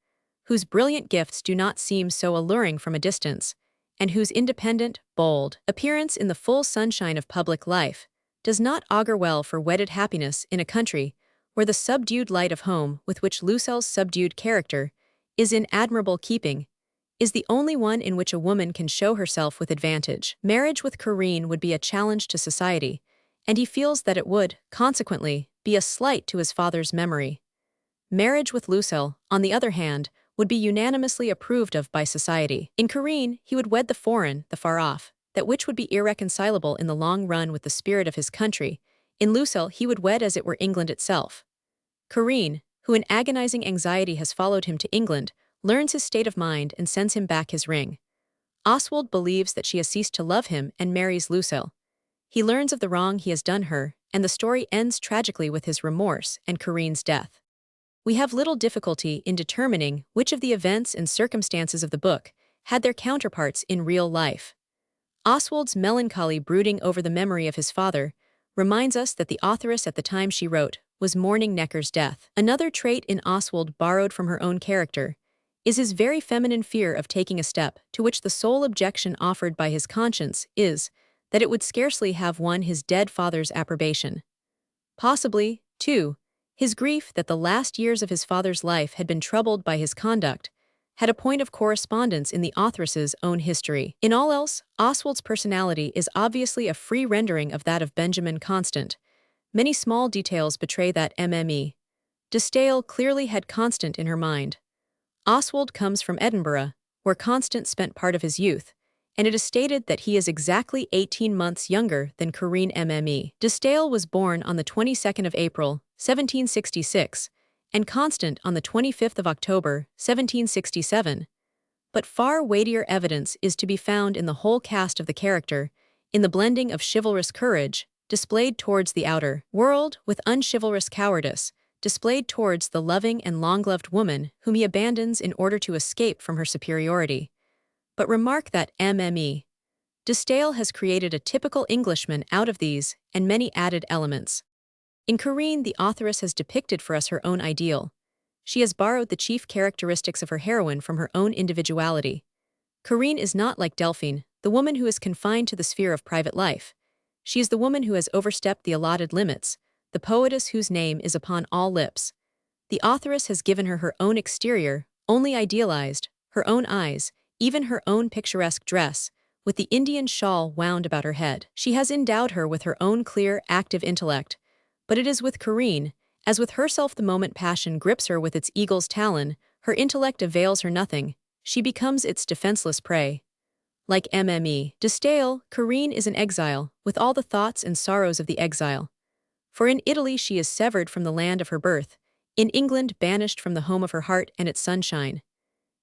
whose brilliant gifts do not seem so alluring from a distance, and whose independent, bold appearance in the full sunshine of public life does not augur well for wedded happiness in a country where the subdued light of home with which Lucille's subdued character is in admirable keeping, is the only one in which a woman can show herself with advantage. Marriage with Corinne would be a challenge to society, and he feels that it would, consequently, be a slight to his father's memory. Marriage with Lucille, on the other hand, would be unanimously approved of by society. In Corinne, he would wed the foreign, the far-off, that which would be irreconcilable in the long run with the spirit of his country. In Lucille, he would wed as it were England itself. Corinne, who in agonizing anxiety has followed him to England, learns his state of mind and sends him back his ring. Oswald believes that she has ceased to love him and marries Lucille. He learns of the wrong he has done her, and the story ends tragically with his remorse and Corinne's death. We have little difficulty in determining which of the events and circumstances of the book had their counterparts in real life. Oswald's melancholy brooding over the memory of his father reminds us that the authoress at the time she wrote was mourning Necker's death. Another trait in Oswald borrowed from her own character is his very feminine fear of taking a step to which the sole objection offered by his conscience is that it would scarcely have won his dead father's approbation. Possibly, too, his grief that the last years of his father's life had been troubled by his conduct had a point of correspondence in the authoress's own history. In all else, Oswald's personality is obviously a free rendering of that of Benjamin Constant. Many small details betray that Mme. de Staël clearly had Constant in her mind. Oswald comes from Edinburgh, where Constant spent part of his youth, and it is stated that he is exactly 18 months younger than Corinne Mme. de Staël was born on the 22nd of April, 1766, and Constant on the 25th of October, 1767. But far weightier evidence is to be found in the whole cast of the character, in the blending of chivalrous courage, displayed towards the outer world, with unchivalrous cowardice, displayed towards the loving and long-loved woman whom he abandons in order to escape from her superiority. But remark that Mme. de Staël has created a typical Englishman out of these and many added elements. In Corinne, the authoress has depicted for us her own ideal. She has borrowed the chief characteristics of her heroine from her own individuality. Corinne is not like Delphine, the woman who is confined to the sphere of private life. She is the woman who has overstepped the allotted limits, the poetess whose name is upon all lips. The authoress has given her her own exterior, only idealized, her own eyes, even her own picturesque dress, with the Indian shawl wound about her head. She has endowed her with her own clear, active intellect, but it is with Corinne, as with herself the moment passion grips her with its eagle's talon, Her intellect avails her nothing, she becomes its defenseless prey. Like Mme. de Staël, Corinne is an exile, with all the thoughts and sorrows of the exile. For in Italy she is severed from the land of her birth, in England banished from the home of her heart and its sunshine.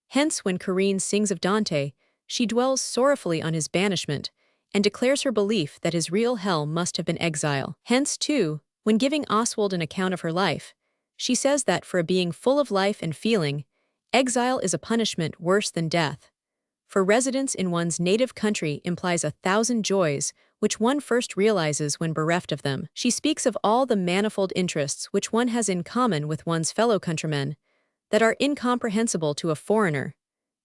Hence when Corinne sings of Dante, she dwells sorrowfully on his banishment, and declares her belief that his real hell must have been exile. Hence, too, when giving Oswald an account of her life, she says that for a being full of life and feeling, exile is a punishment worse than death. For residence in one's native country implies 1,000 joys, which one first realizes when bereft of them. She speaks of all the manifold interests which one has in common with one's fellow countrymen, that are incomprehensible to a foreigner,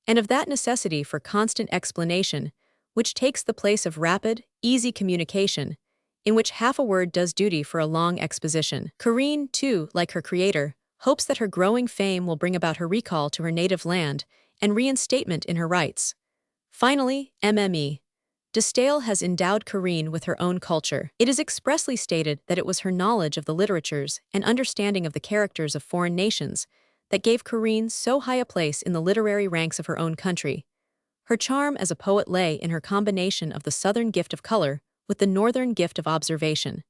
and of that necessity for constant explanation, which takes the place of rapid, easy communication, in which half a word does duty for a long exposition. Corinne, too, like her creator, hopes that her growing fame will bring about her recall to her native land and reinstatement in her rights. Finally, Mme. de Staël has endowed Corinne with her own culture. It is expressly stated that it was her knowledge of the literatures and understanding of the characters of foreign nations that gave Corinne so high a place in the literary ranks of her own country. Her charm as a poet lay in her combination of the southern gift of color with the northern gift of observation.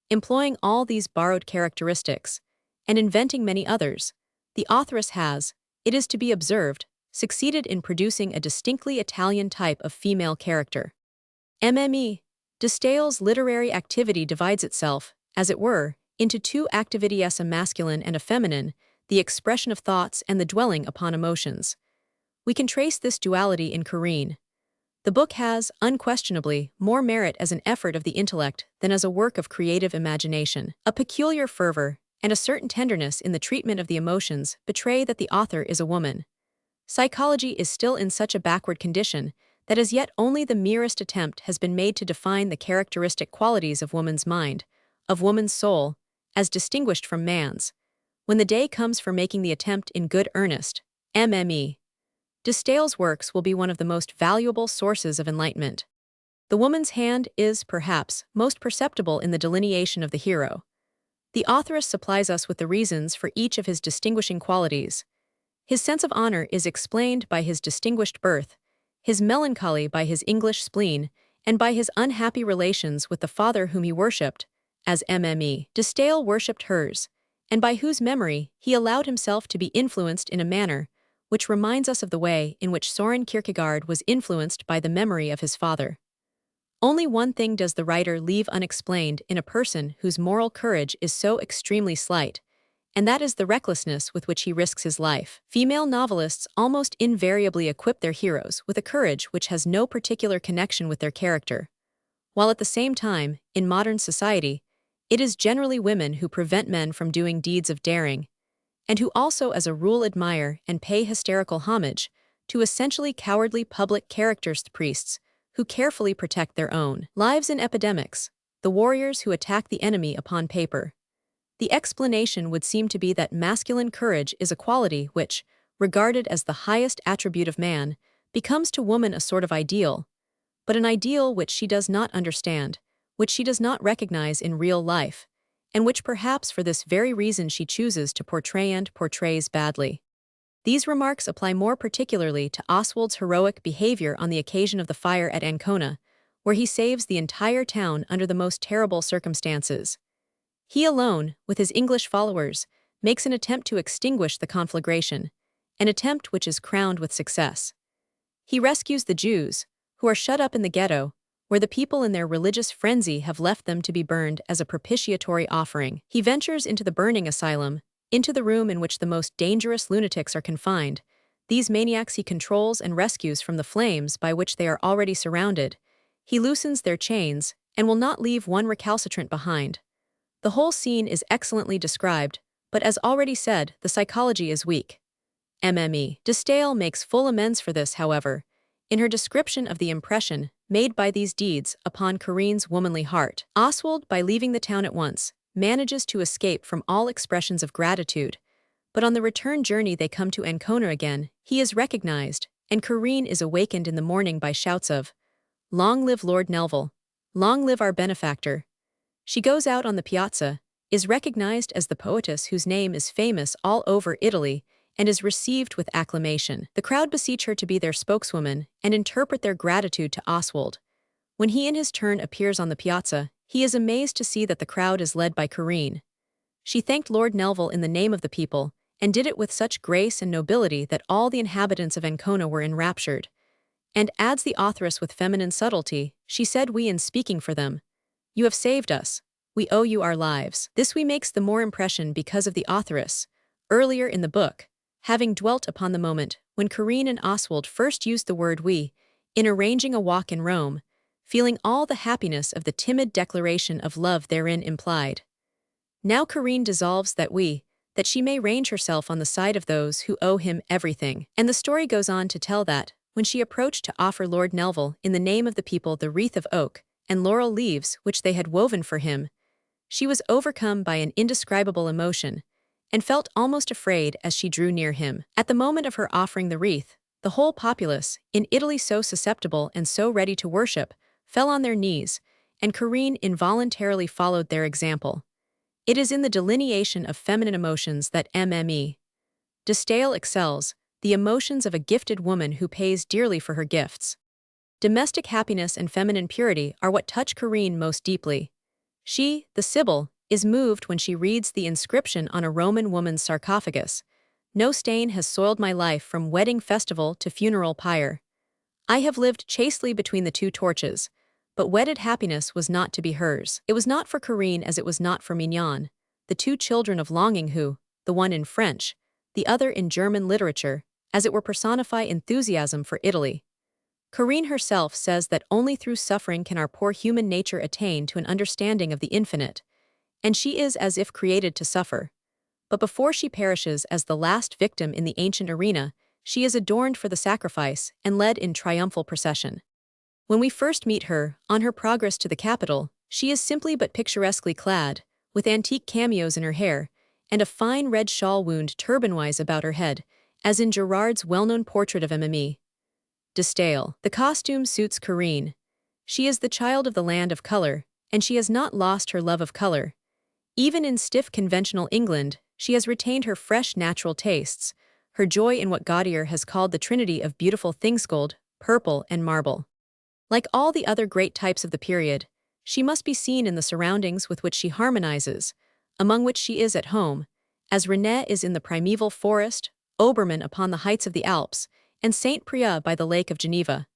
Employing all these borrowed characteristics, and inventing many others, the authoress has, it is to be observed, succeeded in producing a distinctly Italian type of female character. Mme. de Staël's literary activity divides itself, as it were, into two activities, a masculine and a feminine, the expression of thoughts and the dwelling upon emotions. We can trace this duality in Corinne. The book has, unquestionably, more merit as an effort of the intellect than as a work of creative imagination. A peculiar fervor and a certain tenderness in the treatment of the emotions betray that the author is a woman. Psychology is still in such a backward condition that as yet only the merest attempt has been made to define the characteristic qualities of woman's mind, of woman's soul, as distinguished from man's. When the day comes for making the attempt in good earnest, Mme. de Staël's works will be one of the most valuable sources of enlightenment. The woman's hand is, perhaps, most perceptible in the delineation of the hero. The authoress supplies us with the reasons for each of his distinguishing qualities. His sense of honor is explained by his distinguished birth, his melancholy by his English spleen, and by his unhappy relations with the father whom he worshipped, as Mme. de Staël worshipped hers, and by whose memory he allowed himself to be influenced in a manner which reminds us of the way in which Søren Kierkegaard was influenced by the memory of his father. Only one thing does the writer leave unexplained in a person whose moral courage is so extremely slight, and that is the recklessness with which he risks his life. Female novelists almost invariably equip their heroes with a courage which has no particular connection with their character, while at the same time, in modern society, it is generally women who prevent men from doing deeds of daring, and who also as a rule admire and pay hysterical homage to essentially cowardly public characters, the priests, who carefully protect their own lives in epidemics, the warriors who attack the enemy upon paper. The explanation would seem to be that masculine courage is a quality which, regarded as the highest attribute of man, becomes to woman a sort of ideal, but an ideal which she does not understand, which she does not recognize in real life, and which perhaps for this very reason she chooses to portray and portrays badly. These remarks apply more particularly to Oswald's heroic behavior on the occasion of the fire at Ancona, where he saves the entire town under the most terrible circumstances. He alone, with his English followers, makes an attempt to extinguish the conflagration, an attempt which is crowned with success. He rescues the Jews, who are shut up in the ghetto, where the people in their religious frenzy have left them to be burned as a propitiatory offering. He ventures into the burning asylum, into the room in which the most dangerous lunatics are confined. These maniacs he controls and rescues from the flames by which they are already surrounded. He loosens their chains, and will not leave one recalcitrant behind. The whole scene is excellently described, but as already said, the psychology is weak. Mme. de Staël makes full amends for this, however, in her description of the impression made by these deeds upon Corinne's womanly heart. Oswald, by leaving the town at once, manages to escape from all expressions of gratitude, but on the return journey they come to Ancona again. He is recognized, and Corinne is awakened in the morning by shouts of, "Long live Lord Nelvil! Long live our benefactor!" She goes out on the piazza, is recognized as the poetess whose name is famous all over Italy, and is received with acclamation. The crowd beseech her to be their spokeswoman and interpret their gratitude to Oswald. When he in his turn appears on the piazza, he is amazed to see that the crowd is led by Corinne. She thanked Lord Nelvil in the name of the people, and did it with such grace and nobility that all the inhabitants of Ancona were enraptured. And adds the authoress with feminine subtlety, she said we in speaking for them, "You have saved us. We owe you our lives." This we makes the more impression because of the authoress, earlier in the book, having dwelt upon the moment when Corinne and Oswald first used the word we, in arranging a walk in Rome, feeling all the happiness of the timid declaration of love therein implied. Now Corinne dissolves that she may range herself on the side of those who owe him everything. And the story goes on to tell that, when she approached to offer Lord Nelvil in the name of the people the wreath of oak and laurel leaves which they had woven for him, she was overcome by an indescribable emotion, and felt almost afraid as she drew near him. At the moment of her offering the wreath, the whole populace, in Italy so susceptible and so ready to worship, fell on their knees, and Corinne involuntarily followed their example. It is in the delineation of feminine emotions that Mme. de Staël excels, the emotions of a gifted woman who pays dearly for her gifts. Domestic happiness and feminine purity are what touch Corinne most deeply. She, the Sibyl, is moved when she reads the inscription on a Roman woman's sarcophagus, "No stain has soiled my life from wedding festival to funeral pyre. I have lived chastely between the two torches, but wedded happiness was not to be hers." It was not for Corinne as it was not for Mignon, the two children of longing who, the one in French, the other in German literature, as it were personify enthusiasm for Italy. Corinne herself says that only through suffering can our poor human nature attain to an understanding of the infinite, and she is as if created to suffer. But before she perishes as the last victim in the ancient arena, she is adorned for the sacrifice and led in triumphal procession. When we first meet her, on her progress to the capital, she is simply but picturesquely clad, with antique cameos in her hair, and a fine red shawl wound turban-wise about her head, as in Gerard's well-known portrait of Mme. de Staël. The costume suits Corinne. She is the child of the land of color, and she has not lost her love of color. Even in stiff conventional England, she has retained her fresh natural tastes, her joy in what Gautier has called the trinity of beautiful things: gold, purple, and marble. Like all the other great types of the period, she must be seen in the surroundings with which she harmonizes, among which she is at home, as René is in the primeval forest, Obermann upon the heights of the Alps, and Saint Priya by the Lake of Geneva.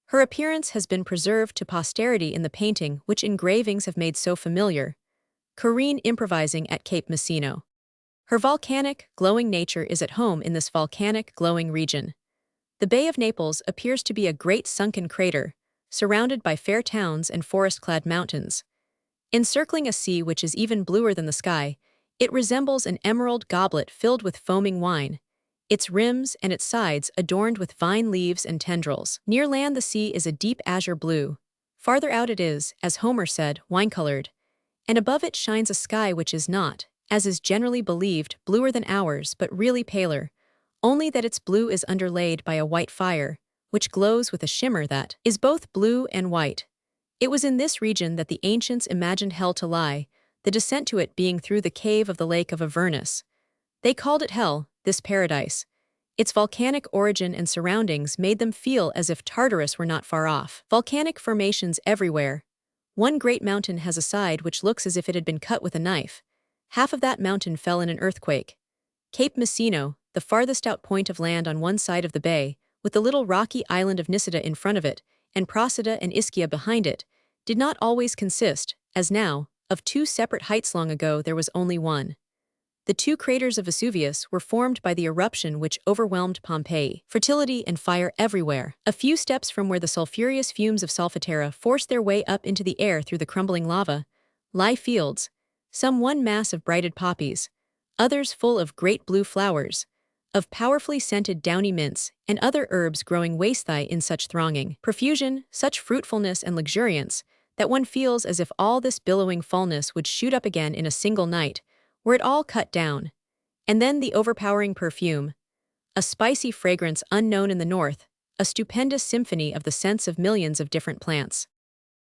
Her appearance has been preserved to posterity in the painting which engravings have made so familiar, Corinne improvising at Cape Messino. Her volcanic, glowing nature is at home in this volcanic, glowing region. The Bay of Naples appears to be a great sunken crater, surrounded by fair towns and forest-clad mountains. Encircling a sea which is even bluer than the sky, it resembles an emerald goblet filled with foaming wine, its rims and its sides adorned with vine leaves and tendrils. Near land the sea is a deep azure blue. Farther out it is, as Homer said, wine-colored, and above it shines a sky which is not, as is generally believed, bluer than ours, but really paler, only that its blue is underlaid by a white fire, which glows with a shimmer that is both blue and white. It was in this region that the ancients imagined hell to lie, the descent to it being through the cave of the Lake of Avernus. They called it hell, this paradise. Its volcanic origin and surroundings made them feel as if Tartarus were not far off. Volcanic formations everywhere. One great mountain has a side which looks as if it had been cut with a knife. Half of that mountain fell in an earthquake. Cape Messino, the farthest out point of land on one side of the bay, with the little rocky island of Nisida in front of it, and Procida and Ischia behind it, did not always consist, as now, of two separate heights. Long ago there was only one. The two craters of Vesuvius were formed by the eruption which overwhelmed Pompeii. Fertility and fire everywhere. A few steps from where the sulfurous fumes of Solfatara forced their way up into the air through the crumbling lava, lie fields, some one mass of brighted poppies, others full of great blue flowers, of powerfully scented downy mints, and other herbs growing waist-high in such thronging profusion, such fruitfulness and luxuriance, that one feels as if all this billowing fullness would shoot up again in a single night, were it all cut down. And then the overpowering perfume, a spicy fragrance unknown in the north, a stupendous symphony of the scents of millions of different plants.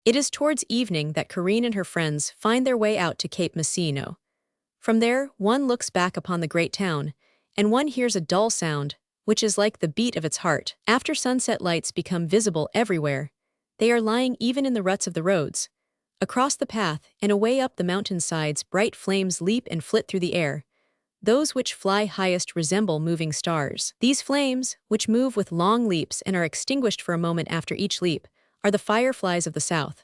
It is towards evening that Corinne and her friends find their way out to Cape Messino. From there, one looks back upon the great town, and one hears a dull sound, which is like the beat of its heart. After sunset lights become visible everywhere, they are lying even in the ruts of the roads. Across the path and away up the mountainsides, bright flames leap and flit through the air. Those which fly highest resemble moving stars. These flames, which move with long leaps and are extinguished for a moment after each leap, are the fireflies of the south.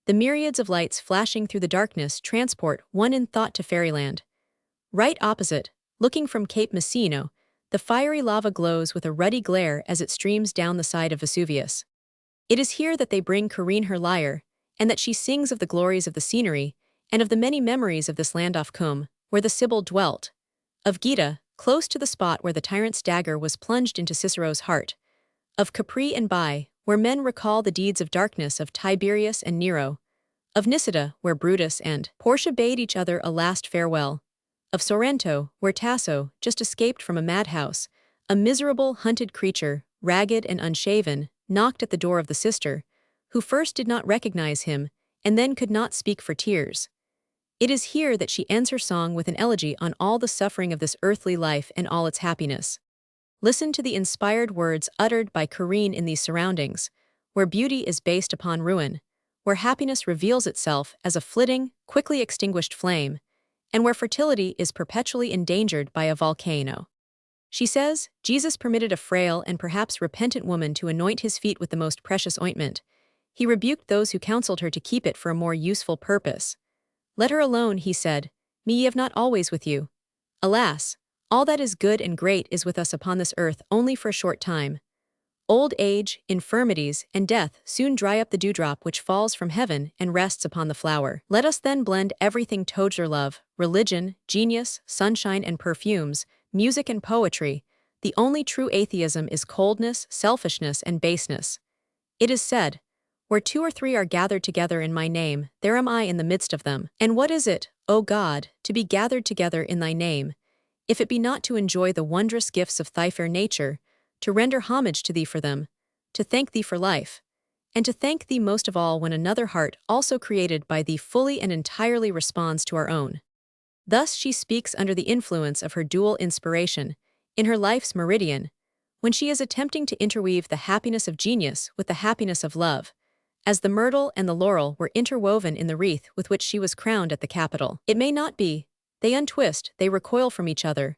The myriads of lights flashing through the darkness transport one in thought to fairyland. Right opposite, looking from Cape Messino, the fiery lava glows with a ruddy glare as it streams down the side of Vesuvius. It is here that they bring Corinne her lyre, and that she sings of the glories of the scenery, and of the many memories of this land off Cum, where the Sibyl dwelt, of Geta, close to the spot where the tyrant's dagger was plunged into Cicero's heart, of Capri and Bai, where men recall the deeds of darkness of Tiberius and Nero, of Nisida, where Brutus and Portia bade each other a last farewell, of Sorrento, where Tasso, just escaped from a madhouse, a miserable, hunted creature, ragged and unshaven, knocked at the door of the sister, who first did not recognize him, and then could not speak for tears. It is here that she ends her song with an elegy on all the suffering of this earthly life and all its happiness. Listen to the inspired words uttered by Corinne in these surroundings, where beauty is based upon ruin, where happiness reveals itself as a flitting, quickly extinguished flame, and where fertility is perpetually endangered by a volcano. She says, Jesus permitted a frail and perhaps repentant woman to anoint his feet with the most precious ointment. He rebuked those who counseled her to keep it for a more useful purpose. Let her alone, he said, me ye have not always with you. Alas, all that is good and great is with us upon this earth only for a short time. Old age, infirmities, and death soon dry up the dewdrop which falls from heaven and rests upon the flower. Let us then blend everything together: love, religion, genius, sunshine and perfumes, music and poetry. The only true atheism is coldness, selfishness, and baseness. It is said, where two or three are gathered together in my name, there am I in the midst of them. And what is it, O God, to be gathered together in thy name, if it be not to enjoy the wondrous gifts of thy fair nature, to render homage to thee for them, to thank thee for life, and to thank thee most of all when another heart also created by thee fully and entirely responds to our own. Thus she speaks under the influence of her dual inspiration, in her life's meridian, when she is attempting to interweave the happiness of genius with the happiness of love, as the myrtle and the laurel were interwoven in the wreath with which she was crowned at the Capitol. It may not be. They untwist, they recoil from each other.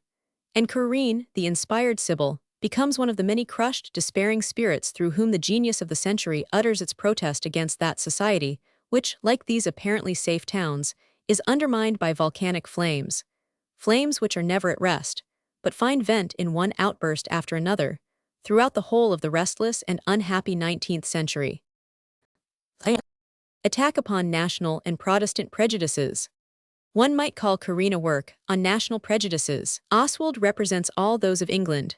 And Corinne, the inspired Sibyl, becomes one of the many crushed, despairing spirits through whom the genius of the century utters its protest against that society, which, like these apparently safe towns, is undermined by volcanic flames. Flames which are never at rest, but find vent in one outburst after another, throughout the whole of the restless and unhappy 19th century. Attack upon national and Protestant prejudices. One might call Corinne a work on national prejudices. Oswald represents all those of England,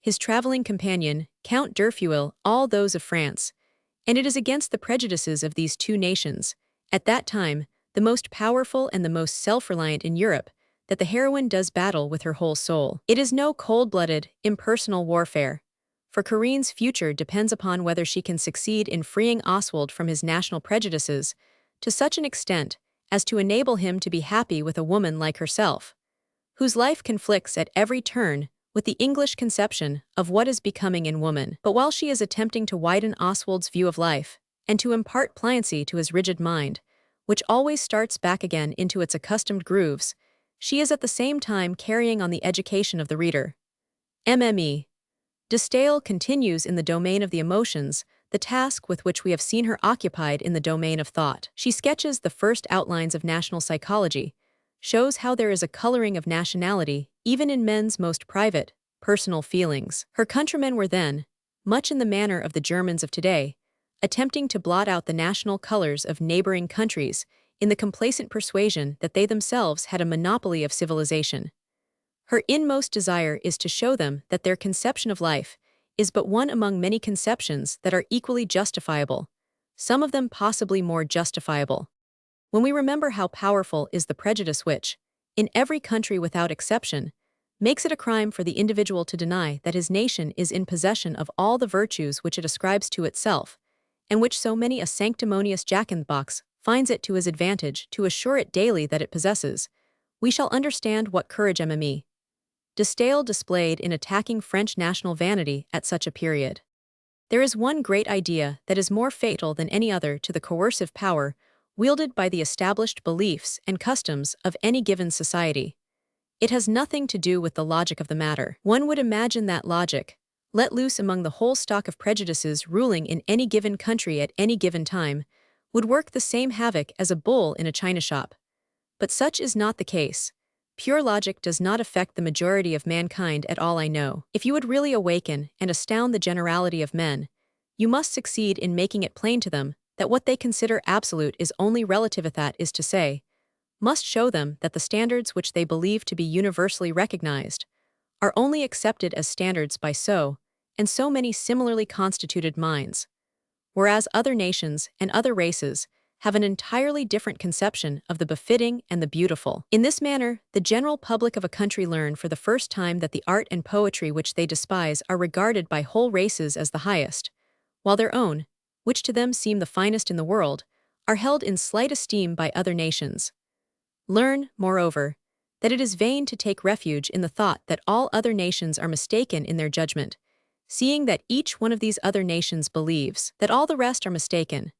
his traveling companion, Count d'Urfuel, all those of France, and it is against the prejudices of these two nations, at that time, the most powerful and the most self-reliant in Europe, that the heroine does battle with her whole soul. It is no cold-blooded, impersonal warfare, for Corinne's future depends upon whether she can succeed in freeing Oswald from his national prejudices to such an extent as to enable him to be happy with a woman like herself, whose life conflicts at every turn with the English conception of what is becoming in woman. But while she is attempting to widen Oswald's view of life and to impart pliancy to his rigid mind, which always starts back again into its accustomed grooves, she is at the same time carrying on the education of the reader. MME. De Staël continues in the domain of the emotions, the task with which we have seen her occupied in the domain of thought. She sketches the first outlines of national psychology, shows how there is a coloring of nationality even in men's most private, personal feelings. Her countrymen were then, much in the manner of the Germans of today, attempting to blot out the national colors of neighboring countries in the complacent persuasion that they themselves had a monopoly of civilization. Her inmost desire is to show them that their conception of life is but one among many conceptions that are equally justifiable, some of them possibly more justifiable. When we remember how powerful is the prejudice which, in every country without exception, makes it a crime for the individual to deny that his nation is in possession of all the virtues which it ascribes to itself, and which so many a sanctimonious jack-in-the-box finds it to his advantage to assure it daily that it possesses, we shall understand what courage MME de Staël displayed in attacking French national vanity at such a period. There is one great idea that is more fatal than any other to the coercive power wielded by the established beliefs and customs of any given society. It has nothing to do with the logic of the matter. One would imagine that logic, let loose among the whole stock of prejudices ruling in any given country at any given time, would work the same havoc as a bull in a china shop. But such is not the case. Pure logic does not affect the majority of mankind at all I know. If you would really awaken and astound the generality of men, you must succeed in making it plain to them that what they consider absolute is only relative, that is to say, must show them that the standards which they believe to be universally recognized are only accepted as standards by so and so many similarly constituted minds, whereas other nations and other races have an entirely different conception of the befitting and the beautiful. In this manner, the general public of a country learn for the first time that the art and poetry which they despise are regarded by whole races as the highest, while their own, which to them seem the finest in the world, are held in slight esteem by other nations. Learn, moreover, that it is vain to take refuge in the thought that all other nations are mistaken in their judgment, seeing that each one of these other nations believes that all the rest are mistaken.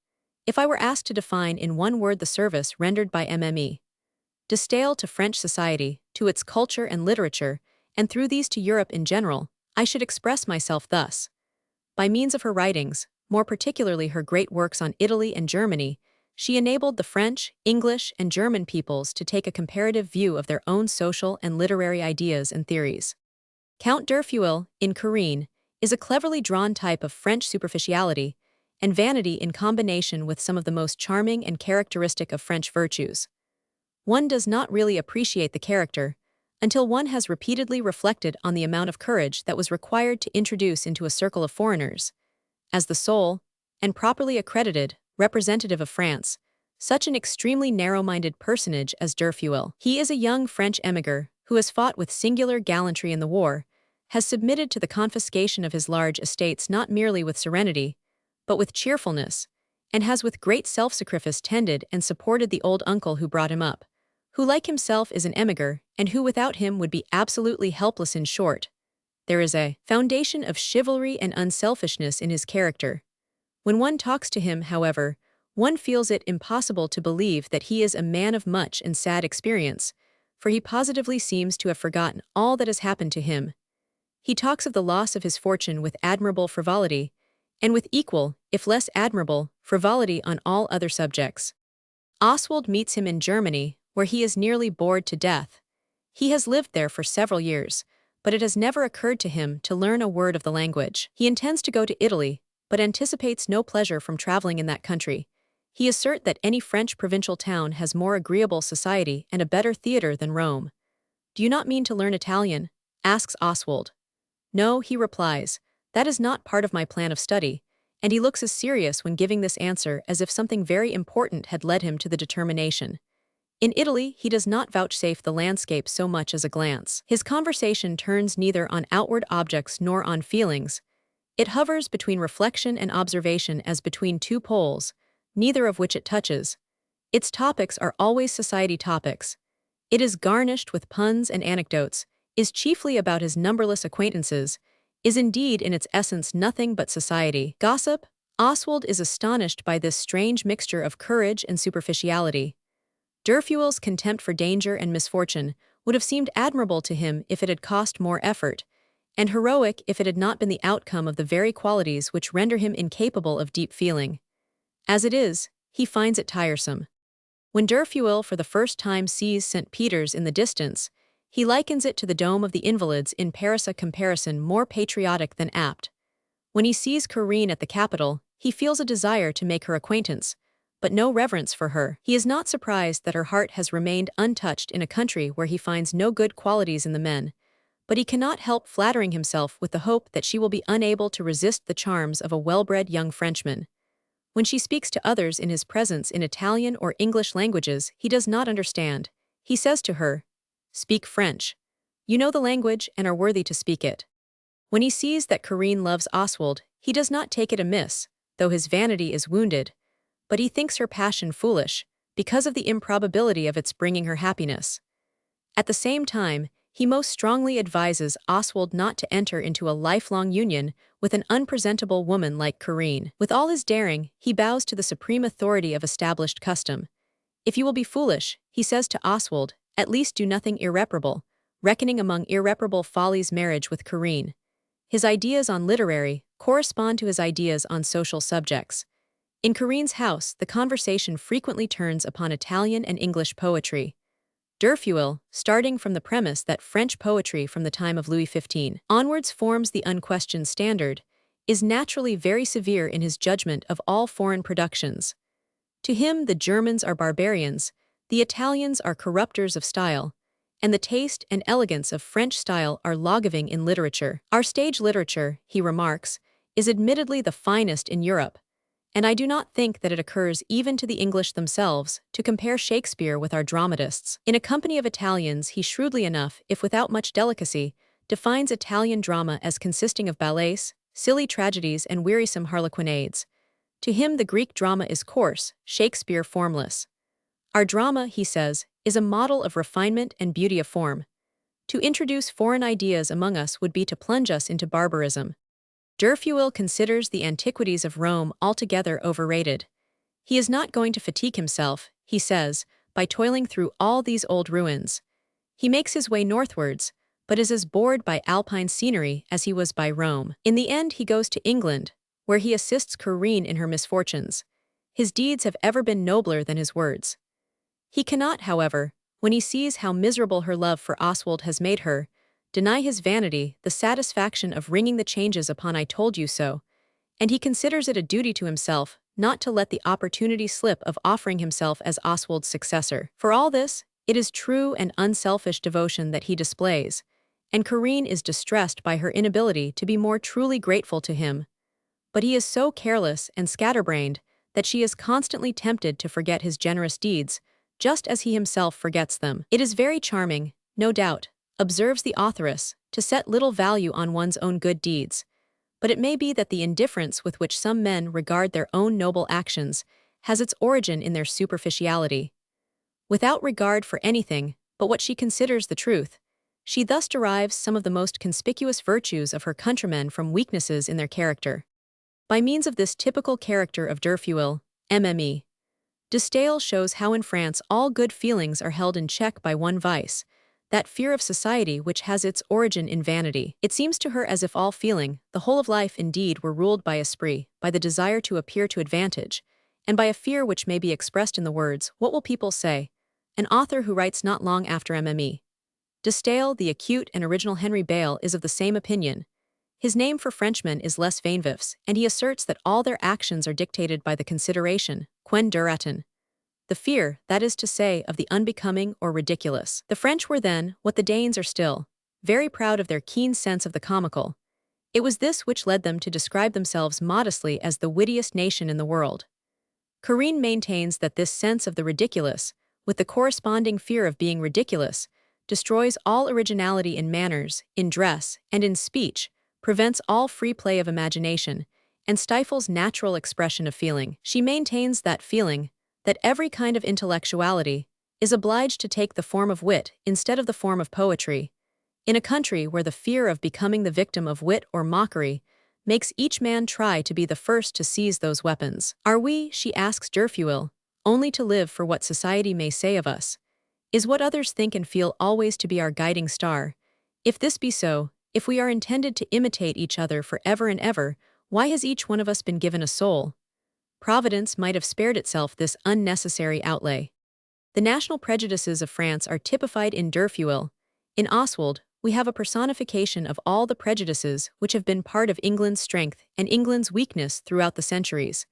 If I were asked to define in one word the service rendered by Mme. de Staël to French society, to its culture and literature, and through these to Europe in general, I should express myself thus. By means of her writings, more particularly her great works on Italy and Germany, she enabled the French, English, and German peoples to take a comparative view of their own social and literary ideas and theories. Count d'Erfeuil, in Corinne, is a cleverly drawn type of French superficiality and vanity in combination with some of the most charming and characteristic of French virtues. One does not really appreciate the character until one has repeatedly reflected on the amount of courage that was required to introduce into a circle of foreigners, as the sole, and properly accredited, representative of France, such an extremely narrow-minded personage as d'Erfeuil. He is a young French émigré who has fought with singular gallantry in the war, has submitted to the confiscation of his large estates not merely with serenity, but with cheerfulness, and has with great self-sacrifice tended and supported the old uncle who brought him up, who like himself is an émigré, and who without him would be absolutely helpless. In short, there is a foundation of chivalry and unselfishness in his character. When one talks to him, however, one feels it impossible to believe that he is a man of much and sad experience, for he positively seems to have forgotten all that has happened to him. He talks of the loss of his fortune with admirable frivolity, and with equal, if less admirable, frivolity on all other subjects. Oswald meets him in Germany, where he is nearly bored to death. He has lived there for several years, but it has never occurred to him to learn a word of the language. He intends to go to Italy, but anticipates no pleasure from traveling in that country. He asserts that any French provincial town has more agreeable society and a better theatre than Rome. "Do you not mean to learn Italian?" asks Oswald. "No," he replies, "that is not part of my plan of study," and he looks as serious when giving this answer as if something very important had led him to the determination. In Italy, he does not vouchsafe the landscape so much as a glance. His conversation turns neither on outward objects nor on feelings. It hovers between reflection and observation as between two poles, neither of which it touches. Its topics are always society topics. It is garnished with puns and anecdotes, is chiefly about his numberless acquaintances, is indeed in its essence nothing but society. Gossip. Oswald is astonished by this strange mixture of courage and superficiality. d'Erfeuil's contempt for danger and misfortune would have seemed admirable to him if it had cost more effort, and heroic if it had not been the outcome of the very qualities which render him incapable of deep feeling. As it is, he finds it tiresome. When d'Erfeuil for the first time sees St. Peter's in the distance, he likens it to the Dome of the Invalids in Paris, a comparison more patriotic than apt. When he sees Corinne at the capital, he feels a desire to make her acquaintance, but no reverence for her. He is not surprised that her heart has remained untouched in a country where he finds no good qualities in the men, but he cannot help flattering himself with the hope that she will be unable to resist the charms of a well-bred young Frenchman. When she speaks to others in his presence in Italian or English languages he does not understand, he says to her, "Speak French. You know the language and are worthy to speak it." When he sees that Corinne loves Oswald, he does not take it amiss, though his vanity is wounded, but he thinks her passion foolish, because of the improbability of its bringing her happiness. At the same time, he most strongly advises Oswald not to enter into a lifelong union with an unpresentable woman like Corinne. With all his daring, he bows to the supreme authority of established custom. If you will be foolish, he says to Oswald, at least do nothing irreparable, reckoning among irreparable follies marriage with Corinne. His ideas on literary correspond to his ideas on social subjects. In Corinne's house, the conversation frequently turns upon Italian and English poetry. Derfuel, starting from the premise that French poetry from the time of Louis XV onwards forms the unquestioned standard, is naturally very severe in his judgment of all foreign productions. To him, the Germans are barbarians, the Italians are corrupters of style, and the taste and elegance of French style are logiving in literature. Our stage literature, he remarks, is admittedly the finest in Europe, and I do not think that it occurs even to the English themselves to compare Shakespeare with our dramatists. In a company of Italians, he shrewdly enough, if without much delicacy, defines Italian drama as consisting of ballets, silly tragedies, and wearisome harlequinades. To him, the Greek drama is coarse, Shakespeare formless. Our drama, he says, is a model of refinement and beauty of form. To introduce foreign ideas among us would be to plunge us into barbarism. Derfuel considers the antiquities of Rome altogether overrated. He is not going to fatigue himself, he says, by toiling through all these old ruins. He makes his way northwards, but is as bored by alpine scenery as he was by Rome. In the end, he goes to England, where he assists Corinne in her misfortunes. His deeds have ever been nobler than his words. He cannot, however, when he sees how miserable her love for Oswald has made her, deny his vanity the satisfaction of ringing the changes upon I told you so, and he considers it a duty to himself not to let the opportunity slip of offering himself as Oswald's successor. For all this, it is true and unselfish devotion that he displays, and Corinne is distressed by her inability to be more truly grateful to him. But he is so careless and scatterbrained that she is constantly tempted to forget his generous deeds, just as he himself forgets them. It is very charming, no doubt, observes the authoress, to set little value on one's own good deeds, but it may be that the indifference with which some men regard their own noble actions has its origin in their superficiality. Without regard for anything but what she considers the truth, she thus derives some of the most conspicuous virtues of her countrymen from weaknesses in their character. By means of this typical character of Derfuel, MME, de Staël shows how in France all good feelings are held in check by one vice, that fear of society which has its origin in vanity. It seems to her as if all feeling, the whole of life indeed, were ruled by esprit, by the desire to appear to advantage, and by a fear which may be expressed in the words, "What will people say?" An author who writes not long after MME. De Staël, the acute and original Henry Bale, is of the same opinion. His name for Frenchmen is Les Vainvifs, and he asserts that all their actions are dictated by the consideration, quen duratin, the fear, that is to say, of the unbecoming or ridiculous. The French were then, what the Danes are still, very proud of their keen sense of the comical. It was this which led them to describe themselves modestly as the wittiest nation in the world. Corinne maintains that this sense of the ridiculous, with the corresponding fear of being ridiculous, destroys all originality in manners, in dress, and in speech, prevents all free play of imagination, and stifles natural expression of feeling. She maintains that feeling, that every kind of intellectuality, is obliged to take the form of wit instead of the form of poetry, in a country where the fear of becoming the victim of wit or mockery makes each man try to be the first to seize those weapons. Are we, she asks Derfuel, only to live for what society may say of us? Is what others think and feel always to be our guiding star? If this be so, if we are intended to imitate each other for ever and ever, why has each one of us been given a soul? Providence might have spared itself this unnecessary outlay. The national prejudices of France are typified in Derfuel. In Oswald, we have a personification of all the prejudices which have been part of England's strength and England's weakness throughout the centuries.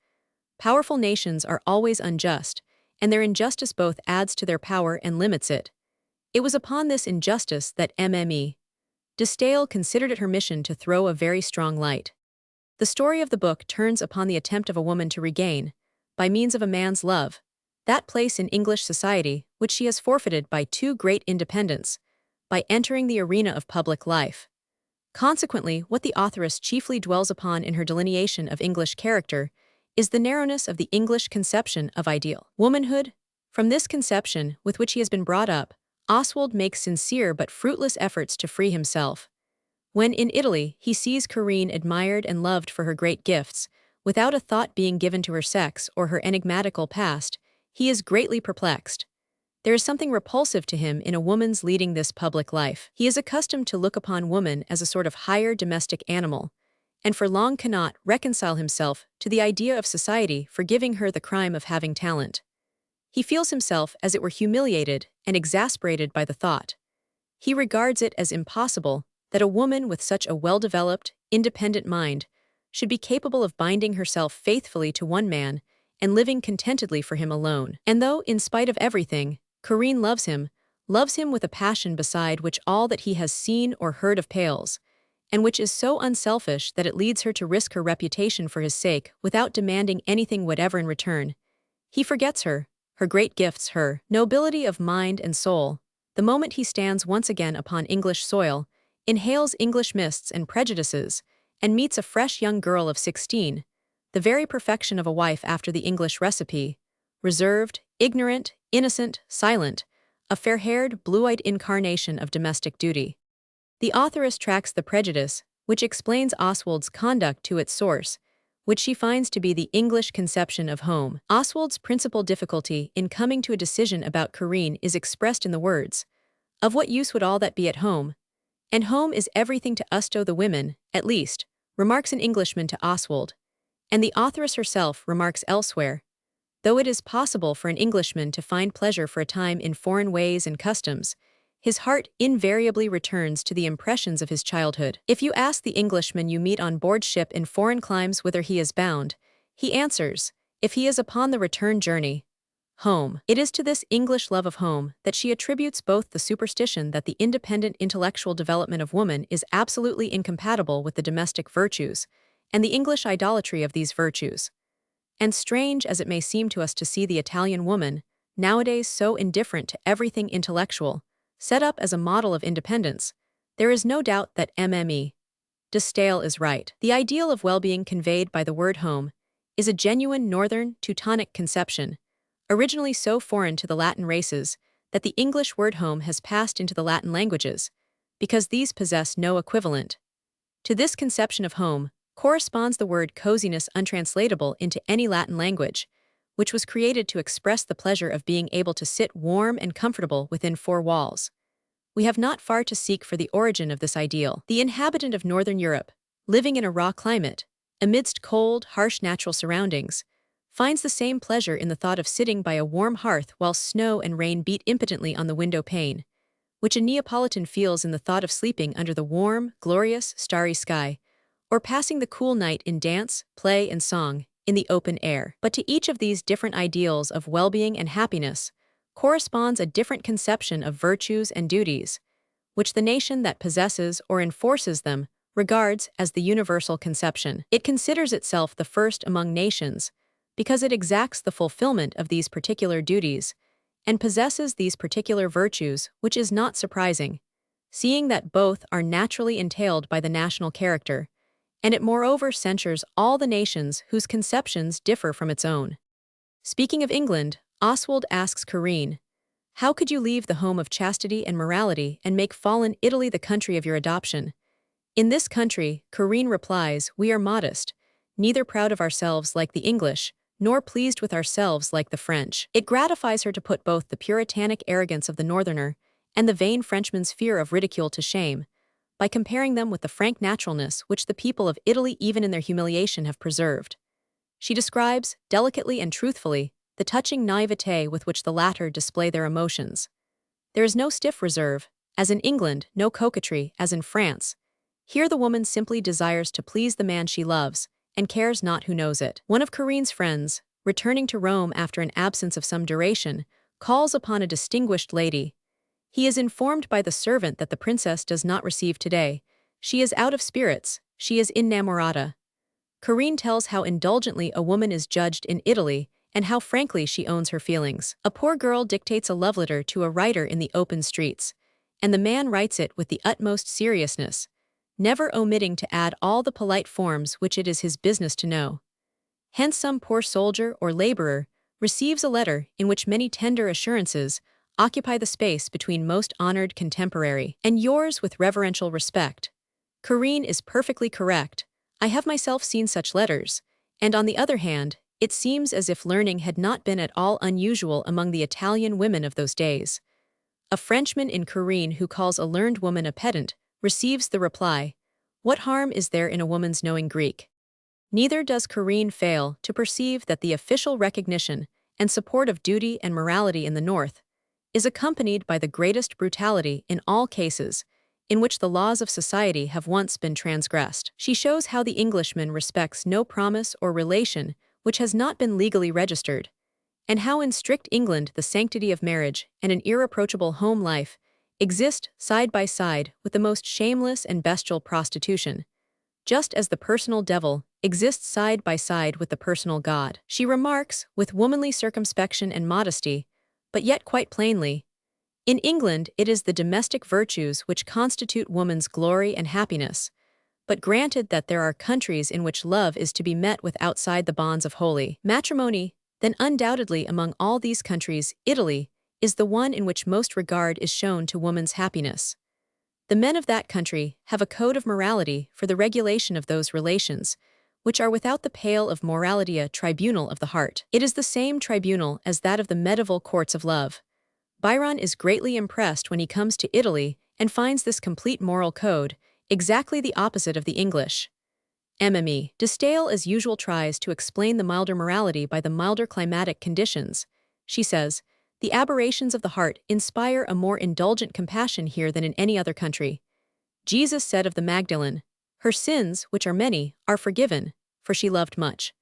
Powerful nations are always unjust, and their injustice both adds to their power and limits it. It was upon this injustice that MME. De Staël considered it her mission to throw a very strong light. The story of the book turns upon the attempt of a woman to regain, by means of a man's love, that place in English society which she has forfeited by too great independence, by entering the arena of public life. Consequently, what the authoress chiefly dwells upon in her delineation of English character is the narrowness of the English conception of ideal womanhood. From this conception, with which he has been brought up, Oswald makes sincere but fruitless efforts to free himself. When in Italy, he sees Corinne admired and loved for her great gifts, without a thought being given to her sex or her enigmatical past, he is greatly perplexed. There is something repulsive to him in a woman's leading this public life. He is accustomed to look upon woman as a sort of higher domestic animal, and for long cannot reconcile himself to the idea of society forgiving her the crime of having talent. He feels himself as it were humiliated and exasperated by the thought. He regards it as impossible that a woman with such a well-developed, independent mind should be capable of binding herself faithfully to one man and living contentedly for him alone. And though, in spite of everything, Corinne loves him with a passion beside which all that he has seen or heard of pales, and which is so unselfish that it leads her to risk her reputation for his sake without demanding anything whatever in return, he forgets her great gifts, her nobility of mind and soul, the moment he stands once again upon English soil, inhales English mists and prejudices, and meets a fresh young girl of 16, the very perfection of a wife after the English recipe, reserved, ignorant, innocent, silent, a fair-haired, blue-eyed incarnation of domestic duty. The authoress tracks the prejudice, which explains Oswald's conduct to its source, which she finds to be the English conception of home. Oswald's principal difficulty in coming to a decision about Corinne is expressed in the words, "Of what use would all that be at home? And home is everything to us to the women, at least," remarks an Englishman to Oswald. And the authoress herself remarks elsewhere, "Though it is possible for an Englishman to find pleasure for a time in foreign ways and customs, his heart invariably returns to the impressions of his childhood." If you ask the Englishman you meet on board ship in foreign climes whither he is bound, he answers, if he is upon the return journey, home. It is to this English love of home that she attributes both the superstition that the independent intellectual development of woman is absolutely incompatible with the domestic virtues, and the English idolatry of these virtues. And strange as it may seem to us to see the Italian woman, nowadays so indifferent to everything intellectual, set up as a model of independence, there is no doubt that Mme. de Staël is right. The ideal of well-being conveyed by the word home is a genuine northern Teutonic conception, originally so foreign to the Latin races that the English word home has passed into the Latin languages, because these possess no equivalent. To this conception of home corresponds the word coziness, untranslatable into any Latin language, which was created to express the pleasure of being able to sit warm and comfortable within four walls. We have not far to seek for the origin of this ideal. The inhabitant of Northern Europe, living in a raw climate, amidst cold, harsh natural surroundings, finds the same pleasure in the thought of sitting by a warm hearth while snow and rain beat impotently on the window pane, which a Neapolitan feels in the thought of sleeping under the warm, glorious, starry sky, or passing the cool night in dance, play, and song, in the open air. But to each of these different ideals of well-being and happiness corresponds a different conception of virtues and duties, which the nation that possesses or enforces them regards as the universal conception. It considers itself the first among nations because it exacts the fulfillment of these particular duties and possesses these particular virtues, which is not surprising, seeing that both are naturally entailed by the national character, and it moreover censures all the nations whose conceptions differ from its own. Speaking of England, Oswald asks Corinne, "How could you leave the home of chastity and morality and make fallen Italy the country of your adoption?" In this country, Corinne replies, "We are modest, neither proud of ourselves like the English, nor pleased with ourselves like the French." It gratifies her to put both the puritanic arrogance of the northerner and the vain Frenchman's fear of ridicule to shame, by comparing them with the frank naturalness which the people of Italy even in their humiliation have preserved. She describes, delicately and truthfully, the touching naivete with which the latter display their emotions. There is no stiff reserve, as in England, no coquetry, as in France. Here the woman simply desires to please the man she loves, and cares not who knows it. One of Corinne's friends, returning to Rome after an absence of some duration, calls upon a distinguished lady. He is informed by the servant that the princess does not receive today. She is out of spirits, she is innamorata. Corinne tells how indulgently a woman is judged in Italy and how frankly she owns her feelings. A poor girl dictates a love letter to a writer in the open streets, and the man writes it with the utmost seriousness, never omitting to add all the polite forms which it is his business to know. Hence some poor soldier or laborer receives a letter in which many tender assurances occupy the space between most honored contemporary and yours with reverential respect. Corinne is perfectly correct. I have myself seen such letters, and on the other hand, it seems as if learning had not been at all unusual among the Italian women of those days. A Frenchman in Corinne who calls a learned woman a pedant receives the reply, "What harm is there in a woman's knowing Greek?" Neither does Corinne fail to perceive that the official recognition and support of duty and morality in the North is accompanied by the greatest brutality in all cases in which the laws of society have once been transgressed. She shows how the Englishman respects no promise or relation which has not been legally registered, and how in strict England the sanctity of marriage and an irreproachable home life exist side by side with the most shameless and bestial prostitution, just as the personal devil exists side by side with the personal God. She remarks, with womanly circumspection and modesty, but yet quite plainly, in England it is the domestic virtues which constitute woman's glory and happiness, but granted that there are countries in which love is to be met with outside the bonds of holy matrimony, then undoubtedly among all these countries, Italy is the one in which most regard is shown to woman's happiness. The men of that country have a code of morality for the regulation of those relations, which are without the pale of morality a tribunal of the heart. It is the same tribunal as that of the medieval courts of love. Byron is greatly impressed when he comes to Italy and finds this complete moral code, exactly the opposite of the English. MME. De Stael as usual tries to explain the milder morality by the milder climatic conditions. She says, "The aberrations of the heart inspire a more indulgent compassion here than in any other country. Jesus said of the Magdalene, 'Her sins, which are many, are forgiven, for she loved much.'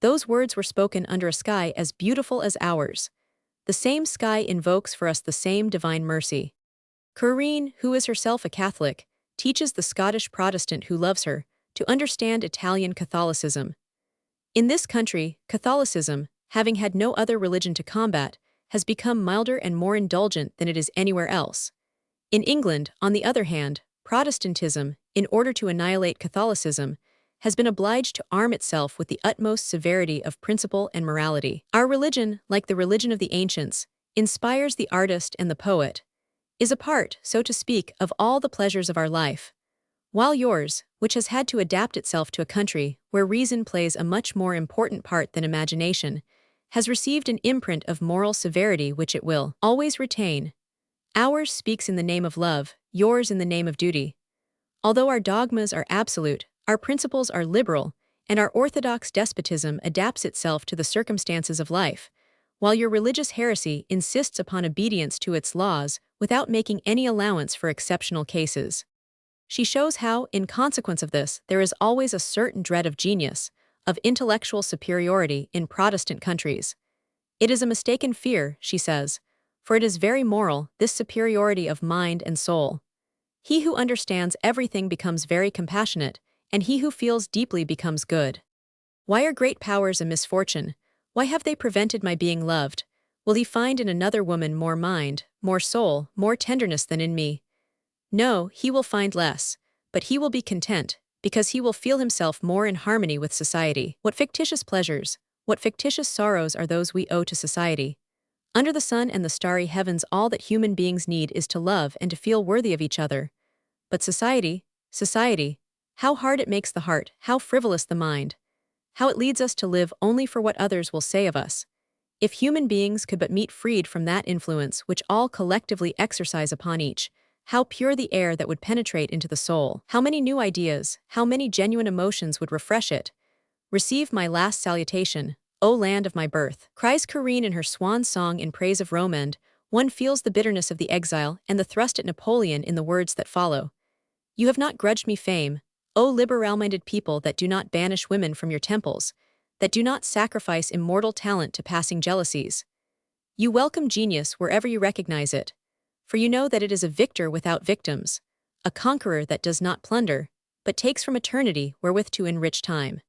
Those words were spoken under a sky as beautiful as ours. The same sky invokes for us the same divine mercy." Corinne, who is herself a Catholic, teaches the Scottish Protestant who loves her to understand Italian Catholicism. In this country, Catholicism, having had no other religion to combat, has become milder and more indulgent than it is anywhere else. In England, on the other hand, Protestantism, in order to annihilate Catholicism, has been obliged to arm itself with the utmost severity of principle and morality. Our religion, like the religion of the ancients, inspires the artist and the poet, is a part, so to speak, of all the pleasures of our life, while yours, which has had to adapt itself to a country where reason plays a much more important part than imagination, has received an imprint of moral severity which it will always retain. Ours speaks in the name of love, yours in the name of duty. Although our dogmas are absolute, our principles are liberal, and our orthodox despotism adapts itself to the circumstances of life, while your religious heresy insists upon obedience to its laws without making any allowance for exceptional cases. She shows how, in consequence of this, there is always a certain dread of genius, of intellectual superiority in Protestant countries. It is a mistaken fear, she says, for it is very moral, this superiority of mind and soul. He who understands everything becomes very compassionate, and he who feels deeply becomes good. Why are great powers a misfortune? Why have they prevented my being loved? Will he find in another woman more mind, more soul, more tenderness than in me? No, he will find less, but he will be content, because he will feel himself more in harmony with society. What fictitious pleasures, what fictitious sorrows are those we owe to society? Under the sun and the starry heavens all that human beings need is to love and to feel worthy of each other. But society, how hard it makes the heart, how frivolous the mind, how it leads us to live only for what others will say of us. If human beings could but meet freed from that influence which all collectively exercise upon each, how pure the air that would penetrate into the soul, how many new ideas, how many genuine emotions would refresh it. Receive my last salutation, O land of my birth, cries Corinne in her swan song in praise of Rome, and one feels the bitterness of the exile and the thrust at Napoleon in the words that follow. You have not grudged me fame, O liberal-minded people that do not banish women from your temples, that do not sacrifice immortal talent to passing jealousies. You welcome genius wherever you recognize it, for you know that it is a victor without victims, a conqueror that does not plunder, but takes from eternity wherewith to enrich time.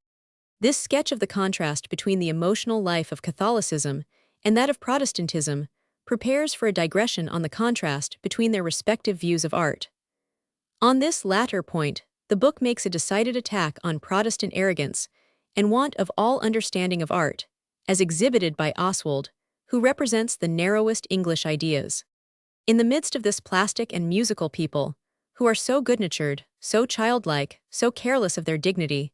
This sketch of the contrast between the emotional life of Catholicism and that of Protestantism prepares for a digression on the contrast between their respective views of art. On this latter point, the book makes a decided attack on Protestant arrogance and want of all understanding of art, as exhibited by Oswald, who represents the narrowest English ideas. In the midst of this plastic and musical people, who are so good-natured, so childlike, so careless of their dignity,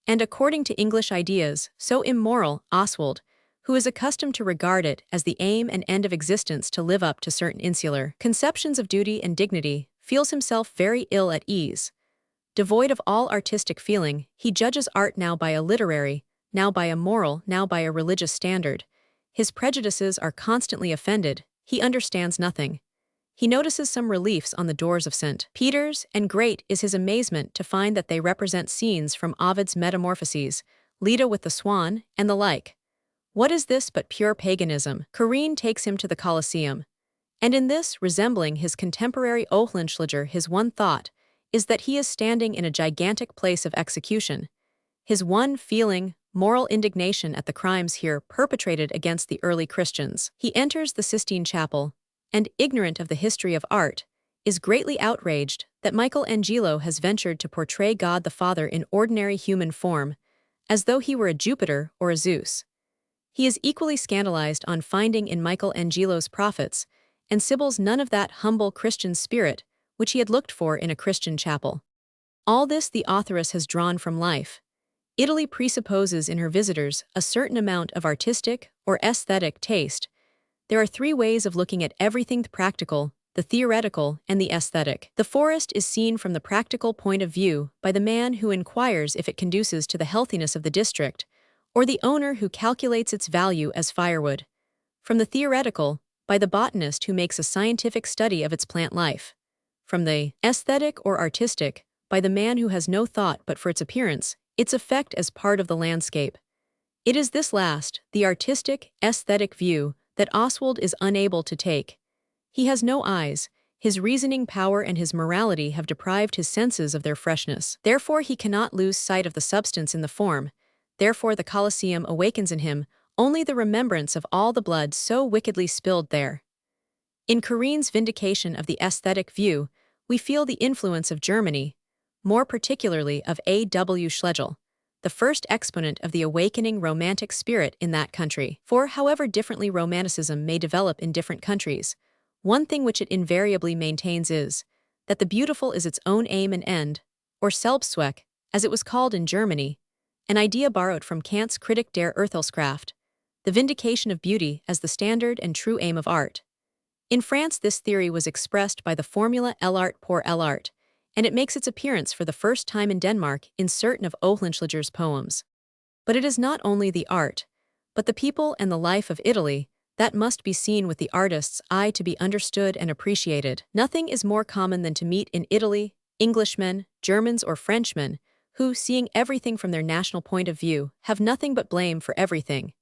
and according to English ideas, so immoral, Oswald, who is accustomed to regard it as the aim and end of existence to live up to certain insular conceptions of duty and dignity, feels himself very ill at ease. Devoid of all artistic feeling, he judges art now by a literary, now by a moral, now by a religious standard. His prejudices are constantly offended, he understands nothing. He notices some reliefs on the doors of St. Peter's, and great is his amazement to find that they represent scenes from Ovid's Metamorphoses, Leda with the Swan, and the like. What is this but pure paganism? Corinne takes him to the Colosseum. And in this, resembling his contemporary Hohenschläger, his one thought is that he is standing in a gigantic place of execution. His one feeling, moral indignation at the crimes here perpetrated against the early Christians. He enters the Sistine Chapel, and, ignorant of the history of art, is greatly outraged that Michelangelo has ventured to portray God the Father in ordinary human form, as though he were a Jupiter or a Zeus. He is equally scandalized on finding in Michelangelo's prophets and Sibyl's none of that humble Christian spirit which he had looked for in a Christian chapel. All this the authoress has drawn from life. Italy presupposes in her visitors a certain amount of artistic or aesthetic taste. There are three ways of looking at everything: the practical, the theoretical, and the aesthetic. The forest is seen from the practical point of view by the man who inquires if it conduces to the healthiness of the district, or the owner who calculates its value as firewood. From the theoretical, by the botanist who makes a scientific study of its plant life. From the aesthetic or artistic, by the man who has no thought but for its appearance, its effect as part of the landscape. It is this last, the artistic, aesthetic view, that Oswald is unable to take. He has no eyes, his reasoning power and his morality have deprived his senses of their freshness. Therefore he cannot lose sight of the substance in the form. Therefore the Colosseum awakens in him only the remembrance of all the blood so wickedly spilled there. In Corinne's vindication of the aesthetic view, we feel the influence of Germany, more particularly of A.W. Schlegel, the first exponent of the awakening romantic spirit in that country. For however differently romanticism may develop in different countries, one thing which it invariably maintains is that the beautiful is its own aim and end, or Selbstzweck, as it was called in Germany, an idea borrowed from Kant's Kritik der Urteilskraft, the vindication of beauty as the standard and true aim of art. In France this theory was expressed by the formula l'art pour l'art, and it makes its appearance for the first time in Denmark in certain of Oehlenschläger's poems. But it is not only the art, but the people and the life of Italy that must be seen with the artist's eye to be understood and appreciated. Nothing is more common than to meet in Italy Englishmen, Germans, or Frenchmen, who, seeing everything from their national point of view, have nothing but blame for everything.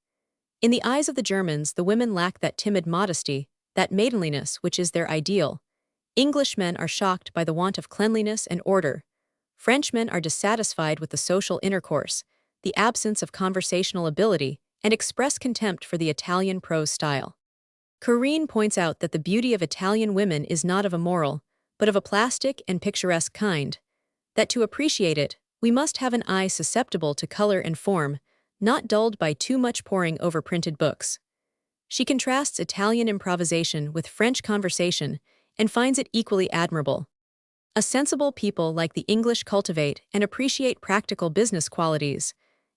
In the eyes of the Germans, the women lack that timid modesty, that maidenliness which is their ideal. Englishmen are shocked by the want of cleanliness and order. Frenchmen are dissatisfied with the social intercourse, the absence of conversational ability, and express contempt for the Italian prose style. Corinne points out that the beauty of Italian women is not of a moral, but of a plastic and picturesque kind, that to appreciate it, we must have an eye susceptible to color and form, not dulled by too much poring over printed books. She contrasts Italian improvisation with French conversation and finds it equally admirable. A sensible people like the English cultivate and appreciate practical business qualities.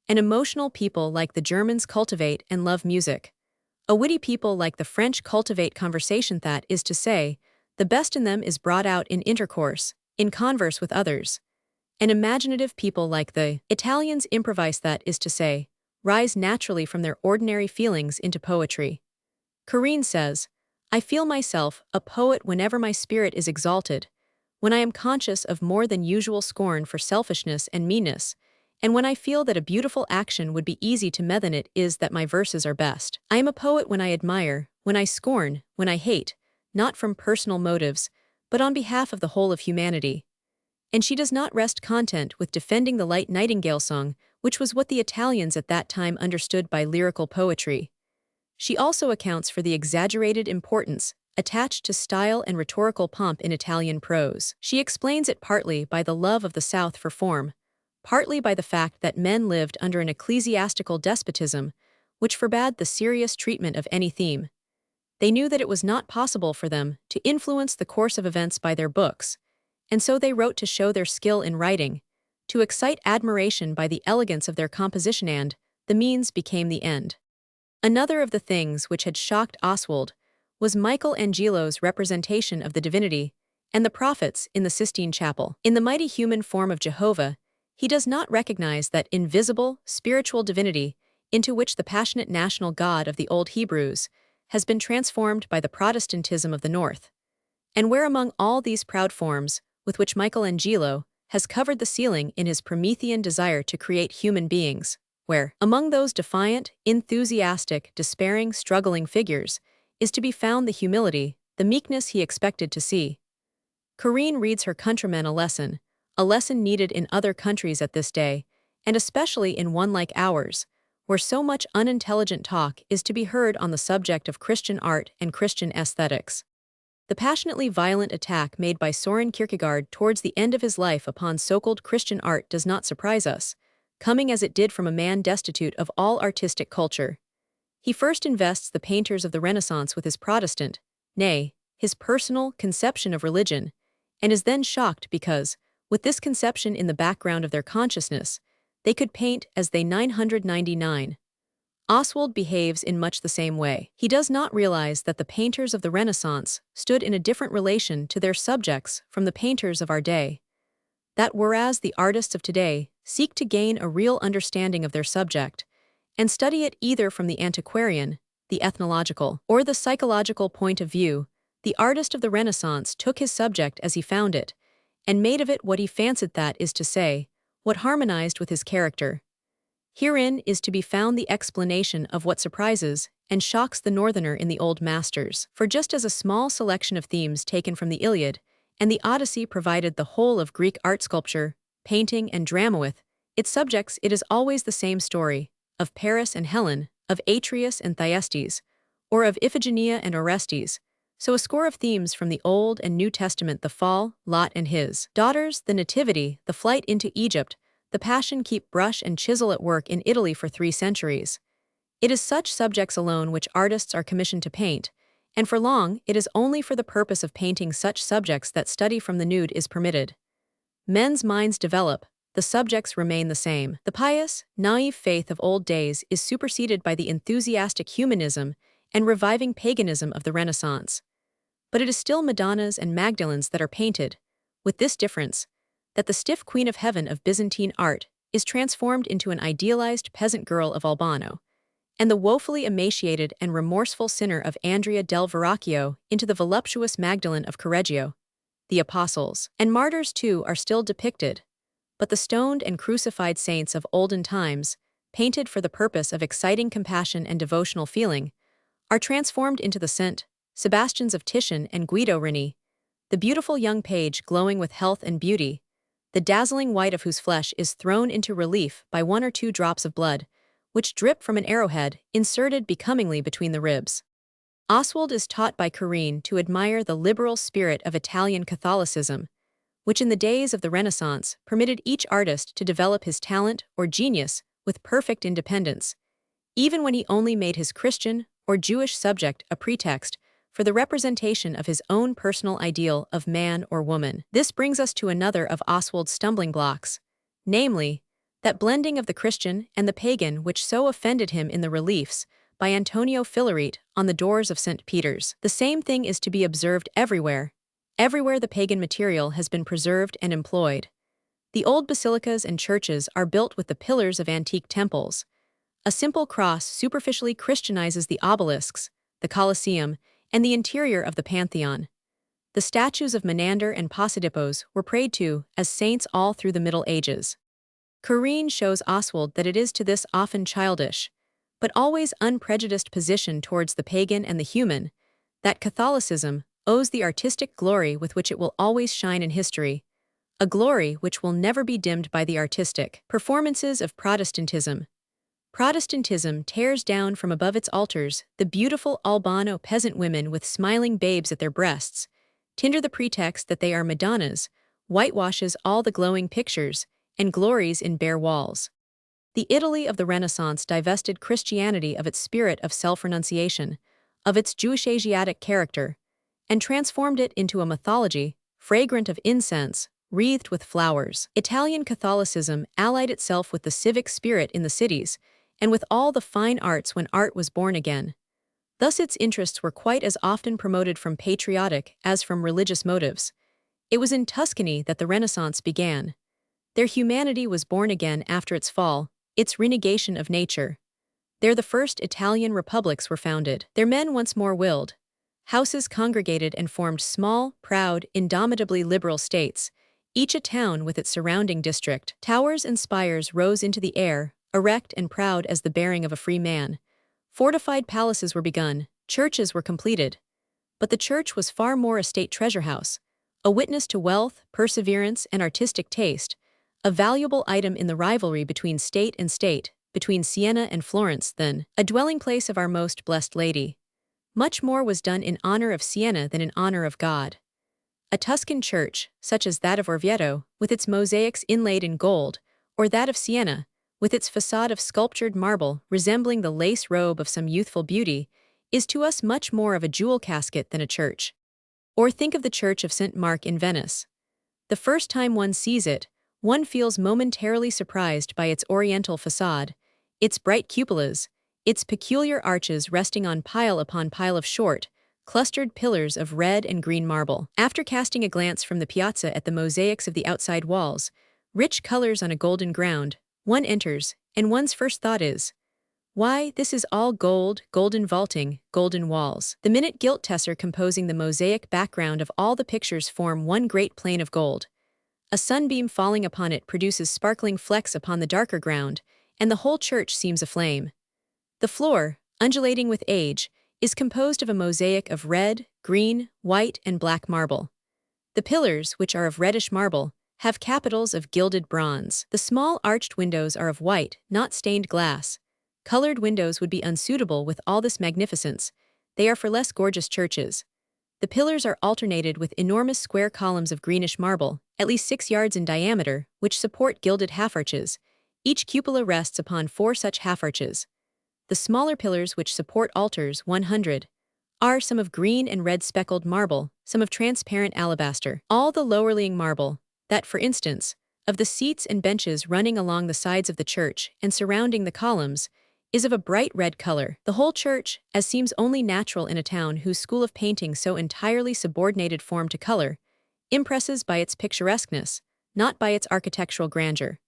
An emotional people like the Germans cultivate and love music. A witty people like the French cultivate conversation, that is to say, the best in them is brought out in intercourse, in converse with others. An imaginative people like the Italians improvise, that is to say, rise naturally from their ordinary feelings into poetry. Corinne says, I feel myself a poet whenever my spirit is exalted, when I am conscious of more than usual scorn for selfishness and meanness, and when I feel that a beautiful action would be easy to method, it is that my verses are best. I am a poet when I admire, when I scorn, when I hate, not from personal motives, but on behalf of the whole of humanity. And she does not rest content with defending the light nightingale song, which was what the Italians at that time understood by lyrical poetry. She also accounts for the exaggerated importance attached to style and rhetorical pomp in Italian prose. She explains it partly by the love of the South for form, partly by the fact that men lived under an ecclesiastical despotism which forbade the serious treatment of any theme. They knew that it was not possible for them to influence the course of events by their books, and so they wrote to show their skill in writing, to excite admiration by the elegance of their composition, and the means became the end. Another of the things which had shocked Oswald was Michelangelo's representation of the divinity and the prophets in the Sistine Chapel. In the mighty human form of Jehovah, he does not recognize that invisible, spiritual divinity into which the passionate national God of the old Hebrews has been transformed by the Protestantism of the North, and where among all these proud forms with which Michelangelo has covered the ceiling in his Promethean desire to create human beings, where, among those defiant, enthusiastic, despairing, struggling figures, is to be found the humility, the meekness he expected to see. Corinne reads her countrymen a lesson needed in other countries at this day, and especially in one like ours, where so much unintelligent talk is to be heard on the subject of Christian art and Christian aesthetics. The passionately violent attack made by Soren Kierkegaard towards the end of his life upon so-called Christian art does not surprise us, coming as it did from a man destitute of all artistic culture. He first invests the painters of the Renaissance with his Protestant, nay, his personal conception of religion, and is then shocked because, with this conception in the background of their consciousness, they could paint as they 999. Oswald behaves in much the same way. He does not realize that the painters of the Renaissance stood in a different relation to their subjects from the painters of our day. That whereas the artists of today seek to gain a real understanding of their subject, and study it either from the antiquarian, the ethnological, or the psychological point of view, the artist of the Renaissance took his subject as he found it, and made of it what he fancied, that is to say, what harmonized with his character. Herein is to be found the explanation of what surprises and shocks the northerner in the old masters. For just as a small selection of themes taken from the Iliad and the Odyssey provided the whole of Greek art, sculpture, painting, and drama with its subjects, it is always the same story, of Paris and Helen, of Atreus and Thyestes, or of Iphigenia and Orestes. So a score of themes from the Old and New Testament: the fall, Lot and his daughters, the nativity, the flight into Egypt, the passion, keep brush and chisel at work in Italy for 3 centuries. It is such subjects alone which artists are commissioned to paint, and for long it is only for the purpose of painting such subjects that study from the nude is permitted. Men's minds develop, the subjects remain the same. The pious, naive faith of old days is superseded by the enthusiastic humanism and reviving paganism of the Renaissance. But it is still Madonnas and Magdalens that are painted, with this difference, that the stiff Queen of Heaven of Byzantine art is transformed into an idealized peasant girl of Albano, and the woefully emaciated and remorseful sinner of Andrea del Verrocchio into the voluptuous Magdalene of Correggio. The apostles and martyrs too are still depicted, but the stoned and crucified saints of olden times, painted for the purpose of exciting compassion and devotional feeling, are transformed into the St. Sebastians of Titian and Guido Reni, the beautiful young page glowing with health and beauty, the dazzling white of whose flesh is thrown into relief by 1 or 2 drops of blood, which drip from an arrowhead inserted becomingly between the ribs. Oswald is taught by Corinne to admire the liberal spirit of Italian Catholicism, which in the days of the Renaissance permitted each artist to develop his talent or genius with perfect independence, even when he only made his Christian or Jewish subject a pretext for the representation of his own personal ideal of man or woman. This brings us to another of Oswald's stumbling blocks, namely, that blending of the Christian and the pagan which so offended him in the reliefs by Antonio Filarete on the doors of St. Peter's. The same thing is to be observed everywhere. Everywhere the pagan material has been preserved and employed. The old basilicas and churches are built with the pillars of antique temples. A simple cross superficially Christianizes the obelisks, the Colosseum, and the interior of the Pantheon. The statues of Menander and Posidippos were prayed to as saints all through the Middle Ages. Corinne shows Oswald that it is to this often childish, but always unprejudiced position towards the pagan and the human, that Catholicism owes the artistic glory with which it will always shine in history, a glory which will never be dimmed by the artistic performances of Protestantism. Protestantism tears down from above its altars the beautiful Albano peasant women with smiling babes at their breasts, tinder the pretext that they are Madonnas, whitewashes all the glowing pictures, and glories in bare walls. The Italy of the Renaissance divested Christianity of its spirit of self-renunciation, of its Jewish Asiatic character, and transformed it into a mythology fragrant of incense, wreathed with flowers. Italian Catholicism allied itself with the civic spirit in the cities, and with all the fine arts when art was born again. Thus its interests were quite as often promoted from patriotic as from religious motives. It was in Tuscany that the Renaissance began. Their humanity was born again after its fall, its renegation of nature. There the first Italian republics were founded. Their men once more willed. Houses congregated and formed small, proud, indomitably liberal states, each a town with its surrounding district. Towers and spires rose into the air, erect and proud as the bearing of a free man. Fortified palaces were begun, churches were completed. But the church was far more a state treasure house, a witness to wealth, perseverance, and artistic taste, a valuable item in the rivalry between state and state, between Siena and Florence, than a dwelling place of our most blessed Lady. Much more was done in honor of Siena than in honor of God. A Tuscan church, such as that of Orvieto, with its mosaics inlaid in gold, or that of Siena, with its facade of sculptured marble resembling the lace robe of some youthful beauty, is to us much more of a jewel casket than a church. Or think of the Church of St. Mark in Venice. The first time one sees it, one feels momentarily surprised by its oriental facade, its bright cupolas, its peculiar arches resting on pile upon pile of short, clustered pillars of red and green marble. After casting a glance from the piazza at the mosaics of the outside walls, rich colors on a golden ground, one enters, and one's first thought is, why, this is all gold, golden vaulting, golden walls. The minute gilt tesser composing the mosaic background of all the pictures form one great plane of gold. A sunbeam falling upon it produces sparkling flecks upon the darker ground, and the whole church seems aflame. The floor, undulating with age, is composed of a mosaic of red, green, white, and black marble. The pillars, which are of reddish marble, have capitals of gilded bronze. The small arched windows are of white, not stained glass. Colored windows would be unsuitable with all this magnificence. They are for less gorgeous churches. The pillars are alternated with enormous square columns of greenish marble, at least 6 yards in diameter, which support gilded half-arches. Each cupola rests upon 4 such half-arches. The smaller pillars which support altars, 100, are some of green and red speckled marble, some of transparent alabaster. All the lower-lying marble, that, for instance, of the seats and benches running along the sides of the church and surrounding the columns, is of a bright red color. The whole church, as seems only natural in a town whose school of painting so entirely subordinated form to color, impresses by its picturesqueness, not by its architectural grandeur.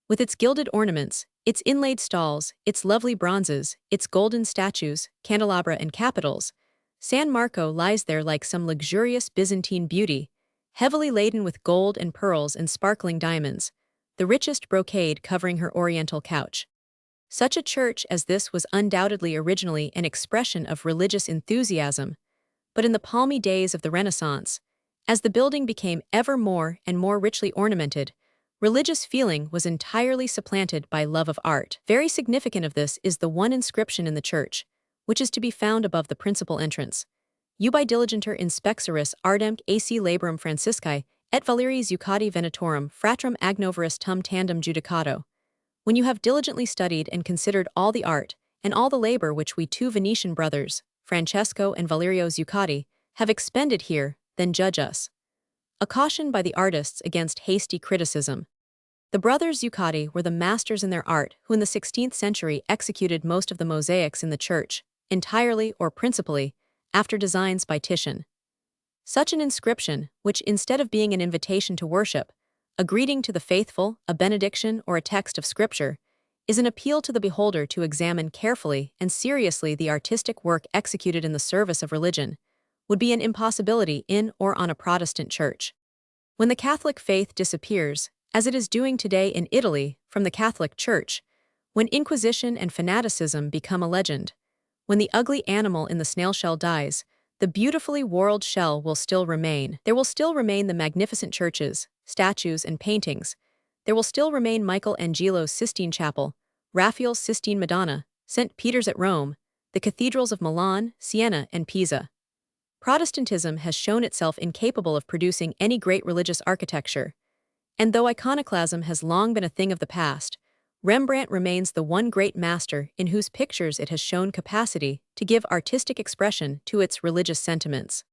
With its gilded ornaments, its inlaid stalls, its lovely bronzes, its golden statues, candelabra and capitals, San Marco lies there like some luxurious Byzantine beauty, heavily laden with gold and pearls and sparkling diamonds, the richest brocade covering her oriental couch. Such a church as this was undoubtedly originally an expression of religious enthusiasm, but in the palmy days of the Renaissance, as the building became ever more and more richly ornamented, religious feeling was entirely supplanted by love of art. Very significant of this is the one inscription in the church, which is to be found above the principal entrance. Ubi diligenter inspexeris ardemque ac laborum Franciscae, et Valerii Zucati venatorum fratrum agnoveris tum tandem judicato. When you have diligently studied and considered all the art, and all the labor which we 2 Venetian brothers, Francesco and Valerio Zucati, have expended here, then judge us. A caution by the artists against hasty criticism. The brothers Zucati were the masters in their art who in the 16th century executed most of the mosaics in the church, entirely or principally, after designs by Titian. Such an inscription, which instead of being an invitation to worship, a greeting to the faithful, a benediction, or a text of Scripture, is an appeal to the beholder to examine carefully and seriously the artistic work executed in the service of religion, would be an impossibility in or on a Protestant church. When the Catholic faith disappears, as it is doing today in Italy, from the Catholic Church, when Inquisition and fanaticism become a legend, when the ugly animal in the snail shell dies, the beautifully whorled shell will still remain. There will still remain the magnificent churches, statues, and paintings. There will still remain Michelangelo's Sistine Chapel, Raphael's Sistine Madonna, St. Peter's at Rome, the cathedrals of Milan, Siena, and Pisa. Protestantism has shown itself incapable of producing any great religious architecture, and though iconoclasm has long been a thing of the past, Rembrandt remains the one great master in whose pictures it has shown capacity to give artistic expression to its religious sentiments.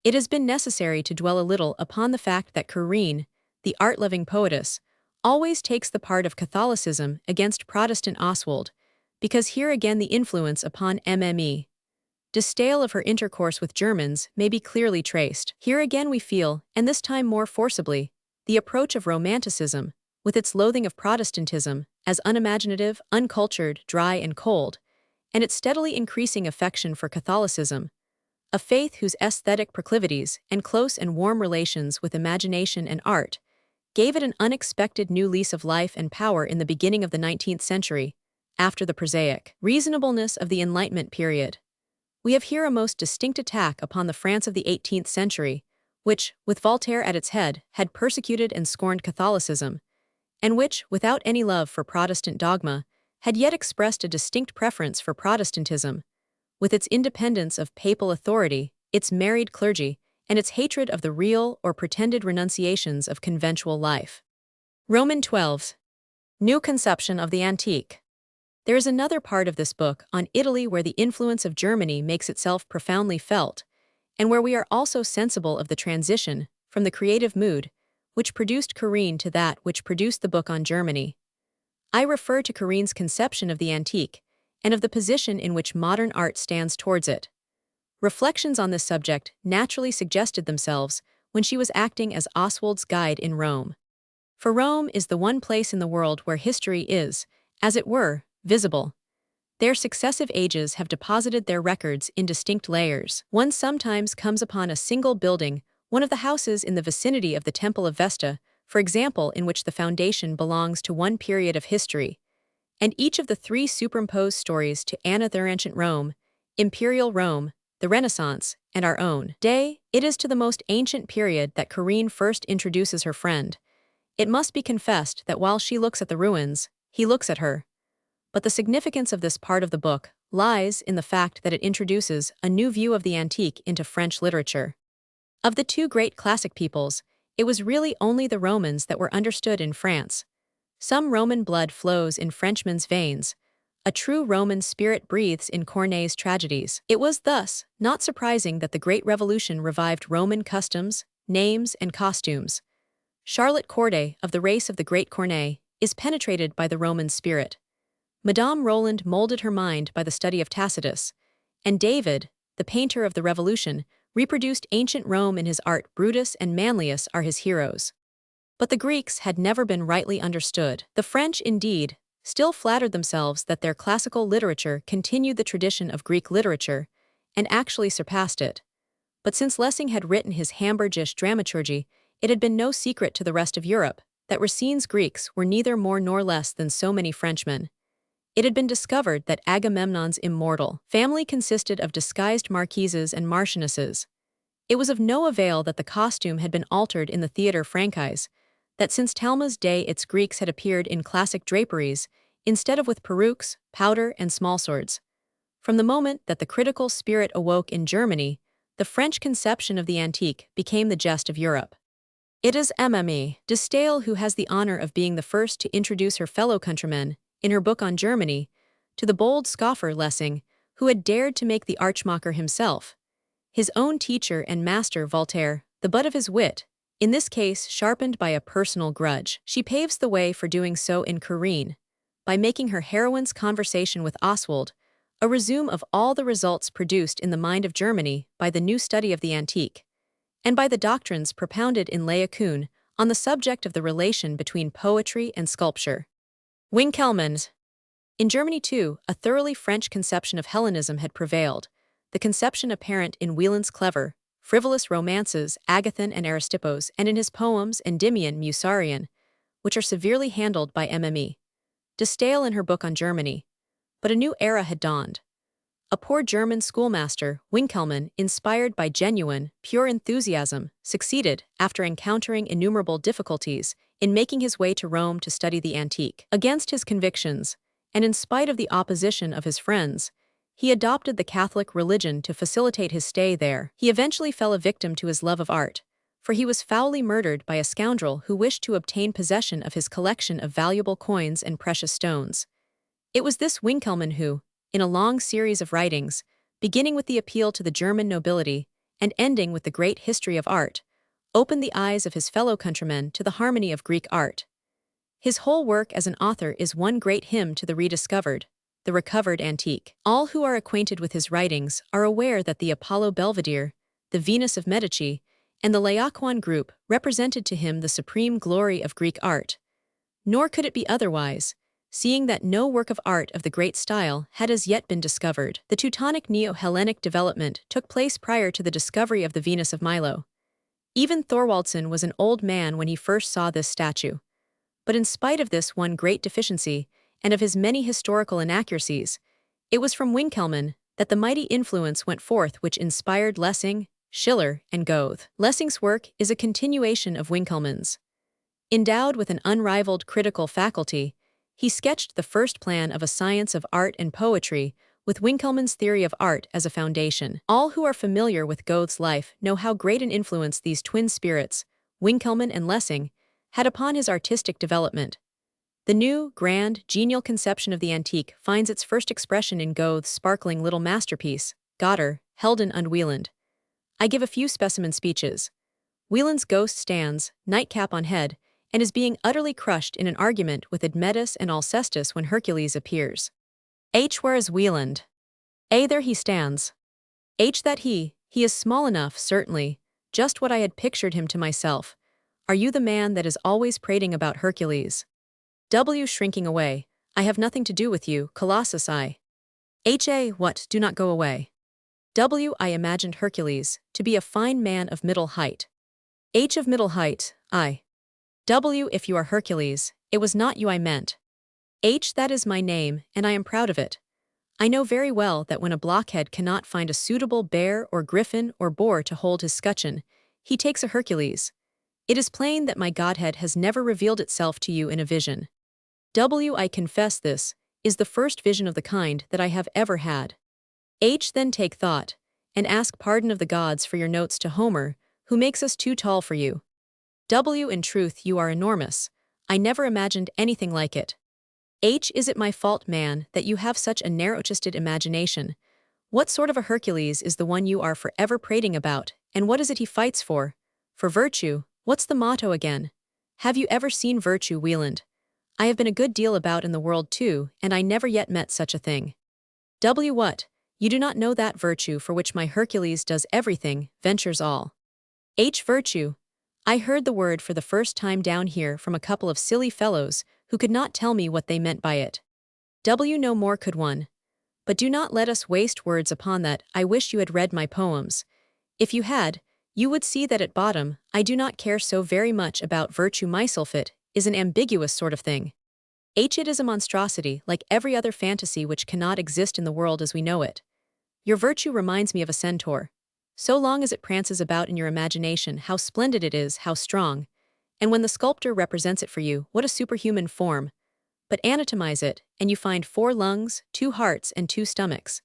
It has been necessary to dwell a little upon the fact that Corinne, the art-loving poetess, always takes the part of Catholicism against Protestant Oswald, because here again the influence upon MME. Disdain of her intercourse with Germans may be clearly traced. Here again we feel, and this time more forcibly, the approach of Romanticism, with its loathing of Protestantism as unimaginative, uncultured, dry, and cold, and its steadily increasing affection for Catholicism, a faith whose aesthetic proclivities and close and warm relations with imagination and art gave it an unexpected new lease of life and power in the beginning of the 19th century, after the prosaic reasonableness of the Enlightenment period. We have here a most distinct attack upon the France of the 18th century, which, with Voltaire at its head, had persecuted and scorned Catholicism, and which, without any love for Protestant dogma, had yet expressed a distinct preference for Protestantism, with its independence of papal authority, its married clergy, and its hatred of the real or pretended renunciations of conventual life. Roman 12. New conception of the antique. There is another part of this book on Italy where the influence of Germany makes itself profoundly felt, and where we are also sensible of the transition from the creative mood which produced Corinne to that which produced the book on Germany. I refer to Corinne's conception of the antique and of the position in which modern art stands towards it. Reflections on this subject naturally suggested themselves when she was acting as Oswald's guide in Rome. For Rome is the one place in the world where history is, as it were, visible. Their successive ages have deposited their records in distinct layers. One sometimes comes upon a single building, one of the houses in the vicinity of the Temple of Vesta, for example, in which the foundation belongs to one period of history, and each of the three superimposed stories to their ancient Rome, imperial Rome, the Renaissance, and our own day. It is to the most ancient period that Corinne first introduces her friend. It must be confessed that while she looks at the ruins, he looks at her. But the significance of this part of the book lies in the fact that it introduces a new view of the antique into French literature. Of the two great classic peoples, it was really only the Romans that were understood in France. Some Roman blood flows in Frenchmen's veins. A true Roman spirit breathes in Corneille's tragedies. It was thus not surprising that the Great Revolution revived Roman customs, names, and costumes. Charlotte Corday, of the race of the great Corneille, is penetrated by the Roman spirit. Madame Roland molded her mind by the study of Tacitus, and David, the painter of the Revolution, reproduced ancient Rome in his art. Brutus and Manlius are his heroes. But the Greeks had never been rightly understood. The French, indeed, still flattered themselves that their classical literature continued the tradition of Greek literature, and actually surpassed it. But since Lessing had written his Hamburgische Dramaturgie, it had been no secret to the rest of Europe that Racine's Greeks were neither more nor less than so many Frenchmen. It had been discovered that Agamemnon's immortal family consisted of disguised marquises and marchionesses. It was of no avail that the costume had been altered in the Theatre Francais, that since Talma's day its Greeks had appeared in classic draperies, instead of with perukes, powder, and small swords. From the moment that the critical spirit awoke in Germany, the French conception of the antique became the jest of Europe. It is Mme. de Staël who has the honor of being the first to introduce her fellow countrymen, in her book on Germany, to the bold scoffer Lessing, who had dared to make the archmocker himself. His own teacher and master Voltaire, the butt of his wit, in this case sharpened by a personal grudge. She paves the way for doing so in Corinne, by making her heroine's conversation with Oswald a resume of all the results produced in the mind of Germany by the new study of the antique, and by the doctrines propounded in Laocoon on the subject of the relation between poetry and sculpture. Winkelmann. In Germany, too, a thoroughly French conception of Hellenism had prevailed, the conception apparent in Wieland's clever, frivolous romances Agathon and Aristippus, and in his poems Endymion, Musarion, which are severely handled by Mme. de Staël in her book on Germany. But a new era had dawned. A poor German schoolmaster, Winkelmann, inspired by genuine, pure enthusiasm, succeeded, after encountering innumerable difficulties, in making his way to Rome to study the antique. Against his convictions, and in spite of the opposition of his friends, he adopted the Catholic religion to facilitate his stay there. He eventually fell a victim to his love of art, for he was foully murdered by a scoundrel who wished to obtain possession of his collection of valuable coins and precious stones. It was this Winckelmann who, in a long series of writings, beginning with the appeal to the German nobility and ending with the great history of art, opened the eyes of his fellow countrymen to the harmony of Greek art. His whole work as an author is one great hymn to the rediscovered, the recovered antique. All who are acquainted with his writings are aware that the Apollo Belvedere, the Venus of Medici, and the Laocoon group represented to him the supreme glory of Greek art. Nor could it be otherwise, seeing that no work of art of the great style had as yet been discovered. The Teutonic Neo-Hellenic development took place prior to the discovery of the Venus of Milo. Even Thorwaldsen was an old man when he first saw this statue. But in spite of this one great deficiency, and of his many historical inaccuracies, it was from Winckelmann that the mighty influence went forth which inspired Lessing, Schiller, and Goethe. Lessing's work is a continuation of Winckelmann's. Endowed with an unrivaled critical faculty, he sketched the first plan of a science of art and poetry with Winckelmann's theory of art as a foundation. All who are familiar with Goethe's life know how great an influence these twin spirits, Winckelmann and Lessing, had upon his artistic development. The new, grand, genial conception of the antique finds its first expression in Goethe's sparkling little masterpiece, Götter, Helden und Wieland. I give a few specimen speeches. Wieland's ghost stands, nightcap on head, and is being utterly crushed in an argument with Admetus and Alcestis when Hercules appears. H. Where is Wieland? A. There he stands. H. That he is small enough, certainly, just what I had pictured him to myself. Are you the man that is always prating about Hercules? W. Shrinking away. I have nothing to do with you, Colossus I. H. A. What, do not go away. W. I imagined Hercules to be a fine man of middle height. H. Of middle height, I. W. If you are Hercules, it was not you I meant. H. That is my name, and I am proud of it. I know very well that when a blockhead cannot find a suitable bear or griffin or boar to hold his scutcheon, he takes a Hercules. It is plain that my godhead has never revealed itself to you in a vision. W. I confess this is the first vision of the kind that I have ever had. H. Then take thought, and ask pardon of the gods for your notes to Homer, who makes us too tall for you. W. In truth you are enormous. I never imagined anything like it. H. Is it my fault, man, that you have such a narrow-chested imagination? What sort of a Hercules is the one you are forever prating about, and what is it he fights for? For virtue. What's the motto again? Have you ever seen virtue, Wieland? I have been a good deal about in the world too, and I never yet met such a thing. W. What? You do not know that virtue for which my Hercules does everything, ventures all. H. Virtue. I heard the word for the first time down here from a couple of silly fellows who could not tell me what they meant by it. W. No more could one. But do not let us waste words upon that. I wish you had read my poems. If you had, you would see that at bottom, I do not care so very much about virtue myself. It is an ambiguous sort of thing. H. It is a monstrosity, like every other fantasy which cannot exist in the world as we know it. Your virtue reminds me of a centaur. So long as it prances about in your imagination, how splendid it is, how strong. And when the sculptor represents it for you, what a superhuman form. But anatomize it, and you find 4 lungs, 2 hearts, and 2 stomachs.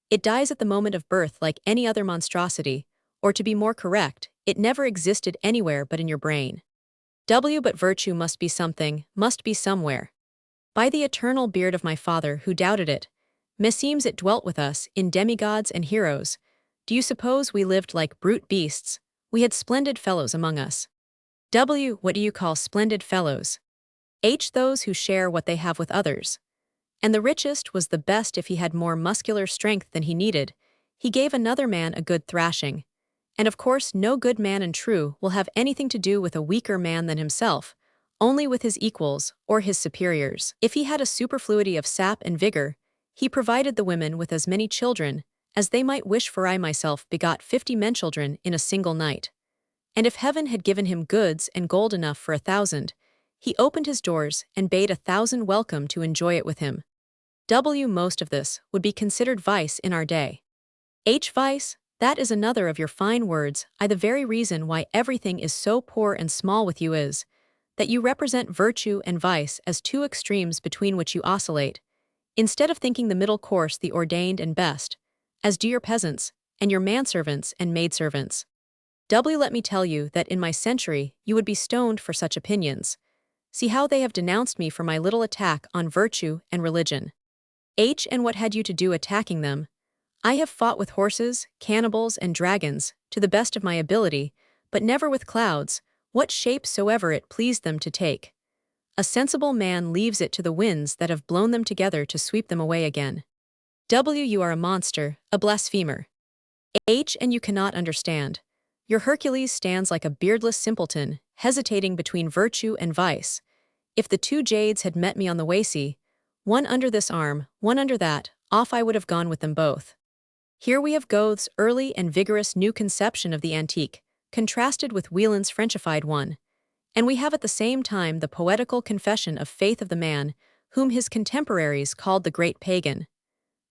It dies at the moment of birth like any other monstrosity, or to be more correct, it never existed anywhere but in your brain. W. But virtue must be something, must be somewhere. By the eternal beard of my father who doubted it, meseems it dwelt with us in demigods and heroes. Do you suppose we lived like brute beasts? We had splendid fellows among us. W. What do you call splendid fellows? H. Those who share what they have with others. And the richest was the best if he had more muscular strength than he needed. He gave another man a good thrashing. And of course no good man and true will have anything to do with a weaker man than himself, only with his equals or his superiors. If he had a superfluity of sap and vigor, he provided the women with as many children as they might wish, for I myself begot 50 men-children in a single night. And if heaven had given him goods and gold enough for 1,000, he opened his doors and bade 1,000 welcome to enjoy it with him. W. Most of this would be considered vice in our day. H. Vice? That is another of your fine words. The very reason why everything is so poor and small with you is that you represent virtue and vice as 2 extremes between which you oscillate, instead of thinking the middle course the ordained and best, as do your peasants, and your manservants and maidservants. Let me tell you that in my century you would be stoned for such opinions. See how they have denounced me for my little attack on virtue and religion. And what had you to do attacking them? I have fought with horses, cannibals, and dragons, to the best of my ability, but never with clouds, what shape soever it pleased them to take. A sensible man leaves it to the winds that have blown them together to sweep them away again. You are a monster, a blasphemer. And you cannot understand. Your Hercules stands like a beardless simpleton, hesitating between virtue and vice. If the two jades had met me on the waysea, one under this arm, one under that, off I would have gone with them both. Here we have Goethe's early and vigorous new conception of the antique, contrasted with Wieland's Frenchified one. And we have at the same time the poetical confession of faith of the man, whom his contemporaries called the great pagan.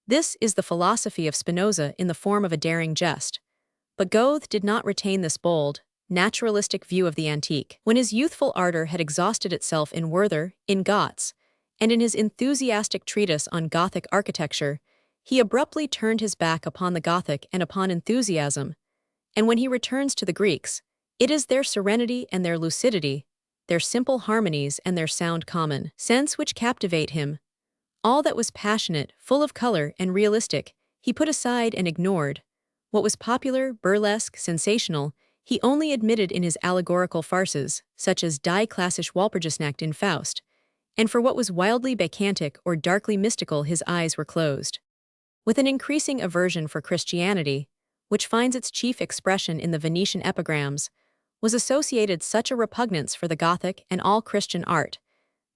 This is the philosophy of Spinoza in the form of a daring jest. But Goethe did not retain this bold, naturalistic view of the antique. When his youthful ardor had exhausted itself in Werther, in Götz, and in his enthusiastic treatise on Gothic architecture, he abruptly turned his back upon the Gothic and upon enthusiasm. And when he returns to the Greeks, it is their serenity and their lucidity, their simple harmonies and their sound common sense which captivate him. All that was passionate, full of color, and realistic, he put aside and ignored. What was popular, burlesque, sensational, he only admitted in his allegorical farces, such as Die klassische Walpurgisnacht in Faust, and for what was wildly bacchantic or darkly mystical his eyes were closed. With an increasing aversion for Christianity, which finds its chief expression in the Venetian epigrams, was associated such a repugnance for the Gothic and all Christian art,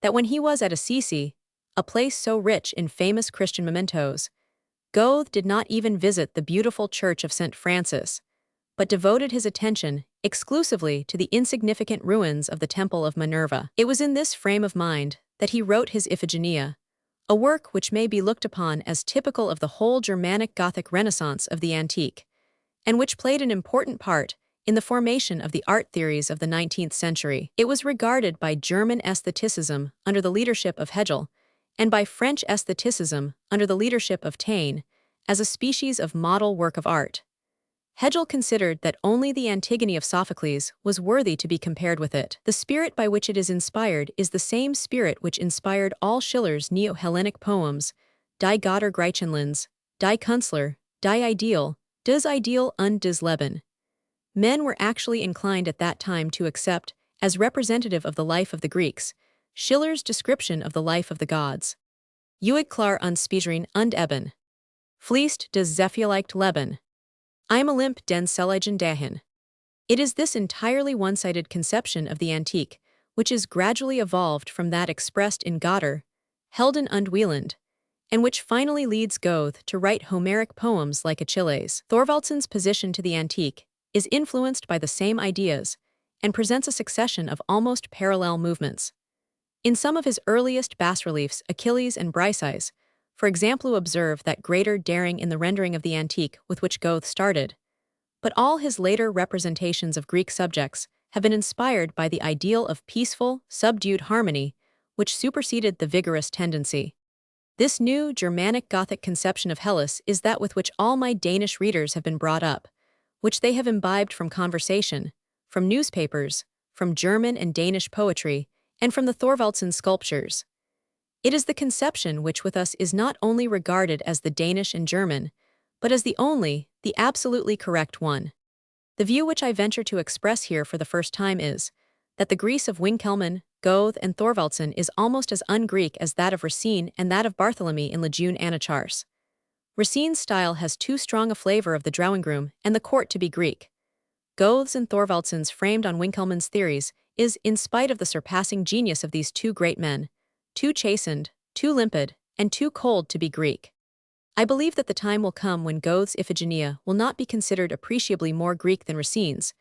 that when he was at Assisi, a place so rich in famous Christian mementos, Goethe did not even visit the beautiful church of St. Francis, but devoted his attention exclusively to the insignificant ruins of the Temple of Minerva. It was in this frame of mind that he wrote his Iphigenia, a work which may be looked upon as typical of the whole Germanic Gothic Renaissance of the antique, and which played an important part in the formation of the art theories of the 19th century. It was regarded by German aestheticism under the leadership of Hegel, and by French aestheticism under the leadership of Taine, as a species of model work of art. Hegel considered that only the Antigone of Sophocles was worthy to be compared with it. The spirit by which it is inspired is the same spirit which inspired all Schiller's Neo-Hellenic poems, Die Götter Griechenlands, Die Künstler, Die Ideal, Das Ideal und das Leben. Men were actually inclined at that time to accept, as representative of the life of the Greeks, Schiller's description of the life of the gods. Uig klar und spiegrin und eben. Fließt des Zephyr-leicht Leben. I'm Olymp den Seligen dahin. It is this entirely one-sided conception of the antique, which is gradually evolved from that expressed in Götter, Helden und Wieland, and which finally leads Goethe to write Homeric poems like Achilles. Thorvaldsen's position to the antique is influenced by the same ideas and presents a succession of almost parallel movements. In some of his earliest bas-reliefs, Achilles and Briseis, for example, observe that greater daring in the rendering of the antique with which Goethe started, but all his later representations of Greek subjects have been inspired by the ideal of peaceful, subdued harmony, which superseded the vigorous tendency. This new Germanic Gothic conception of Hellas is that with which all my Danish readers have been brought up, which they have imbibed from conversation, from newspapers, from German and Danish poetry, and from the Thorvaldsen sculptures. It is the conception which with us is not only regarded as the Danish and German, but as the only, the absolutely correct one. The view which I venture to express here for the first time is that the Greece of Winckelmann, Goethe, and Thorvaldsen is almost as un-Greek as that of Racine and that of Barthélemy in Lejeune Anacharse. Racine's style has too strong a flavor of the drawing-room and the court to be Greek. Goethe's and Thorvaldsen's framed on Winckelmann's theories is, in spite of the surpassing genius of these two great men, too chastened, too limpid, and too cold to be Greek. I believe that the time will come when Goethe's Iphigenia will not be considered appreciably more Greek than Racine's,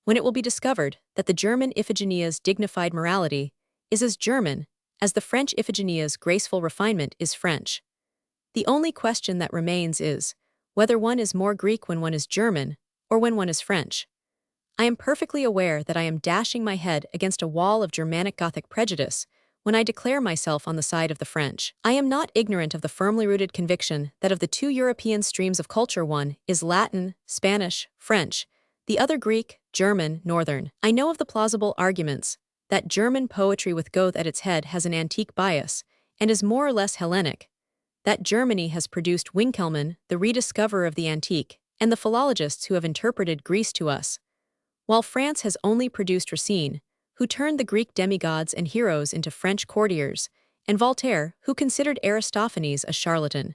when it will be discovered that the German Iphigenia's dignified morality is as German as the French Iphigenia's graceful refinement is French. The only question that remains is whether one is more Greek when one is German or when one is French. I am perfectly aware that I am dashing my head against a wall of Germanic Gothic prejudice when I declare myself on the side of the French. I am not ignorant of the firmly rooted conviction that of the two European streams of culture one is Latin, Spanish, French, the other Greek, German, Northern. I know of the plausible arguments that German poetry with Goethe at its head has an antique bias and is more or less Hellenic, that Germany has produced Winckelmann, the rediscoverer of the antique, and the philologists who have interpreted Greece to us, while France has only produced Racine, who turned the Greek demigods and heroes into French courtiers, and Voltaire, who considered Aristophanes a charlatan.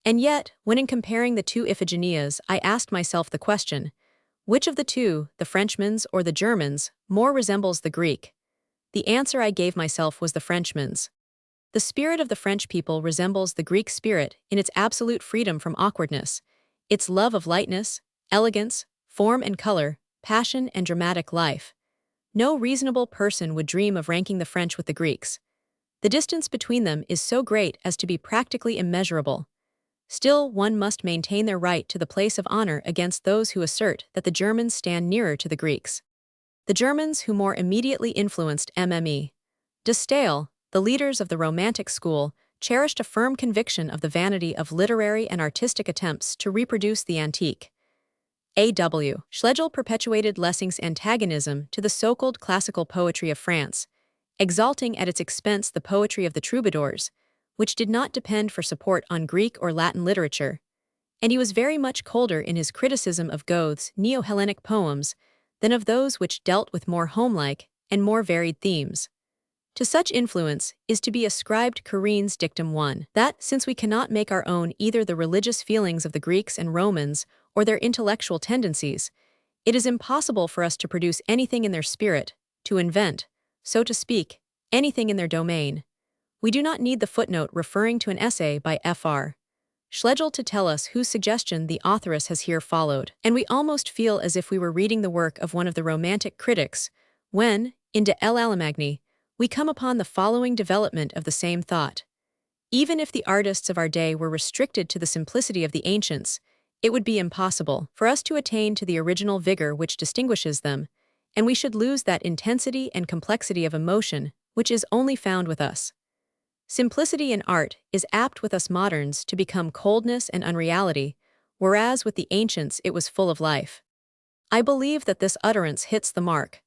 And yet, when in comparing the two Iphigenias, I asked myself the question, which of the two, the Frenchman's or the German's, more resembles the Greek? The answer I gave myself was the Frenchman's. The spirit of the French people resembles the Greek spirit in its absolute freedom from awkwardness, its love of lightness, elegance, form and color, passion and dramatic life. No reasonable person would dream of ranking the French with the Greeks. The distance between them is so great as to be practically immeasurable. Still, one must maintain their right to the place of honor against those who assert that the Germans stand nearer to the Greeks. The Germans who more immediately influenced Mme. De Staël, the leaders of the Romantic school, cherished a firm conviction of the vanity of literary and artistic attempts to reproduce the antique. A.W. Schlegel perpetuated Lessing's antagonism to the so-called classical poetry of France, exalting at its expense the poetry of the troubadours, which did not depend for support on Greek or Latin literature, and he was very much colder in his criticism of Goethe's Neo-Hellenic poems than of those which dealt with more homelike and more varied themes. To such influence is to be ascribed Corinne's dictum 1, that since we cannot make our own either the religious feelings of the Greeks and Romans or their intellectual tendencies, it is impossible for us to produce anything in their spirit, to invent, so to speak, anything in their domain. We do not need the footnote referring to an essay by Fr. Schlegel to tell us whose suggestion the authoress has here followed, and we almost feel as if we were reading the work of one of the Romantic critics, when, in De l'Allemagnie, we come upon the following development of the same thought. Even if the artists of our day were restricted to the simplicity of the ancients, it would be impossible for us to attain to the original vigor which distinguishes them, and we should lose that intensity and complexity of emotion which is only found with us. Simplicity in art is apt with us moderns to become coldness and unreality, whereas with the ancients it was full of life. I believe that this utterance hits the mark.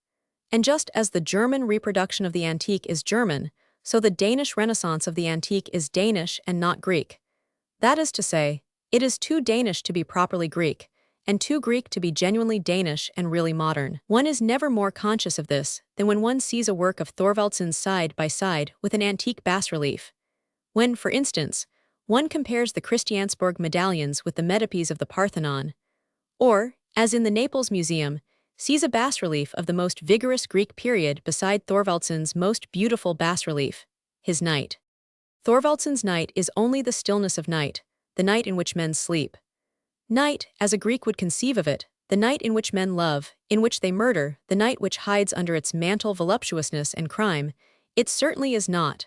And just as the German reproduction of the antique is German, so the Danish Renaissance of the antique is Danish and not Greek. That is to say, it is too Danish to be properly Greek, and too Greek to be genuinely Danish and really modern. One is never more conscious of this than when one sees a work of Thorvaldson's side by side with an antique bas-relief. When, for instance, one compares the Christiansborg medallions with the metopes of the Parthenon, or, as in the Naples Museum, sees a bas-relief of the most vigorous Greek period beside Thorvaldson's most beautiful bas-relief, his Night. Thorvaldson's Night is only the stillness of night, the night in which men sleep. Night, as a Greek would conceive of it, the night in which men love, in which they murder, the night which hides under its mantle voluptuousness and crime, it certainly is not.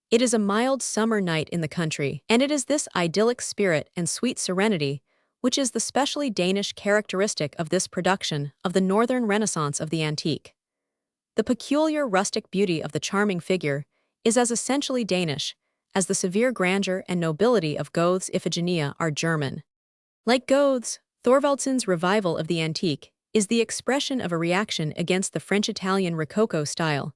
It is a mild summer night in the country, and it is this idyllic spirit and sweet serenity which is the specially Danish characteristic of this production of the Northern Renaissance of the antique. The peculiar rustic beauty of the charming figure is as essentially Danish as the severe grandeur and nobility of Goethe's Iphigenia are German. Like Goethe's, Thorvaldson's revival of the antique is the expression of a reaction against the French-Italian Rococo style,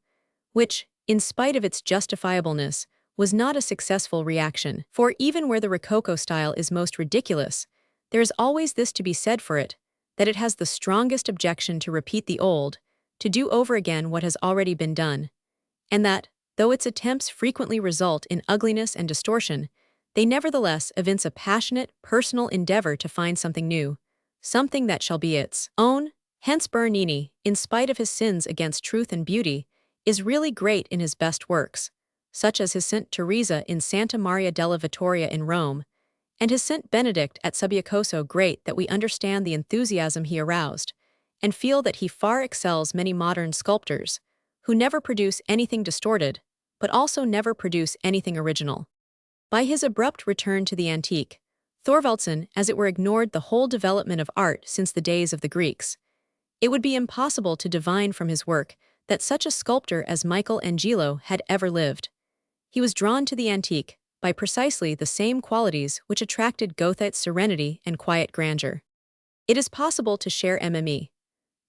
which, in spite of its justifiableness, was not a successful reaction. For even where the Rococo style is most ridiculous, there is always this to be said for it, that it has the strongest objection to repeat the old, to do over again what has already been done, and that, though its attempts frequently result in ugliness and distortion, they nevertheless evince a passionate, personal endeavor to find something new, something that shall be its own. Hence Bernini, in spite of his sins against truth and beauty, is really great in his best works, such as his St. Teresa in Santa Maria della Vittoria in Rome, and his St. Benedict at Subiacoso great that we understand the enthusiasm he aroused, and feel that he far excels many modern sculptors, who never produce anything distorted, but also never produce anything original. By his abrupt return to the antique, Thorvaldsen as it were ignored the whole development of art since the days of the Greeks. It would be impossible to divine from his work that such a sculptor as Michelangelo had ever lived. He was drawn to the antique by precisely the same qualities which attracted Goethe's serenity and quiet grandeur. It is possible to share Mme.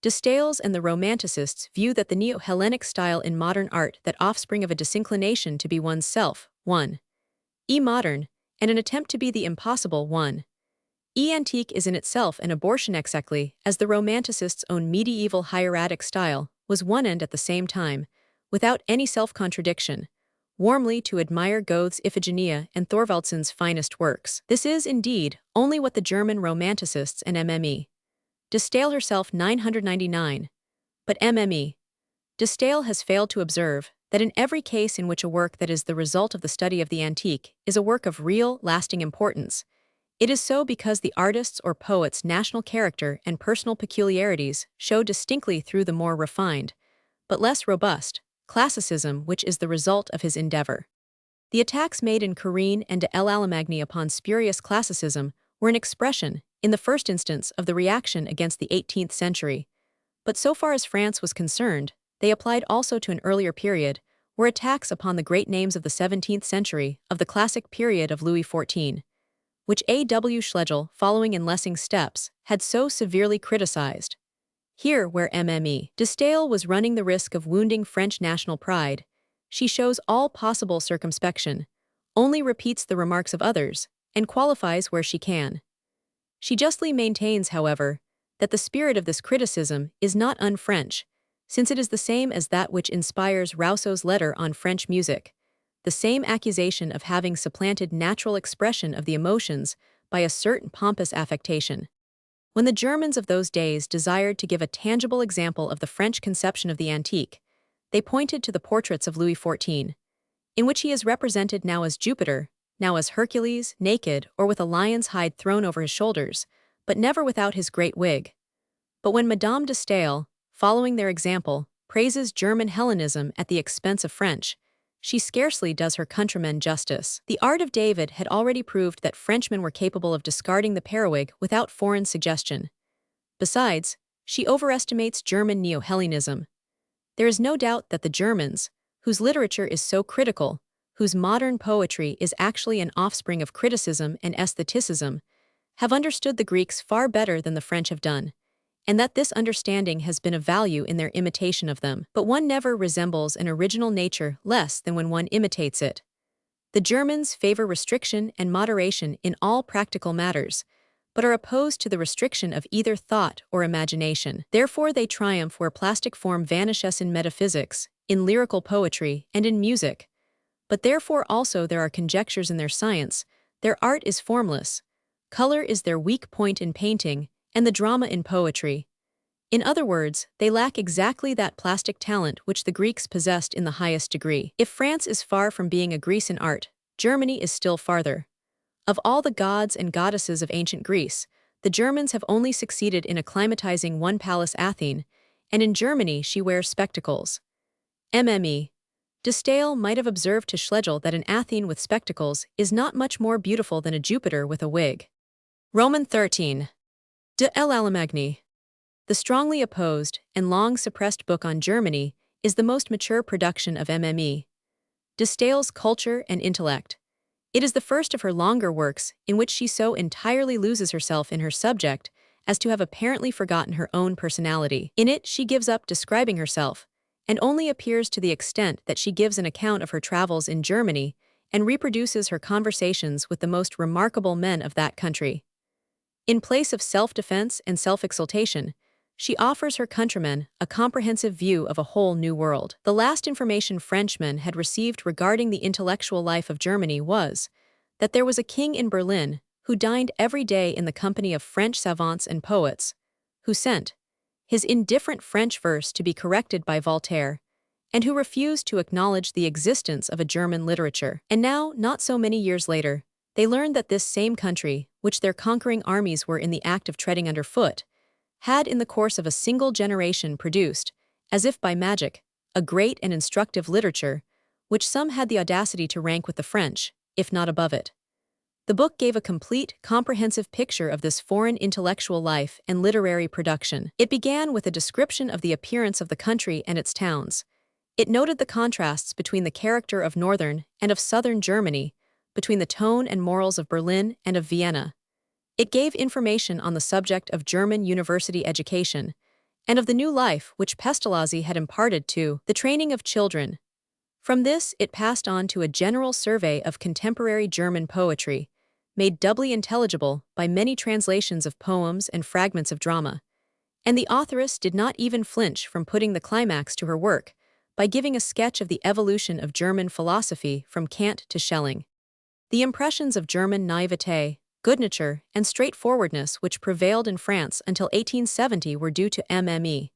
De Staël's and the Romanticists view that the neo-Hellenic style in modern art that offspring of a disinclination to be one's self, modern, and an attempt to be the impossible antique is in itself an abortion exactly as the Romanticists' own medieval hieratic style was one and at the same time, without any self-contradiction, warmly to admire Goethe's Iphigenia and Thorvaldsen's finest works. This is, indeed, only what the German Romanticists and Mme. De Staël herself 999. But Mme. De Staël has failed to observe that in every case in which a work that is the result of the study of the antique is a work of real, lasting importance, it is so because the artist's or poet's national character and personal peculiarities show distinctly through the more refined, but less robust, classicism which is the result of his endeavor. The attacks made in Corinne and de l'Allemagne upon spurious classicism were an expression, in the first instance, of the reaction against the 18th century, but so far as France was concerned, they applied also to an earlier period, were attacks upon the great names of the 17th century, of the classic period of Louis XIV, which A.W. Schlegel, following in Lessing's steps, had so severely criticized. Here, where Mme. De Staël was running the risk of wounding French national pride, she shows all possible circumspection, only repeats the remarks of others, and qualifies where she can. She justly maintains, however, that the spirit of this criticism is not un-French, since it is the same as that which inspires Rousseau's letter on French music, the same accusation of having supplanted natural expression of the emotions by a certain pompous affectation. When the Germans of those days desired to give a tangible example of the French conception of the antique, they pointed to the portraits of Louis XIV, in which he is represented now as Jupiter, now as Hercules, naked or with a lion's hide thrown over his shoulders, but never without his great wig. But when Madame de Staël, following their example, praises German Hellenism at the expense of French, she scarcely does her countrymen justice. The art of David had already proved that Frenchmen were capable of discarding the periwig without foreign suggestion. Besides, she overestimates German neo-Hellenism. There is no doubt that the Germans, whose literature is so critical, whose modern poetry is actually an offspring of criticism and aestheticism, have understood the Greeks far better than the French have done, and that this understanding has been of value in their imitation of them. But one never resembles an original nature less than when one imitates it. The Germans favor restriction and moderation in all practical matters, but are opposed to the restriction of either thought or imagination. Therefore they triumph where plastic form vanishes in metaphysics, in lyrical poetry, and in music. But therefore also there are conjectures in their science, their art is formless, color is their weak point in painting, and the drama in poetry. In other words, they lack exactly that plastic talent which the Greeks possessed in the highest degree. If France is far from being a Greece in art, Germany is still farther. Of all the gods and goddesses of ancient Greece, the Germans have only succeeded in acclimatizing one Pallas Athene, and in Germany she wears spectacles. Mme. De Staël might have observed to Schlegel that an Athene with spectacles is not much more beautiful than a Jupiter with a wig. Roman 13. De l'Allemagne. The strongly opposed and long suppressed book on Germany is the most mature production of Mme. De Staël's culture and intellect. It is the first of her longer works in which she so entirely loses herself in her subject as to have apparently forgotten her own personality. In it she gives up describing herself, and only appears to the extent that she gives an account of her travels in Germany and reproduces her conversations with the most remarkable men of that country. In place of self-defense and self-exaltation, she offers her countrymen a comprehensive view of a whole new world. The last information Frenchmen had received regarding the intellectual life of Germany was that there was a king in Berlin who dined every day in the company of French savants and poets, who sent his indifferent French verse to be corrected by Voltaire, and who refused to acknowledge the existence of a German literature. And now, not so many years later, they learned that this same country, which their conquering armies were in the act of treading underfoot, had in the course of a single generation produced, as if by magic, a great and instructive literature, which some had the audacity to rank with the French, if not above it. The book gave a complete, comprehensive picture of this foreign intellectual life and literary production. It began with a description of the appearance of the country and its towns. It noted the contrasts between the character of northern and of southern Germany, between the tone and morals of Berlin and of Vienna. It gave information on the subject of German university education, and of the new life which Pestalozzi had imparted to the training of children. From this it passed on to a general survey of contemporary German poetry, made doubly intelligible by many translations of poems and fragments of drama. And the authoress did not even flinch from putting the climax to her work by giving a sketch of the evolution of German philosophy from Kant to Schelling. The impressions of German naivete, good nature, and straightforwardness which prevailed in France until 1870 were due to Mme.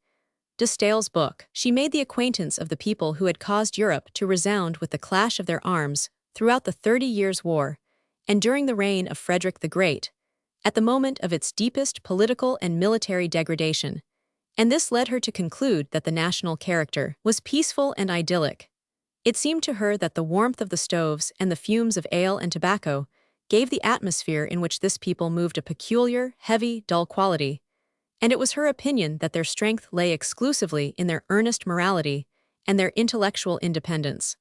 de Staël's book. She made the acquaintance of the people who had caused Europe to resound with the clash of their arms throughout the 30 Years' War, and during the reign of Frederick the Great, at the moment of its deepest political and military degradation, and this led her to conclude that the national character was peaceful and idyllic. It seemed to her that the warmth of the stoves and the fumes of ale and tobacco gave the atmosphere in which this people moved a peculiar, heavy, dull quality, and it was her opinion that their strength lay exclusively in their earnest morality and their intellectual independence.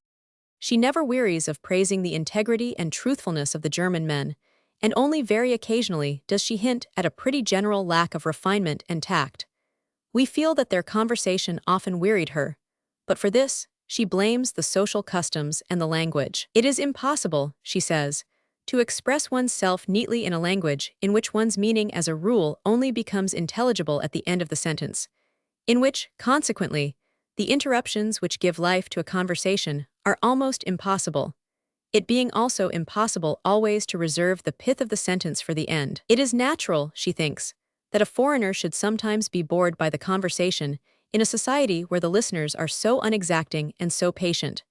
She never wearies of praising the integrity and truthfulness of the German men, and only very occasionally does she hint at a pretty general lack of refinement and tact. We feel that their conversation often wearied her, but for this, she blames the social customs and the language. It is impossible, she says, to express oneself neatly in a language in which one's meaning as a rule only becomes intelligible at the end of the sentence, in which, consequently, the interruptions which give life to a conversation are almost impossible, it being also impossible always to reserve the pith of the sentence for the end. It is natural, she thinks, that a foreigner should sometimes be bored by the conversation in a society where the listeners are so unexacting and so patient,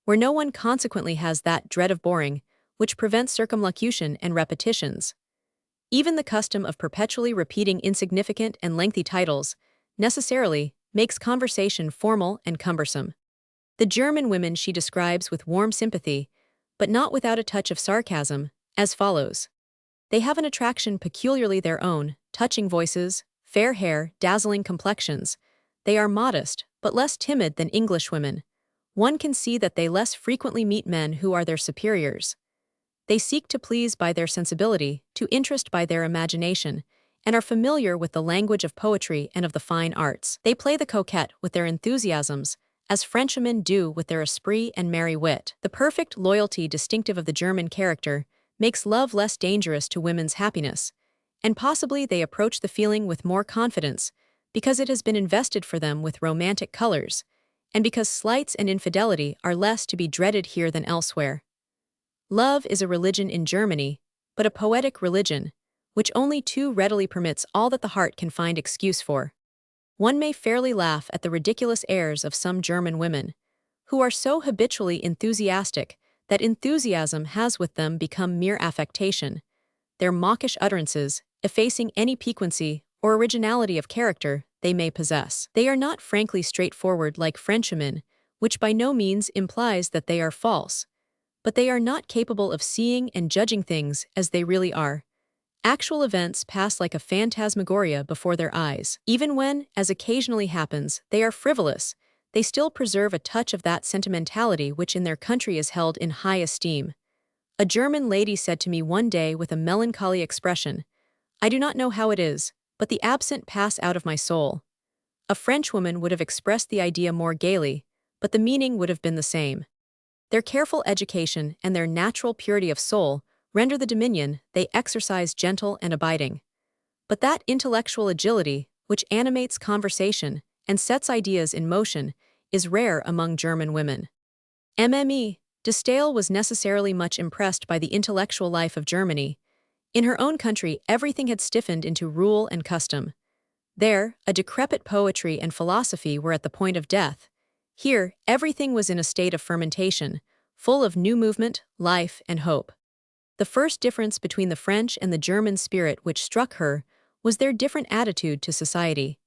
where no one consequently has that dread of boring which prevents circumlocution and repetitions. Even the custom of perpetually repeating insignificant and lengthy titles necessarily makes conversation formal and cumbersome. The German women she describes with warm sympathy, but not without a touch of sarcasm, as follows. They have an attraction peculiarly their own, touching voices, fair hair, dazzling complexions. They are modest, but less timid than English women. One can see that they less frequently meet men who are their superiors. They seek to please by their sensibility, to interest by their imagination, and are familiar with the language of poetry and of the fine arts. They play the coquette with their enthusiasms, as Frenchmen do with their esprit and merry wit. The perfect loyalty distinctive of the German character makes love less dangerous to women's happiness, and possibly they approach the feeling with more confidence because it has been invested for them with romantic colors, and because slights and infidelity are less to be dreaded here than elsewhere. Love is a religion in Germany, but a poetic religion, which only too readily permits all that the heart can find excuse for. One may fairly laugh at the ridiculous airs of some German women, who are so habitually enthusiastic that enthusiasm has with them become mere affectation, their mawkish utterances effacing any piquancy or originality of character they may possess. They are not frankly straightforward like Frenchmen, which by no means implies that they are false, but they are not capable of seeing and judging things as they really are. Actual events pass like a phantasmagoria before their eyes. Even when, as occasionally happens, they are frivolous, they still preserve a touch of that sentimentality which in their country is held in high esteem. A German lady said to me one day with a melancholy expression, "I do not know how it is, but the absent pass out of my soul." A Frenchwoman would have expressed the idea more gaily, but the meaning would have been the same. Their careful education and their natural purity of soul render the dominion they exercise gentle and abiding. But that intellectual agility, which animates conversation and sets ideas in motion, is rare among German women. Mme. de Staël was necessarily much impressed by the intellectual life of Germany. In her own country, everything had stiffened into rule and custom. There, a decrepit poetry and philosophy were at the point of death. Here, everything was in a state of fermentation, full of new movement, life, and hope. The first difference between the French and the German spirit which struck her was their different attitude to society.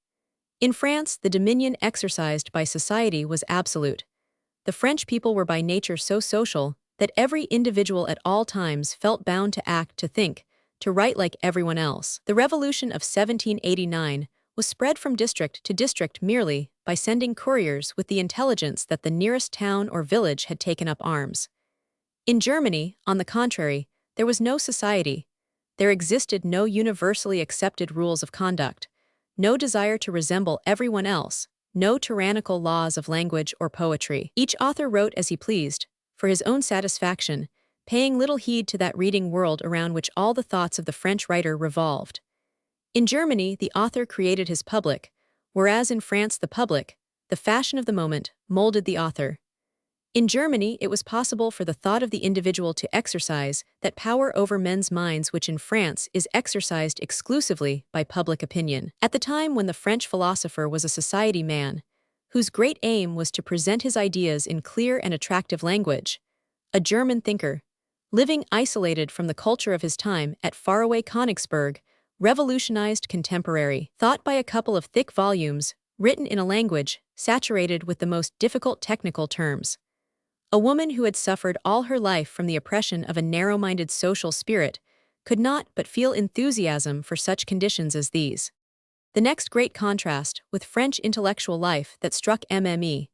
In France, the dominion exercised by society was absolute. The French people were by nature so social that every individual at all times felt bound to act, to think, to write like everyone else. The Revolution of 1789 was spread from district to district merely by sending couriers with the intelligence that the nearest town or village had taken up arms. In Germany, on the contrary, there was no society. There existed no universally accepted rules of conduct, no desire to resemble everyone else, no tyrannical laws of language or poetry. Each author wrote as he pleased, for his own satisfaction, paying little heed to that reading world around which all the thoughts of the French writer revolved. In Germany, the author created his public, whereas in France the public, the fashion of the moment, molded the author. In Germany, it was possible for the thought of the individual to exercise that power over men's minds which in France is exercised exclusively by public opinion. At the time when the French philosopher was a society man, whose great aim was to present his ideas in clear and attractive language, a German thinker, living isolated from the culture of his time at faraway Königsberg, revolutionized contemporary thought by a couple of thick volumes, written in a language saturated with the most difficult technical terms. A woman who had suffered all her life from the oppression of a narrow-minded social spirit could not but feel enthusiasm for such conditions as these. The next great contrast with French intellectual life that struck Mme.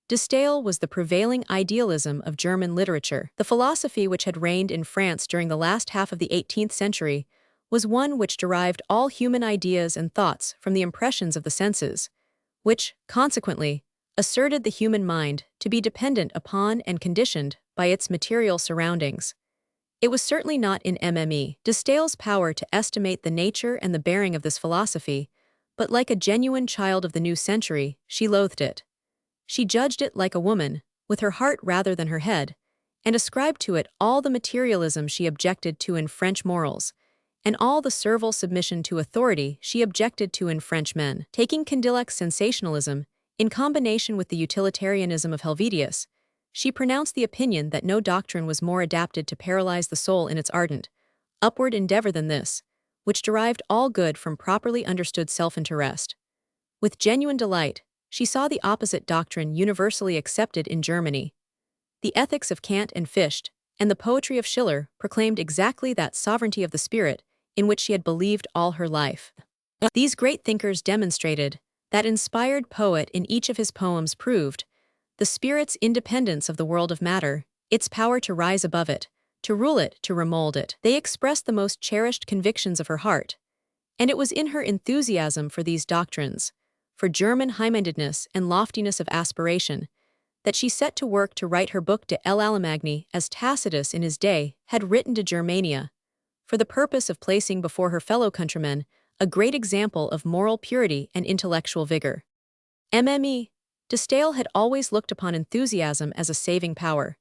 de Staël was the prevailing idealism of German literature. The philosophy which had reigned in France during the last half of the 18th century was one which derived all human ideas and thoughts from the impressions of the senses, which, consequently, asserted the human mind to be dependent upon and conditioned by its material surroundings. It was certainly not in Mme. de Staël's power to estimate the nature and the bearing of this philosophy, but like a genuine child of the new century, she loathed it. She judged it like a woman, with her heart rather than her head, and ascribed to it all the materialism she objected to in French morals, and all the servile submission to authority she objected to in French men. Taking Condillac's sensationalism, in combination with the utilitarianism of Helvetius, she pronounced the opinion that no doctrine was more adapted to paralyze the soul in its ardent, upward endeavor than this, which derived all good from properly understood self-interest. With genuine delight, she saw the opposite doctrine universally accepted in Germany. The ethics of Kant and Fichte, and the poetry of Schiller proclaimed exactly that sovereignty of the spirit in which she had believed all her life. These great thinkers demonstrated that inspired poet in each of his poems proved the spirit's independence of the world of matter, its power to rise above it, to rule it, to remold it. They expressed the most cherished convictions of her heart, and it was in her enthusiasm for these doctrines, for German high-mindedness and loftiness of aspiration, that she set to work to write her book De l'Allemagne as Tacitus in his day had written to Germania, for the purpose of placing before her fellow countrymen a great example of moral purity and intellectual vigor. Mme. de Staël had always looked upon enthusiasm as a saving power.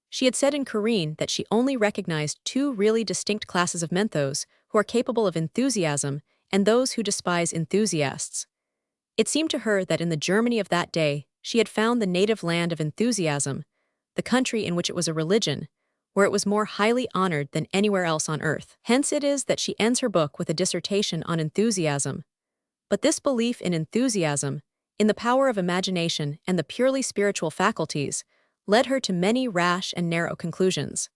She had said in Corinne that she only recognized two really distinct classes of men: those who are capable of enthusiasm and those who despise enthusiasts. It seemed to her that in the Germany of that day she had found the native land of enthusiasm, the country in which it was a religion, where it was more highly honored than anywhere else on earth. Hence it is that she ends her book with a dissertation on enthusiasm. But this belief in enthusiasm, in the power of imagination and the purely spiritual faculties, led her to many rash and narrow conclusions.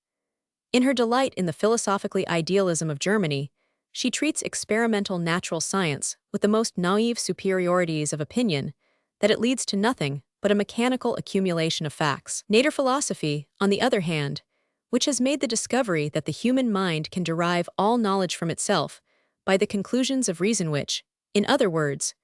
In her delight in the philosophically idealism of Germany, she treats experimental natural science with the most naive superiorities of opinion that it leads to nothing but a mechanical accumulation of facts. Nature philosophy, on the other hand, which has made the discovery that the human mind can derive all knowledge from itself by the conclusions of reason, which, in other words,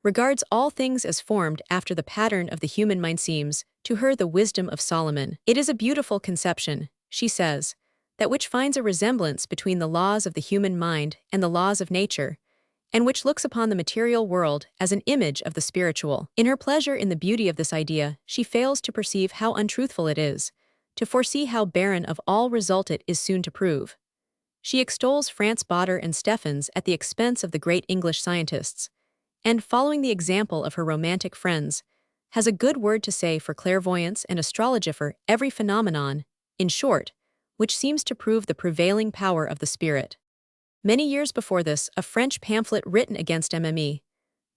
regards all things as formed after the pattern of the human mind, seems to her the wisdom of Solomon. It is a beautiful conception, she says, that which finds a resemblance between the laws of the human mind and the laws of nature, and which looks upon the material world as an image of the spiritual. In her pleasure in the beauty of this idea, she fails to perceive how untruthful it is, to foresee how barren of all result it is soon to prove. She extols Franz Baader and Stephens at the expense of the great English scientists, and, following the example of her romantic friends, has a good word to say for clairvoyance and astrology, for every phenomenon, in short, which seems to prove the prevailing power of the spirit. Many years before this, a French pamphlet written against Mme.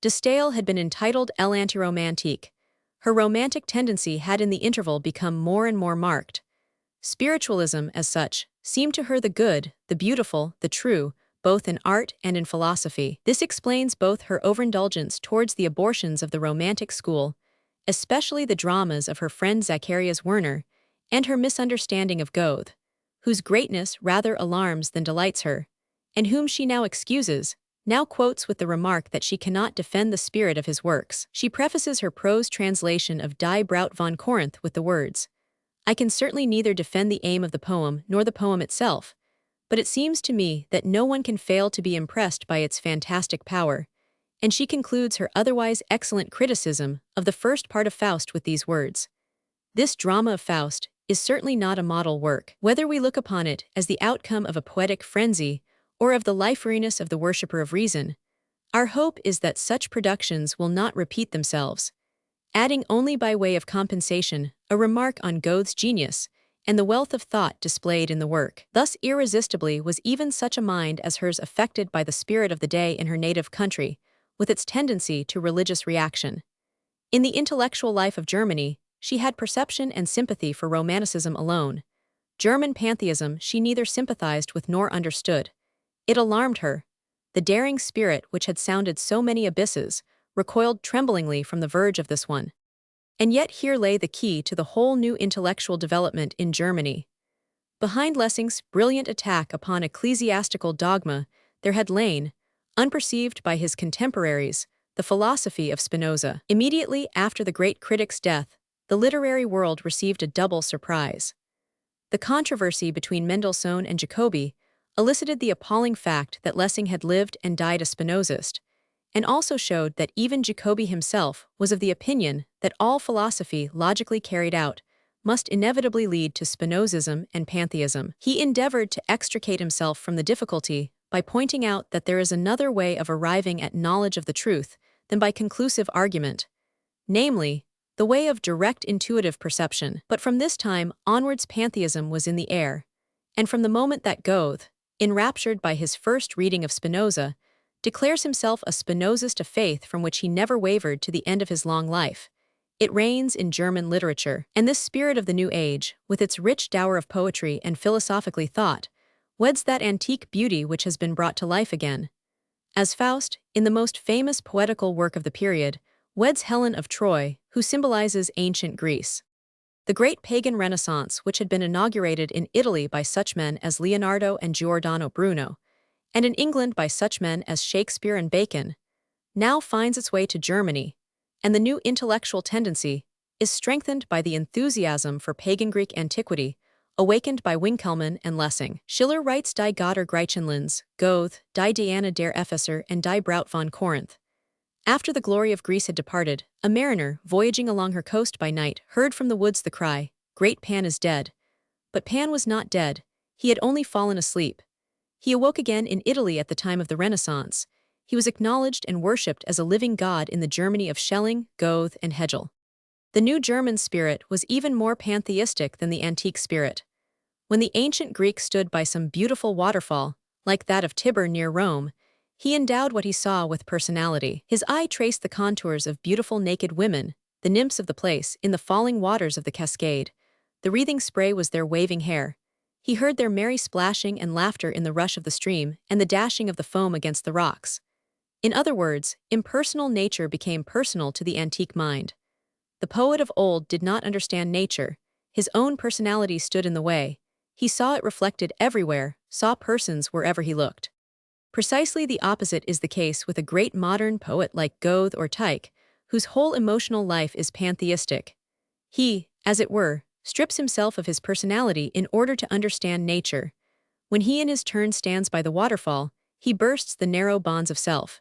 de Staël had been entitled L'Antiromantique. Her romantic tendency had in the interval become more and more marked. Spiritualism, as such, seemed to her the good, the beautiful, the true, both in art and in philosophy. This explains both her overindulgence towards the abortions of the Romantic school, especially the dramas of her friend Zacharias Werner, and her misunderstanding of Goethe, whose greatness rather alarms than delights her, and whom she now excuses, now quotes with the remark that she cannot defend the spirit of his works. She prefaces her prose translation of Die Braut von Corinth with the words, "I can certainly neither defend the aim of the poem nor the poem itself, but it seems to me that no one can fail to be impressed by its fantastic power," and she concludes her otherwise excellent criticism of the first part of Faust with these words, "This drama of Faust is certainly not a model work, whether we look upon it as the outcome of a poetic frenzy or of the life-weariness of the worshipper of reason. Our hope is that such productions will not repeat themselves," adding only by way of compensation a remark on Goethe's genius and the wealth of thought displayed in the work. Thus irresistibly was even such a mind as hers affected by the spirit of the day in her native country, with its tendency to religious reaction. In the intellectual life of Germany, she had perception and sympathy for Romanticism alone. German pantheism she neither sympathized with nor understood. It alarmed her. The daring spirit which had sounded so many abysses recoiled tremblingly from the verge of this one. And yet here lay the key to the whole new intellectual development in Germany. Behind Lessing's brilliant attack upon ecclesiastical dogma, there had lain, unperceived by his contemporaries, the philosophy of Spinoza. Immediately after the great critic's death, the literary world received a double surprise. The controversy between Mendelssohn and Jacobi elicited the appalling fact that Lessing had lived and died a Spinozist, and also showed that even Jacobi himself was of the opinion that all philosophy logically carried out must inevitably lead to Spinozism and pantheism. He endeavored to extricate himself from the difficulty by pointing out that there is another way of arriving at knowledge of the truth than by conclusive argument, namely, the way of direct intuitive perception. But from this time onwards pantheism was in the air, and from the moment that Goethe, enraptured by his first reading of Spinoza, declares himself a Spinozist of faith from which he never wavered to the end of his long life, it reigns in German literature. And this spirit of the new age, with its rich dower of poetry and philosophically thought, weds that antique beauty which has been brought to life again. As Faust, in the most famous poetical work of the period, weds Helen of Troy, who symbolizes ancient Greece. The great pagan Renaissance, which had been inaugurated in Italy by such men as Leonardo and Giordano Bruno, and in England by such men as Shakespeare and Bacon, now finds its way to Germany, and the new intellectual tendency is strengthened by the enthusiasm for pagan Greek antiquity, awakened by Winckelmann and Lessing. Schiller writes Die Götter Griechenlands, Goethe, Die Diana der Epheser and Die Braut von Corinth. After the glory of Greece had departed, a mariner, voyaging along her coast by night, heard from the woods the cry, "Great Pan is dead." But Pan was not dead, he had only fallen asleep. He awoke again in Italy at the time of the Renaissance. He was acknowledged and worshipped as a living god in the Germany of Schelling, Goethe, and Hegel. The new German spirit was even more pantheistic than the antique spirit. When the ancient Greek stood by some beautiful waterfall, like that of Tiber near Rome, he endowed what he saw with personality. His eye traced the contours of beautiful naked women, the nymphs of the place, in the falling waters of the cascade. The wreathing spray was their waving hair. He heard their merry splashing and laughter in the rush of the stream and the dashing of the foam against the rocks. In other words, impersonal nature became personal to the antique mind. The poet of old did not understand nature. His own personality stood in the way. He saw it reflected everywhere, saw persons wherever he looked. Precisely the opposite is the case with a great modern poet like Goethe or Tieck, whose whole emotional life is pantheistic. He, as it were, strips himself of his personality in order to understand nature. When he in his turn stands by the waterfall, he bursts the narrow bonds of self.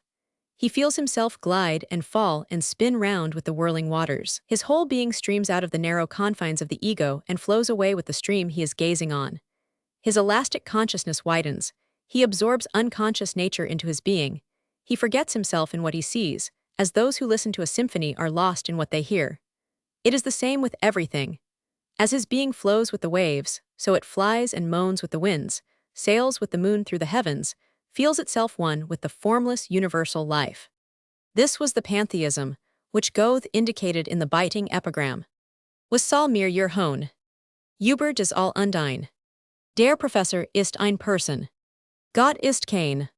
He feels himself glide and fall and spin round with the whirling waters. His whole being streams out of the narrow confines of the ego and flows away with the stream he is gazing on. His elastic consciousness widens. He absorbs unconscious nature into his being. He forgets himself in what he sees, as those who listen to a symphony are lost in what they hear. It is the same with everything. As his being flows with the waves, so it flies and moans with the winds, sails with the moon through the heavens, feels itself one with the formless universal life. This was the pantheism, which Goethe indicated in the biting epigram. Was soll mir ihr Hohn? Über das all Undine. Der Professor ist ein Person. Gott ist kein.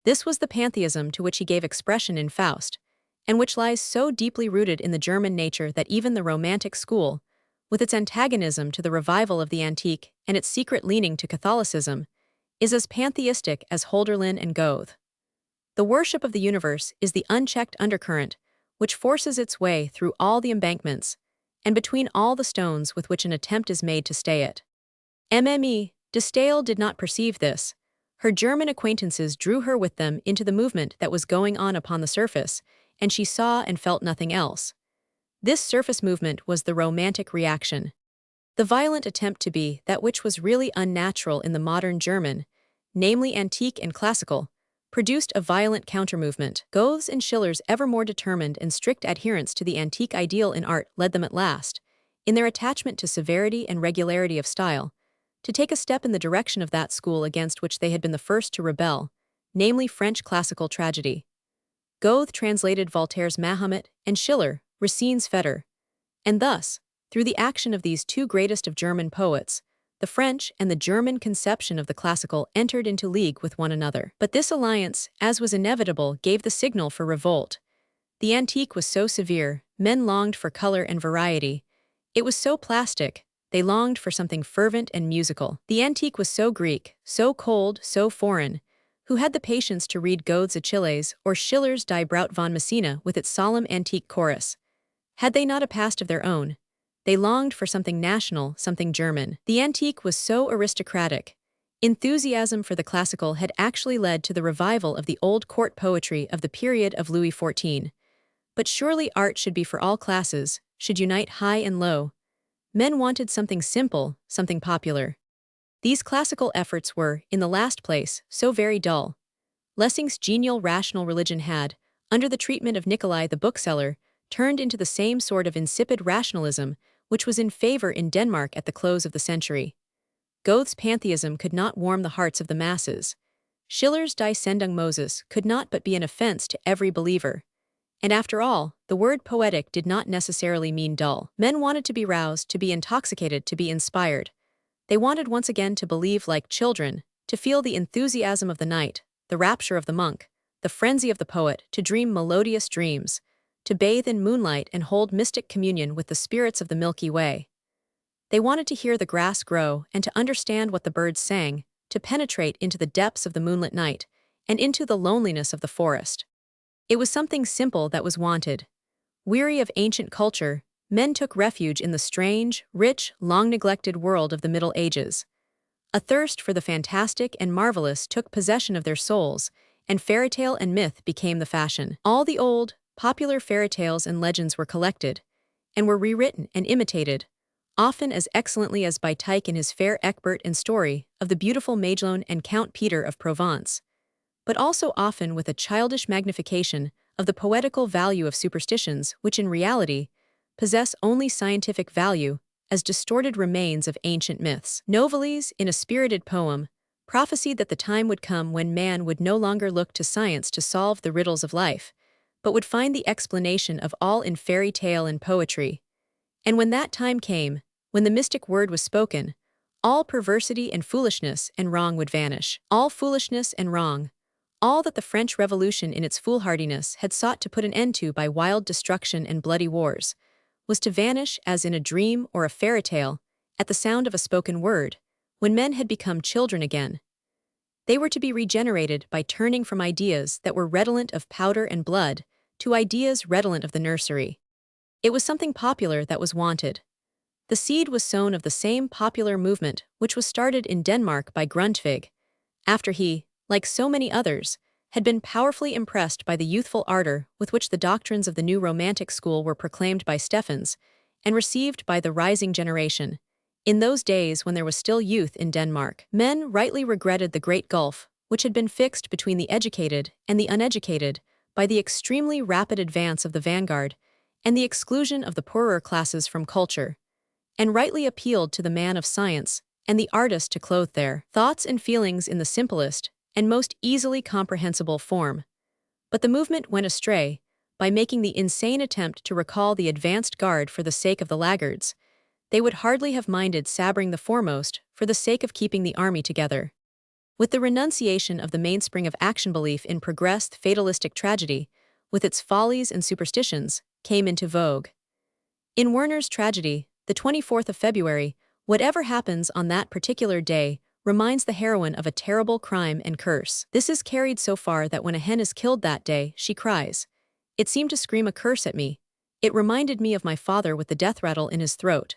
This was the pantheism to which he gave expression in Faust, and which lies so deeply rooted in the German nature that even the Romantic school, with its antagonism to the revival of the antique and its secret leaning to Catholicism, is as pantheistic as Hölderlin and Goethe. The worship of the universe is the unchecked undercurrent, which forces its way through all the embankments, and between all the stones with which an attempt is made to stay it. De Stael did not perceive this. Her German acquaintances drew her with them into the movement that was going on upon the surface, and she saw and felt nothing else. This surface movement was the Romantic reaction. The violent attempt to be that which was really unnatural in the modern German, namely antique and classical, produced a violent counter-movement. Goethe's and Schiller's ever more determined and strict adherence to the antique ideal in art led them at last, in their attachment to severity and regularity of style, to take a step in the direction of that school against which they had been the first to rebel, namely French classical tragedy. Goethe translated Voltaire's Mahomet and Schiller Racine's Fetter, and thus, through the action of these two greatest of German poets, the French and the German conception of the classical entered into league with one another. But this alliance, as was inevitable, gave the signal for revolt. The antique was so severe, men longed for color and variety. It was so plastic, they longed for something fervent and musical. The antique was so Greek, so cold, so foreign. Who had the patience to read Goethe's Achilles or Schiller's Die Braut von Messina with its solemn antique chorus? Had they not a past of their own? They longed for something national, something German. The antique was so aristocratic. Enthusiasm for the classical had actually led to the revival of the old court poetry of the period of Louis XIV. But surely art should be for all classes, should unite high and low. Men wanted something simple, something popular. These classical efforts were, in the last place, so very dull. Lessing's genial rational religion had, under the treatment of Nicolai the bookseller, turned into the same sort of insipid rationalism which was in favor in Denmark at the close of the century. Goethe's pantheism could not warm the hearts of the masses. Schiller's Die Sendung Moses could not but be an offense to every believer. And after all, the word poetic did not necessarily mean dull. Men wanted to be roused, to be intoxicated, to be inspired. They wanted once again to believe like children, to feel the enthusiasm of the night, the rapture of the monk, the frenzy of the poet, to dream melodious dreams, to bathe in moonlight and hold mystic communion with the spirits of the Milky Way. They wanted to hear the grass grow and to understand what the birds sang, to penetrate into the depths of the moonlit night and into the loneliness of the forest. It was something simple that was wanted. Weary of ancient culture, men took refuge in the strange, rich, long-neglected world of the Middle Ages. A thirst for the fantastic and marvelous took possession of their souls, and fairy tale and myth became the fashion. All the old, popular fairy tales and legends were collected, and were rewritten and imitated, often as excellently as by Tieck in his Fair Egbert and story of the beautiful Magellan and Count Peter of Provence, but also often with a childish magnification of the poetical value of superstitions which in reality possess only scientific value as distorted remains of ancient myths. Novalis, in a spirited poem, prophesied that the time would come when man would no longer look to science to solve the riddles of life, but would find the explanation of all in fairy tale and poetry. And when that time came, when the mystic word was spoken, all perversity and foolishness and wrong would vanish. All foolishness and wrong, all that the French Revolution in its foolhardiness had sought to put an end to by wild destruction and bloody wars, was to vanish as in a dream or a fairy tale, at the sound of a spoken word, when men had become children again. They were to be regenerated by turning from ideas that were redolent of powder and blood to ideas redolent of the nursery. It was something popular that was wanted. The seed was sown of the same popular movement which was started in Denmark by Grundtvig, after he, like so many others, had been powerfully impressed by the youthful ardor with which the doctrines of the new Romantic school were proclaimed by Stephens and received by the rising generation. In those days when there was still youth in Denmark, men rightly regretted the great gulf which had been fixed between the educated and the uneducated by the extremely rapid advance of the vanguard and the exclusion of the poorer classes from culture, and rightly appealed to the man of science and the artist to clothe their thoughts and feelings in the simplest and most easily comprehensible form. But the movement went astray by making the insane attempt to recall the advanced guard for the sake of the laggards. They would hardly have minded sabring the foremost for the sake of keeping the army together. With the renunciation of the mainspring of action, belief in progressed fatalistic tragedy, with its follies and superstitions, came into vogue. In Werner's tragedy, the 24th of February, whatever happens on that particular day reminds the heroine of a terrible crime and curse. This is carried so far that when a hen is killed that day, she cries, "It seemed to scream a curse at me. It reminded me of my father with the death rattle in his throat."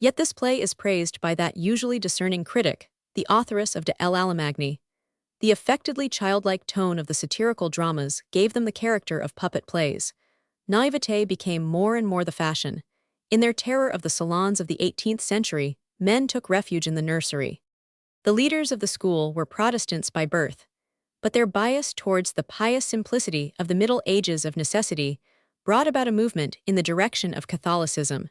Yet this play is praised by that usually discerning critic, the authoress of De l'Allemagnie. The affectedly childlike tone of the satirical dramas gave them the character of puppet plays. Naivete became more and more the fashion. In their terror of the salons of the 18th century, men took refuge in the nursery. The leaders of the school were Protestants by birth, but their bias towards the pious simplicity of the Middle Ages of necessity brought about a movement in the direction of Catholicism.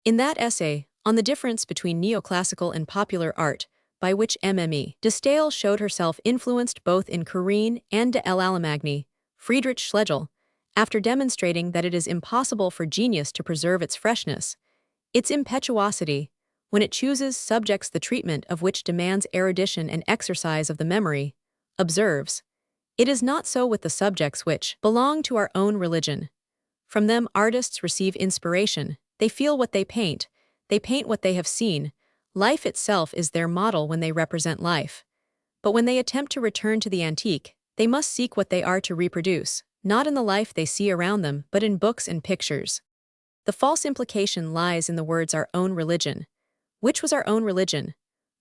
In that essay, on the difference between neoclassical and popular art, by which Mme. de Staël showed herself influenced both in Corinne and de l'Allemagnie, Friedrich Schlegel, after demonstrating that it is impossible for genius to preserve its freshness, its impetuosity, when it chooses subjects the treatment of which demands erudition and exercise of the memory, observes, "It is not so with the subjects which belong to our own religion. From them artists receive inspiration, they feel what they paint what they have seen, life itself is their model when they represent life. But when they attempt to return to the antique, they must seek what they are to reproduce, not in the life they see around them but in books and pictures." The false implication lies in the words "our own religion." Which was our own religion?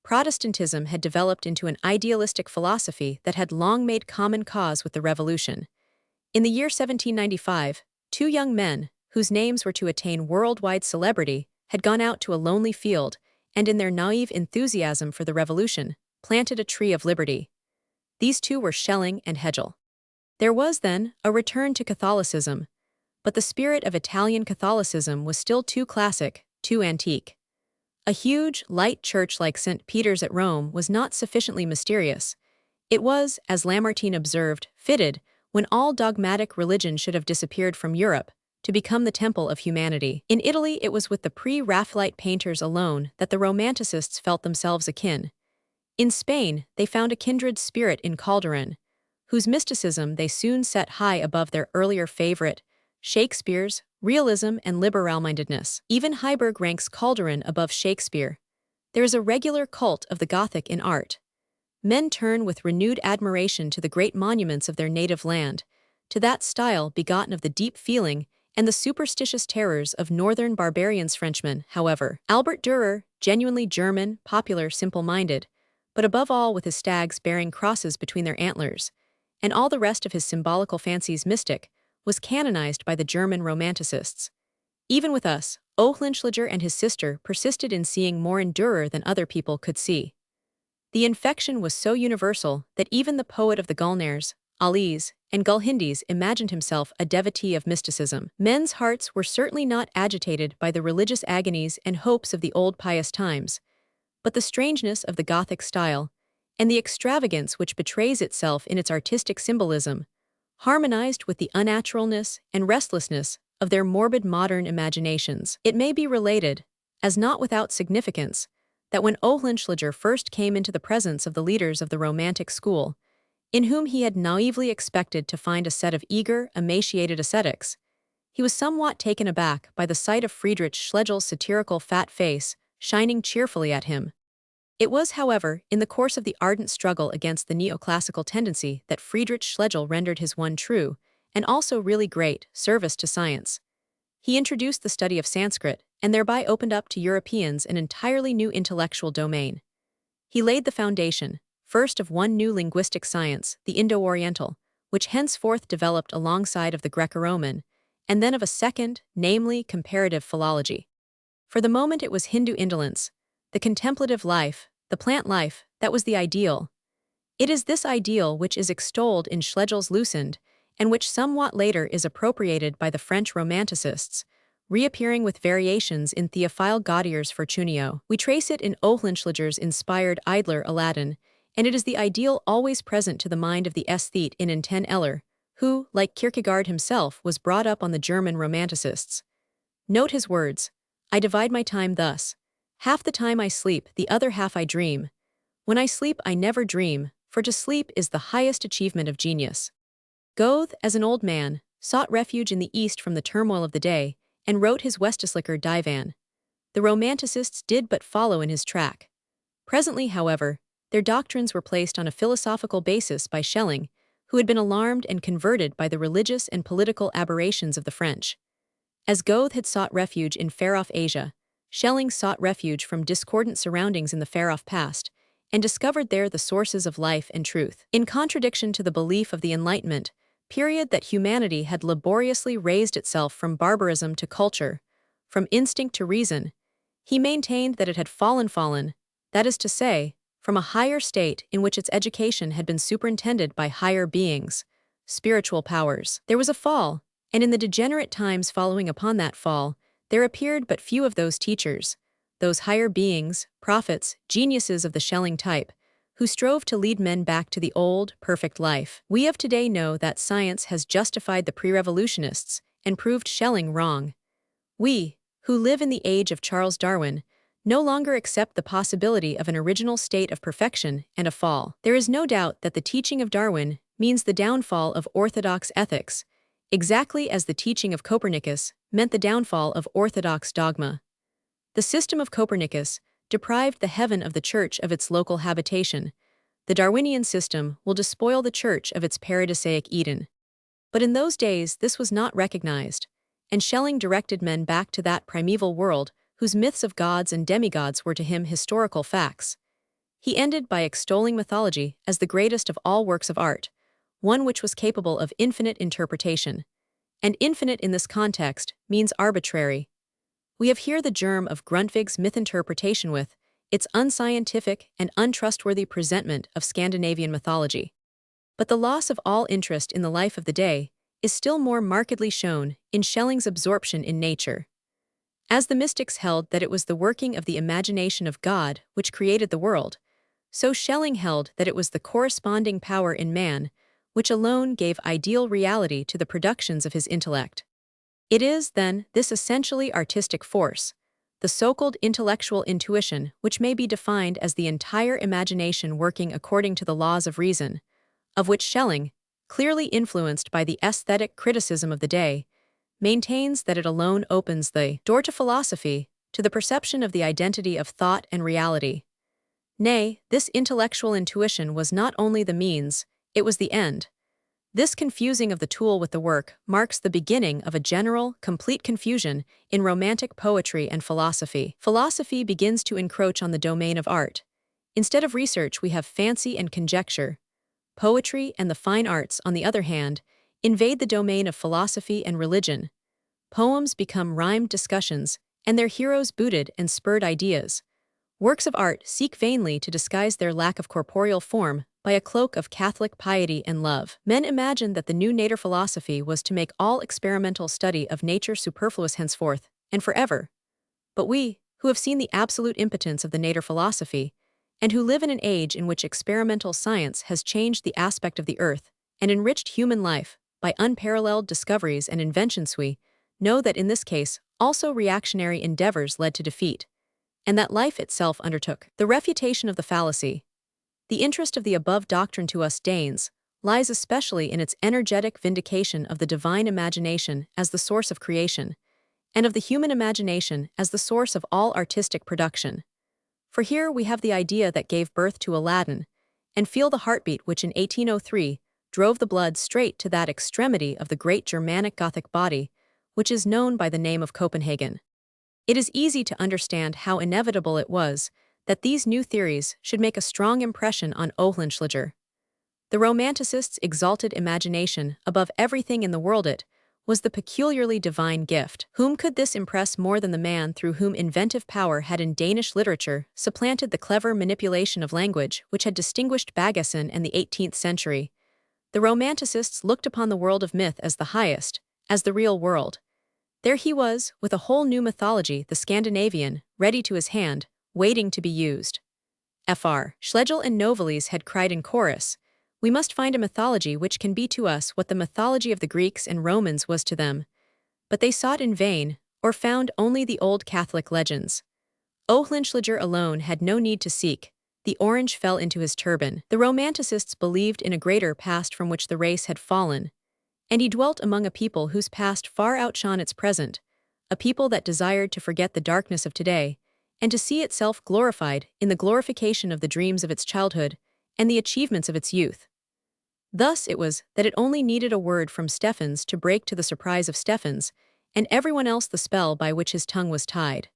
Protestantism had developed into an idealistic philosophy that had long made common cause with the Revolution. In the year 1795, two young men, whose names were to attain worldwide celebrity, had gone out to a lonely field, and in their naive enthusiasm for the Revolution, planted a tree of liberty. These two were Schelling and Hegel. There was, then, a return to Catholicism, but the spirit of Italian Catholicism was still too classic, too antique. A huge, light church like St. Peter's at Rome was not sufficiently mysterious. It was, as Lamartine observed, fitted, when all dogmatic religion should have disappeared from Europe, to become the temple of humanity. In Italy, it was with the pre-Raphaelite painters alone that the Romanticists felt themselves akin. In Spain, they found a kindred spirit in Calderon, whose mysticism they soon set high above their earlier favorite, Shakespeare's, realism and liberal-mindedness. Even Heiberg ranks Calderon above Shakespeare. There is a regular cult of the Gothic in art. Men turn with renewed admiration to the great monuments of their native land, to that style begotten of the deep feeling and the superstitious terrors of northern barbarians. Frenchmen, however, Albert Dürer, genuinely German, popular, simple-minded, but above all with his stags bearing crosses between their antlers, and all the rest of his symbolical fancies mystic, was canonized by the German Romanticists. Even with us, Oehlenschläger and his sister persisted in seeing more in Dürer than other people could see. The infection was so universal that even the poet of the Gulnars, Ali's, and Gulhindis imagined himself a devotee of mysticism. Men's hearts were certainly not agitated by the religious agonies and hopes of the old pious times, but the strangeness of the Gothic style, and the extravagance which betrays itself in its artistic symbolism, harmonized with the unnaturalness and restlessness of their morbid modern imaginations. It may be related, as not without significance, that when Oehlenschläger first came into the presence of the leaders of the Romantic school, in whom he had naively expected to find a set of eager, emaciated ascetics, he was somewhat taken aback by the sight of Friedrich Schlegel's satirical fat face shining cheerfully at him. It was, however, in the course of the ardent struggle against the neoclassical tendency that Friedrich Schlegel rendered his one true, and also really great, service to science. He introduced the study of Sanskrit, and thereby opened up to Europeans an entirely new intellectual domain. He laid the foundation, first of one new linguistic science, the Indo-Oriental, which henceforth developed alongside of the Greco-Roman, and then of a second, namely comparative philology. For the moment it was Hindu indolence, the contemplative life, the plant life, that was the ideal. It is this ideal which is extolled in Schlegel's Lucinde, and which somewhat later is appropriated by the French Romanticists, reappearing with variations in Théophile Gaudier's Fortunio. We trace it in Oehlenschläger's inspired Idler Aladdin, and it is the ideal always present to the mind of the aesthete in Enten Eller, who, like Kierkegaard himself, was brought up on the German Romanticists. Note his words, "I divide my time thus. Half the time I sleep, the other half I dream. When I sleep I never dream, for to sleep is the highest achievement of genius." Goethe, as an old man, sought refuge in the East from the turmoil of the day, and wrote his Westlicher Divan. The Romanticists did but follow in his track. Presently, however, their doctrines were placed on a philosophical basis by Schelling, who had been alarmed and converted by the religious and political aberrations of the French. As Goethe had sought refuge in far-off Asia, Schelling sought refuge from discordant surroundings in the far-off past, and discovered there the sources of life and truth. In contradiction to the belief of the Enlightenment period that humanity had laboriously raised itself from barbarism to culture, from instinct to reason, he maintained that it had fallen, that is to say, from a higher state in which its education had been superintended by higher beings, spiritual powers. There was a fall, and in the degenerate times following upon that fall, there appeared but few of those teachers, those higher beings, prophets, geniuses of the Schelling type, who strove to lead men back to the old, perfect life. We of today know that science has justified the pre-revolutionists and proved Schelling wrong. We, who live in the age of Charles Darwin, no longer accept the possibility of an original state of perfection and a fall. There is no doubt that the teaching of Darwin means the downfall of orthodox ethics, exactly as the teaching of Copernicus meant the downfall of orthodox dogma. The system of Copernicus deprived the heaven of the church of its local habitation. The Darwinian system will despoil the church of its paradisaic Eden. But in those days this was not recognized, and Schelling directed men back to that primeval world whose myths of gods and demigods were to him historical facts. He ended by extolling mythology as the greatest of all works of art, one which was capable of infinite interpretation. And infinite in this context means arbitrary. We have here the germ of Grundtvig's myth interpretation with its unscientific and untrustworthy presentment of Scandinavian mythology. But the loss of all interest in the life of the day is still more markedly shown in Schelling's absorption in nature. As the mystics held that it was the working of the imagination of God which created the world, so Schelling held that it was the corresponding power in man which alone gave ideal reality to the productions of his intellect. It is, then, this essentially artistic force, the so-called intellectual intuition, which may be defined as the entire imagination working according to the laws of reason, of which Schelling, clearly influenced by the aesthetic criticism of the day, maintains that it alone opens the door to philosophy, to the perception of the identity of thought and reality. Nay, this intellectual intuition was not only the means, it was the end. This confusing of the tool with the work marks the beginning of a general, complete confusion in Romantic poetry and philosophy. Philosophy begins to encroach on the domain of art. Instead of research, we have fancy and conjecture. Poetry and the fine arts, on the other hand, invade the domain of philosophy and religion. Poems become rhymed discussions, and their heroes booted and spurred ideas. Works of art seek vainly to disguise their lack of corporeal form by a cloak of Catholic piety and love. Men imagined that the new nature philosophy was to make all experimental study of nature superfluous henceforth and forever. But we, who have seen the absolute impotence of the nature philosophy, and who live in an age in which experimental science has changed the aspect of the earth and enriched human life by unparalleled discoveries and inventions, we know that in this case also reactionary endeavors led to defeat, and that life itself undertook the refutation of the fallacy. The interest of the above doctrine to us Danes lies especially in its energetic vindication of the divine imagination as the source of creation, and of the human imagination as the source of all artistic production. For here we have the idea that gave birth to Aladdin, and feel the heartbeat which in 1803 drove the blood straight to that extremity of the great Germanic Gothic body, which is known by the name of Copenhagen. It is easy to understand how inevitable it was that these new theories should make a strong impression on Oehlenschläger. The Romanticists' exalted imagination above everything in the world it was the peculiarly divine gift. Whom could this impress more than the man through whom inventive power had in Danish literature supplanted the clever manipulation of language which had distinguished Baggesen and the 18th century? The Romanticists looked upon the world of myth as the highest, as the real world. There he was, with a whole new mythology, the Scandinavian, ready to his hand, waiting to be used. Fr. Schlegel and Novalis had cried in chorus, "We must find a mythology which can be to us what the mythology of the Greeks and Romans was to them." But they sought in vain, or found only the old Catholic legends. Oehlenschläger alone had no need to seek. The orange fell into his turban. The Romanticists believed in a greater past from which the race had fallen, and he dwelt among a people whose past far outshone its present, a people that desired to forget the darkness of today and to see itself glorified in the glorification of the dreams of its childhood and the achievements of its youth. Thus it was that it only needed a word from Stephens to break to the surprise of Stephens, and everyone else the spell by which his tongue was tied.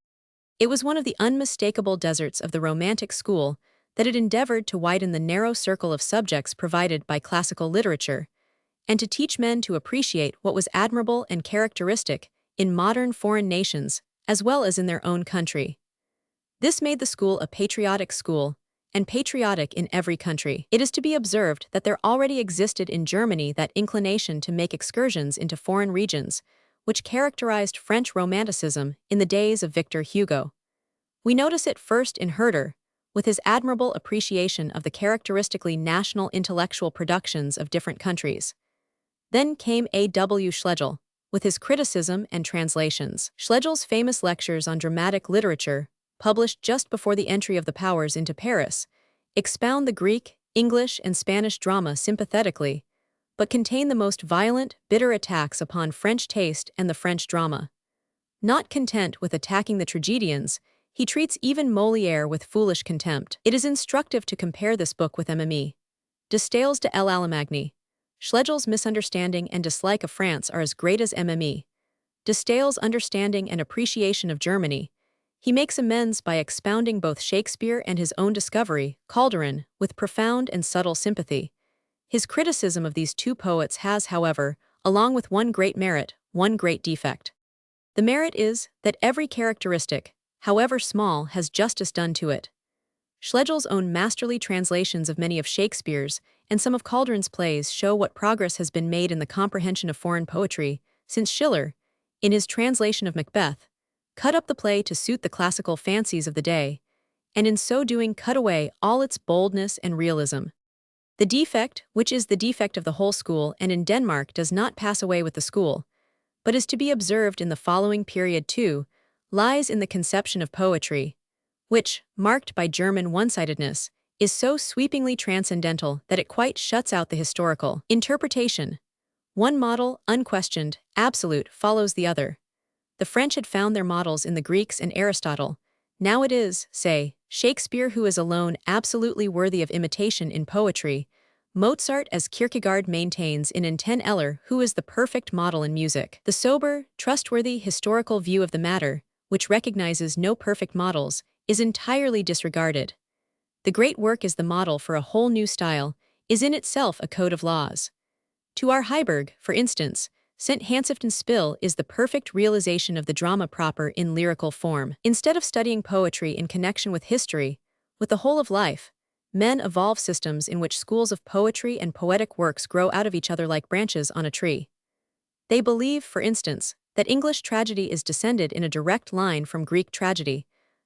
It was one of the unmistakable deserts of the Romantic school that it endeavored to widen the narrow circle of subjects provided by classical literature, and to teach men to appreciate what was admirable and characteristic in modern foreign nations as well as in their own country. This made the school a patriotic school, and patriotic in every country. It is to be observed that there already existed in Germany that inclination to make excursions into foreign regions, which characterized French Romanticism in the days of Victor Hugo. We notice it first in Herder, with his admirable appreciation of the characteristically national intellectual productions of different countries. Then came A.W. Schlegel, with his criticism and translations. Schlegel's famous lectures on dramatic literature, published just before the entry of the powers into Paris, expound the Greek, English, and Spanish drama sympathetically, but contain the most violent, bitter attacks upon French taste and the French drama. Not content with attacking the tragedians, he treats even Molière with foolish contempt. It is instructive to compare this book with Mme. de Staël's de l'Allemagne. Schlegel's misunderstanding and dislike of France are as great as Mme. de Staël's understanding and appreciation of Germany. He makes amends by expounding both Shakespeare and his own discovery, Calderon, with profound and subtle sympathy. His criticism of these two poets has, however, along with one great merit, one great defect. The merit is that every characteristic, however small, has justice done to it. Schlegel's own masterly translations of many of Shakespeare's and some of Calderon's plays show what progress has been made in the comprehension of foreign poetry, since Schiller, in his translation of Macbeth, cut up the play to suit the classical fancies of the day, and in so doing cut away all its boldness and realism. The defect, which is the defect of the whole school and in Denmark does not pass away with the school, but is to be observed in the following period too, lies in the conception of poetry, which, marked by German one-sidedness, is so sweepingly transcendental that it quite shuts out the historical interpretation. One model, unquestioned, absolute, follows the other. The French had found their models in the Greeks and Aristotle. Now it is, say, Shakespeare who is alone absolutely worthy of imitation in poetry, Mozart as Kierkegaard maintains in Ten Eller who is the perfect model in music. The sober, trustworthy historical view of the matter, which recognizes no perfect models, is entirely disregarded. The great work is the model for a whole new style, is in itself a code of laws. To our Heiberg, for instance, St. Hansifton Spill is the perfect realization of the drama proper in lyrical form. Instead of studying poetry in connection with history, with the whole of life, men evolve systems in which schools of poetry and poetic works grow out of each other like branches on a tree. They believe, for instance, that English tragedy is descended in a direct line from Greek tragedy,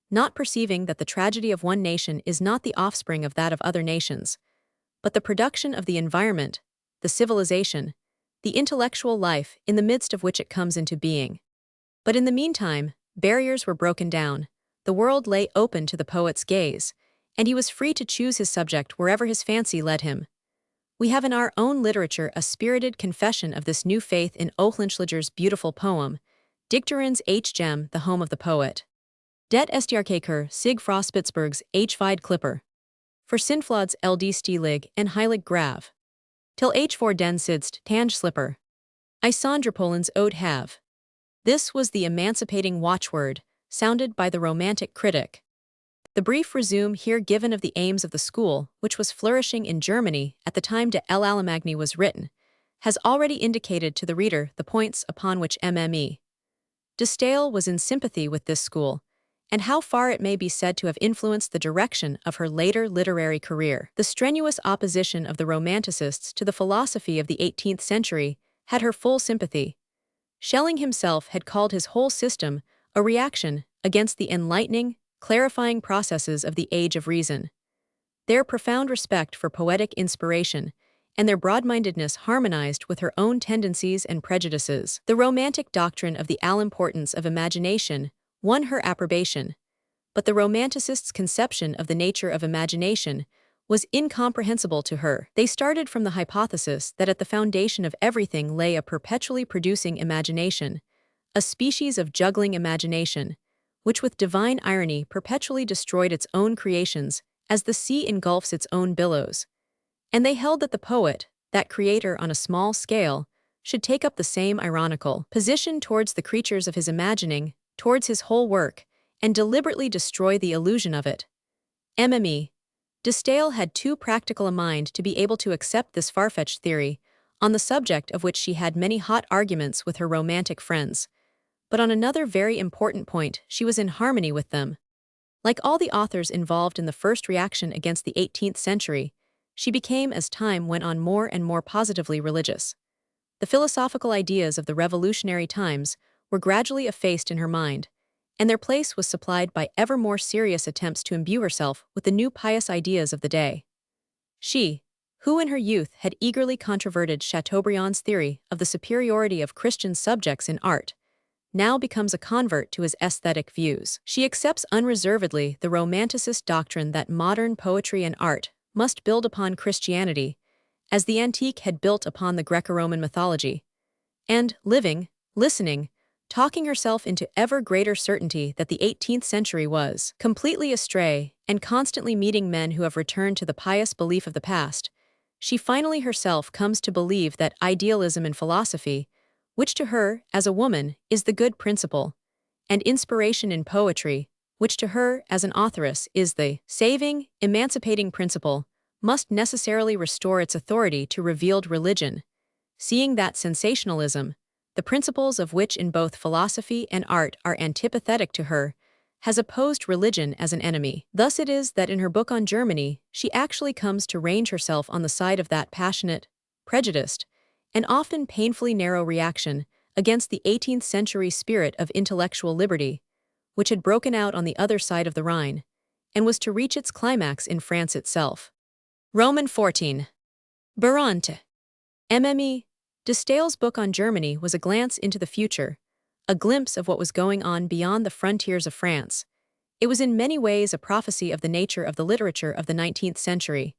not perceiving that the tragedy of one nation is not the offspring of that of other nations, but the production of the environment, the civilization, the intellectual life in the midst of which it comes into being. But in the meantime, barriers were broken down, the world lay open to the poet's gaze, and he was free to choose his subject wherever his fancy led him. We have in our own literature a spirited confession of this new faith in Oehlenschläger's beautiful poem, Dichteren's H. Gem, the home of the poet. Det Estjarkaker Sig fra Spitzbergs H. Vide Clipper. For Sinflod's LD Stilig and Heilig Grav. Till H. for den sidst Tange Slipper. I Sondrapolen's Ode have. This was the emancipating watchword, sounded by the Romantic critic. The brief resume here given of the aims of the school, which was flourishing in Germany at the time de l'Allemagne was written, has already indicated to the reader the points upon which Mme. de Staël was in sympathy with this school, and how far it may be said to have influenced the direction of her later literary career. The strenuous opposition of the Romanticists to the philosophy of the 18th century had her full sympathy. Schelling himself had called his whole system a reaction against the enlightening, clarifying processes of the Age of Reason. Their profound respect for poetic inspiration and their broad-mindedness harmonized with her own tendencies and prejudices. The Romantic doctrine of the all-importance of imagination won her approbation, but the Romanticists' conception of the nature of imagination was incomprehensible to her. They started from the hypothesis that at the foundation of everything lay a perpetually producing imagination, a species of juggling imagination, which with divine irony perpetually destroyed its own creations as the sea engulfs its own billows. And they held that the poet, that creator on a small scale, should take up the same ironical position towards the creatures of his imagining, towards his whole work, and deliberately destroy the illusion of it. MME. De Staël had too practical a mind to be able to accept this far-fetched theory, on the subject of which she had many hot arguments with her romantic friends. But on another very important point, she was in harmony with them. Like all the authors involved in the first reaction against the 18th century, she became as time went on more and more positively religious. The philosophical ideas of the revolutionary times were gradually effaced in her mind, and their place was supplied by ever more serious attempts to imbue herself with the new pious ideas of the day. She, who in her youth had eagerly controverted Chateaubriand's theory of the superiority of Christian subjects in art, now becomes a convert to his aesthetic views. She accepts unreservedly the Romanticist doctrine that modern poetry and art must build upon Christianity, as the antique had built upon the Greco-Roman mythology, and, living, listening, talking herself into ever greater certainty that the 18th century was completely astray, and constantly meeting men who have returned to the pious belief of the past, she finally herself comes to believe that idealism in philosophy, which to her, as a woman, is the good principle, and inspiration in poetry, which to her, as an authoress, is the saving, emancipating principle, must necessarily restore its authority to revealed religion, seeing that sensationalism, the principles of which in both philosophy and art are antipathetic to her, has opposed religion as an enemy. Thus it is that in her book on Germany, she actually comes to range herself on the side of that passionate, prejudiced, and often painfully narrow reaction against the 18th century spirit of intellectual liberty, which had broken out on the other side of the Rhine, and was to reach its climax in France itself. Roman 14. Barante. MME. De Staël's book on Germany was a glance into the future, a glimpse of what was going on beyond the frontiers of France. It was in many ways a prophecy of the nature of the literature of the 19th century.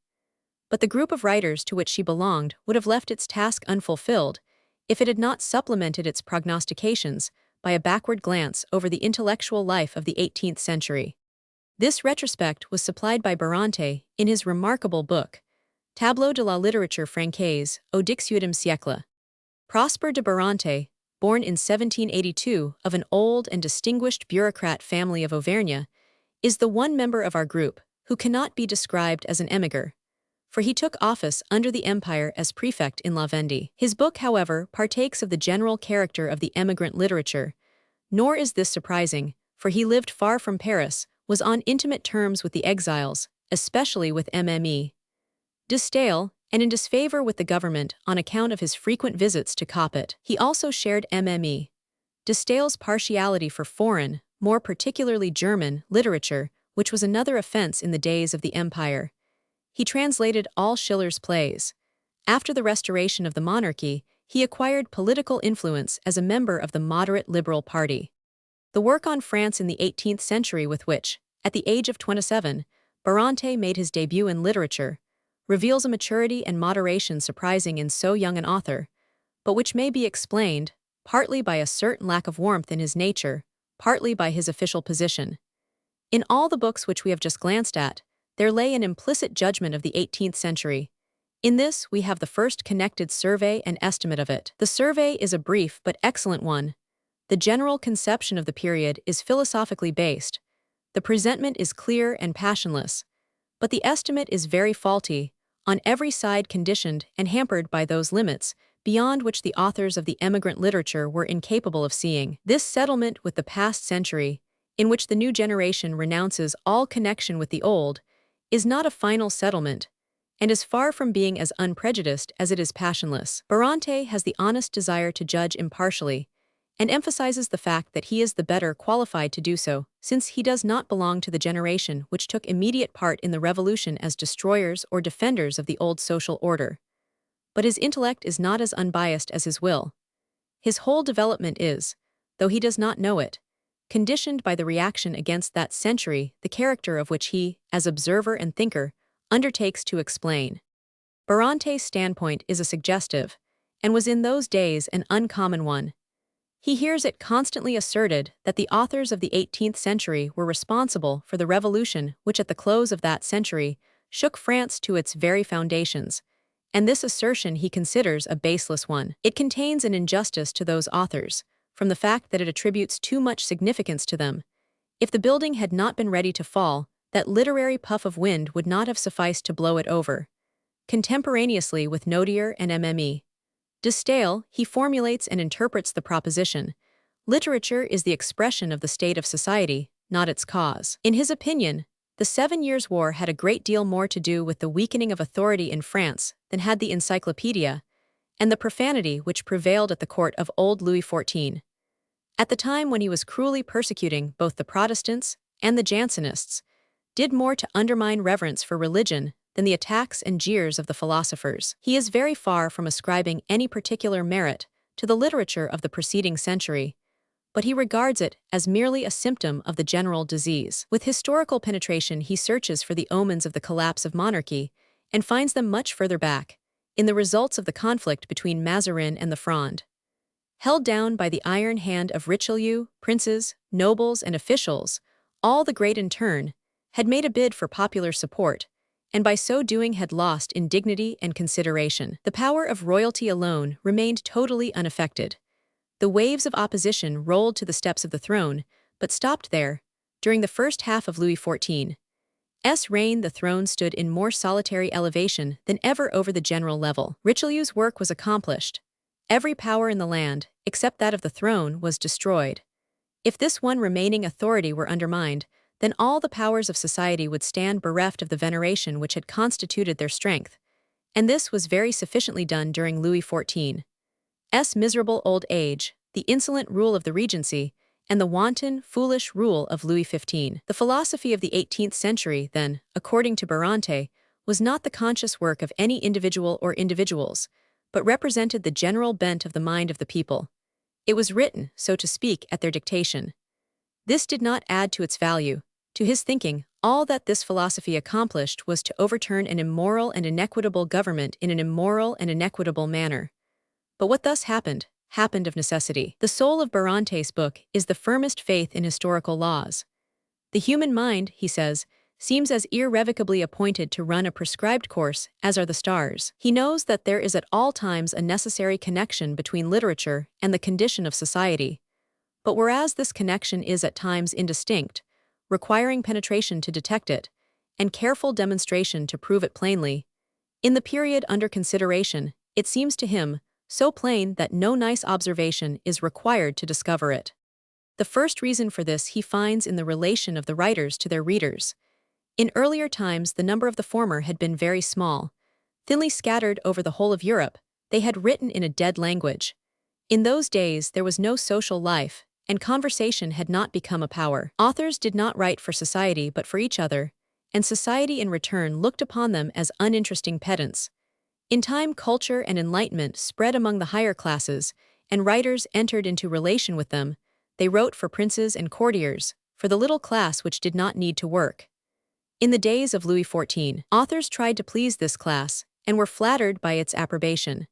But the group of writers to which she belonged would have left its task unfulfilled if it had not supplemented its prognostications by a backward glance over the intellectual life of the 18th century. This retrospect was supplied by Barante in his remarkable book, Tableau de la littérature française au XVIIIe siècle. Prosper de Barante, born in 1782 of an old and distinguished bureaucrat family of Auvergne, is the one member of our group who cannot be described as an émigré, for he took office under the Empire as prefect in La Vendée. His book, however, partakes of the general character of the emigrant literature, nor is this surprising, for he lived far from Paris, was on intimate terms with the exiles, especially with MME. De Staël, and in disfavor with the government on account of his frequent visits to Coppet. He also shared MME. De Staël's partiality for foreign, more particularly German, literature, which was another offense in the days of the Empire. He translated all Schiller's plays. After the restoration of the monarchy, he acquired political influence as a member of the moderate Liberal Party. The work on France in the 18th century with which, at the age of 27, Barante made his debut in literature, reveals a maturity and moderation surprising in so young an author, but which may be explained, partly by a certain lack of warmth in his nature, partly by his official position. In all the books which we have just glanced at, there lay an implicit judgment of the 18th century. In this, we have the first connected survey and estimate of it. The survey is a brief but excellent one. The general conception of the period is philosophically based. The presentment is clear and passionless. But the estimate is very faulty, on every side conditioned and hampered by those limits beyond which the authors of the emigrant literature were incapable of seeing. This settlement with the past century, in which the new generation renounces all connection with the old, is not a final settlement, and is far from being as unprejudiced as it is passionless. Barante has the honest desire to judge impartially, and emphasizes the fact that he is the better qualified to do so, since he does not belong to the generation which took immediate part in the revolution as destroyers or defenders of the old social order. But his intellect is not as unbiased as his will. His whole development is, though he does not know it, conditioned by the reaction against that century, the character of which he, as observer and thinker, undertakes to explain. Barante's standpoint is a suggestive, and was in those days an uncommon one. He hears it constantly asserted that the authors of the 18th century were responsible for the revolution which at the close of that century shook France to its very foundations, and this assertion he considers a baseless one. It contains an injustice to those authors, from the fact that it attributes too much significance to them. If the building had not been ready to fall, that literary puff of wind would not have sufficed to blow it over. Contemporaneously with Nodier and Mme. De Staël, he formulates and interprets the proposition: literature is the expression of the state of society, not its cause. In his opinion, the 7 Years' War had a great deal more to do with the weakening of authority in France than had the encyclopedia, and the profanity which prevailed at the court of old Louis XIV. At the time when he was cruelly persecuting both the Protestants and the Jansenists, did more to undermine reverence for religion than the attacks and jeers of the philosophers. He is very far from ascribing any particular merit to the literature of the preceding century, but he regards it as merely a symptom of the general disease. With historical penetration, he searches for the omens of the collapse of monarchy and finds them much further back, in the results of the conflict between Mazarin and the Fronde. Held down by the iron hand of Richelieu, princes, nobles, and officials, all the great in turn had made a bid for popular support, and by so doing had lost in dignity and consideration. The power of royalty alone remained totally unaffected. The waves of opposition rolled to the steps of the throne, but stopped there. During the first half of Louis XIV's reign, the throne stood in more solitary elevation than ever over the general level. Richelieu's work was accomplished. Every power in the land, except that of the throne, was destroyed. If this one remaining authority were undermined, then all the powers of society would stand bereft of the veneration which had constituted their strength, and this was very sufficiently done during Louis XIV's miserable old age, the insolent rule of the Regency, and the wanton, foolish rule of Louis XV. The philosophy of the 18th century, then, according to Barante, was not the conscious work of any individual or individuals, but represented the general bent of the mind of the people. It was written, so to speak, at their dictation. This did not add to its value. To his thinking, all that this philosophy accomplished was to overturn an immoral and inequitable government in an immoral and inequitable manner. But what thus happened of necessity. The soul of Barante's book is the firmest faith in historical laws. The human mind, he says, seems as irrevocably appointed to run a prescribed course as are the stars. He knows that there is at all times a necessary connection between literature and the condition of society. But whereas this connection is at times indistinct, requiring penetration to detect it, and careful demonstration to prove it plainly, in the period under consideration, it seems to him so plain that no nice observation is required to discover it. The first reason for this he finds in the relation of the writers to their readers. In earlier times, the number of the former had been very small. Thinly scattered over the whole of Europe, they had written in a dead language. In those days, there was no social life, and conversation had not become a power. Authors did not write for society but for each other, and society in return looked upon them as uninteresting pedants. In time, culture and enlightenment spread among the higher classes, and writers entered into relation with them. They wrote for princes and courtiers, for the little class which did not need to work. In the days of Louis XIV, authors tried to please this class, and were flattered by its approbation.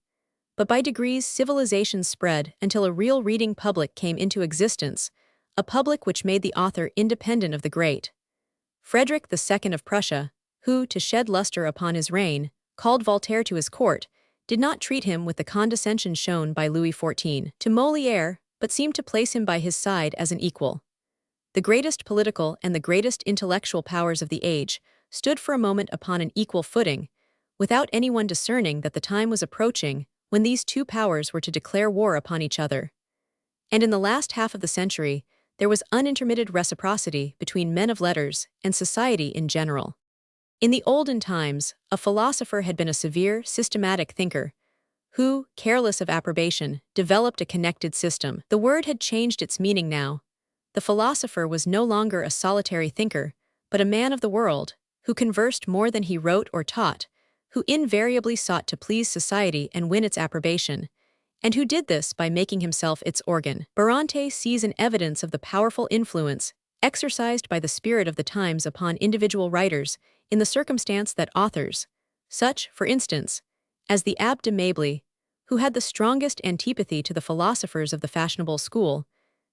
But by degrees civilization spread until a real reading public came into existence, a public which made the author independent of the great. Frederick II of Prussia, who, to shed luster upon his reign, called Voltaire to his court, did not treat him with the condescension shown by Louis XIV to Molière, but seemed to place him by his side as an equal. The greatest political and the greatest intellectual powers of the age stood for a moment upon an equal footing, without anyone discerning that the time was approaching when these two powers were to declare war upon each other. And in the last half of the century, there was unintermitted reciprocity between men of letters and society in general. In the olden times, a philosopher had been a severe, systematic thinker, who, careless of approbation, developed a connected system. The word had changed its meaning now. The philosopher was no longer a solitary thinker, but a man of the world, who conversed more than he wrote or taught, who invariably sought to please society and win its approbation, and who did this by making himself its organ. Barante sees an evidence of the powerful influence exercised by the spirit of the times upon individual writers in the circumstance that authors, such, for instance, as the Abbé de Mably, who had the strongest antipathy to the philosophers of the fashionable school,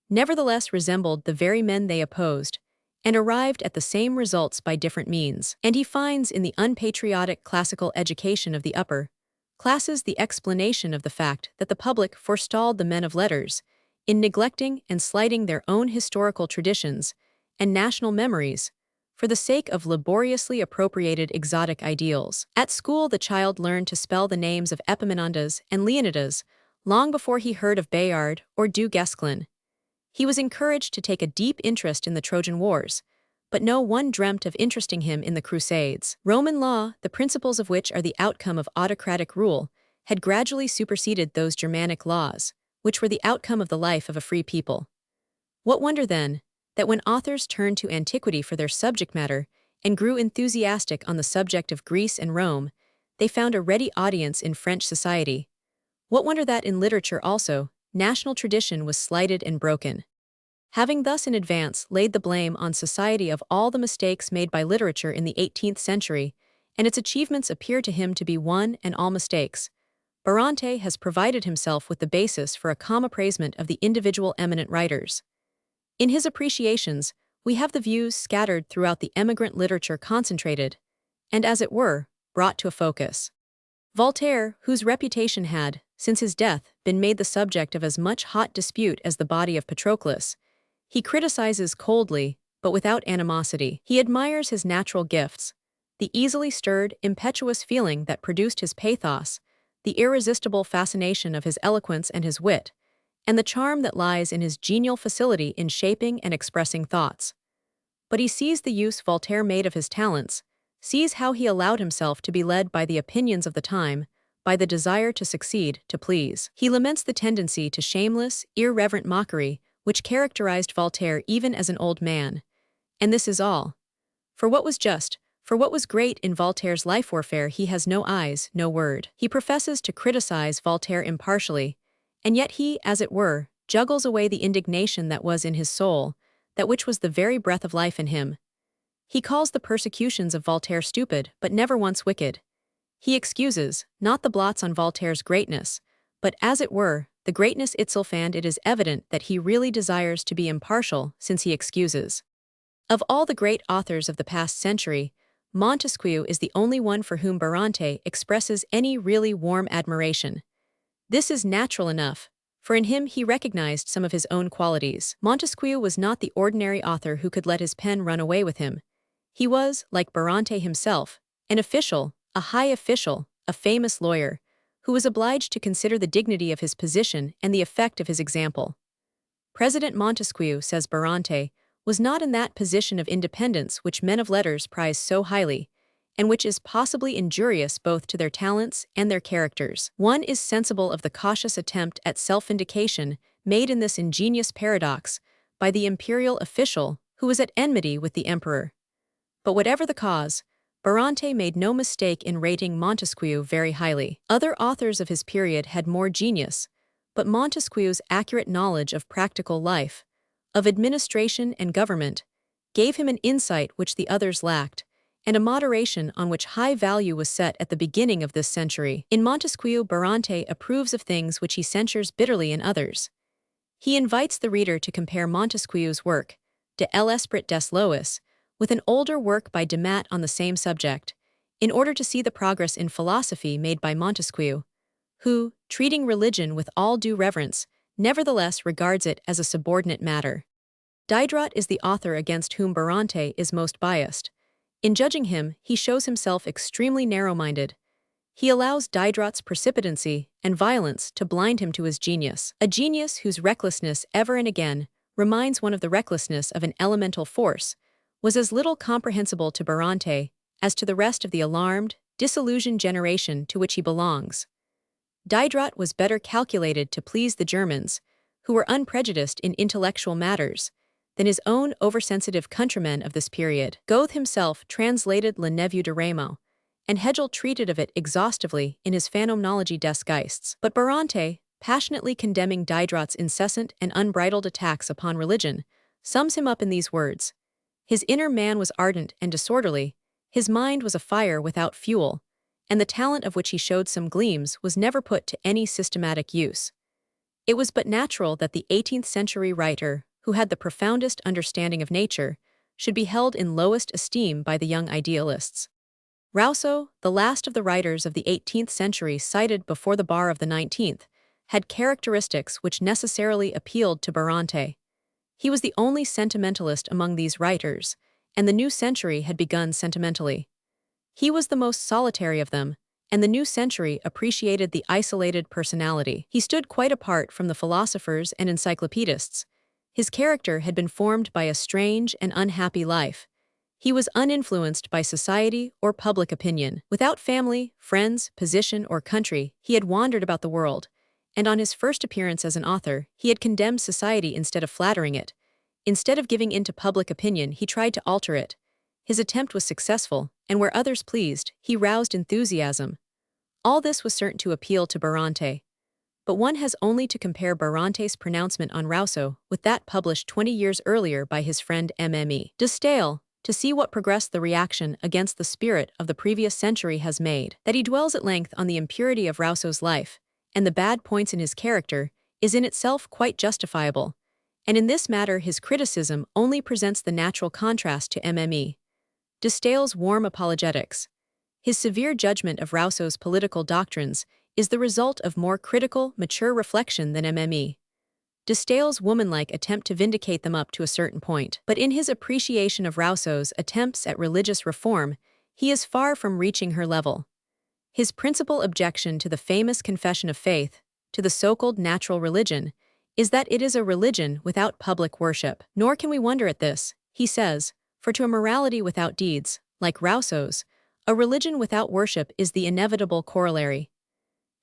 nevertheless resembled the very men they opposed, and arrived at the same results by different means. And he finds in the unpatriotic classical education of the upper classes the explanation of the fact that the public forestalled the men of letters in neglecting and slighting their own historical traditions and national memories for the sake of laboriously appropriated exotic ideals. At school, the child learned to spell the names of Epaminondas and Leonidas long before he heard of Bayard or Du Guesclin. He was encouraged to take a deep interest in the Trojan Wars, but no one dreamt of interesting him in the Crusades. Roman law, the principles of which are the outcome of autocratic rule, had gradually superseded those Germanic laws, which were the outcome of the life of a free people. What wonder, then, that when authors turned to antiquity for their subject matter and grew enthusiastic on the subject of Greece and Rome, they found a ready audience in French society. What wonder that in literature also, national tradition was slighted and broken. Having thus in advance laid the blame on society of all the mistakes made by literature in the 18th century, and its achievements appear to him to be one and all mistakes, Barante has provided himself with the basis for a calm appraisement of the individual eminent writers. In his appreciations, we have the views scattered throughout the emigrant literature concentrated, and as it were, brought to a focus. Voltaire, whose reputation had, since his death, been made the subject of as much hot dispute as the body of Patroclus, he criticizes coldly, but without animosity. He admires his natural gifts, the easily stirred, impetuous feeling that produced his pathos, the irresistible fascination of his eloquence and his wit, and the charm that lies in his genial facility in shaping and expressing thoughts. But he sees the use Voltaire made of his talents, sees how he allowed himself to be led by the opinions of the time, by the desire to succeed, to please. He laments the tendency to shameless, irreverent mockery which characterized Voltaire even as an old man. And this is all. For what was just, for what was great in Voltaire's life warfare, he has no eyes, no word. He professes to criticize Voltaire impartially, and yet he, as it were, juggles away the indignation that was in his soul, that which was the very breath of life in him. He calls the persecutions of Voltaire stupid, but never once wicked. He excuses, not the blots on Voltaire's greatness, but, as it were, the greatness itself, and it is evident that he really desires to be impartial, since he excuses. Of all the great authors of the past century, Montesquieu is the only one for whom Barante expresses any really warm admiration. This is natural enough, for in him he recognized some of his own qualities. Montesquieu was not the ordinary author who could let his pen run away with him. He was, like Barante himself, an official, a high official, a famous lawyer, who was obliged to consider the dignity of his position and the effect of his example. President Montesquieu, says Barante, was not in that position of independence which men of letters prize so highly, and which is possibly injurious both to their talents and their characters. One is sensible of the cautious attempt at self-vindication made in this ingenious paradox by the imperial official who was at enmity with the emperor. But whatever the cause, Barante made no mistake in rating Montesquieu very highly. Other authors of his period had more genius, but Montesquieu's accurate knowledge of practical life, of administration and government, gave him an insight which the others lacked, and a moderation on which high value was set at the beginning of this century. In Montesquieu, Barante approves of things which he censures bitterly in others. He invites the reader to compare Montesquieu's work, De l'Esprit des Lois, with an older work by de Maat on the same subject, in order to see the progress in philosophy made by Montesquieu, who, treating religion with all due reverence, nevertheless regards it as a subordinate matter. Diderot is the author against whom Barante is most biased. In judging him, he shows himself extremely narrow-minded. He allows Diderot's precipitancy and violence to blind him to his genius, a genius whose recklessness ever and again reminds one of the recklessness of an elemental force, was as little comprehensible to Barante as to the rest of the alarmed, disillusioned generation to which he belongs. Diderot was better calculated to please the Germans, who were unprejudiced in intellectual matters, than his own oversensitive countrymen of this period. Goethe himself translated Le Neveu de Rameau, and Hegel treated of it exhaustively in his Phänomenologie des Geistes. But Barante, passionately condemning Diderot's incessant and unbridled attacks upon religion, sums him up in these words: his inner man was ardent and disorderly, his mind was a fire without fuel, and the talent of which he showed some gleams was never put to any systematic use. It was but natural that the 18th century writer, who had the profoundest understanding of nature, should be held in lowest esteem by the young idealists. Rousseau, the last of the writers of the 18th century cited before the bar of the 19th, had characteristics which necessarily appealed to Bronte. He was the only sentimentalist among these writers, and the new century had begun sentimentally. He was the most solitary of them, and the new century appreciated the isolated personality. He stood quite apart from the philosophers and encyclopedists. His character had been formed by a strange and unhappy life. He was uninfluenced by society or public opinion. Without family, friends, position, or country, he had wandered about the world, and on his first appearance as an author, he had condemned society instead of flattering it. Instead of giving in to public opinion, he tried to alter it. His attempt was successful, and where others pleased, he roused enthusiasm. All this was certain to appeal to Bronte. But one has only to compare Bronte's pronouncement on Rousseau with that published 20 years earlier by his friend Mme. de Staël, to see what progress the reaction against the spirit of the previous century has made. That he dwells at length on the impurity of Rousseau's life, and the bad points in his character, is in itself quite justifiable, and in this matter his criticism only presents the natural contrast to Mme. de Staël's warm apologetics. His severe judgment of Rousseau's political doctrines is the result of more critical, mature reflection than Mme. de Staël's womanlike attempt to vindicate them up to a certain point. But in his appreciation of Rousseau's attempts at religious reform, he is far from reaching her level. His principal objection to the famous Confession of Faith, to the so-called natural religion, is that it is a religion without public worship. Nor can we wonder at this, he says, for to a morality without deeds, like Rousseau's, a religion without worship is the inevitable corollary.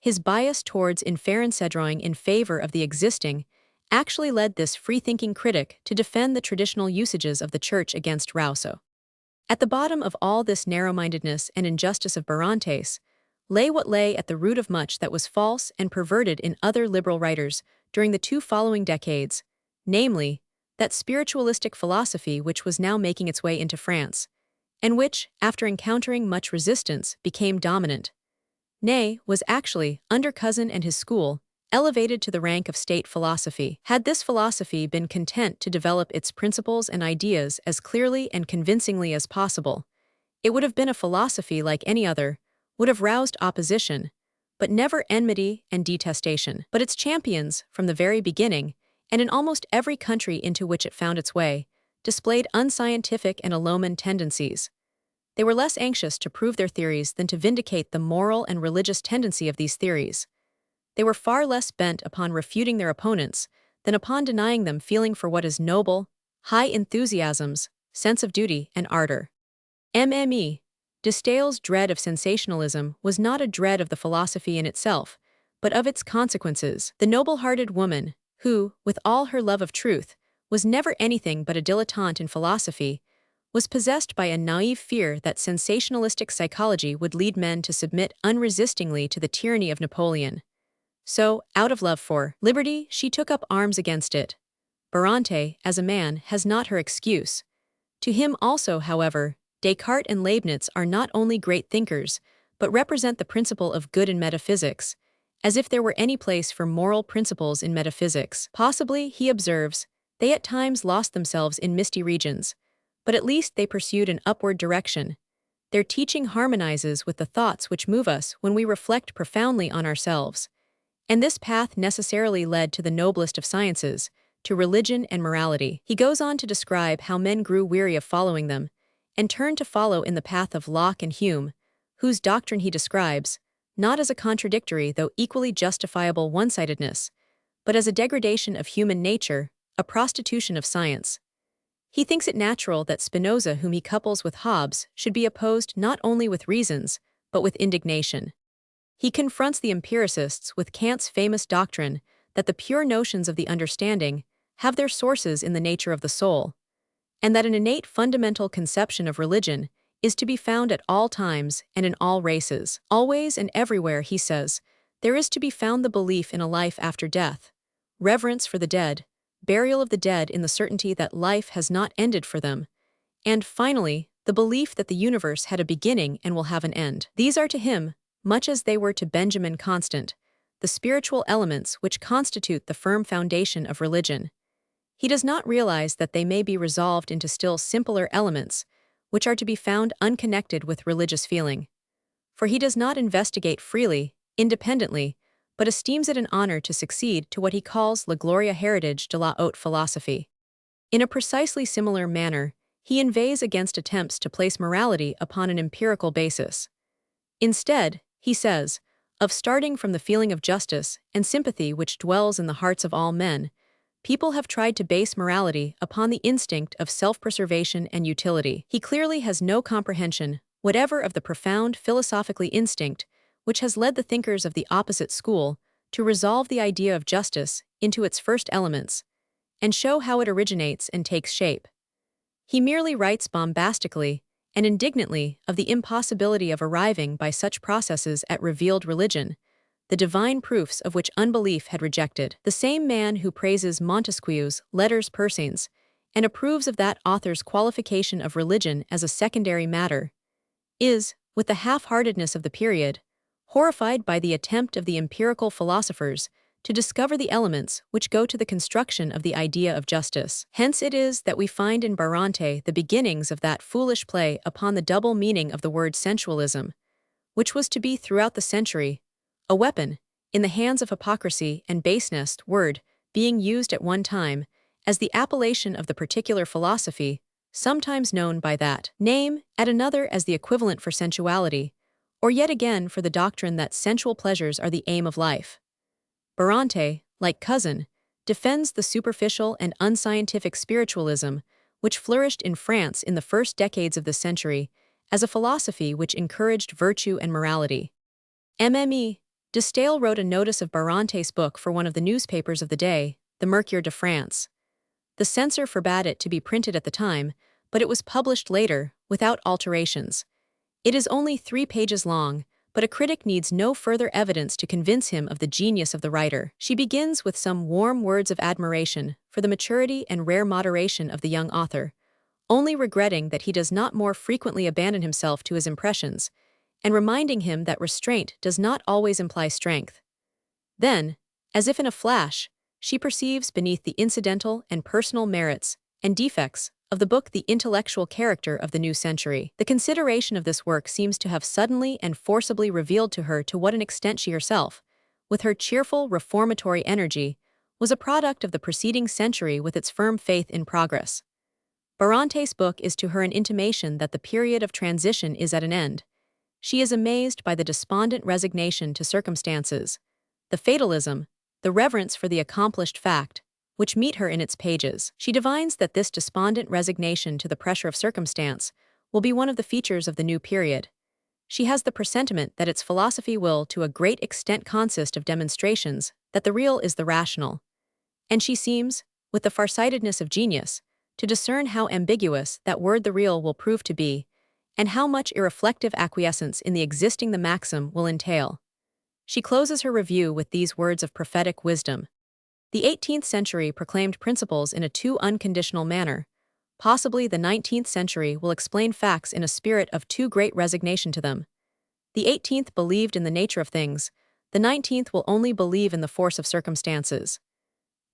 His bias towards inferencedrawing in favor of the existing actually led this free-thinking critic to defend the traditional usages of the Church against Rousseau. At the bottom of all this narrow-mindedness and injustice of Bronte's lay what lay at the root of much that was false and perverted in other liberal writers during the two following decades, namely, that spiritualistic philosophy which was now making its way into France, and which, after encountering much resistance, became dominant. Nay, was actually, under Cousin and his school, elevated to the rank of state philosophy. Had this philosophy been content to develop its principles and ideas as clearly and convincingly as possible, it would have been a philosophy like any other, would have roused opposition, but never enmity and detestation. But its champions, from the very beginning, and in almost every country into which it found its way, displayed unscientific and illumined tendencies. They were less anxious to prove their theories than to vindicate the moral and religious tendency of these theories. They were far less bent upon refuting their opponents than upon denying them feeling for what is noble, high enthusiasms, sense of duty, and ardor. Mme. de Staël's dread of sensationalism was not a dread of the philosophy in itself, but of its consequences. The noble-hearted woman, who, with all her love of truth, was never anything but a dilettante in philosophy, was possessed by a naive fear that sensationalistic psychology would lead men to submit unresistingly to the tyranny of Napoleon. So, out of love for liberty, she took up arms against it. Bronte, as a man, has not her excuse. To him also, however, Descartes and Leibniz are not only great thinkers, but represent the principle of good in metaphysics, as if there were any place for moral principles in metaphysics. Possibly, he observes, they at times lost themselves in misty regions, but at least they pursued an upward direction. Their teaching harmonizes with the thoughts which move us when we reflect profoundly on ourselves. And this path necessarily led to the noblest of sciences, to religion and morality. He goes on to describe how men grew weary of following them, and turned to follow in the path of Locke and Hume, whose doctrine he describes, not as a contradictory though equally justifiable one-sidedness, but as a degradation of human nature, a prostitution of science. He thinks it natural that Spinoza, whom he couples with Hobbes, should be opposed not only with reasons, but with indignation. He confronts the empiricists with Kant's famous doctrine that the pure notions of the understanding have their sources in the nature of the soul, and that an innate fundamental conception of religion is to be found at all times and in all races. Always and everywhere, he says, there is to be found the belief in a life after death, reverence for the dead, burial of the dead in the certainty that life has not ended for them, and finally, the belief that the universe had a beginning and will have an end. These are to him, much as they were to Benjamin Constant, the spiritual elements which constitute the firm foundation of religion. He does not realize that they may be resolved into still simpler elements, which are to be found unconnected with religious feeling. For he does not investigate freely, independently, but esteems it an honor to succeed to what he calls la gloria heritage de la haute philosophie. In a precisely similar manner, he inveighs against attempts to place morality upon an empirical basis. Instead, he says, of starting from the feeling of justice and sympathy which dwells in the hearts of all men, people have tried to base morality upon the instinct of self-preservation and utility. He clearly has no comprehension whatever of the profound philosophically instinct which has led the thinkers of the opposite school to resolve the idea of justice into its first elements, and show how it originates and takes shape. He merely writes bombastically and indignantly of the impossibility of arriving by such processes at revealed religion, the divine proofs of which unbelief had rejected. The same man who praises Montesquieu's Letters Persines and approves of that author's qualification of religion as a secondary matter is, with the half-heartedness of the period, horrified by the attempt of the empirical philosophers to discover the elements which go to the construction of the idea of justice. Hence it is that we find in Barante the beginnings of that foolish play upon the double meaning of the word sensualism, which was to be throughout the century a weapon, in the hands of hypocrisy and baseness, word being used at one time as the appellation of the particular philosophy, sometimes known by that name, at another as the equivalent for sensuality, or yet again for the doctrine that sensual pleasures are the aim of life. Barante, like Cousin, defends the superficial and unscientific spiritualism which flourished in France in the first decades of the century as a philosophy which encouraged virtue and morality. MME. De Staël wrote a notice of Barante's book for one of the newspapers of the day, the Mercure de France. The censor forbade it to be printed at the time, but it was published later, without alterations. It is only 3 pages long, but a critic needs no further evidence to convince him of the genius of the writer. She begins with some warm words of admiration for the maturity and rare moderation of the young author, only regretting that he does not more frequently abandon himself to his impressions, and reminding him that restraint does not always imply strength. Then, as if in a flash, she perceives beneath the incidental and personal merits and defects of the book the intellectual character of the new century. The consideration of this work seems to have suddenly and forcibly revealed to her to what an extent she herself, with her cheerful reformatory energy, was a product of the preceding century with its firm faith in progress. Barante's book is to her an intimation that the period of transition is at an end. She is amazed by the despondent resignation to circumstances, the fatalism, the reverence for the accomplished fact, which meet her in its pages. She divines that this despondent resignation to the pressure of circumstance will be one of the features of the new period. She has the presentiment that its philosophy will to a great extent consist of demonstrations that the real is the rational. And she seems, with the farsightedness of genius, to discern how ambiguous that word the real will prove to be, and how much irreflective acquiescence in the existing the maxim will entail. She closes her review with these words of prophetic wisdom. The 18th century proclaimed principles in a too unconditional manner. Possibly the 19th century will explain facts in a spirit of too great resignation to them. The 18th believed in the nature of things, the 19th will only believe in the force of circumstances.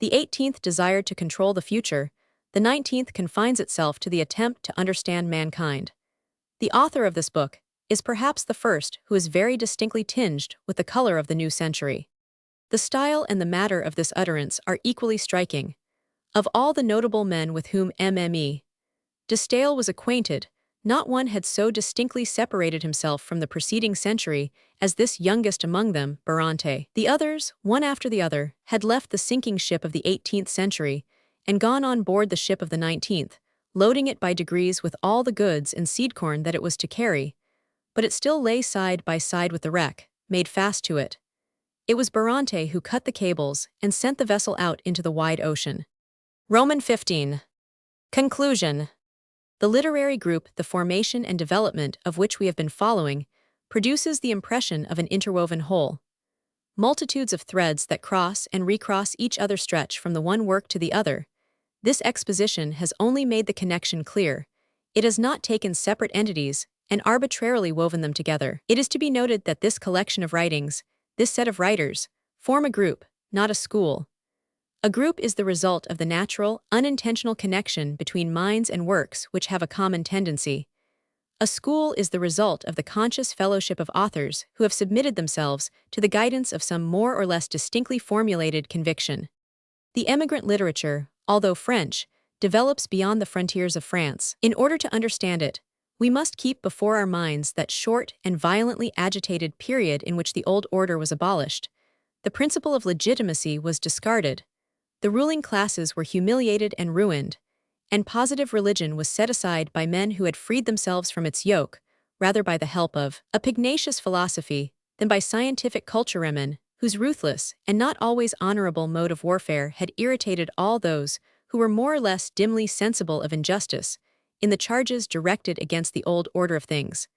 The 18th desired to control the future, the 19th confines itself to the attempt to understand mankind. The author of this book is perhaps the first who is very distinctly tinged with the color of the new century. The style and the matter of this utterance are equally striking. Of all the notable men with whom MME. De Staël was acquainted, not one had so distinctly separated himself from the preceding century as this youngest among them, Barante. The others, one after the other, had left the sinking ship of the 18th century and gone on board the ship of the 19th, loading it by degrees with all the goods and seed corn that it was to carry, but it still lay side by side with the wreck, made fast to it. It was Barante who cut the cables and sent the vessel out into the wide ocean. Roman 15. Conclusion. The literary group, the formation and development of which we have been following, produces the impression of an interwoven whole. Multitudes of threads that cross and recross each other stretch from the one work to the other. This exposition has only made the connection clear, It has not taken separate entities and arbitrarily woven them together. It is to be noted that this collection of writings, this set of writers, form a group, not a school. A group is the result of the natural, unintentional connection between minds and works which have a common tendency. A school is the result of the conscious fellowship of authors who have submitted themselves to the guidance of some more or less distinctly formulated conviction. The emigrant literature, although French, develops beyond the frontiers of France. In order to understand it, we must keep before our minds that short and violently agitated period in which the old order was abolished. The principle of legitimacy was discarded. The ruling classes were humiliated and ruined, and positive religion was set aside by men who had freed themselves from its yoke, rather by the help of a pugnacious philosophy than by scientific culturemen, whose ruthless and not always honorable mode of warfare had irritated all those who were more or less dimly sensible of injustice in the charges directed against the old order of things,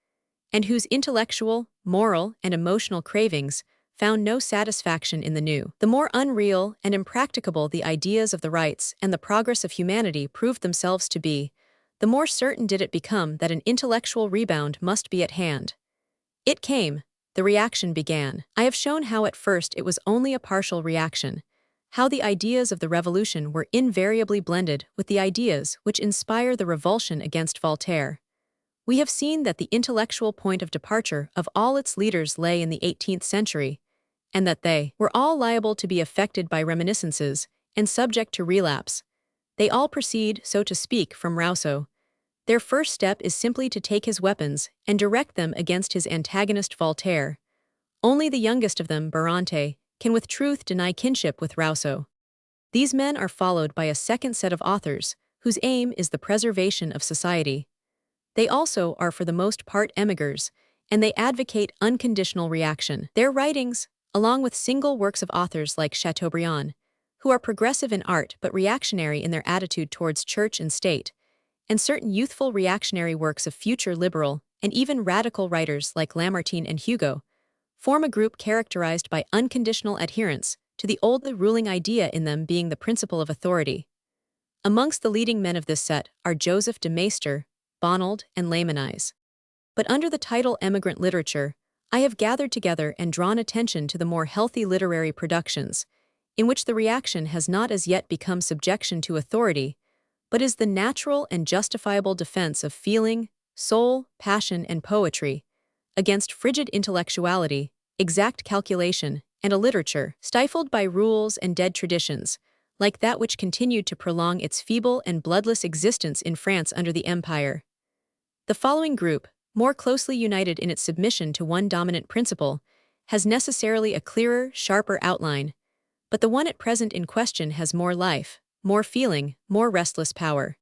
and whose intellectual, moral, and emotional cravings found no satisfaction in the new. The more unreal and impracticable the ideas of the rights and the progress of humanity proved themselves to be, the more certain did it become that an intellectual rebound must be at hand. It came. The reaction began. I have shown how at first it was only a partial reaction, how the ideas of the revolution were invariably blended with the ideas which inspire the revulsion against Voltaire. We have seen that the intellectual point of departure of all its leaders lay in the 18th century, and that they were all liable to be affected by reminiscences and subject to relapse. They all proceed, so to speak, from Rousseau. Their first step is simply to take his weapons and direct them against his antagonist Voltaire. Only the youngest of them, Barante, can with truth deny kinship with Rousseau. These men are followed by a second set of authors, whose aim is the preservation of society. They also are for the most part émigrés, and they advocate unconditional reaction. Their writings, along with single works of authors like Chateaubriand, who are progressive in art but reactionary in their attitude towards church and state, and certain youthful reactionary works of future liberal and even radical writers like Lamartine and Hugo, form a group characterized by unconditional adherence to the old ruling idea, in them being the principle of authority. Amongst the leading men of this set are Joseph de Maistre, Bonald, and Lamennais. But under the title Emigrant Literature, I have gathered together and drawn attention to the more healthy literary productions, in which the reaction has not as yet become subjection to authority, but is the natural and justifiable defense of feeling, soul, passion, and poetry, against frigid intellectuality, exact calculation, and a literature stifled by rules and dead traditions, like that which continued to prolong its feeble and bloodless existence in France under the Empire. The following group, more closely united in its submission to one dominant principle, has necessarily a clearer, sharper outline, but the one at present in question has more life, more feeling, more restless power.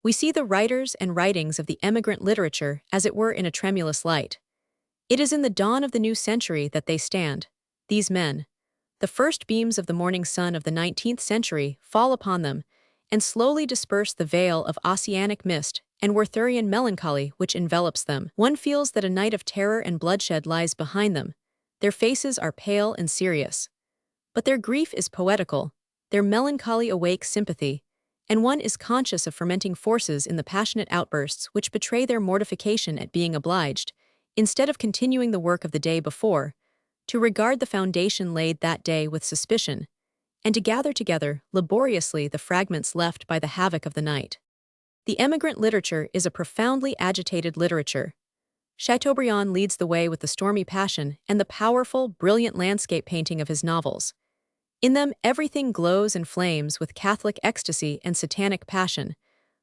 We see the writers and writings of the emigrant literature as it were in a tremulous light. It is in the dawn of the new century that they stand, these men. The first beams of the morning sun of the 19th century fall upon them and slowly disperse the veil of oceanic mist and Wertherian melancholy which envelops them. One feels that a night of terror and bloodshed lies behind them. Their faces are pale and serious. But their grief is poetical, their melancholy awakes sympathy, and one is conscious of fermenting forces in the passionate outbursts which betray their mortification at being obliged, instead of continuing the work of the day before, to regard the foundation laid that day with suspicion, and to gather together laboriously the fragments left by the havoc of the night. The emigrant literature is a profoundly agitated literature. Chateaubriand leads the way with the stormy passion and the powerful, brilliant landscape painting of his novels. In them, everything glows and flames with Catholic ecstasy and satanic passion,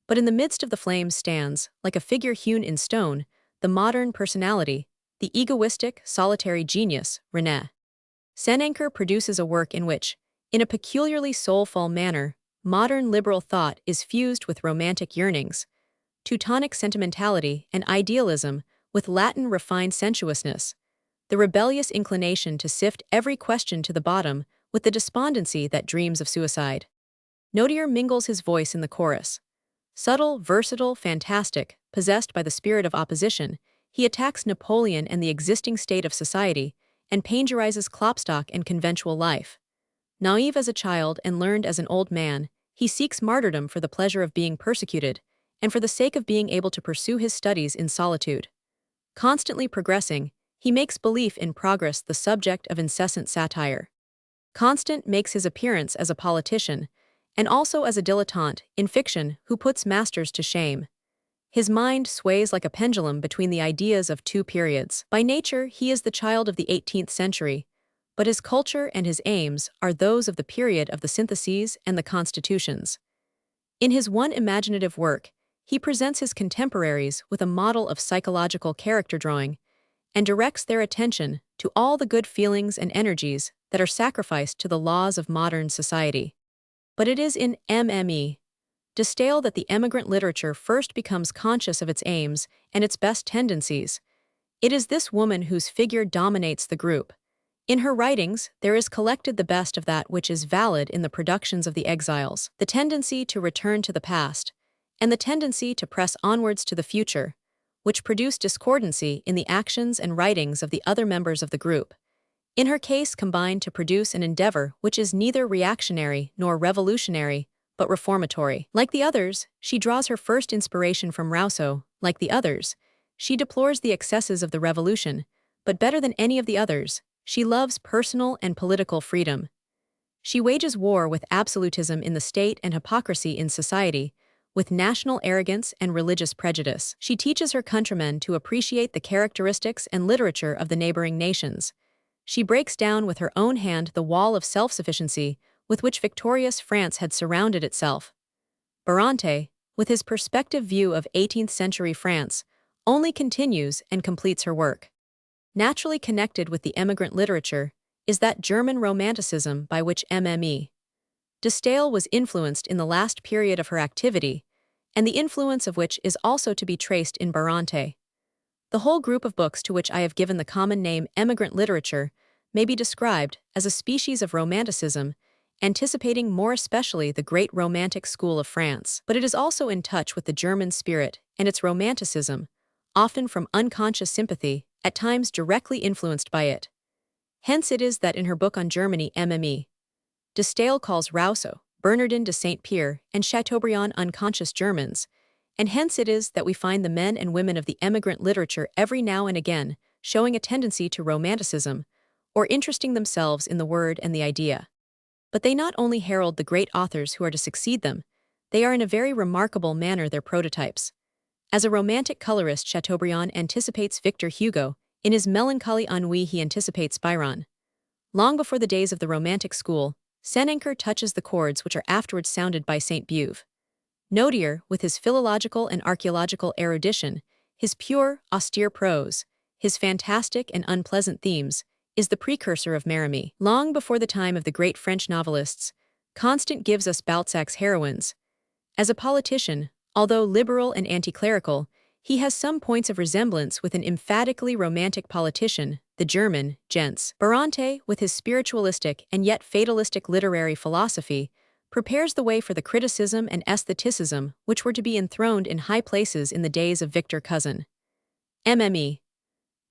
but in the midst of the flames stands, like a figure hewn in stone, the modern personality, the egoistic, solitary genius, René. Senancour produces a work in which, in a peculiarly soulful manner, modern liberal thought is fused with romantic yearnings, Teutonic sentimentality and idealism with Latin refined sensuousness, the rebellious inclination to sift every question to the bottom with the despondency that dreams of suicide. Nautier mingles his voice in the chorus. Subtle, versatile, fantastic, possessed by the spirit of opposition, he attacks Napoleon and the existing state of society, and panegyirizes Klopstock and conventual life. Naive as a child and learned as an old man, he seeks martyrdom for the pleasure of being persecuted, and for the sake of being able to pursue his studies in solitude. Constantly progressing, he makes belief in progress the subject of incessant satire. Constant makes his appearance as a politician, and also as a dilettante in fiction who puts masters to shame. His mind sways like a pendulum between the ideas of two periods. By nature, he is the child of the 18th century, but his culture and his aims are those of the period of the syntheses and the constitutions. In his one imaginative work, he presents his contemporaries with a model of psychological character drawing and directs their attention to all the good feelings and energies that are sacrificed to the laws of modern society. But it is in MME. De Staël that the emigrant literature first becomes conscious of its aims and its best tendencies. It is this woman whose figure dominates the group. In her writings, there is collected the best of that which is valid in the productions of the exiles, the tendency to return to the past, and the tendency to press onwards to the future, which produce discordancy in the actions and writings of the other members of the group. In her case combined to produce an endeavor which is neither reactionary nor revolutionary, but reformatory. Like the others, she draws her first inspiration from Rousseau. Like the others, she deplores the excesses of the revolution, but better than any of the others, she loves personal and political freedom. She wages war with absolutism in the state and hypocrisy in society, with national arrogance and religious prejudice. She teaches her countrymen to appreciate the characteristics and literature of the neighboring nations. She breaks down with her own hand the wall of self-sufficiency with which victorious France had surrounded itself. Barante, with his perspective view of 18th century France, only continues and completes her work. Naturally connected with the emigrant literature is that German Romanticism by which MME. De Staël was influenced in the last period of her activity, and the influence of which is also to be traced in Barante. The whole group of books to which I have given the common name emigrant literature may be described as a species of Romanticism, anticipating more especially the great Romantic school of France. But it is also in touch with the German spirit and its Romanticism, often from unconscious sympathy, at times directly influenced by it. Hence it is that in her book on Germany MME, De Staël calls Rousseau, Bernardin de Saint-Pierre, and Chateaubriand unconscious Germans, and hence it is that we find the men and women of the emigrant literature every now and again showing a tendency to Romanticism, or interesting themselves in the word and the idea. But they not only herald the great authors who are to succeed them, they are in a very remarkable manner their prototypes. As a romantic colorist, Chateaubriand anticipates Victor Hugo. In his melancholy ennui he anticipates Byron. Long before the days of the Romantic school, Senancour touches the chords which are afterwards sounded by Sainte-Beuve. Nodier, with his philological and archaeological erudition, his pure, austere prose, his fantastic and unpleasant themes, is the precursor of Merimée. Long before the time of the great French novelists, Constant gives us Balzac's heroines. As a politician, although liberal and anti-clerical, he has some points of resemblance with an emphatically romantic politician, the German, Jens. Barante, with his spiritualistic and yet fatalistic literary philosophy, prepares the way for the criticism and aestheticism which were to be enthroned in high places in the days of Victor Cousin. MME.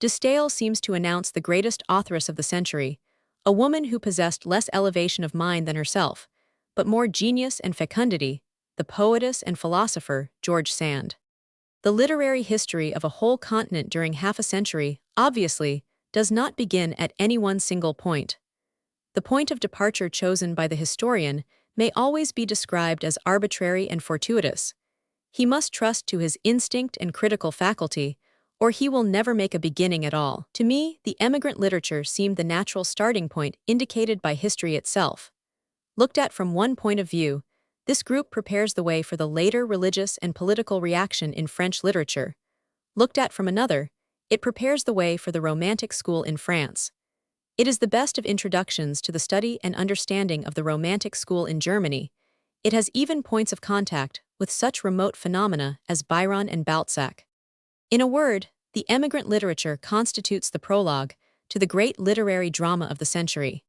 De Staël seems to announce the greatest authoress of the century, a woman who possessed less elevation of mind than herself, but more genius and fecundity, the poetess and philosopher, George Sand. The literary history of a whole continent during half a century, obviously, does not begin at any one single point. The point of departure chosen by the historian may always be described as arbitrary and fortuitous. He must trust to his instinct and critical faculty, or he will never make a beginning at all. To me, the emigrant literature seemed the natural starting point indicated by history itself. Looked at from one point of view, this group prepares the way for the later religious and political reaction in French literature. Looked at from another, it prepares the way for the Romantic school in France. It is the best of introductions to the study and understanding of the Romantic school in Germany. It has even points of contact with such remote phenomena as Byron and Balzac. In a word, the emigrant literature constitutes the prologue to the great literary drama of the century.